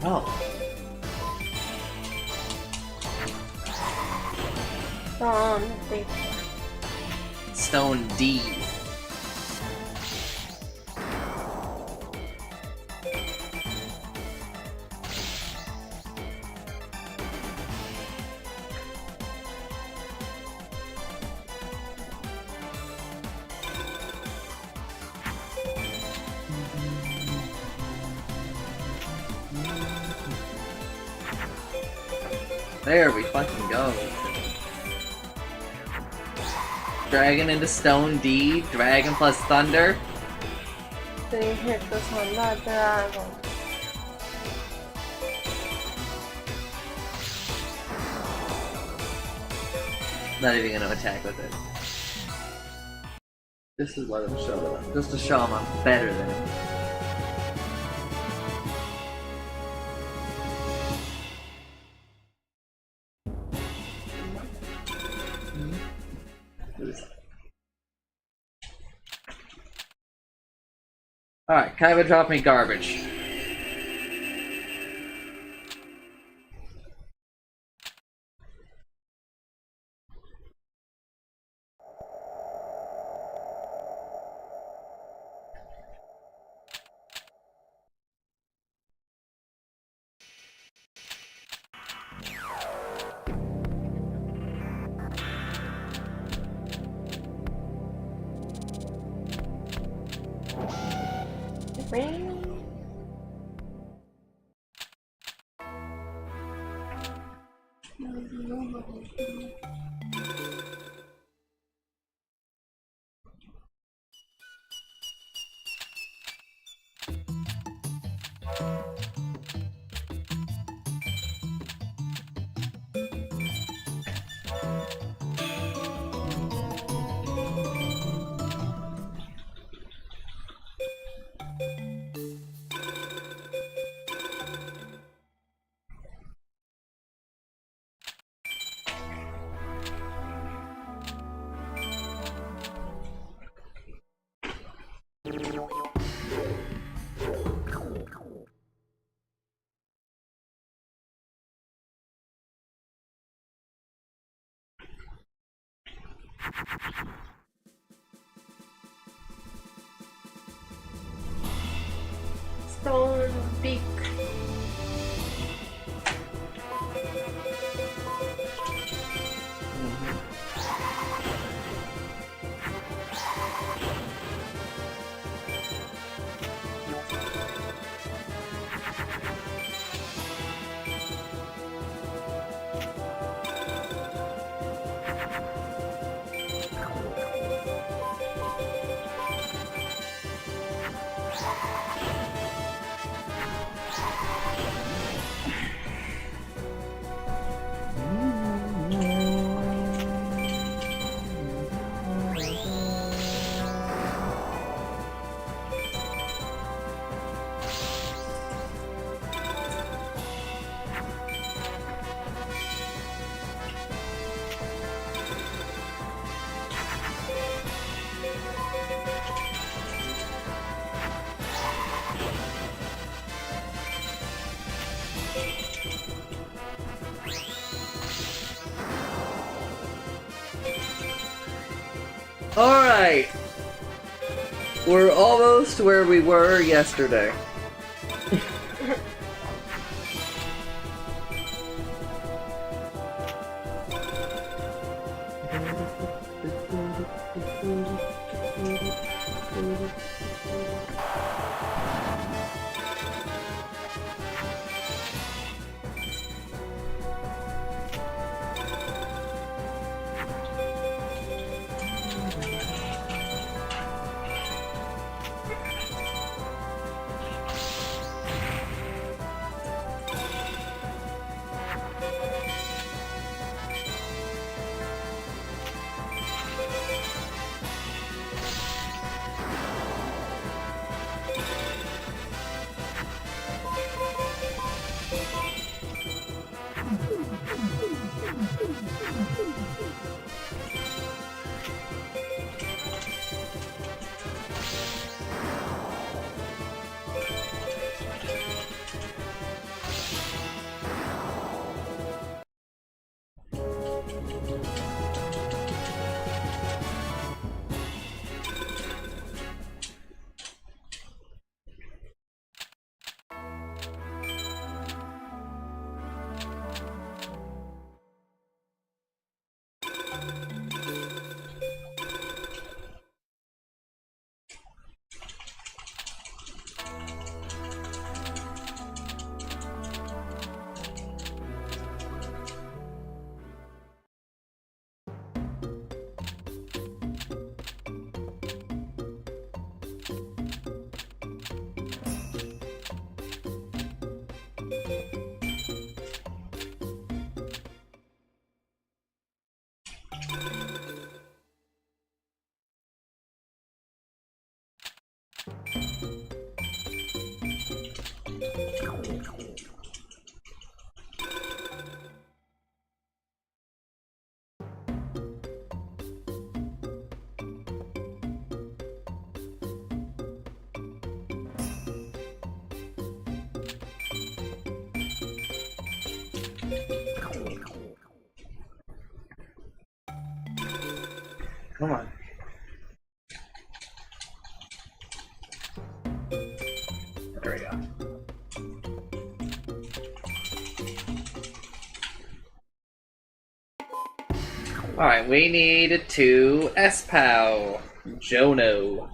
Oh. Stone D. There we fucking go. Dragon into Stone D, Dragon plus Thunder. So you hit this one, not Dragon. Not even gonna attack with it. This is let him show it. Just to show him I'm better than him. Alright, Kaiba dropped me garbage. Stone Peak. Alright. We're almost where we were yesterday. Come on. There we go. Alright, we need 2 S-POW. Jono.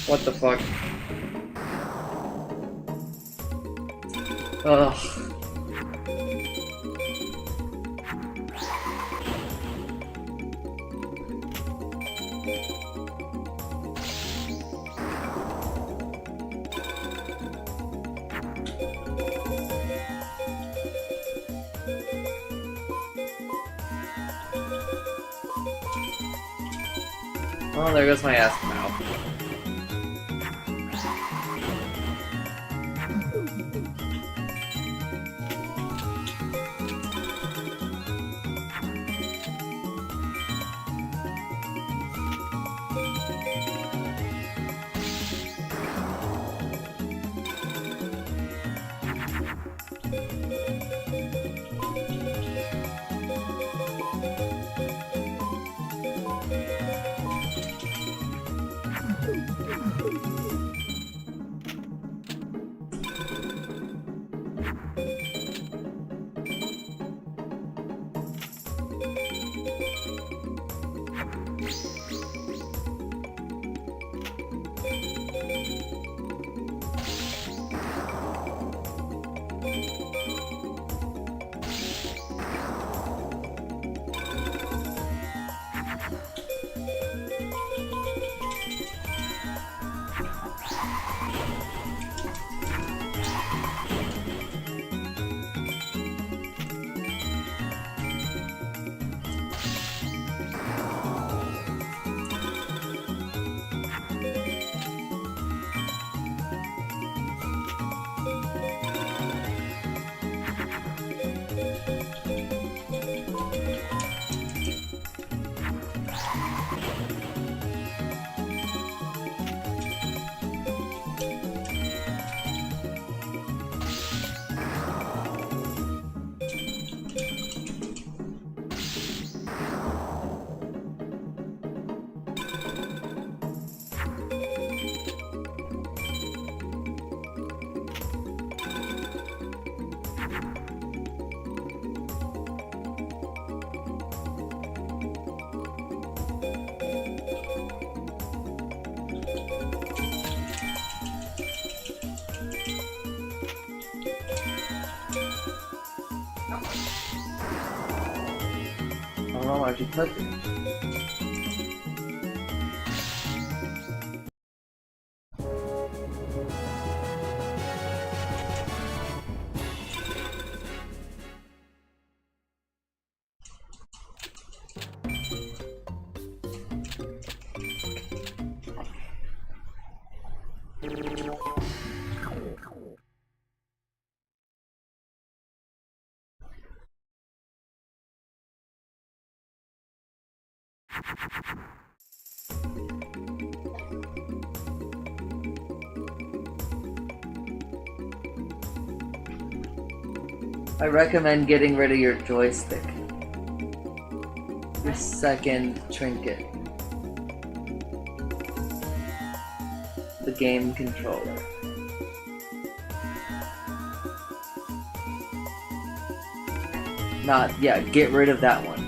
What the fuck? Ugh. Oh, there goes my ass mouth. don't know why she took it. I recommend getting rid of your joystick. Your second trinket. The game controller. Yeah, get rid of that one.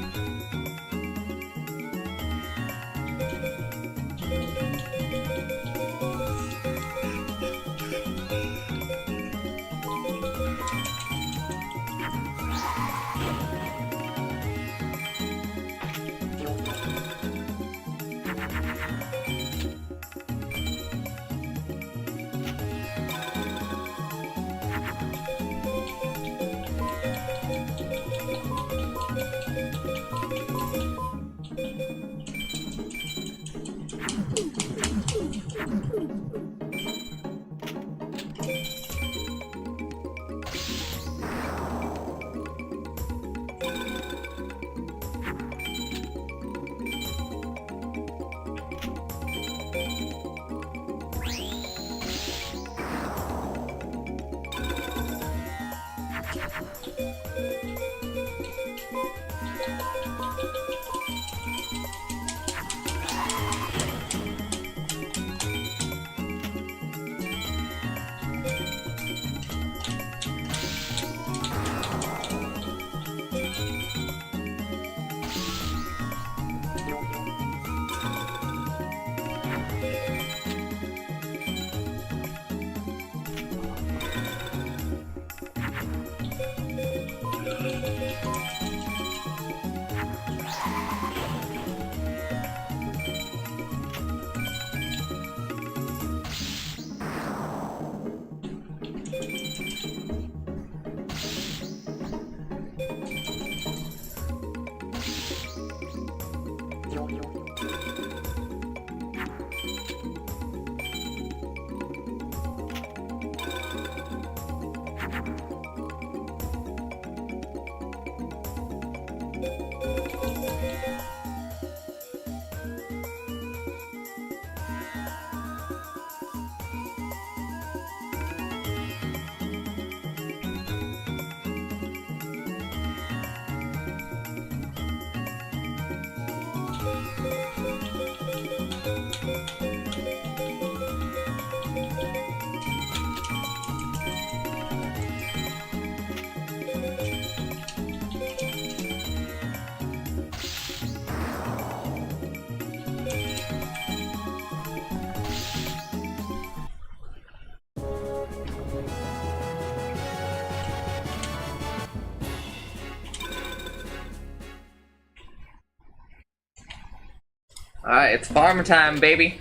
Alright, it's farm time, baby.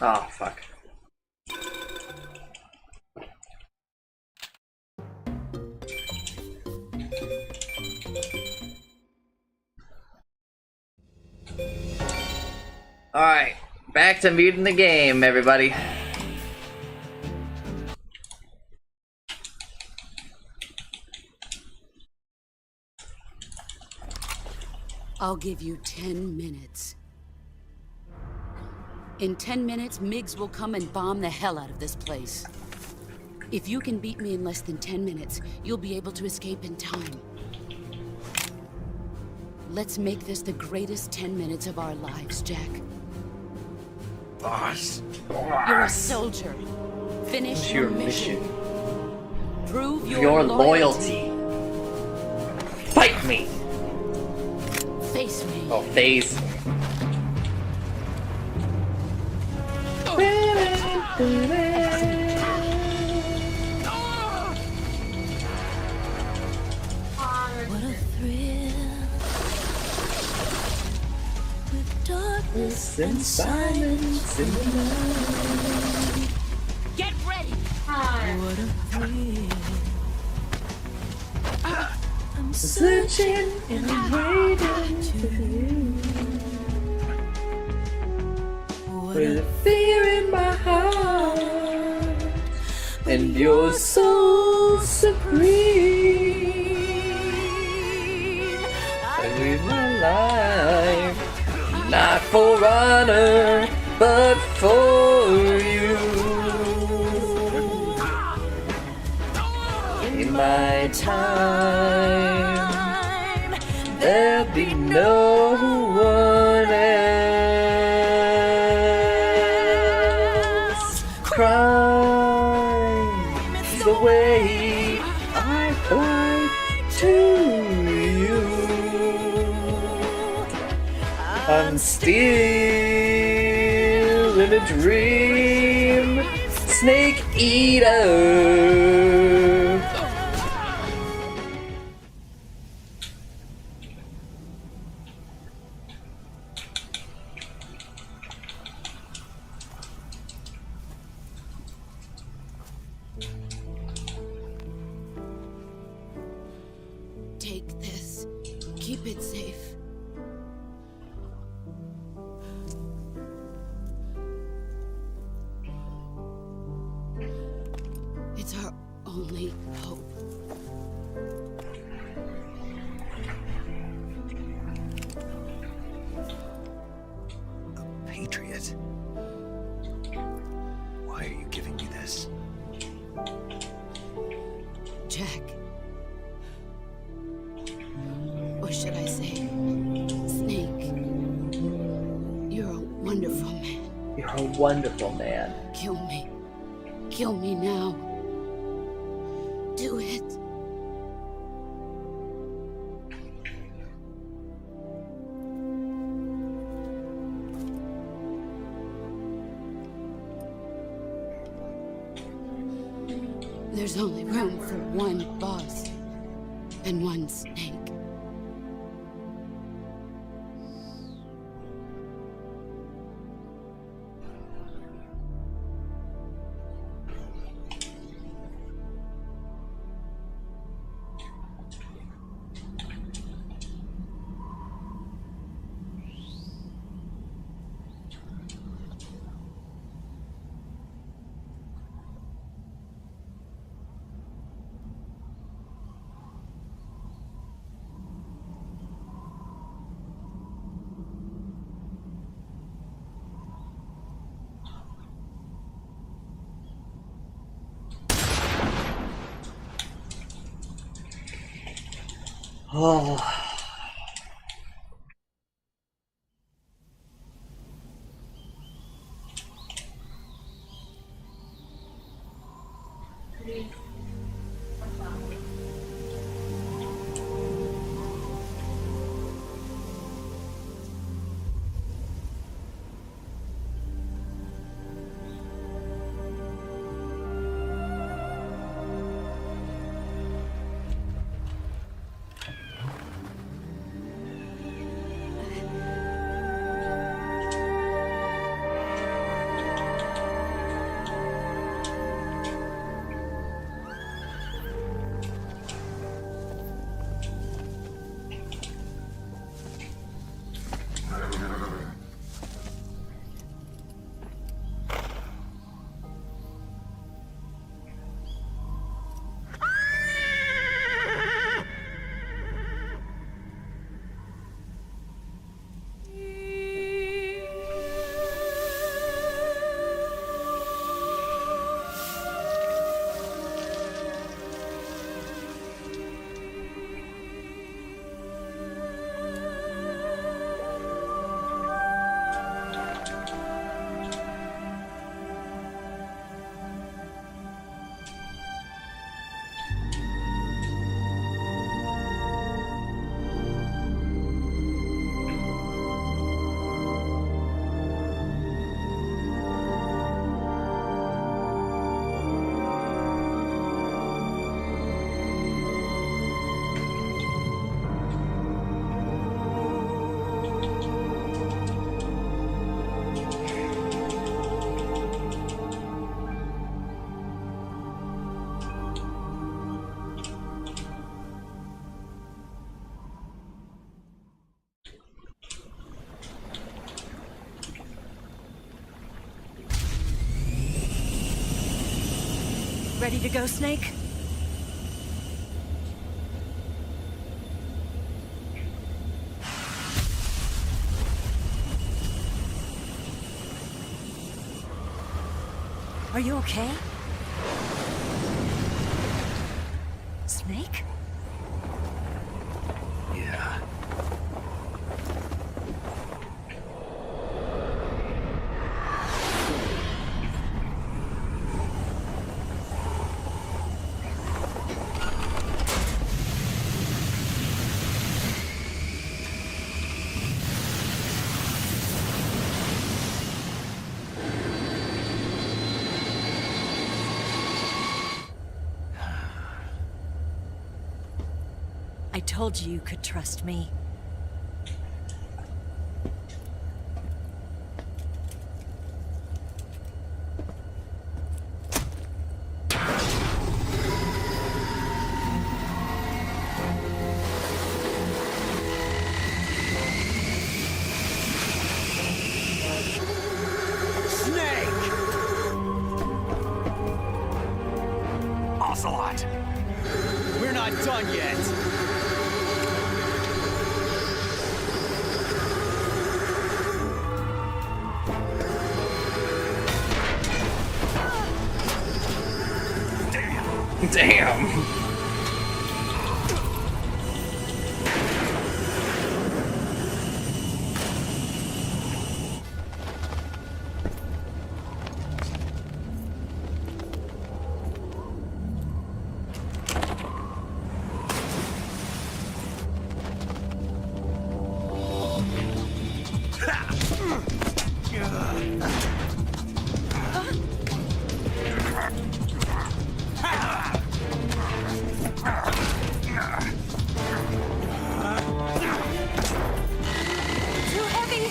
Oh, fuck. Alright, back to muting the game, everybody. I'll give you 10 minutes. In 10 minutes, Miggs will come and bomb the hell out of this place. If you can beat me in less than 10 minutes, you'll be able to escape in time. Let's make this the greatest 10 minutes of our lives, Jack. Boss. You're a soldier. Finish What's your mission. Prove Your loyalty. Fight me! Face me. Oh, face. What a thrill. With darkness and silence in the night. Get ready. What a thrill. I'm searching and I'm waiting for you. With a fear in my heart, and you're so supreme. I live my life, not for honor, but for you. In my time, there'll be no one else. Crime is the way I fly to you. I'm still in a dream, Snake Eater. Take this. Keep it safe. It's our only hope. Patriot? Why are you giving me this? Jack. Or should I say, Snake? You're a wonderful man. You're a wonderful man. Kill me. Kill me now. Do it. There's only room for one boss and one snake. Oh. Ready to go, Snake? Are you okay? Snake? Yeah. I told you you could trust me. Snake! Ocelot! We're not done yet. Damn. Too heavy!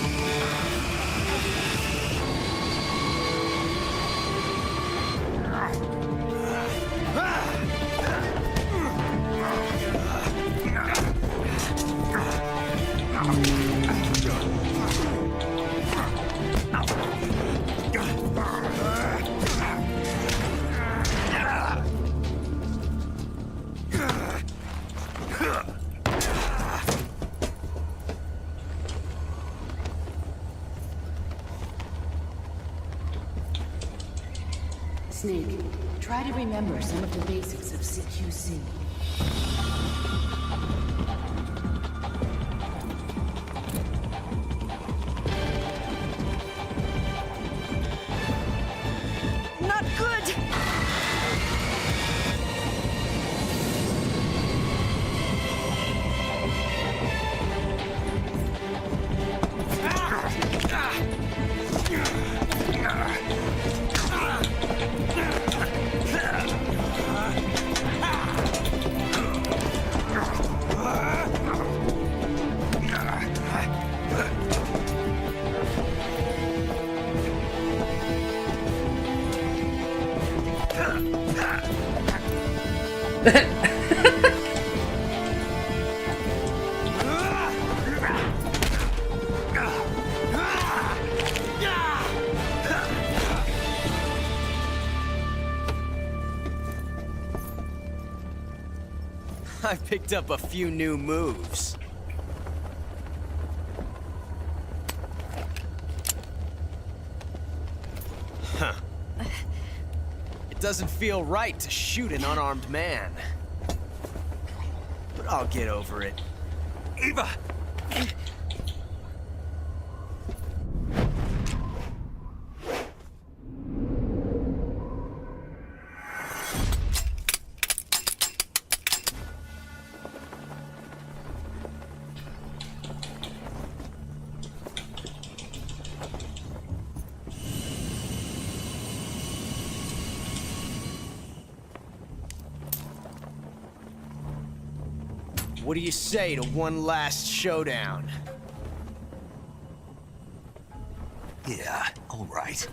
Snake, try to remember some of the basics of CQC. Not good! I picked up a few new moves. Huh. It doesn't feel right to shoot an unarmed man. But I'll get over it. Eva! What do you say to one last showdown? Yeah, all right.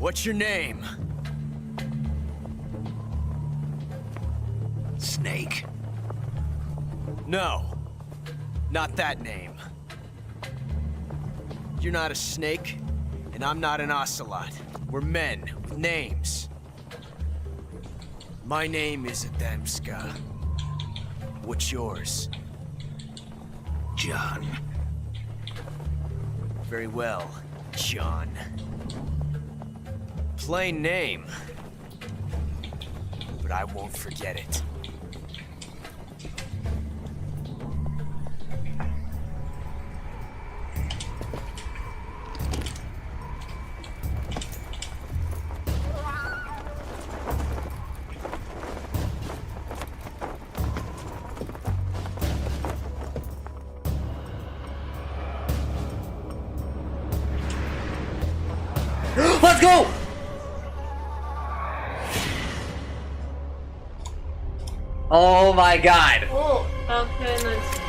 What's your name? Snake. No. Not that name. You're not a snake, and I'm not an ocelot. We're men with names. My name is Adamska. What's yours? John. Very well, John. Plain name. But I won't forget it. Let's go! Oh my god. Oh, okay, nice.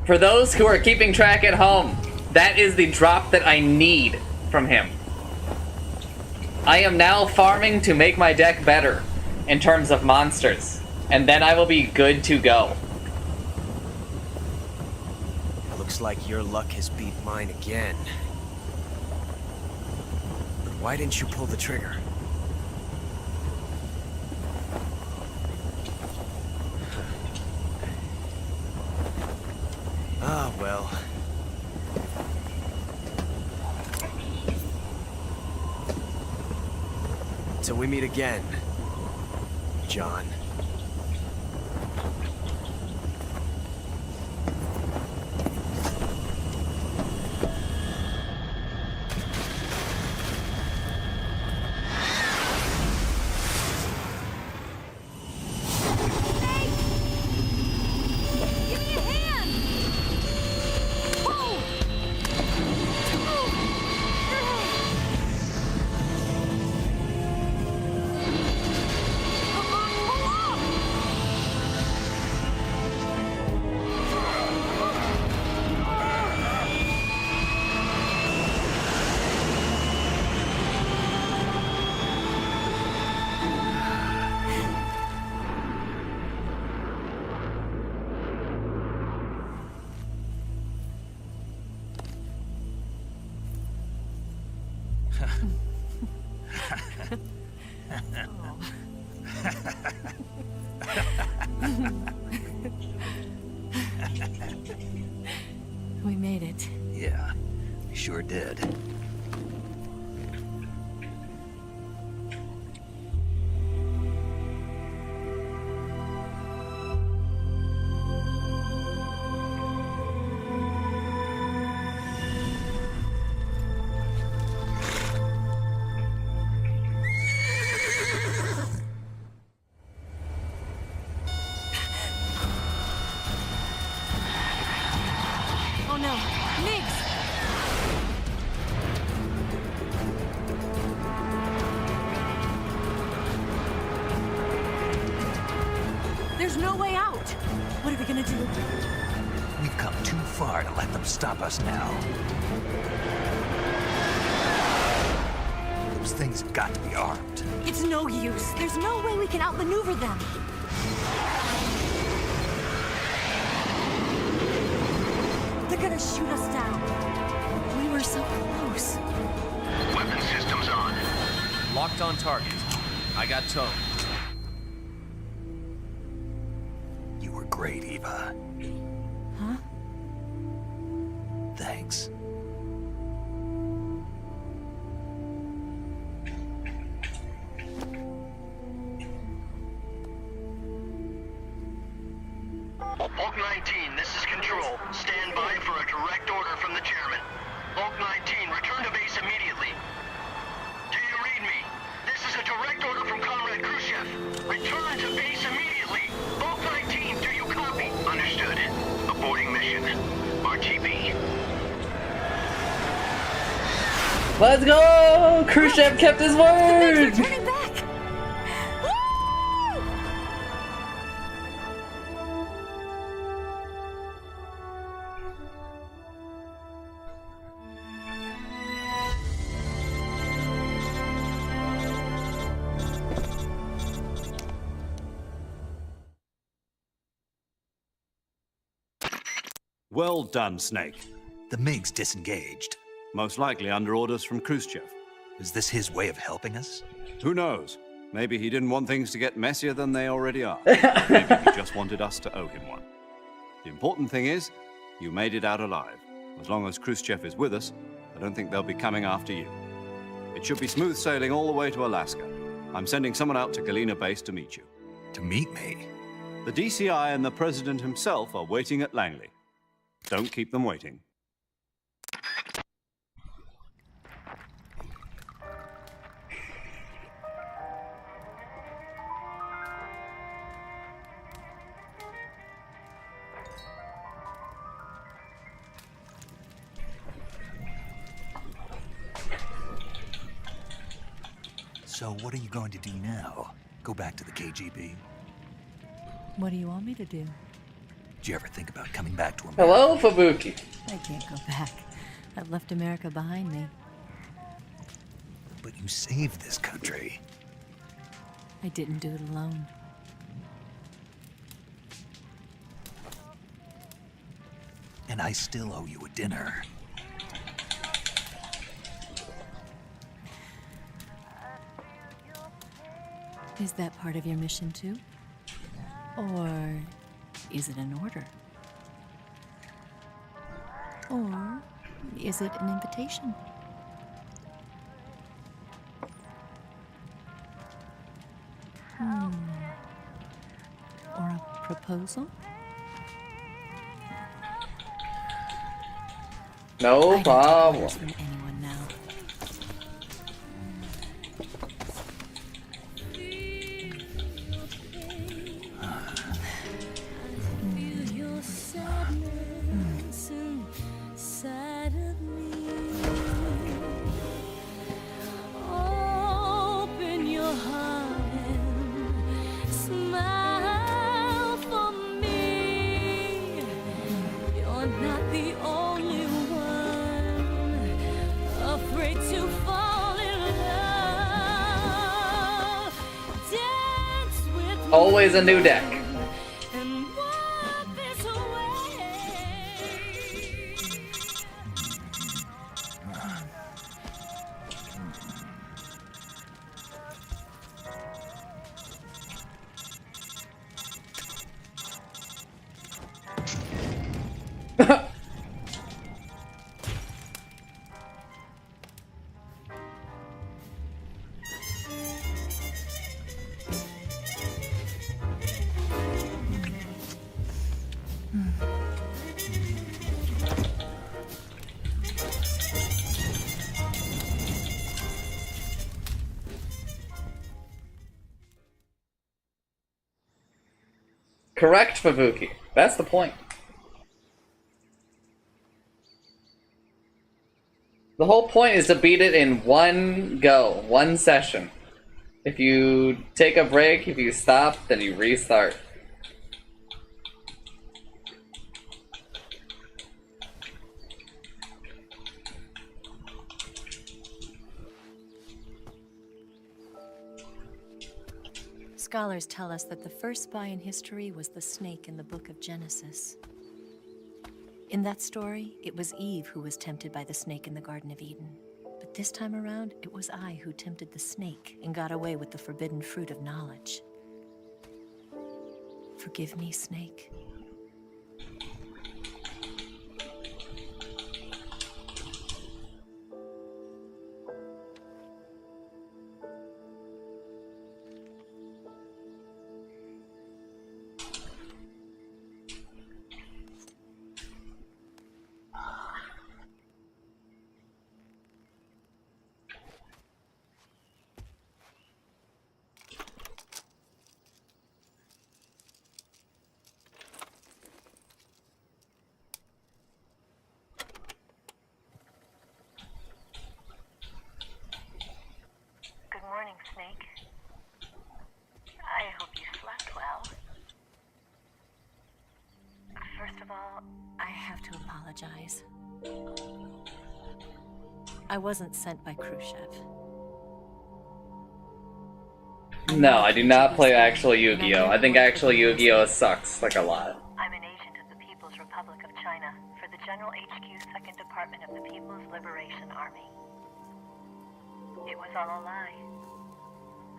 For those who are keeping track at home, that is the drop that I need from him. I am now farming to make my deck better in terms of monsters, and then I will be good to go. Looks like your luck has beat mine again. But why didn't you pull the trigger? Ah, well. Till we meet again, John. We made it. Yeah, we sure did. Oh no, Niggs! There's no way out! What are we gonna do? We've come too far to let them stop us now. Those things have got to be armed. It's no use. There's no way we can outmaneuver them. They're gonna shoot us down. We were so close. Weapon systems on. Locked on target. I got towed. You were great, Eva. Huh? Thanks. Hulk 19, this is Control. Stand by for a direct order from the chairman. Hulk 19, return to base immediately. Do you read me? This is a direct order from Comrade Khrushchev. Return to base immediately. Hulk 19, do you copy? Understood. Aborting mission. RTB. Let's go! Khrushchev kept his word! Well done, Snake. The MiG's disengaged. Most likely under orders from Khrushchev. Is this his way of helping us? Who knows? Maybe he didn't want things to get messier than they already are. Maybe he just wanted us to owe him one. The important thing is, you made it out alive. As long as Khrushchev is with us, I don't think they'll be coming after you. It should be smooth sailing all the way to Alaska. I'm sending someone out to Galena Base to meet you. To meet me? The DCI and the President himself are waiting at Langley. Don't keep them waiting. So what are you going to do now? Go back to the KGB? What do you want me to do? Did you ever think about coming back to America? Hello, Fubuki. I can't go back. I've left America behind me. But you saved this country. I didn't do it alone. And I still owe you a dinner. Is that part of your mission too? Or is it an order? Or is it an invitation? Or a proposal? No problem. From anyone now. Open your heart and smile for me. You're not the only one afraid to fall in love. Dance with me. Always a new deck. And walk this way. Correct, Fubuki. That's the point. The whole point is to beat it in one go, one session. If you take a break, if you stop, then you restart. Scholars tell us that the first spy in history was the snake in the book of Genesis. In that story, it was Eve who was tempted by the snake in the Garden of Eden. But this time around, it was I who tempted the snake and got away with the forbidden fruit of knowledge. Forgive me, Snake. Good morning, Snake. I hope you slept well. First of all, I have to apologize. I wasn't sent by Khrushchev. No, I do not play actual Yu-Gi-Oh! I think actual Yu-Gi-Oh! Sucks, like a lot. I'm an agent of the People's Republic of China. Department of the People's Liberation Army. It was all a lie.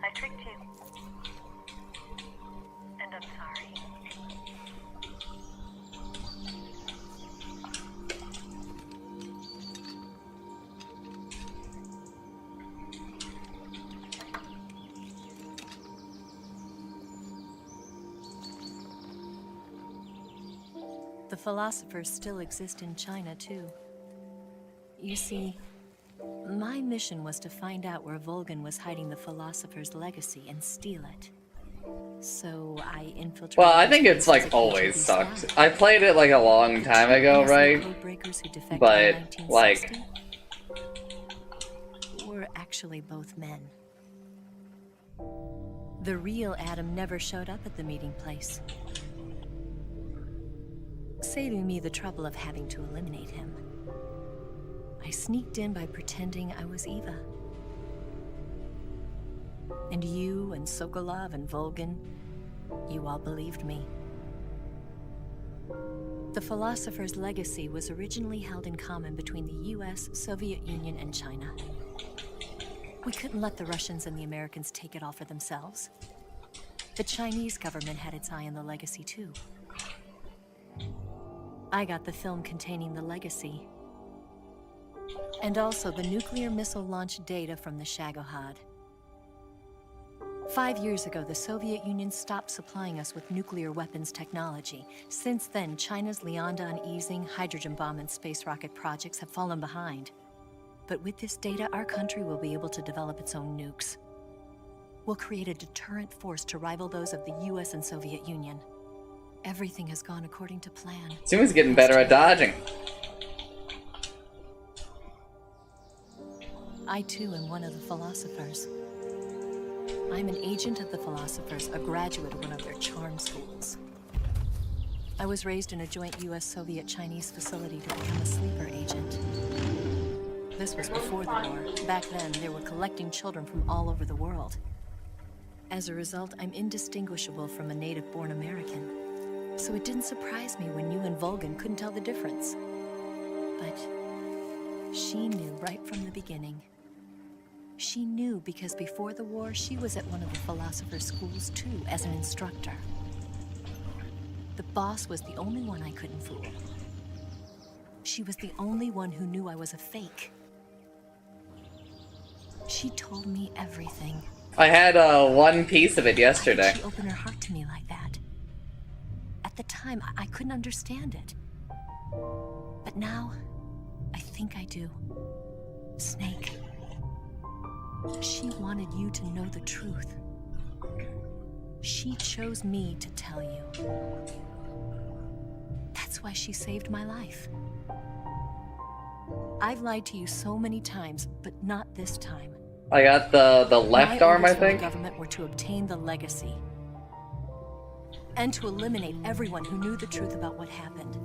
I tricked you. And I'm sorry. The philosophers still exist in China, too. You see, my mission was to find out where Volgin was hiding the philosopher's legacy and steal it. So I infiltrated... Well, I think it's like always sucked. I played it like a long time ago, right? But like, were actually both men. The real Adam never showed up at the meeting place, saving me the trouble of having to eliminate him. I sneaked in by pretending I was Eva. And you and Sokolov and Volgin, you all believed me. The philosopher's legacy was originally held in common between the US, Soviet Union, and China. We couldn't let the Russians and the Americans take it all for themselves. The Chinese government had its eye on the legacy too. I got the film containing the legacy, and also the nuclear missile launch data from the Shagohod. 5 years ago, the Soviet Union stopped supplying us with nuclear weapons technology. Since then, China's Liaodong easing, hydrogen bomb, and space rocket projects have fallen behind. But with this data, our country will be able to develop its own nukes. We'll create a deterrent force to rival those of the US and Soviet Union. Everything has gone according to plan. Seems getting better at dodging. I too am one of the philosophers. I'm an agent of the philosophers, a graduate of one of their charm schools. I was raised in a joint US-Soviet-Chinese facility to become a sleeper agent. This was before the war. Back then, they were collecting children from all over the world. As a result, I'm indistinguishable from a native-born American. So it didn't surprise me when you and Volgin couldn't tell the difference. But she knew right from the beginning. She knew because before the war, she was at one of the philosopher's schools too, as an instructor. The boss was the only one I couldn't fool. She was the only one who knew I was a fake. She told me everything. I had one piece of it yesterday. She opened her heart to me like that. At the time, I couldn't understand it. But now, I think I do. Snake. She wanted you to know the truth. She chose me to tell you. That's why she saved my life. I've lied to you so many times, but not this time. I got the left arm, I My orders think. from the government were to obtain the legacy. And to eliminate everyone who knew the truth about what happened.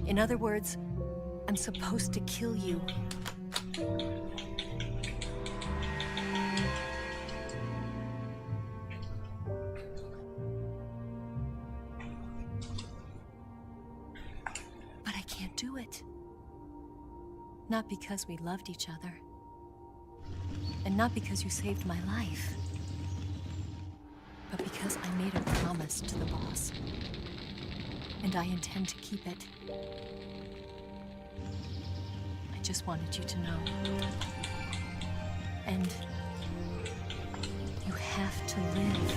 In other words, I'm supposed to kill you. But I can't do it. Not because we loved each other. And not because you saved my life. But because I made a promise to the boss. And I intend to keep it. I just wanted you to know. And you have to live.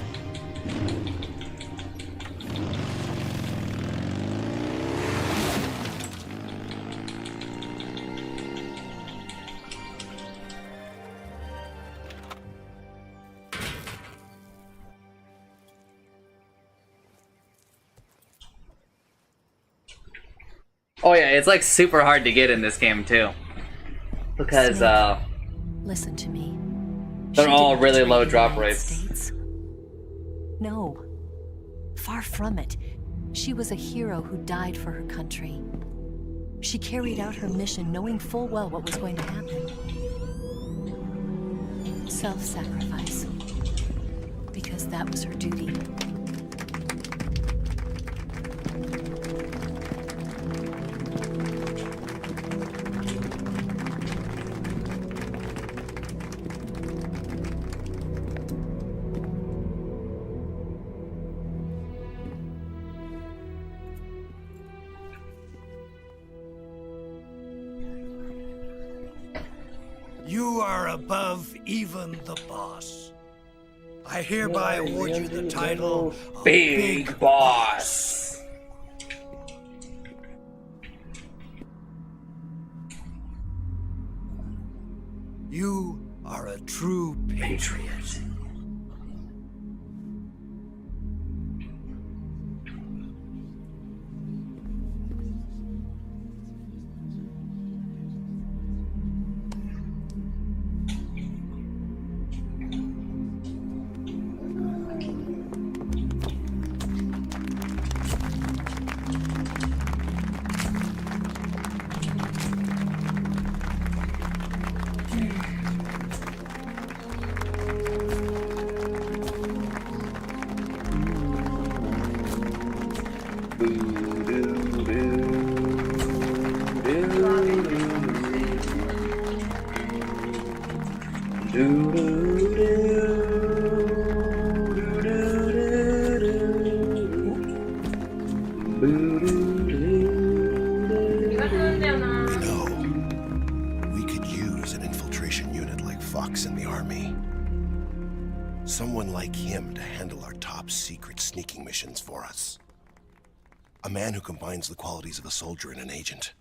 Oh yeah, it's like super hard to get in this game too. Because Listen to me. they're She all didn't really betray low the drop United rates. States. No. Far from it. She was a hero who died for her country. She carried out her mission knowing full well what was going to happen. Self-sacrifice. Because that was her duty. above even the boss. I hereby award you the title of Big Boss. You are a true patriot. We could use an infiltration unit like Fox in the army. Someone like him to handle our top secret sneaking missions for us. A man who combines the qualities of a soldier and an agent.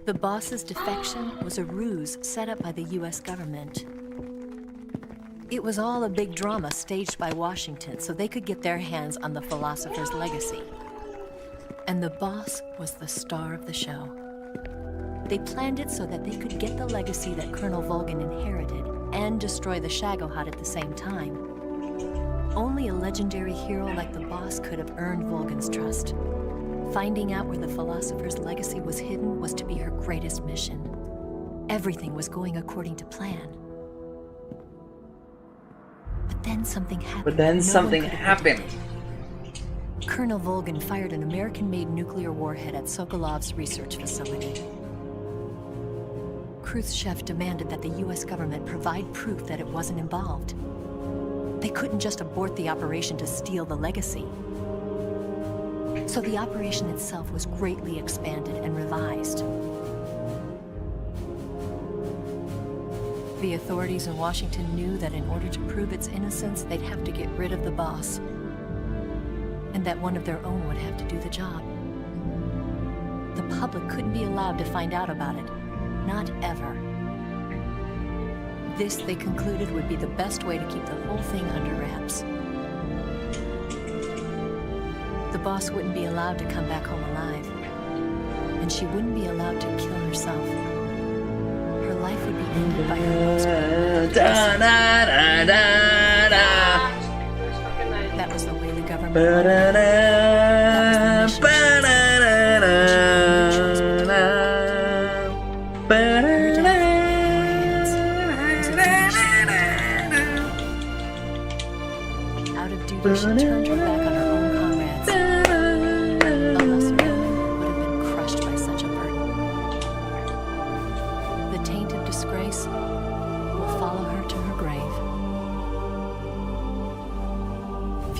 The boss's defection was a ruse set up by the US government. It was all a big drama staged by Washington so they could get their hands on the philosopher's legacy. And the boss was the star of the show. They planned it so that they could get the legacy that Colonel Volgin inherited and destroy the Shagohod at the same time. Only a legendary hero like the boss could have earned Volgin's trust. Finding out where the philosopher's legacy was hidden was to be her greatest mission. Everything was going according to plan. But then something happened. Colonel Volgin fired an American-made nuclear warhead at Sokolov's research facility. Khrushchev demanded that the US government provide proof that it wasn't involved. They couldn't just abort the operation to steal the legacy. So the operation itself was greatly expanded and revised. The authorities in Washington knew that in order to prove its innocence, they'd have to get rid of the boss. And that one of their own would have to do the job. The public couldn't be allowed to find out about it. Not ever. This, they concluded, would be the best way to keep the whole thing under wraps. The boss wouldn't be allowed to come back home alive. And she wouldn't be allowed to kill herself. Her life would be ended by her most That was the way the government wanted it. That was the Out of duty, she turned her back on her own comrades. A lesser woman would have been crushed by such a burden. The taint of disgrace will follow her to her grave.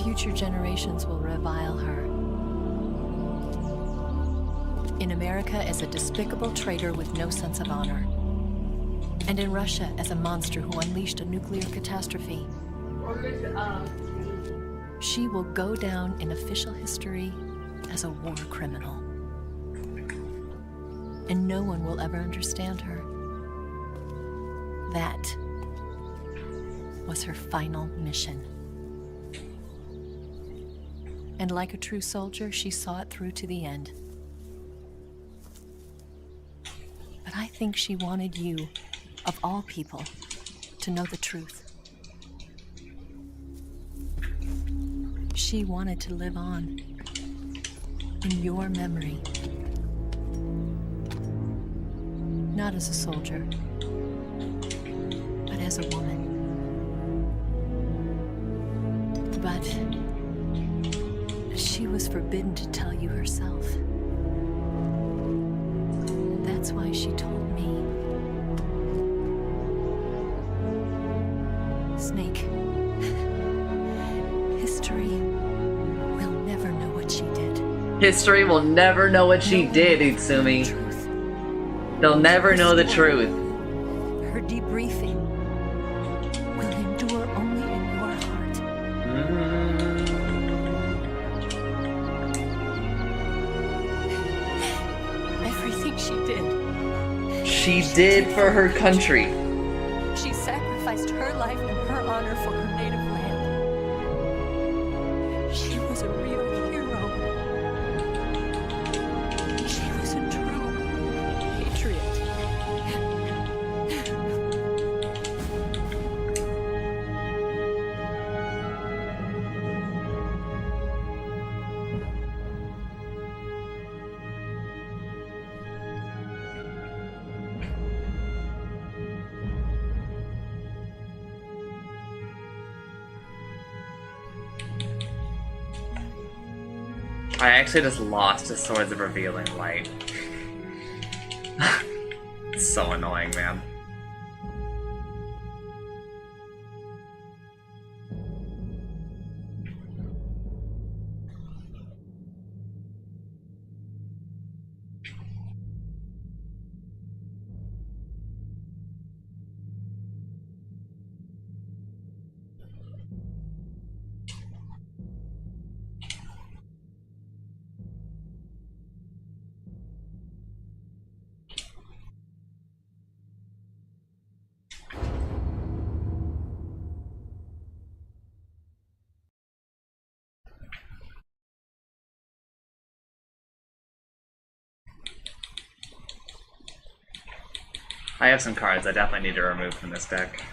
Future generations will revile her. In America as a despicable traitor with no sense of honor. And in Russia as a monster who unleashed a nuclear catastrophe. She will go down in official history as a war criminal. And no one will ever understand her. That was her final mission. And like a true soldier, she saw it through to the end. But I think she wanted you, of all people, to know the truth. She wanted to live on in your memory. Not as a soldier, but as a woman. But she was forbidden to tell you herself. That's why she told me. Snake, history will never know what she did. History will never know what she did, Utsumi. They'll never know the truth. Her debrief She did for her country. She sacrificed her life and her honor for her native land. She was a real hero. She was a true patriot. I actually just lost to Swords of Revealing Light. It's so annoying, man. I have some cards I definitely need to remove from this deck.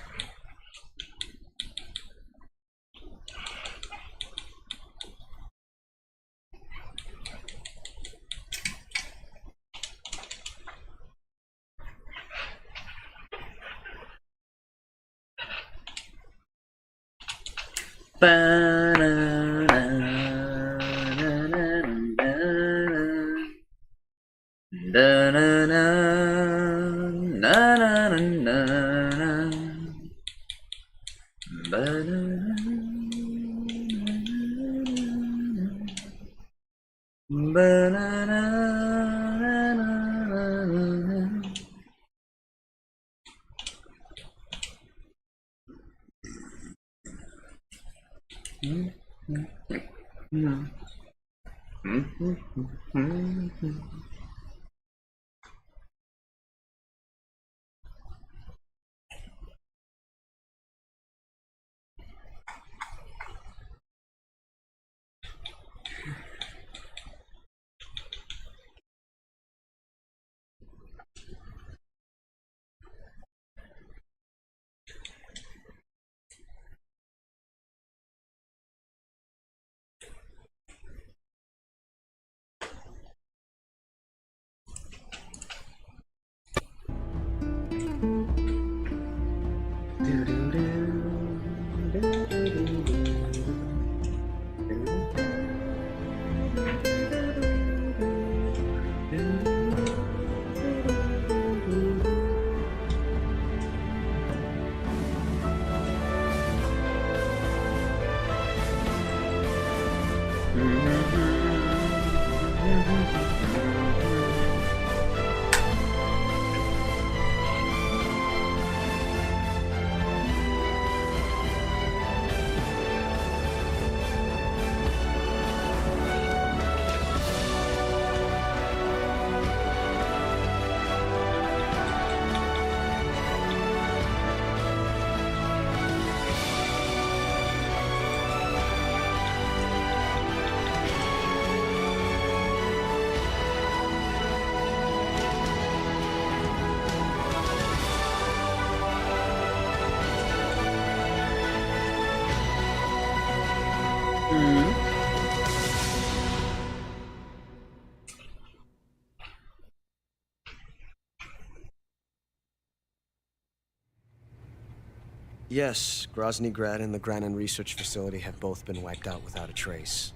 Yes, Grozny Grad and the Granin Research Facility have both been wiped out without a trace.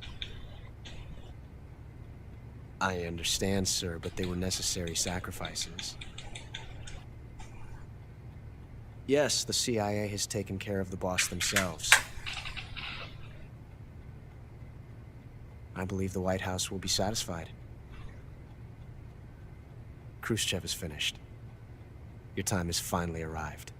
I understand, sir, but they were necessary sacrifices. Yes, the CIA has taken care of the boss themselves. I believe the White House will be satisfied. Khrushchev is finished. Your time has finally arrived.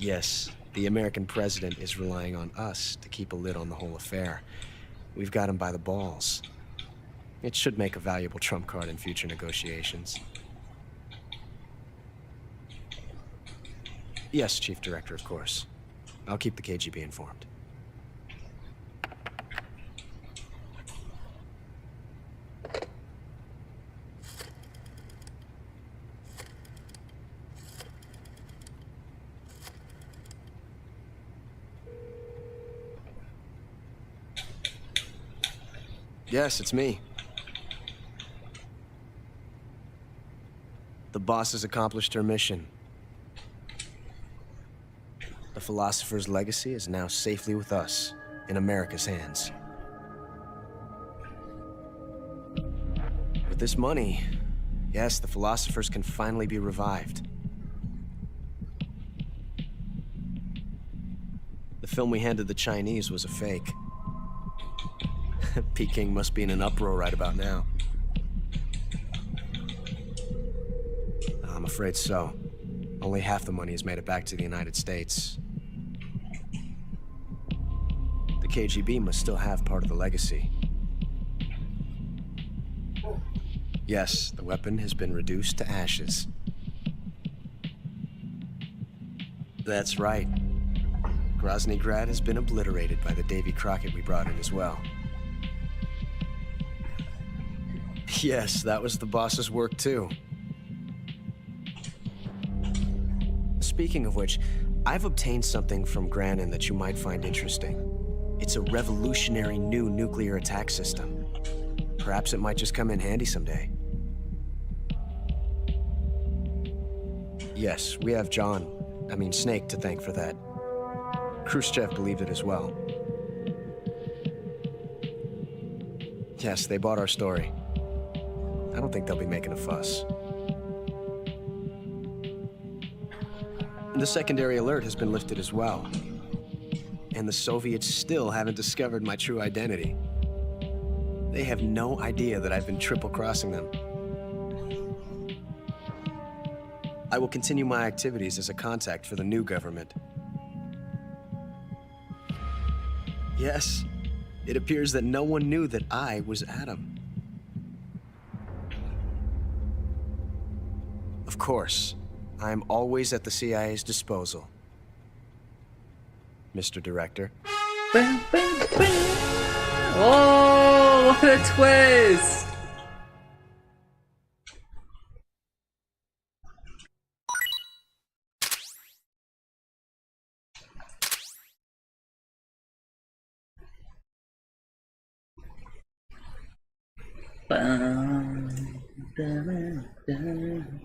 Yes, the American president is relying on us to keep a lid on the whole affair. We've got him by the balls. It should make a valuable trump card in future negotiations. Yes, Chief Director, of course. I'll keep the KGB informed. Yes, it's me. The boss has accomplished her mission. The Philosopher's legacy is now safely with us, in America's hands. With this money, yes, the Philosophers can finally be revived. The film we handed the Chinese was a fake. Peking must be in an uproar right about now. I'm afraid so. Only half the money has made it back to the United States. The KGB must still have part of the legacy. Yes, the weapon has been reduced to ashes. That's right. Grozny Grad has been obliterated by the Davy Crockett we brought in as well. Yes, that was the boss's work too. Speaking of which, I've obtained something from Granin that you might find interesting. It's a revolutionary new nuclear attack system. Perhaps it might just come in handy someday. Yes, we have Snake to thank for that. Khrushchev believed it as well. Yes, they bought our story. I don't think they'll be making a fuss. The secondary alert has been lifted as well. And the Soviets still haven't discovered my true identity. They have no idea that I've been triple-crossing them. I will continue my activities as a contact for the new government. Yes, it appears that no one knew that I was Adam. Of course, I am always at the CIA's disposal. Mr. Director. Bam, bam, bam. Oh, what a twist! Bam, bam, bam.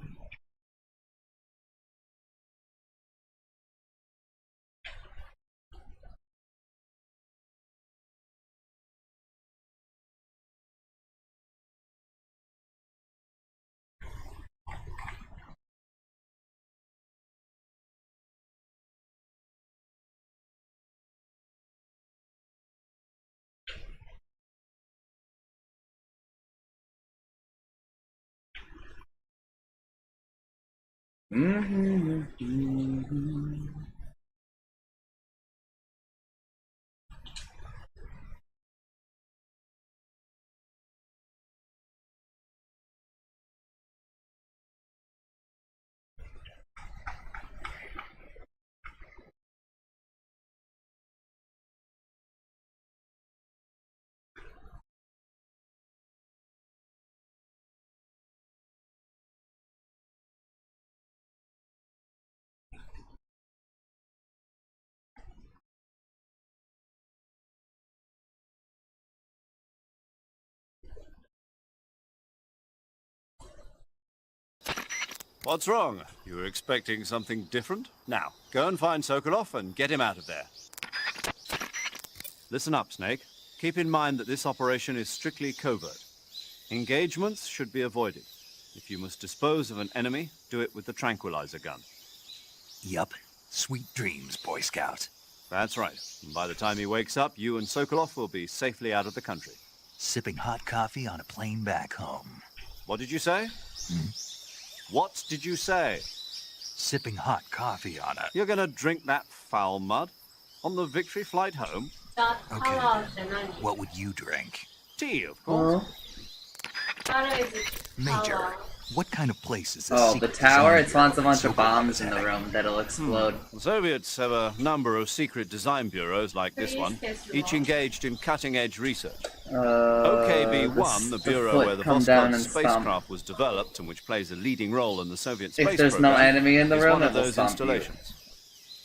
What's wrong? You were expecting something different? Now, go and find Sokolov and get him out of there. Listen up, Snake. Keep in mind that this operation is strictly covert. Engagements should be avoided. If you must dispose of an enemy, do it with the tranquilizer gun. Yup. Sweet dreams, Boy Scout. That's right. And by the time he wakes up, you and Sokolov will be safely out of the country. Sipping hot coffee on a plane back home. What did you say? What did you say? Sipping hot coffee on a... You're gonna drink that foul mud? On the victory flight home? Okay. What would you drink? Tea, of course. Major, what kind of place is this? Oh, the secret tower? design It spawns a bureau bunch of Sokolov bombs is in the having? room that'll explode. The Soviets have a number of secret design bureaus like this one, each engaged in cutting-edge research. OKB-1, the bureau where the Vostok spacecraft was developed and which plays a leading role in the Soviet space If there's program, no enemy in the is room, one of it will those stomp you. installations.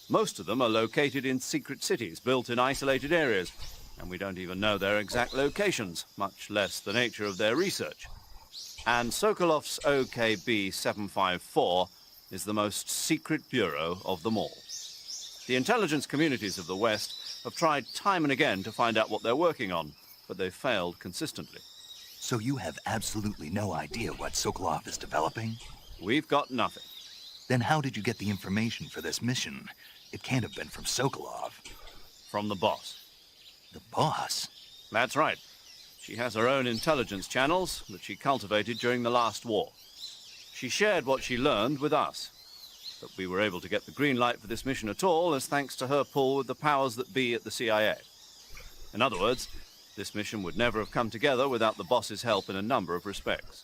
Most of them are located in secret cities, built in isolated areas, and we don't even know their exact locations, much less the nature of their research. And Sokolov's OKB-754 is the most secret bureau of them all. The intelligence communities of the West have tried time and again to find out what they're working on, but they've failed consistently. So you have absolutely no idea what Sokolov is developing? We've got nothing. Then how did you get the information for this mission? It can't have been from Sokolov. From the boss. The boss? That's right. She has her own intelligence channels that she cultivated during the last war. She shared what she learned with us. But we were able to get the green light for this mission at all as thanks to her pull with the powers that be at the CIA. In other words, this mission would never have come together without the boss's help in a number of respects.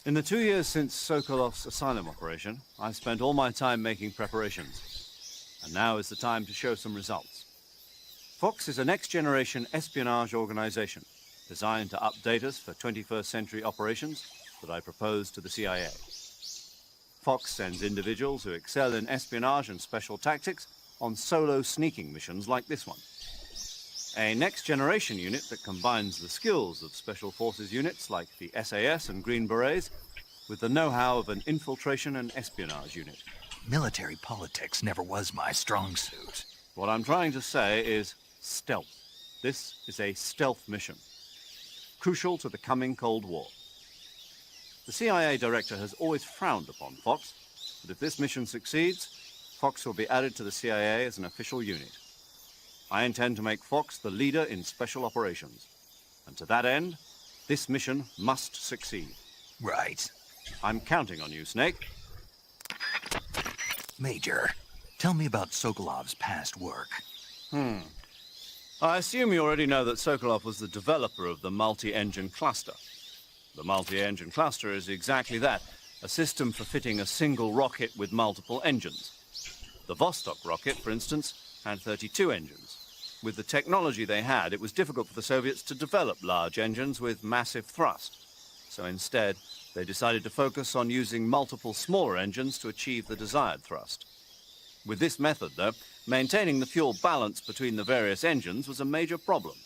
In the 2 years since Sokolov's asylum operation, I've spent all my time making preparations. And now is the time to show some results. Fox is a next-generation espionage organization designed to update us for 21st century operations that I propose to the CIA. Fox sends individuals who excel in espionage and special tactics on solo sneaking missions like this one. A next-generation unit that combines the skills of special forces units like the SAS and Green Berets with the know-how of an infiltration and espionage unit. Military politics never was my strong suit. What I'm trying to say is stealth. This is a stealth mission, crucial to the coming Cold War. The CIA director has always frowned upon Fox, but if this mission succeeds, Fox will be added to the CIA as an official unit. I intend to make Fox the leader in special operations. And to that end, this mission must succeed. Right. I'm counting on you, Snake. Major, tell me about Sokolov's past work. I assume you already know that Sokolov was the developer of the multi-engine cluster. The multi-engine cluster is exactly that, a system for fitting a single rocket with multiple engines. The Vostok rocket, for instance, had 32 engines. With the technology they had, it was difficult for the Soviets to develop large engines with massive thrust. So instead, they decided to focus on using multiple smaller engines to achieve the desired thrust. With this method, though, maintaining the fuel balance between the various engines was a major problem.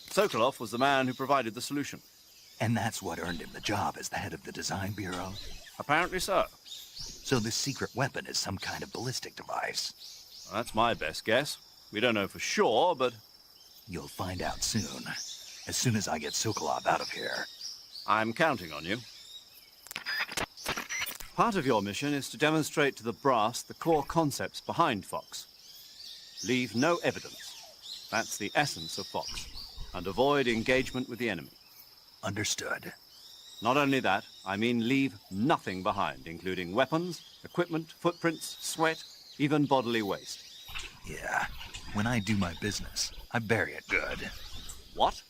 Sokolov was the man who provided the solution. And that's what earned him the job as the head of the design bureau? Apparently so. So this secret weapon is some kind of ballistic device? Well, that's my best guess. We don't know for sure, but... You'll find out soon. As soon as I get Sokolov out of here. I'm counting on you. Part of your mission is to demonstrate to the brass the core concepts behind Fox. Leave no evidence. That's the essence of Fox. And avoid engagement with the enemy. Understood. Not only that, I mean leave nothing behind, including weapons, equipment, footprints, sweat, even bodily waste. Yeah. When I do my business, I bury it good. What?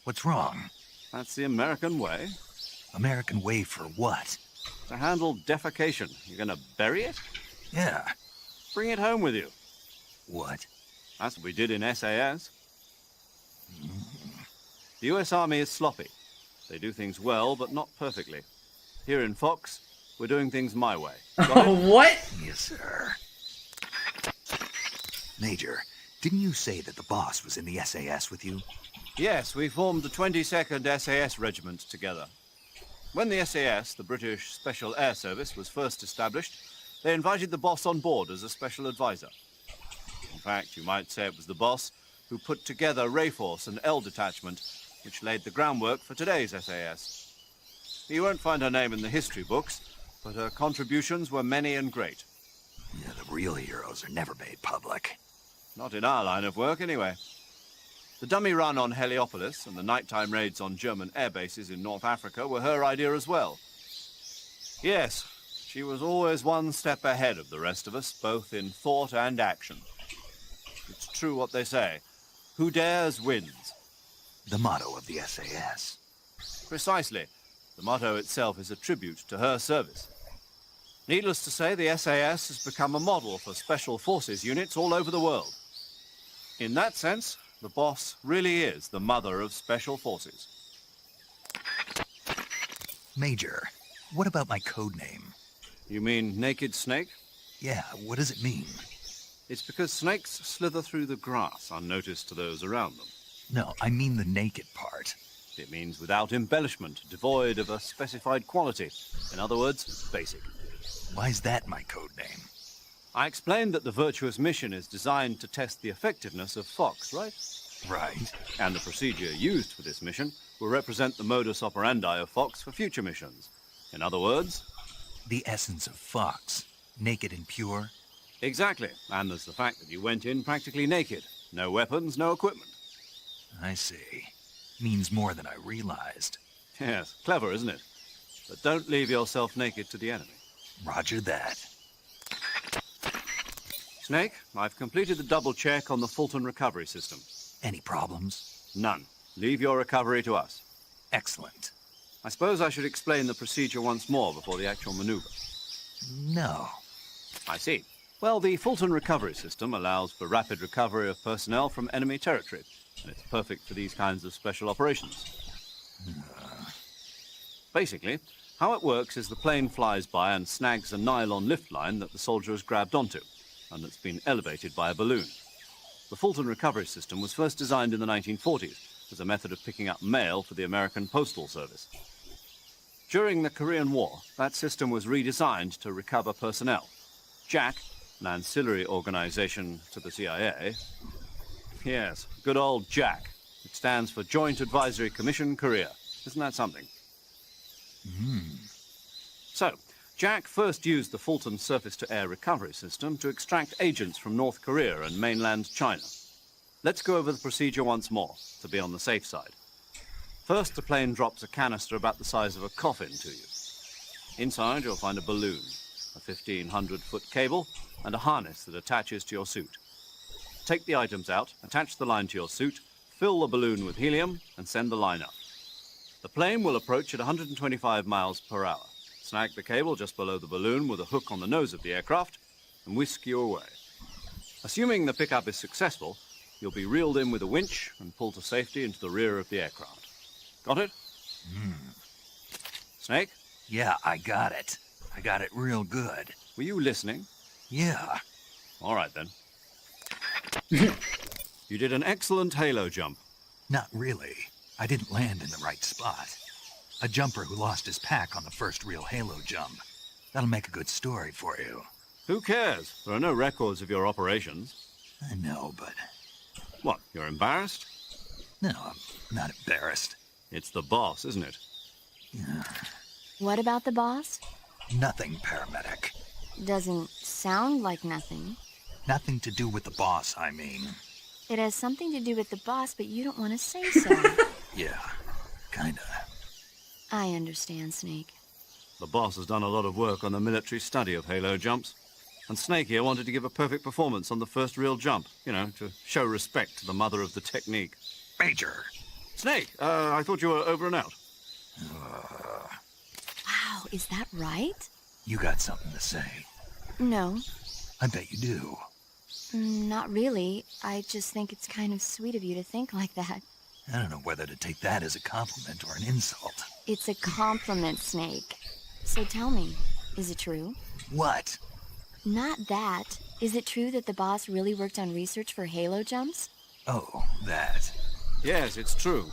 What's wrong? That's the American way. American way for what? To handle defecation. You're gonna bury it? Yeah. Bring it home with you. What? That's what we did in SAS. The US Army is sloppy. They do things well, but not perfectly. Here in Fox, we're doing things my way. What? Yes, sir. Major, didn't you say that the boss was in the SAS with you? Yes, we formed the 22nd SAS Regiment together. When the SAS, the British Special Air Service, was first established, they invited the boss on board as a special advisor. In fact, you might say it was the boss who put together Rayforce and L Detachment, which laid the groundwork for today's SAS. You won't find her name in the history books, but her contributions were many and great. Yeah, the real heroes are never made public. Not in our line of work, anyway. The dummy run on Heliopolis and the nighttime raids on German air bases in North Africa were her idea as well. Yes, she was always one step ahead of the rest of us, both in thought and action. It's true what they say. Who dares wins. The motto of the SAS. Precisely. The motto itself is a tribute to her service. Needless to say, the SAS has become a model for special forces units all over the world. In that sense, the boss really is the mother of special forces. Major, what about my code name? You mean Naked Snake? Yeah, what does it mean? It's because snakes slither through the grass unnoticed to those around them. No, I mean the naked part. It means without embellishment, devoid of a specified quality. In other words, basic. Why's that my code name? I explained that the Virtuous mission is designed to test the effectiveness of Fox, right? Right. And the procedure used for this mission will represent the modus operandi of Fox for future missions. In other words... The essence of Fox. Naked and pure? Exactly. And there's the fact that you went in practically naked. No weapons, no equipment. I see. Means more than I realized. Yes, clever, isn't it? But don't leave yourself naked to the enemy. Roger that. Snake, I've completed the double check on the Fulton recovery system. Any problems? None. Leave your recovery to us. Excellent. I suppose I should explain the procedure once more before the actual maneuver. No. I see. Well, the Fulton recovery system allows for rapid recovery of personnel from enemy territory, and it's perfect for these kinds of special operations. Basically, how it works is the plane flies by and snags a nylon lift line that the soldier has grabbed onto, and that's been elevated by a balloon. The Fulton recovery system was first designed in the 1940s as a method of picking up mail for the American Postal Service. During the Korean War, that system was redesigned to recover personnel. JAC, an ancillary organization to the CIA. Yes, good old JAC. It stands for Joint Advisory Commission Korea. Isn't that something? So, JAC first used the Fulton surface-to-air recovery system to extract agents from North Korea and mainland China. Let's go over the procedure once more, to be on the safe side. First, the plane drops a canister about the size of a coffin to you. Inside, you'll find a balloon, a 1,500-foot cable, and a harness that attaches to your suit. Take the items out, attach the line to your suit, fill the balloon with helium, and send the line up. The plane will approach at 125 miles per hour. Snag the cable just below the balloon with a hook on the nose of the aircraft, and whisk you away. Assuming the pickup is successful, you'll be reeled in with a winch and pulled to safety into the rear of the aircraft. Got it? Snake? Yeah, I got it. I got it real good. Were you listening? Yeah. All right, then. You did an excellent halo jump. Not really. I didn't land in the right spot. A jumper who lost his pack on the first real halo jump. That'll make a good story for you. Who cares? There are no records of your operations. I know, but... What, you're embarrassed? No, I'm not embarrassed. It's the boss, isn't it? What about the boss? Nothing, paramedic. Doesn't sound like nothing. Nothing to do with the boss, I mean. It has something to do with the boss, but you don't want to say so. Yeah, kinda. I understand, Snake. The boss has done a lot of work on the military study of halo jumps. And Snake here wanted to give a perfect performance on the first real jump, you know, to show respect to the mother of the technique. Major! Snake, I thought you were over and out. Wow, is that right? You got something to say. No. I bet you do. Not really. I just think it's kind of sweet of you to think like that. I don't know whether to take that as a compliment or an insult. It's a compliment, Snake. So tell me, is it true? What? Not that. Is it true that the boss really worked on research for halo jumps? Oh, that. Yes, it's true.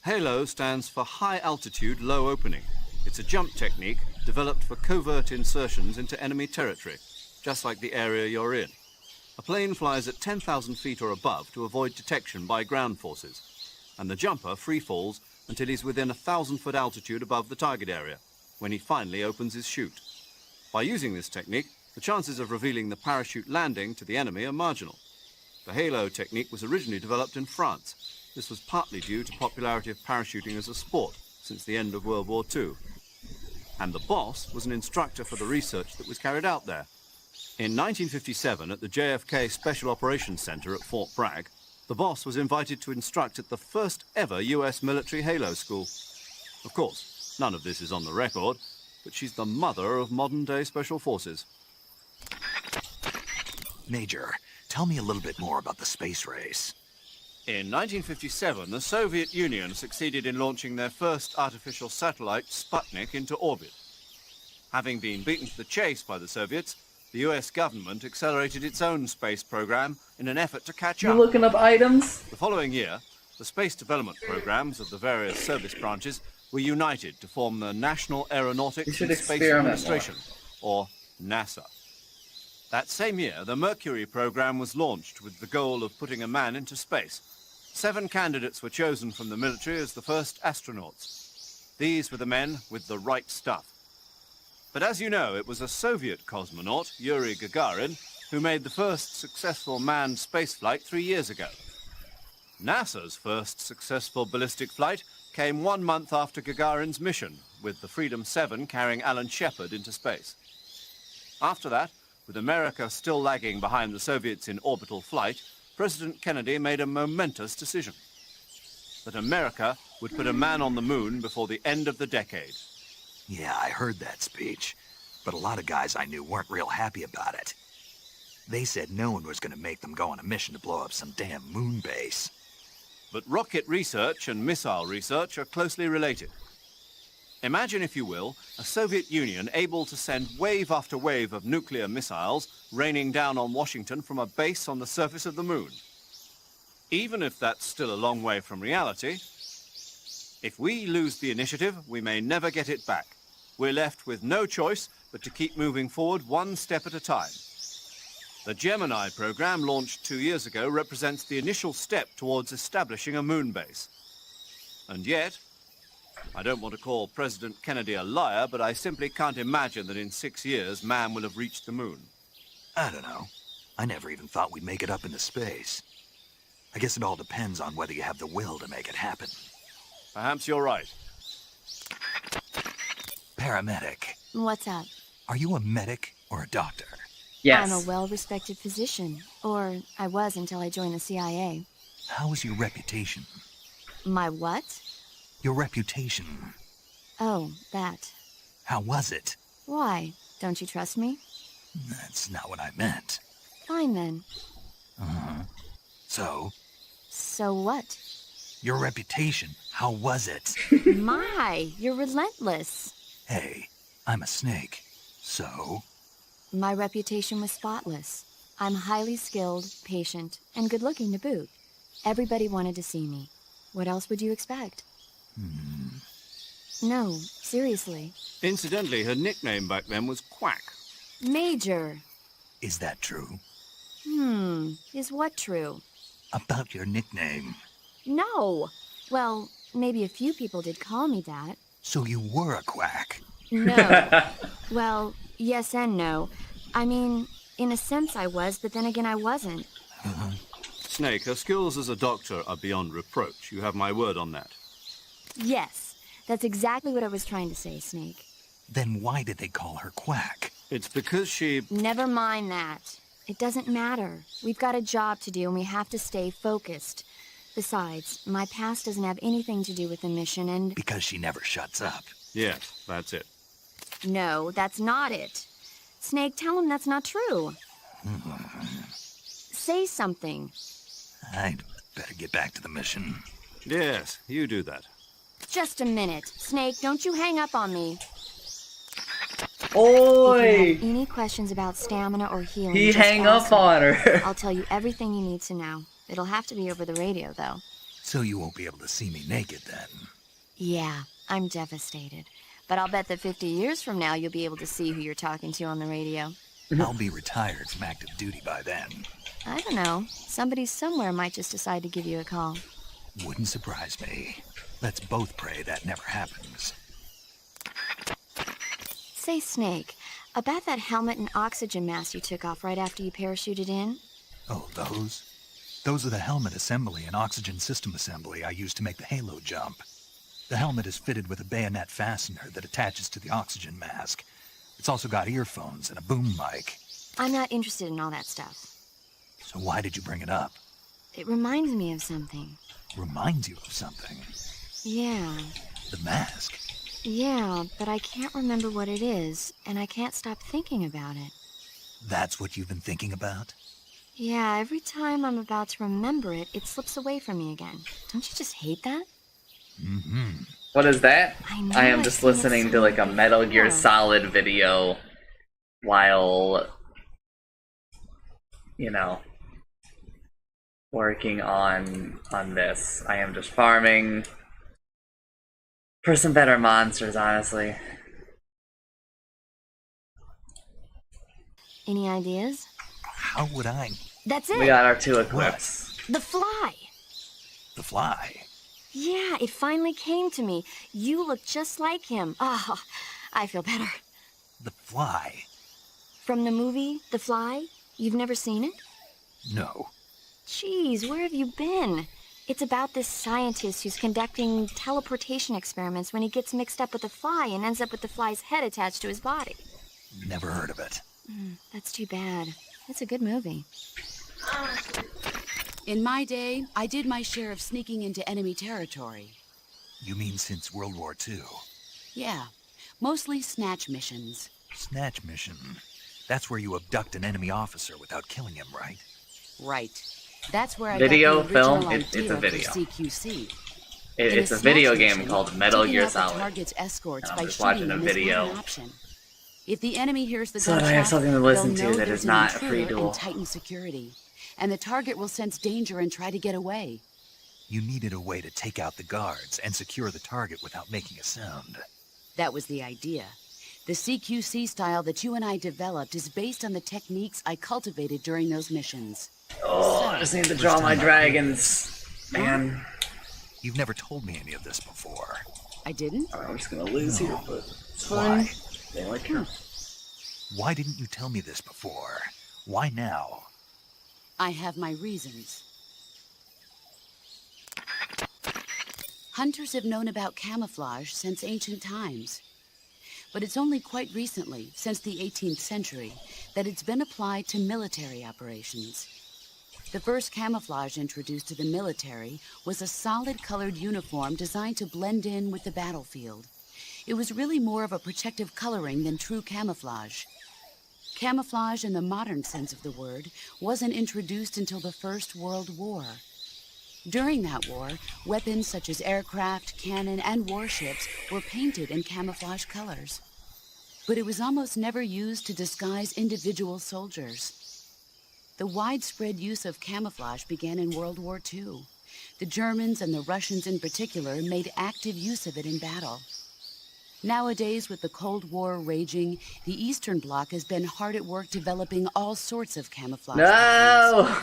Halo stands for High Altitude Low Opening. It's a jump technique developed for covert insertions into enemy territory, just like the area you're in. A plane flies at 10,000 feet or above to avoid detection by ground forces, and the jumper free falls until he's within 1,000-foot altitude above the target area, when he finally opens his chute. By using this technique, the chances of revealing the parachute landing to the enemy are marginal. The halo technique was originally developed in France. This was partly due to popularity of parachuting as a sport since the end of World War II. And the boss was an instructor for the research that was carried out there. In 1957, at the JFK Special Operations Center at Fort Bragg, the boss was invited to instruct at the first ever US military halo school. Of course, none of this is on the record, but she's the mother of modern-day special forces. Major, tell me a little bit more about the space race. In 1957, the Soviet Union succeeded in launching their first artificial satellite, Sputnik, into orbit. Having been beaten to the chase by the Soviets, the US government accelerated its own space program in an effort to catch You up. looking up items? The following year, the space development programs of the various service branches were united to form the National Aeronautics You should and Space experiment Administration, or NASA. That same year, the Mercury program was launched with the goal of putting a man into space. 7 candidates were chosen from the military as the first astronauts. These were the men with the right stuff. But as you know, it was a Soviet cosmonaut, Yuri Gagarin, who made the first successful manned spaceflight 3 years ago. NASA's first successful ballistic flight came 1 month after Gagarin's mission, with the Freedom 7 carrying Alan Shepard into space. After that, with America still lagging behind the Soviets in orbital flight, President Kennedy made a momentous decision. That America would put a man on the moon before the end of the decade. Yeah, I heard that speech, but a lot of guys I knew weren't real happy about it. They said no one was going to make them go on a mission to blow up some damn moon base. But rocket research and missile research are closely related. Imagine, if you will, a Soviet Union able to send wave after wave of nuclear missiles raining down on Washington from a base on the surface of the moon. Even if that's still a long way from reality, if we lose the initiative, we may never get it back. We're left with no choice but to keep moving forward 1 step at a time. The Gemini program, launched 2 years ago, represents the initial step towards establishing a moon base. And yet, I don't want to call President Kennedy a liar, but I simply can't imagine that in 6 years man will have reached the moon. I don't know. I never even thought we'd make it up into space. I guess it all depends on whether you have the will to make it happen. Perhaps you're right. Paramedic, What's up? are you a medic or a doctor? I'm a well-respected physician. Or I was until I joined the CIA. How is your reputation? My what? Your reputation. Oh, that. How was it? Why? Don't you trust me? That's not what I meant. Fine then. Uh-huh. So, So what? your reputation, how was it? My, you're relentless. Hey, I'm a snake. So, My reputation was spotless. I'm highly skilled, patient, and good-looking to boot. Everybody wanted to see me. What else would you expect? No, seriously. Incidentally, her nickname back then was Quack. Major. is that true? Is what true? About your nickname. No. Well, maybe a few people did call me that. So you were a quack. No. Well, yes and no. I mean, in a sense I was, but then again I wasn't. Snake, her skills as a doctor are beyond reproach. You have my word on that. Yes, that's exactly what I was trying to say, Snake. Then why did they call her Quack? It's because she... Never mind that. It doesn't matter. We've got a job to do and we have to stay focused. Besides, my past doesn't have anything to do with the mission and... Because she never shuts up. Yes, that's it. No, that's not it. Snake, tell him that's not true. Say something. I'd better get back to the mission. Yes, you do that. Just a minute. Snake, don't you hang up on me. Oi! If you have any questions about stamina or healing, He just hang ask up me. on her. I'll tell you everything you need to know. It'll have to be over the radio, though. So you won't be able to see me naked then. Yeah, I'm devastated. But I'll bet that 50 years from now, you'll be able to see who you're talking to on the radio. I'll be retired from active duty by then. I don't know. Somebody somewhere might just decide to give you a call. Wouldn't surprise me. Let's both pray that never happens. Say, Snake, about that helmet and oxygen mask you took off right after you parachuted in? Oh, those? Those are the helmet assembly and oxygen system assembly I used to make the Halo jump. The helmet is fitted with a bayonet fastener that attaches to the oxygen mask. It's also got earphones and a boom mic. I'm not interested in all that stuff. So why did you bring it up? It reminds me of something. Reminds you of something. Yeah. The mask? Yeah, but I can't remember what it is, and I can't stop thinking about it. That's what you've been thinking about? Yeah, every time I'm about to remember it, it slips away from me again. Don't you just hate that? Mm-hmm. What is that? know I am I've just seen it listening to like a Metal Gear before. Solid video while, you know, working on this. I am just farming for some better monsters, honestly. Any ideas? How would I? That's it! We got our 2 equips. The fly! The fly? Yeah, it finally came to me. You look just like him. Oh, I feel better. The fly? From the movie, The Fly? You've never seen it? No. Jeez, where have you been? It's about this scientist who's conducting teleportation experiments when he gets mixed up with a fly and ends up with the fly's head attached to his body. Never heard of it. That's too bad. It's a good movie. In my day, I did my share of sneaking into enemy territory. You mean since World War II? Yeah, mostly snatch missions. Snatch mission. That's where you abduct an enemy officer without killing him, right? Right. That's where I Video, got the original film, it's a idea video. for CQC. It's In a video snatch game mission, called Metal taking Gear out the Solid. target's escorts And by I'm just shooting watching a them is not video. an option. If the enemy hears the So that I have gunshot, something to listen they'll to know that there's is an not a free intruder duel. and tighten security, and the target will sense danger and try to get away. You needed a way to take out the guards and secure the target without making a sound. That was the idea. The CQC style that you and I developed is based on the techniques I cultivated during those missions. Oh, I just need to draw my dragons, man. You've never told me any of this before. I didn't? I'm just gonna lose here, but it's Why? fine. They like her. Why didn't you tell me this before? Why now? I have my reasons. Hunters have known about camouflage since ancient times. But it's only quite recently, since the 18th century, that it's been applied to military operations. The first camouflage introduced to the military was a solid-colored uniform designed to blend in with the battlefield. It was really more of a protective coloring than true camouflage. Camouflage in the modern sense of the word wasn't introduced until the First World War. During that war, weapons such as aircraft, cannon, and warships were painted in camouflage colors. But it was almost never used to disguise individual soldiers. The widespread use of camouflage began in World War II. The Germans and the Russians in particular made active use of it in battle. Nowadays, with the Cold War raging, the Eastern Bloc has been hard at work developing all sorts of camouflage. No!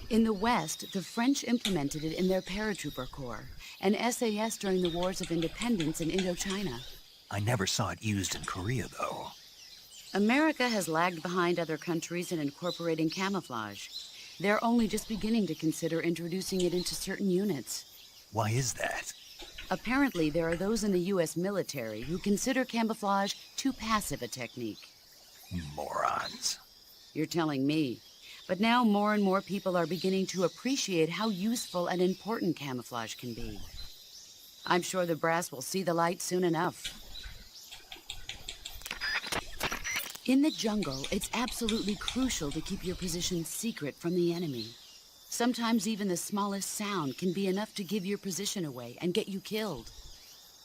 In the West, the French implemented it in their paratrooper corps, and SAS during the Wars of Independence in Indochina. I never saw it used in Korea, though. America has lagged behind other countries in incorporating camouflage. They're only just beginning to consider introducing it into certain units. Why is that? Apparently, there are those in the U.S. military who consider camouflage too passive a technique. Morons. You're telling me. But now more and more people are beginning to appreciate how useful and important camouflage can be. I'm sure the brass will see the light soon enough. In the jungle, it's absolutely crucial to keep your position secret from the enemy. Sometimes even the smallest sound can be enough to give your position away and get you killed.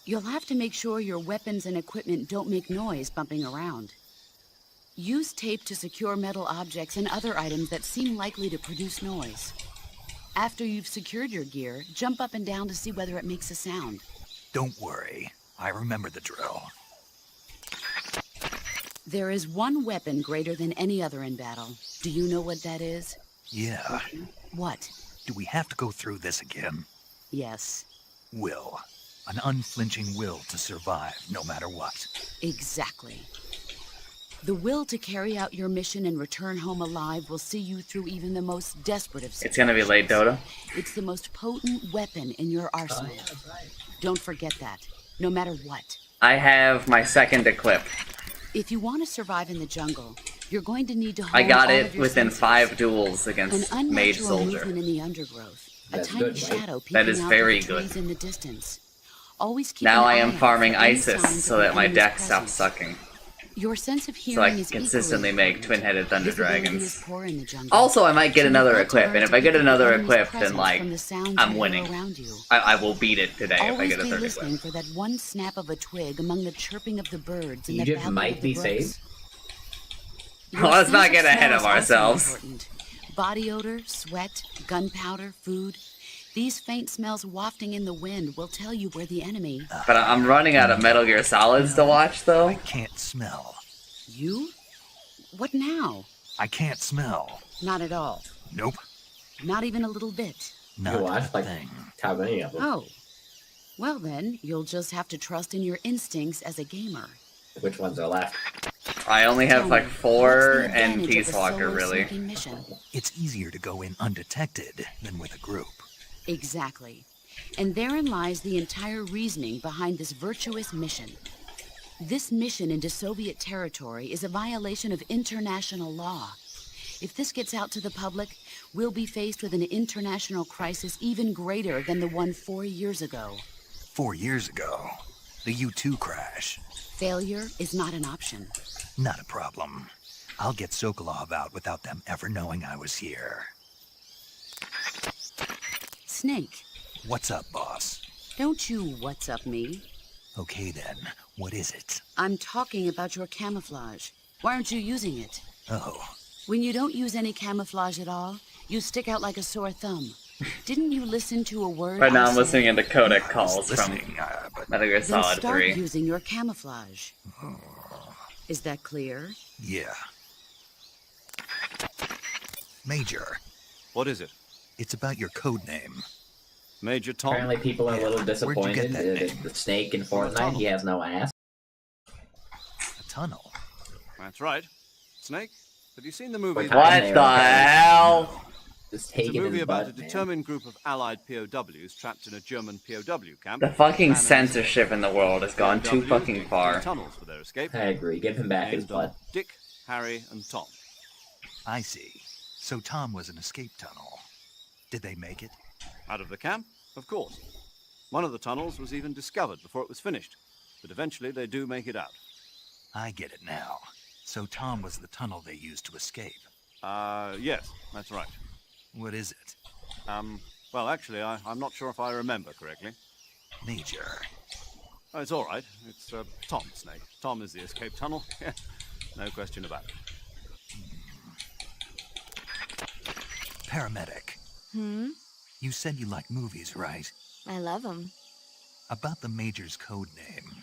You'll have to make sure your weapons and equipment don't make noise bumping around. Use tape to secure metal objects and other items that seem likely to produce noise. After you've secured your gear, jump up and down to see whether it makes a sound. Don't worry. I remember the drill. There is one weapon greater than any other in battle. Do you know what that is? Yeah. What? Do we have to go through this again? Yes. Will. An unflinching will to survive no matter what. Exactly. The will to carry out your mission and return home alive will see you through even the most desperate of situations. It's gonna be late, Dota. It's the most potent weapon in your arsenal. Don't forget that, no matter what. I have my second equip. If you want to survive in the jungle, you're going to need to hold I got all it of your within senses. 5 duels An against Mage unnatural Soldier. movement in the undergrowth. That's a tiny good, right? shadow peeking That is out very of the good. trees in the distance. Always keep Now an I eye am out farming for any ISIS signs so of that the my enemy's deck stops presence. sucking. Your sense of hearing So I is consistently equally make twin-headed thunder Visibility dragons. is poor in the jungle. Also, I might get So another you've got to equip, learn and if to I get pick up the another enemy's equip, then presence like from the sounds I'm that are winning. around you. I will beat it today if I Always get a be third listening equip. for that one snap of a twig among the chirping of the birds in the Egypt babble might of the be brooks. safe. Your Let's not sense get of ahead smell of is also ourselves. important. Body odor, sweat, gunpowder, food. These faint smells wafting in the wind will tell you where the enemy. But I'm running out of Metal Gear Solids to watch, though. I can't smell. You? What now? I can't smell. Not at all. Nope. Not even a little bit. Not You watched a like thing. how many of them? Oh. Well then, you'll just have to trust in your instincts as a gamer. Which ones are left? I only have like What's 4 the and advantage of a Peace Walker, solo really. sneaking mission? It's easier to go in undetected than with a group. Exactly. And therein lies the entire reasoning behind this virtuous mission. This mission into Soviet territory is a violation of international law. If this gets out to the public, we'll be faced with an international crisis even greater than the one 4 years ago. 4 years ago, the U-2 crash. Failure is not an option. Not a problem. I'll get Sokolov out without them ever knowing I was here. Snake, What's up, boss? don't you what's up me. Okay then, what is it? I'm talking about your camouflage. Why aren't you using it? Oh, When you don't use any camouflage at all, you stick out like a sore thumb. Didn't you listen to a word Right now I I'm said? listening into codec calls from listening, but Metal Gear Then Solid start 3. using your camouflage. Is that clear? yeah. Major, What is it? it's about your code name. Major Tom? Apparently people are a little Where'd you disappointed get that that name? the snake in Fortnite, he has no ass. A tunnel. That's right. Snake, have you seen the movie? What the hell? Just It's a taking movie his about butt, a man. determined group of Allied POWs trapped in a German POW camp. The fucking Planners censorship in the world has gone too POWs fucking dig far. tunnels for their escape. I agree. Give him back his Named on butt. Dick, Harry, and Tom. I see. So Tom was an escape tunnel. Did they make it? Out of the camp? Of course. One of the tunnels was even discovered before it was finished, but eventually they do make it out. I get it now. So Tom was the tunnel they used to escape. Yes, that's right. What is it? Well, actually, I'm not sure if I remember correctly. Major. Oh, it's all right. It's Tom, Snake. Tom is the escape tunnel. No question about it. Paramedic. You said you like movies, right? I love them. About the Major's code name.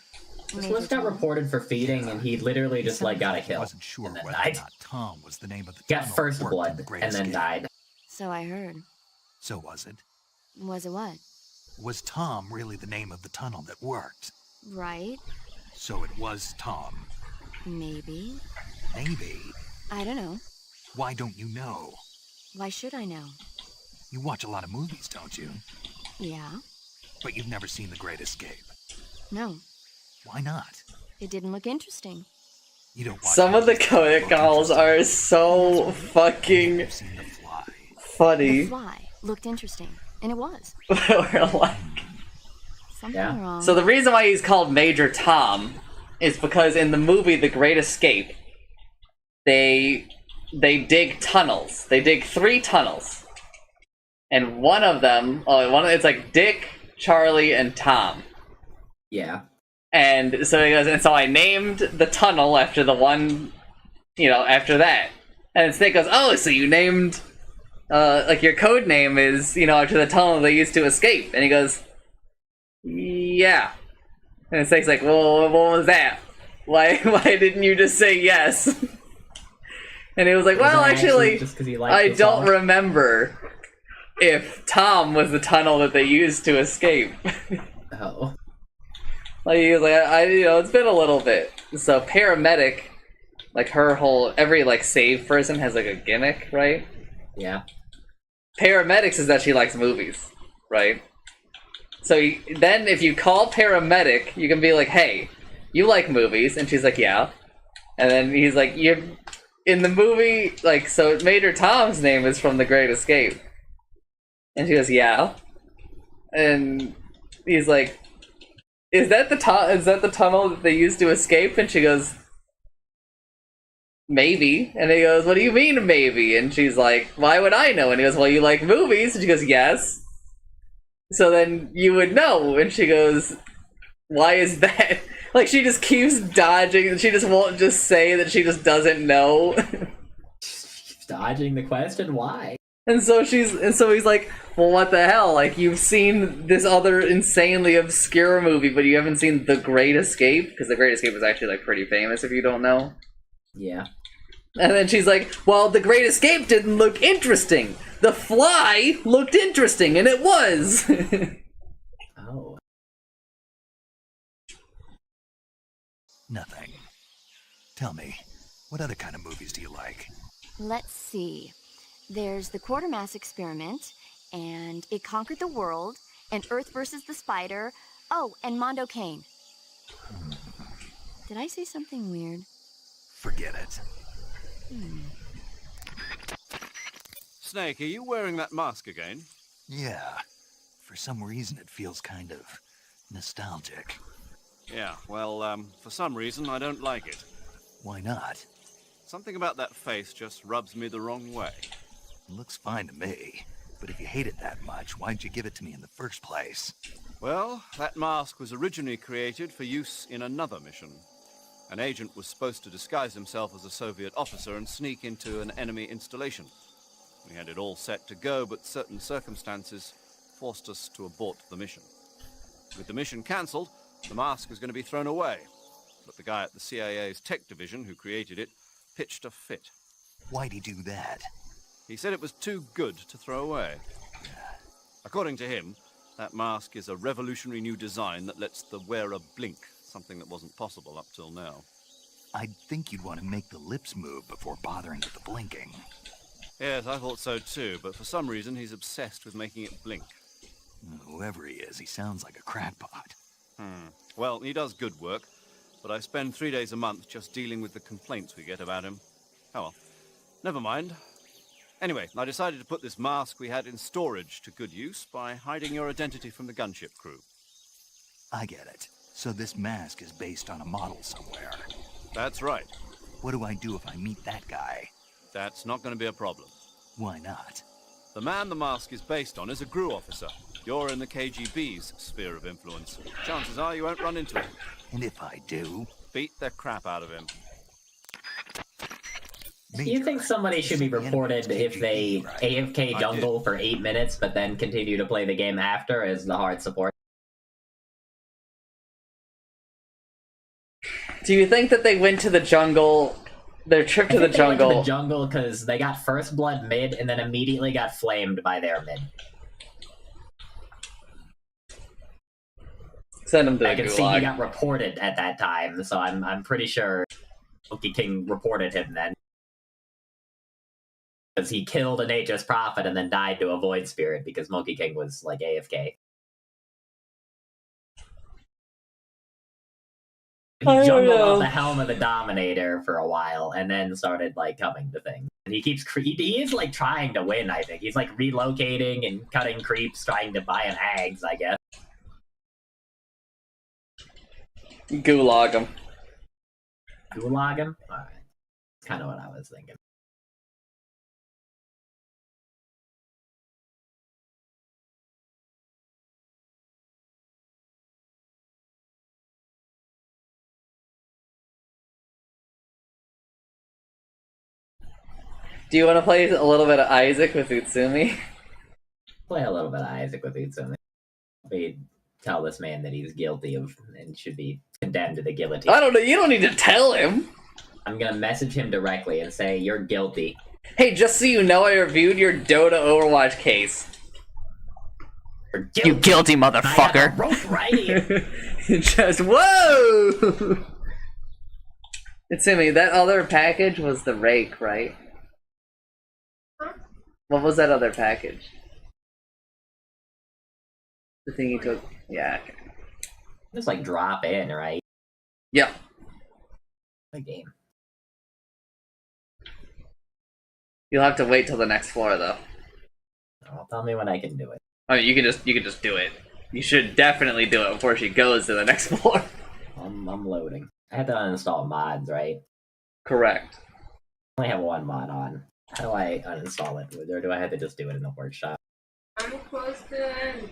This list got reported for feeding, and he literally just like got a kill. Wasn't sure and then whether died. or not Tom was the name of the Got tunnel first that worked in blood the Great and then Escape. died. So I heard. So was it? Was it what? Was Tom really the name of the tunnel that worked? Right? So it was Tom. Maybe. Maybe. I don't know. Why don't you know? Why should I know? You watch a lot of movies, don't you? Yeah? But you've never seen The Great Escape. No. Why not? It didn't look interesting. You don't watch Some of the movies that codec look calls are so fucking You've seen The Fly. The funny. fly looked interesting. And it was. We're like- Something wrong. So the reason why he's called Major Tom is because in the movie The Great Escape, they dig tunnels. They dig 3 tunnels, and one of them, it's like Dick, Charlie, and Tom. Yeah. And so he goes, and so I named the tunnel after the one, after that. And Snake goes, oh, so you named, like your code name is, after the tunnel they used to escape. And he goes, yeah. And Snake's like, well, what was that? Why didn't you just say yes? And he was like, well, Wasn't it actually, just 'cause he liked I the don't song? remember if Tom was the tunnel that they used to escape. Oh. Like, he was like, it's been a little bit. So paramedic, like her whole, every like save person has like a gimmick, right? Yeah. Paramedics is that she likes movies, right? So then if you call paramedic, you can be like, hey, you like movies? And she's like, yeah. And then he's like, you're in the movie, like, so Major Tom's name is from The Great Escape. And she goes, yeah. And he's like, is that the tunnel that they used to escape? And she goes, maybe. And he goes, what do you mean maybe? And she's like, why would I know? And he goes, well, you like movies. And she goes, yes. So then you would know. And she goes, why is that? Like, she just keeps dodging. She just won't just say that she just doesn't know. Dodging the question, why? And so he's like, well, what the hell? Like, you've seen this other insanely obscure movie, but you haven't seen The Great Escape? Because The Great Escape is actually, like, pretty famous if you don't know. Yeah. And then she's like, well, The Great Escape didn't look interesting. The Fly looked interesting, and it was. Oh. Nothing. Tell me, what other kind of movies do you like? Let's see. There's the Quartermass Experiment, and It Conquered the World, and Earth versus the Spider. Oh, and Mondo Kane. Did I say something weird? Forget it. Snake, are you wearing that mask again? Yeah. For some reason, it feels kind of nostalgic. Yeah, well, for some reason, I don't like it. Why not? Something about that face just rubs me the wrong way. It looks fine to me. But if you hate it that much, why'd you give it to me in the first place? Well, that mask was originally created for use in another mission. An agent was supposed to disguise himself as a Soviet officer and sneak into an enemy installation. We had it all set to go, but certain circumstances forced us to abort the mission. With the mission cancelled, the mask was going to be thrown away. But the guy at the CIA's tech division who created it pitched a fit. Why'd he do that? He said it was too good to throw away. According to him, that mask is a revolutionary new design that lets the wearer blink, something that wasn't possible up till now. I'd think you'd want to make the lips move before bothering with the blinking. Yes, I thought so too, but for some reason he's obsessed with making it blink. Whoever he is, he sounds like a crackpot. Well, he does good work, but I spend 3 days a month just dealing with the complaints we get about him. Oh well, never mind. Anyway, I decided to put this mask we had in storage to good use by hiding your identity from the gunship crew. I get it. So this mask is based on a model somewhere. That's right. What do I do if I meet that guy? That's not going to be a problem. Why not? The man the mask is based on is a GRU officer. You're in the KGB's sphere of influence. Chances are you won't run into him. And if I do? Beat the crap out of him. Do you think somebody should be reported if they AFK jungle for 8 minutes, but then continue to play the game after as the hard support? Do you think that they went to the jungle, their trip to the jungle? They went to the jungle because they got first blood mid and then immediately got flamed by their mid. Send him to the I can gulag. see he got reported at that time, so I'm pretty sure Monkey King reported him then. Because he killed an Aegis Prophet and then died to a Void Spirit because Monkey King was, like, AFK. He jungled on the helm of the Dominator for a while and then started, like, coming to things. And he keeps he is, like, trying to win, I think. He's, like, relocating and cutting creeps, trying to buy an Ags, I guess. Gulag him. Gulag him? Alright. That's kind of what I was thinking. Do you want to play a little bit of Isaac with Utsumi? Play a little bit of Isaac with Utsumi. We tell this man that he's guilty of and should be condemned to the guillotine. I don't know, you don't need to tell him! I'm gonna message him directly and say, you're guilty. Hey, just so you know, I reviewed your Dota Overwatch case. You guilty motherfucker! Right here. Just, whoa! Utsumi, that other package was the rake, right? What was that other package? The thing you took? Yeah, okay. Just like drop in, right? Yep. The game. You'll have to wait till the next floor, though. Well, tell me when I can do it. I mean, you can just do it. You should definitely do it before she goes to the next floor. I'm loading. I have to uninstall mods, right? Correct. I only have one mod on. How do I uninstall it? Or do I have to just do it in the workshop? I'm close to end.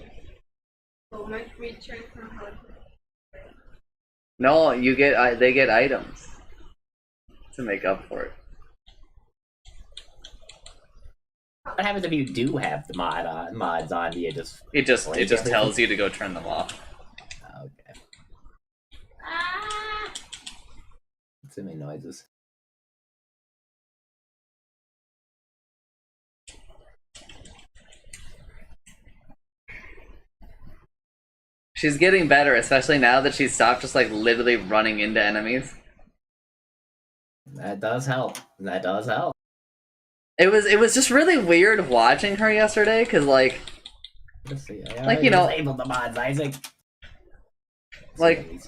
So make me check on how to. No, you get they get items to make up for it. What happens if you do have the mods on? Do you just It just everything? tells you to go turn them off. Okay. Too many noises. She's getting better, especially now that she's stopped just like literally running into enemies. That does help. That does help. It was just really weird watching her yesterday, cause like you know, disabled the mods, Isaac. Like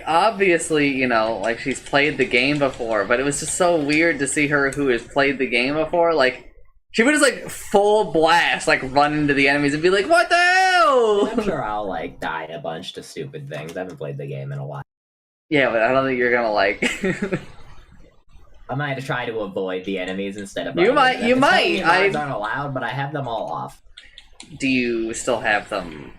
obviously, you know, like she's played the game before, but it was just so weird to see her who has played the game before. Like she would just like full blast, like run into the enemies and be like, "What the hell?" I'm sure I'll like die a bunch to stupid things. I haven't played the game in a while. Yeah, but I don't think you're gonna like. I might try to avoid the enemies instead of. You might. You might. Mods aren't allowed, but I have them all off. Do you still have them?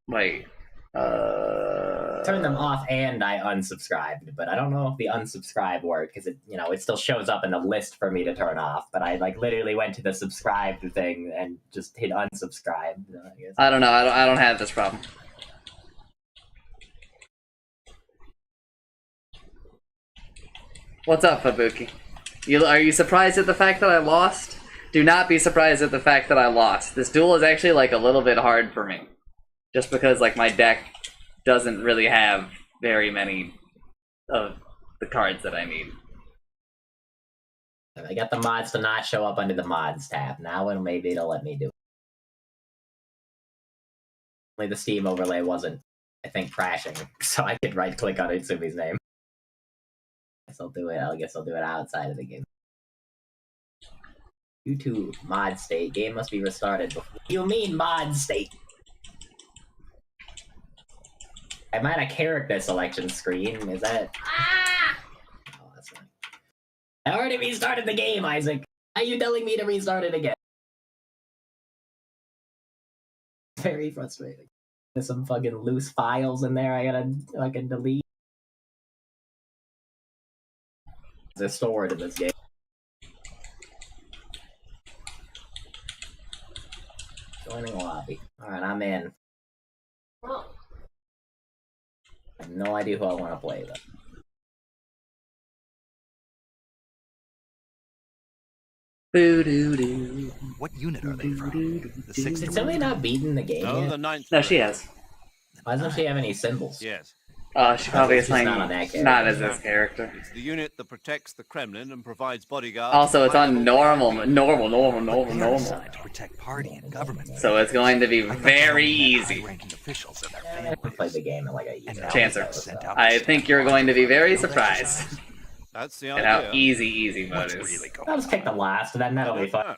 Wait. Turn them off and I unsubscribed, but I don't know if the unsubscribe worked because it, you know, it still shows up in the list for me to turn off. But I like literally went to the subscribed thing and just hit unsubscribe. I guess. I don't know. I don't have this problem. What's up, Fabuki? Are you surprised at the fact that I lost? Do not be surprised at the fact that I lost. This duel is actually like a little bit hard for me. Just because like my deck doesn't really have very many of the cards that I need. I got the mods to not show up under the mods tab. Now and maybe it'll let me do it. Only the Steam overlay wasn't, I think, crashing, so I could right click on Utsumi's name. I'll do it. I guess I'll do it outside of the game. YouTube mod state. Game must be restarted before. What do you mean mod state? I'm at a character selection screen. Is that? Oh, that's not. I already restarted the game, Isaac. Why are you telling me to restart it again? Very frustrating. There's some fucking loose files in there I gotta fucking delete. They're stored in this game. Joining lobby. Alright, I'm in. I have no idea who I want to play, though. What unit are they from? The 6th? Did somebody not beaten the game No, yet? the 9th. No, she has. Why doesn't she have any symbols? Yes. She probably is She's playing not on that character. not as this character. It's the unit that protects the Kremlin and provides bodyguards. Also, it's on normal. To protect party and government. So it's going to be very easy. Officials and their I never played the game in like a year. Chancer, I think you're going to be very surprised That's the at idea. how easy mode is. I'll just pick the last, and then that'll be fun.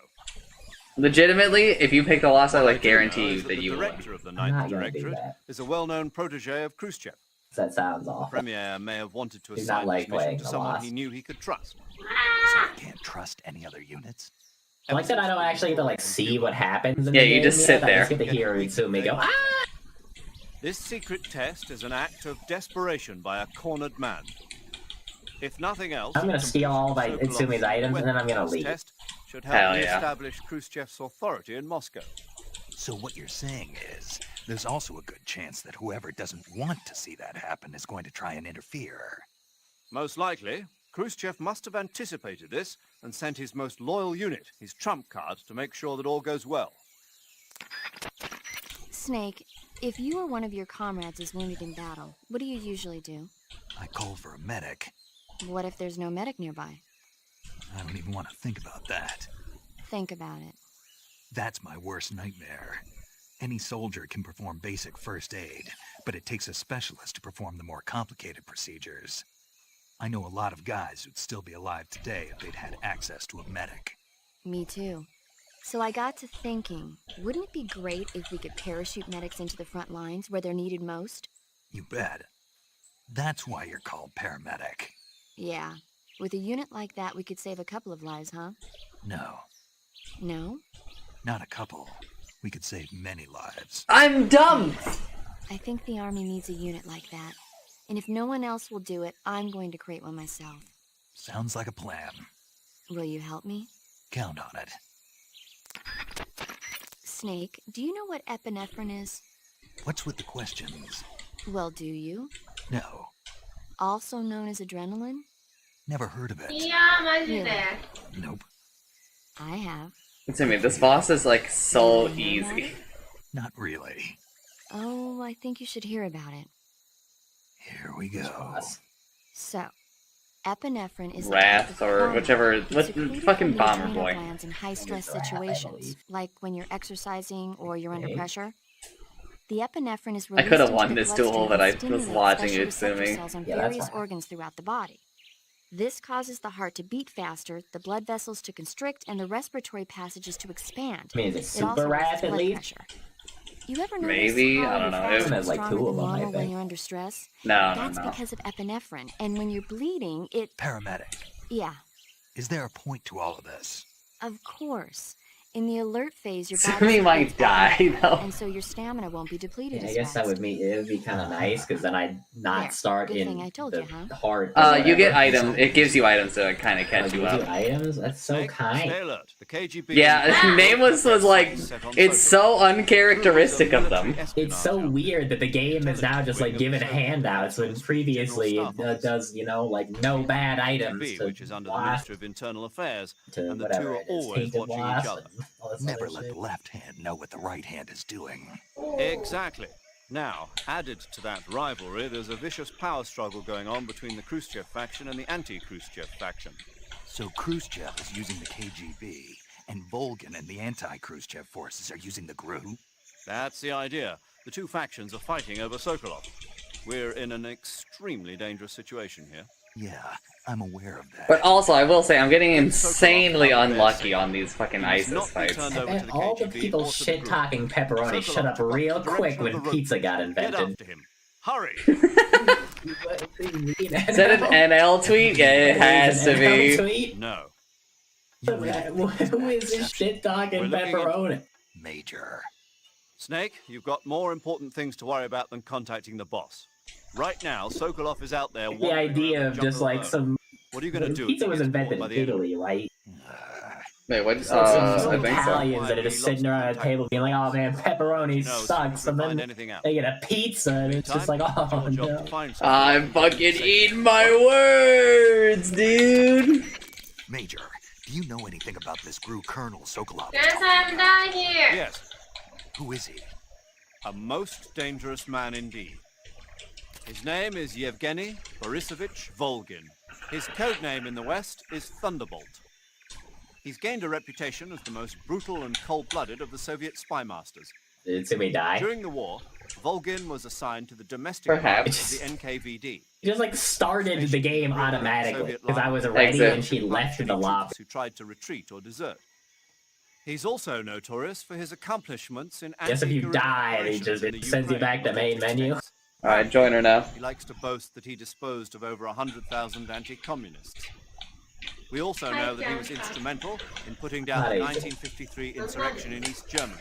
Legitimately, if you pick the lost, I like guarantee you The that you will. director of the I'm not 9th gonna do Directorate that. is a well-known protege of Khrushchev. That sounds The awful. Premier may have wanted to He's not assign like this mission playing to the someone Lost. he knew he could trust. So you can't trust any other units? I like that I don't actually get to like see what happens in Yeah, the you game just yet. sit I there. just get to hear Utsumi go, ah! This secret test is an act of desperation by a cornered man. If nothing else, I'm gonna steal all of Utsumi's items, and then I'm gonna this leave. test should Hell help yeah. establish Khrushchev's authority in Moscow. So what you're saying is, there's also a good chance that whoever doesn't want to see that happen is going to try and interfere. Most likely, Khrushchev must have anticipated this and sent his most loyal unit, his trump card, to make sure that all goes well. Snake, if you or one of your comrades is wounded in battle, what do you usually do? I call for a medic. What if there's no medic nearby? I don't even want to think about that. Think about it. That's my worst nightmare. Any soldier can perform basic first aid, but it takes a specialist to perform the more complicated procedures. I know a lot of guys who'd still be alive today if they'd had access to a medic. Me too. So I got to thinking, wouldn't it be great if we could parachute medics into the front lines where they're needed most? You bet. That's why you're called paramedic. Yeah. With a unit like that, we could save a couple of lives, huh? No, No? not a couple. We could save many lives. I'm dumb! I think the Army needs a unit like that. And if no one else will do it, I'm going to create one myself. Sounds like a plan. Will you help me? Count on it. Snake, do you know what epinephrine is? What's with the questions? Well, do you? No, Also known as adrenaline? never heard of it. いやー、マジで。 Nope. I have. To me, this boss is like so easy. Not really. Oh, I think you should hear about it. Here we go. So, epinephrine is Wrath or whichever, what fucking bomber boy. glands in high-stress situations, like when you're exercising or you're under pressure. The epinephrine is I released could have into won the this duel, bloodstream but I and was stimulates watching special it, receptor Sumi. cells on Yeah, that's various fine. organs throughout the body. This causes the heart to beat faster, the blood vessels to constrict, and the respiratory passages to expand. I mean, is it It super also raises rapidly? blood pressure. You ever notice Maybe? how I don't you're know. faster It- and Like stronger two of than them, I normal when think. you're under stress? No, That's no. because of epinephrine. And when you're bleeding, it... Paramedic. Yeah, Is there a point to all of this? of course. In the alert phase, your Sumi body might secretes die, epinephrine, though. and so your stamina won't be depleted Yeah, I as guess that fast. would be kind of nice, because then I'd not There, start good in thing I told the you, huh? hard. or You get whatever. items. It gives you items to kind of catch Oh, you gives up. you items? That's so Stay kind. alert. The KGB Yeah, Nameless was like, it's so uncharacteristic of them. It's so weird that the game is now just like giving handouts when previously it does, you know, like no bad items KGB, to which is under the Wasp, Ministry of Internal Affairs, to and the two whatever are it is, always Tainted watching Wasp each other. and all this Never other let shit. the left hand know what the right hand is doing. Exactly. Now, added to that rivalry, there's a vicious power struggle going on between the Khrushchev faction and the anti-Khrushchev faction. So Khrushchev is using the KGB, and Volgin and the anti-Khrushchev forces are using the GRU? That's the idea. The two factions are fighting over Sokolov. We're in an extremely dangerous situation here. Yeah, I'm aware of that. But also, I will say, I'm getting insanely unlucky on these fucking ISIS fights. And all the people shit talking pepperoni shut up real quick when pizza got invented. Hurry! Is that an NL tweet? Yeah, it has to be. Tweet? No. Who is this shit talking We're looking pepperoni? Major. Snake, you've got more important things to worry about than contacting the boss. Right now, Sokolov is out there. The idea of just like some. What are you going to do? Pizza was invented in Italy, right? Wait, what? Some I think Italians so. that are just sitting around a table being like, "Oh man, pepperoni sucks," and then they get a pizza, and it's just like, "Oh no." I'm fucking eating my words, dude. Major, do you know anything about this GRU Colonel Sokolov? Yes, I'm down here. Yes. Who is he? A most dangerous man indeed. His name is Yevgeny Borisovich Volgin. His code name in the West is Thunderbolt. He's gained a reputation as the most brutal and cold-blooded of the Soviet spy masters. Did Sumi die? During the war, Volgin was assigned to the domestic Perhaps. command of the NKVD. He just like started the game automatically because I was ready and she left in the lobby. Who tried to retreat or desert. He's also notorious for his accomplishments in Guess if you anti-guerrilla die, operations in it the sends you Ukraine back to main menu. Alright, join her now. He likes to boast that he disposed of over 100,000 anti-communists. We also know that he was instrumental in putting down Not the easy. 1953 insurrection in East Germany.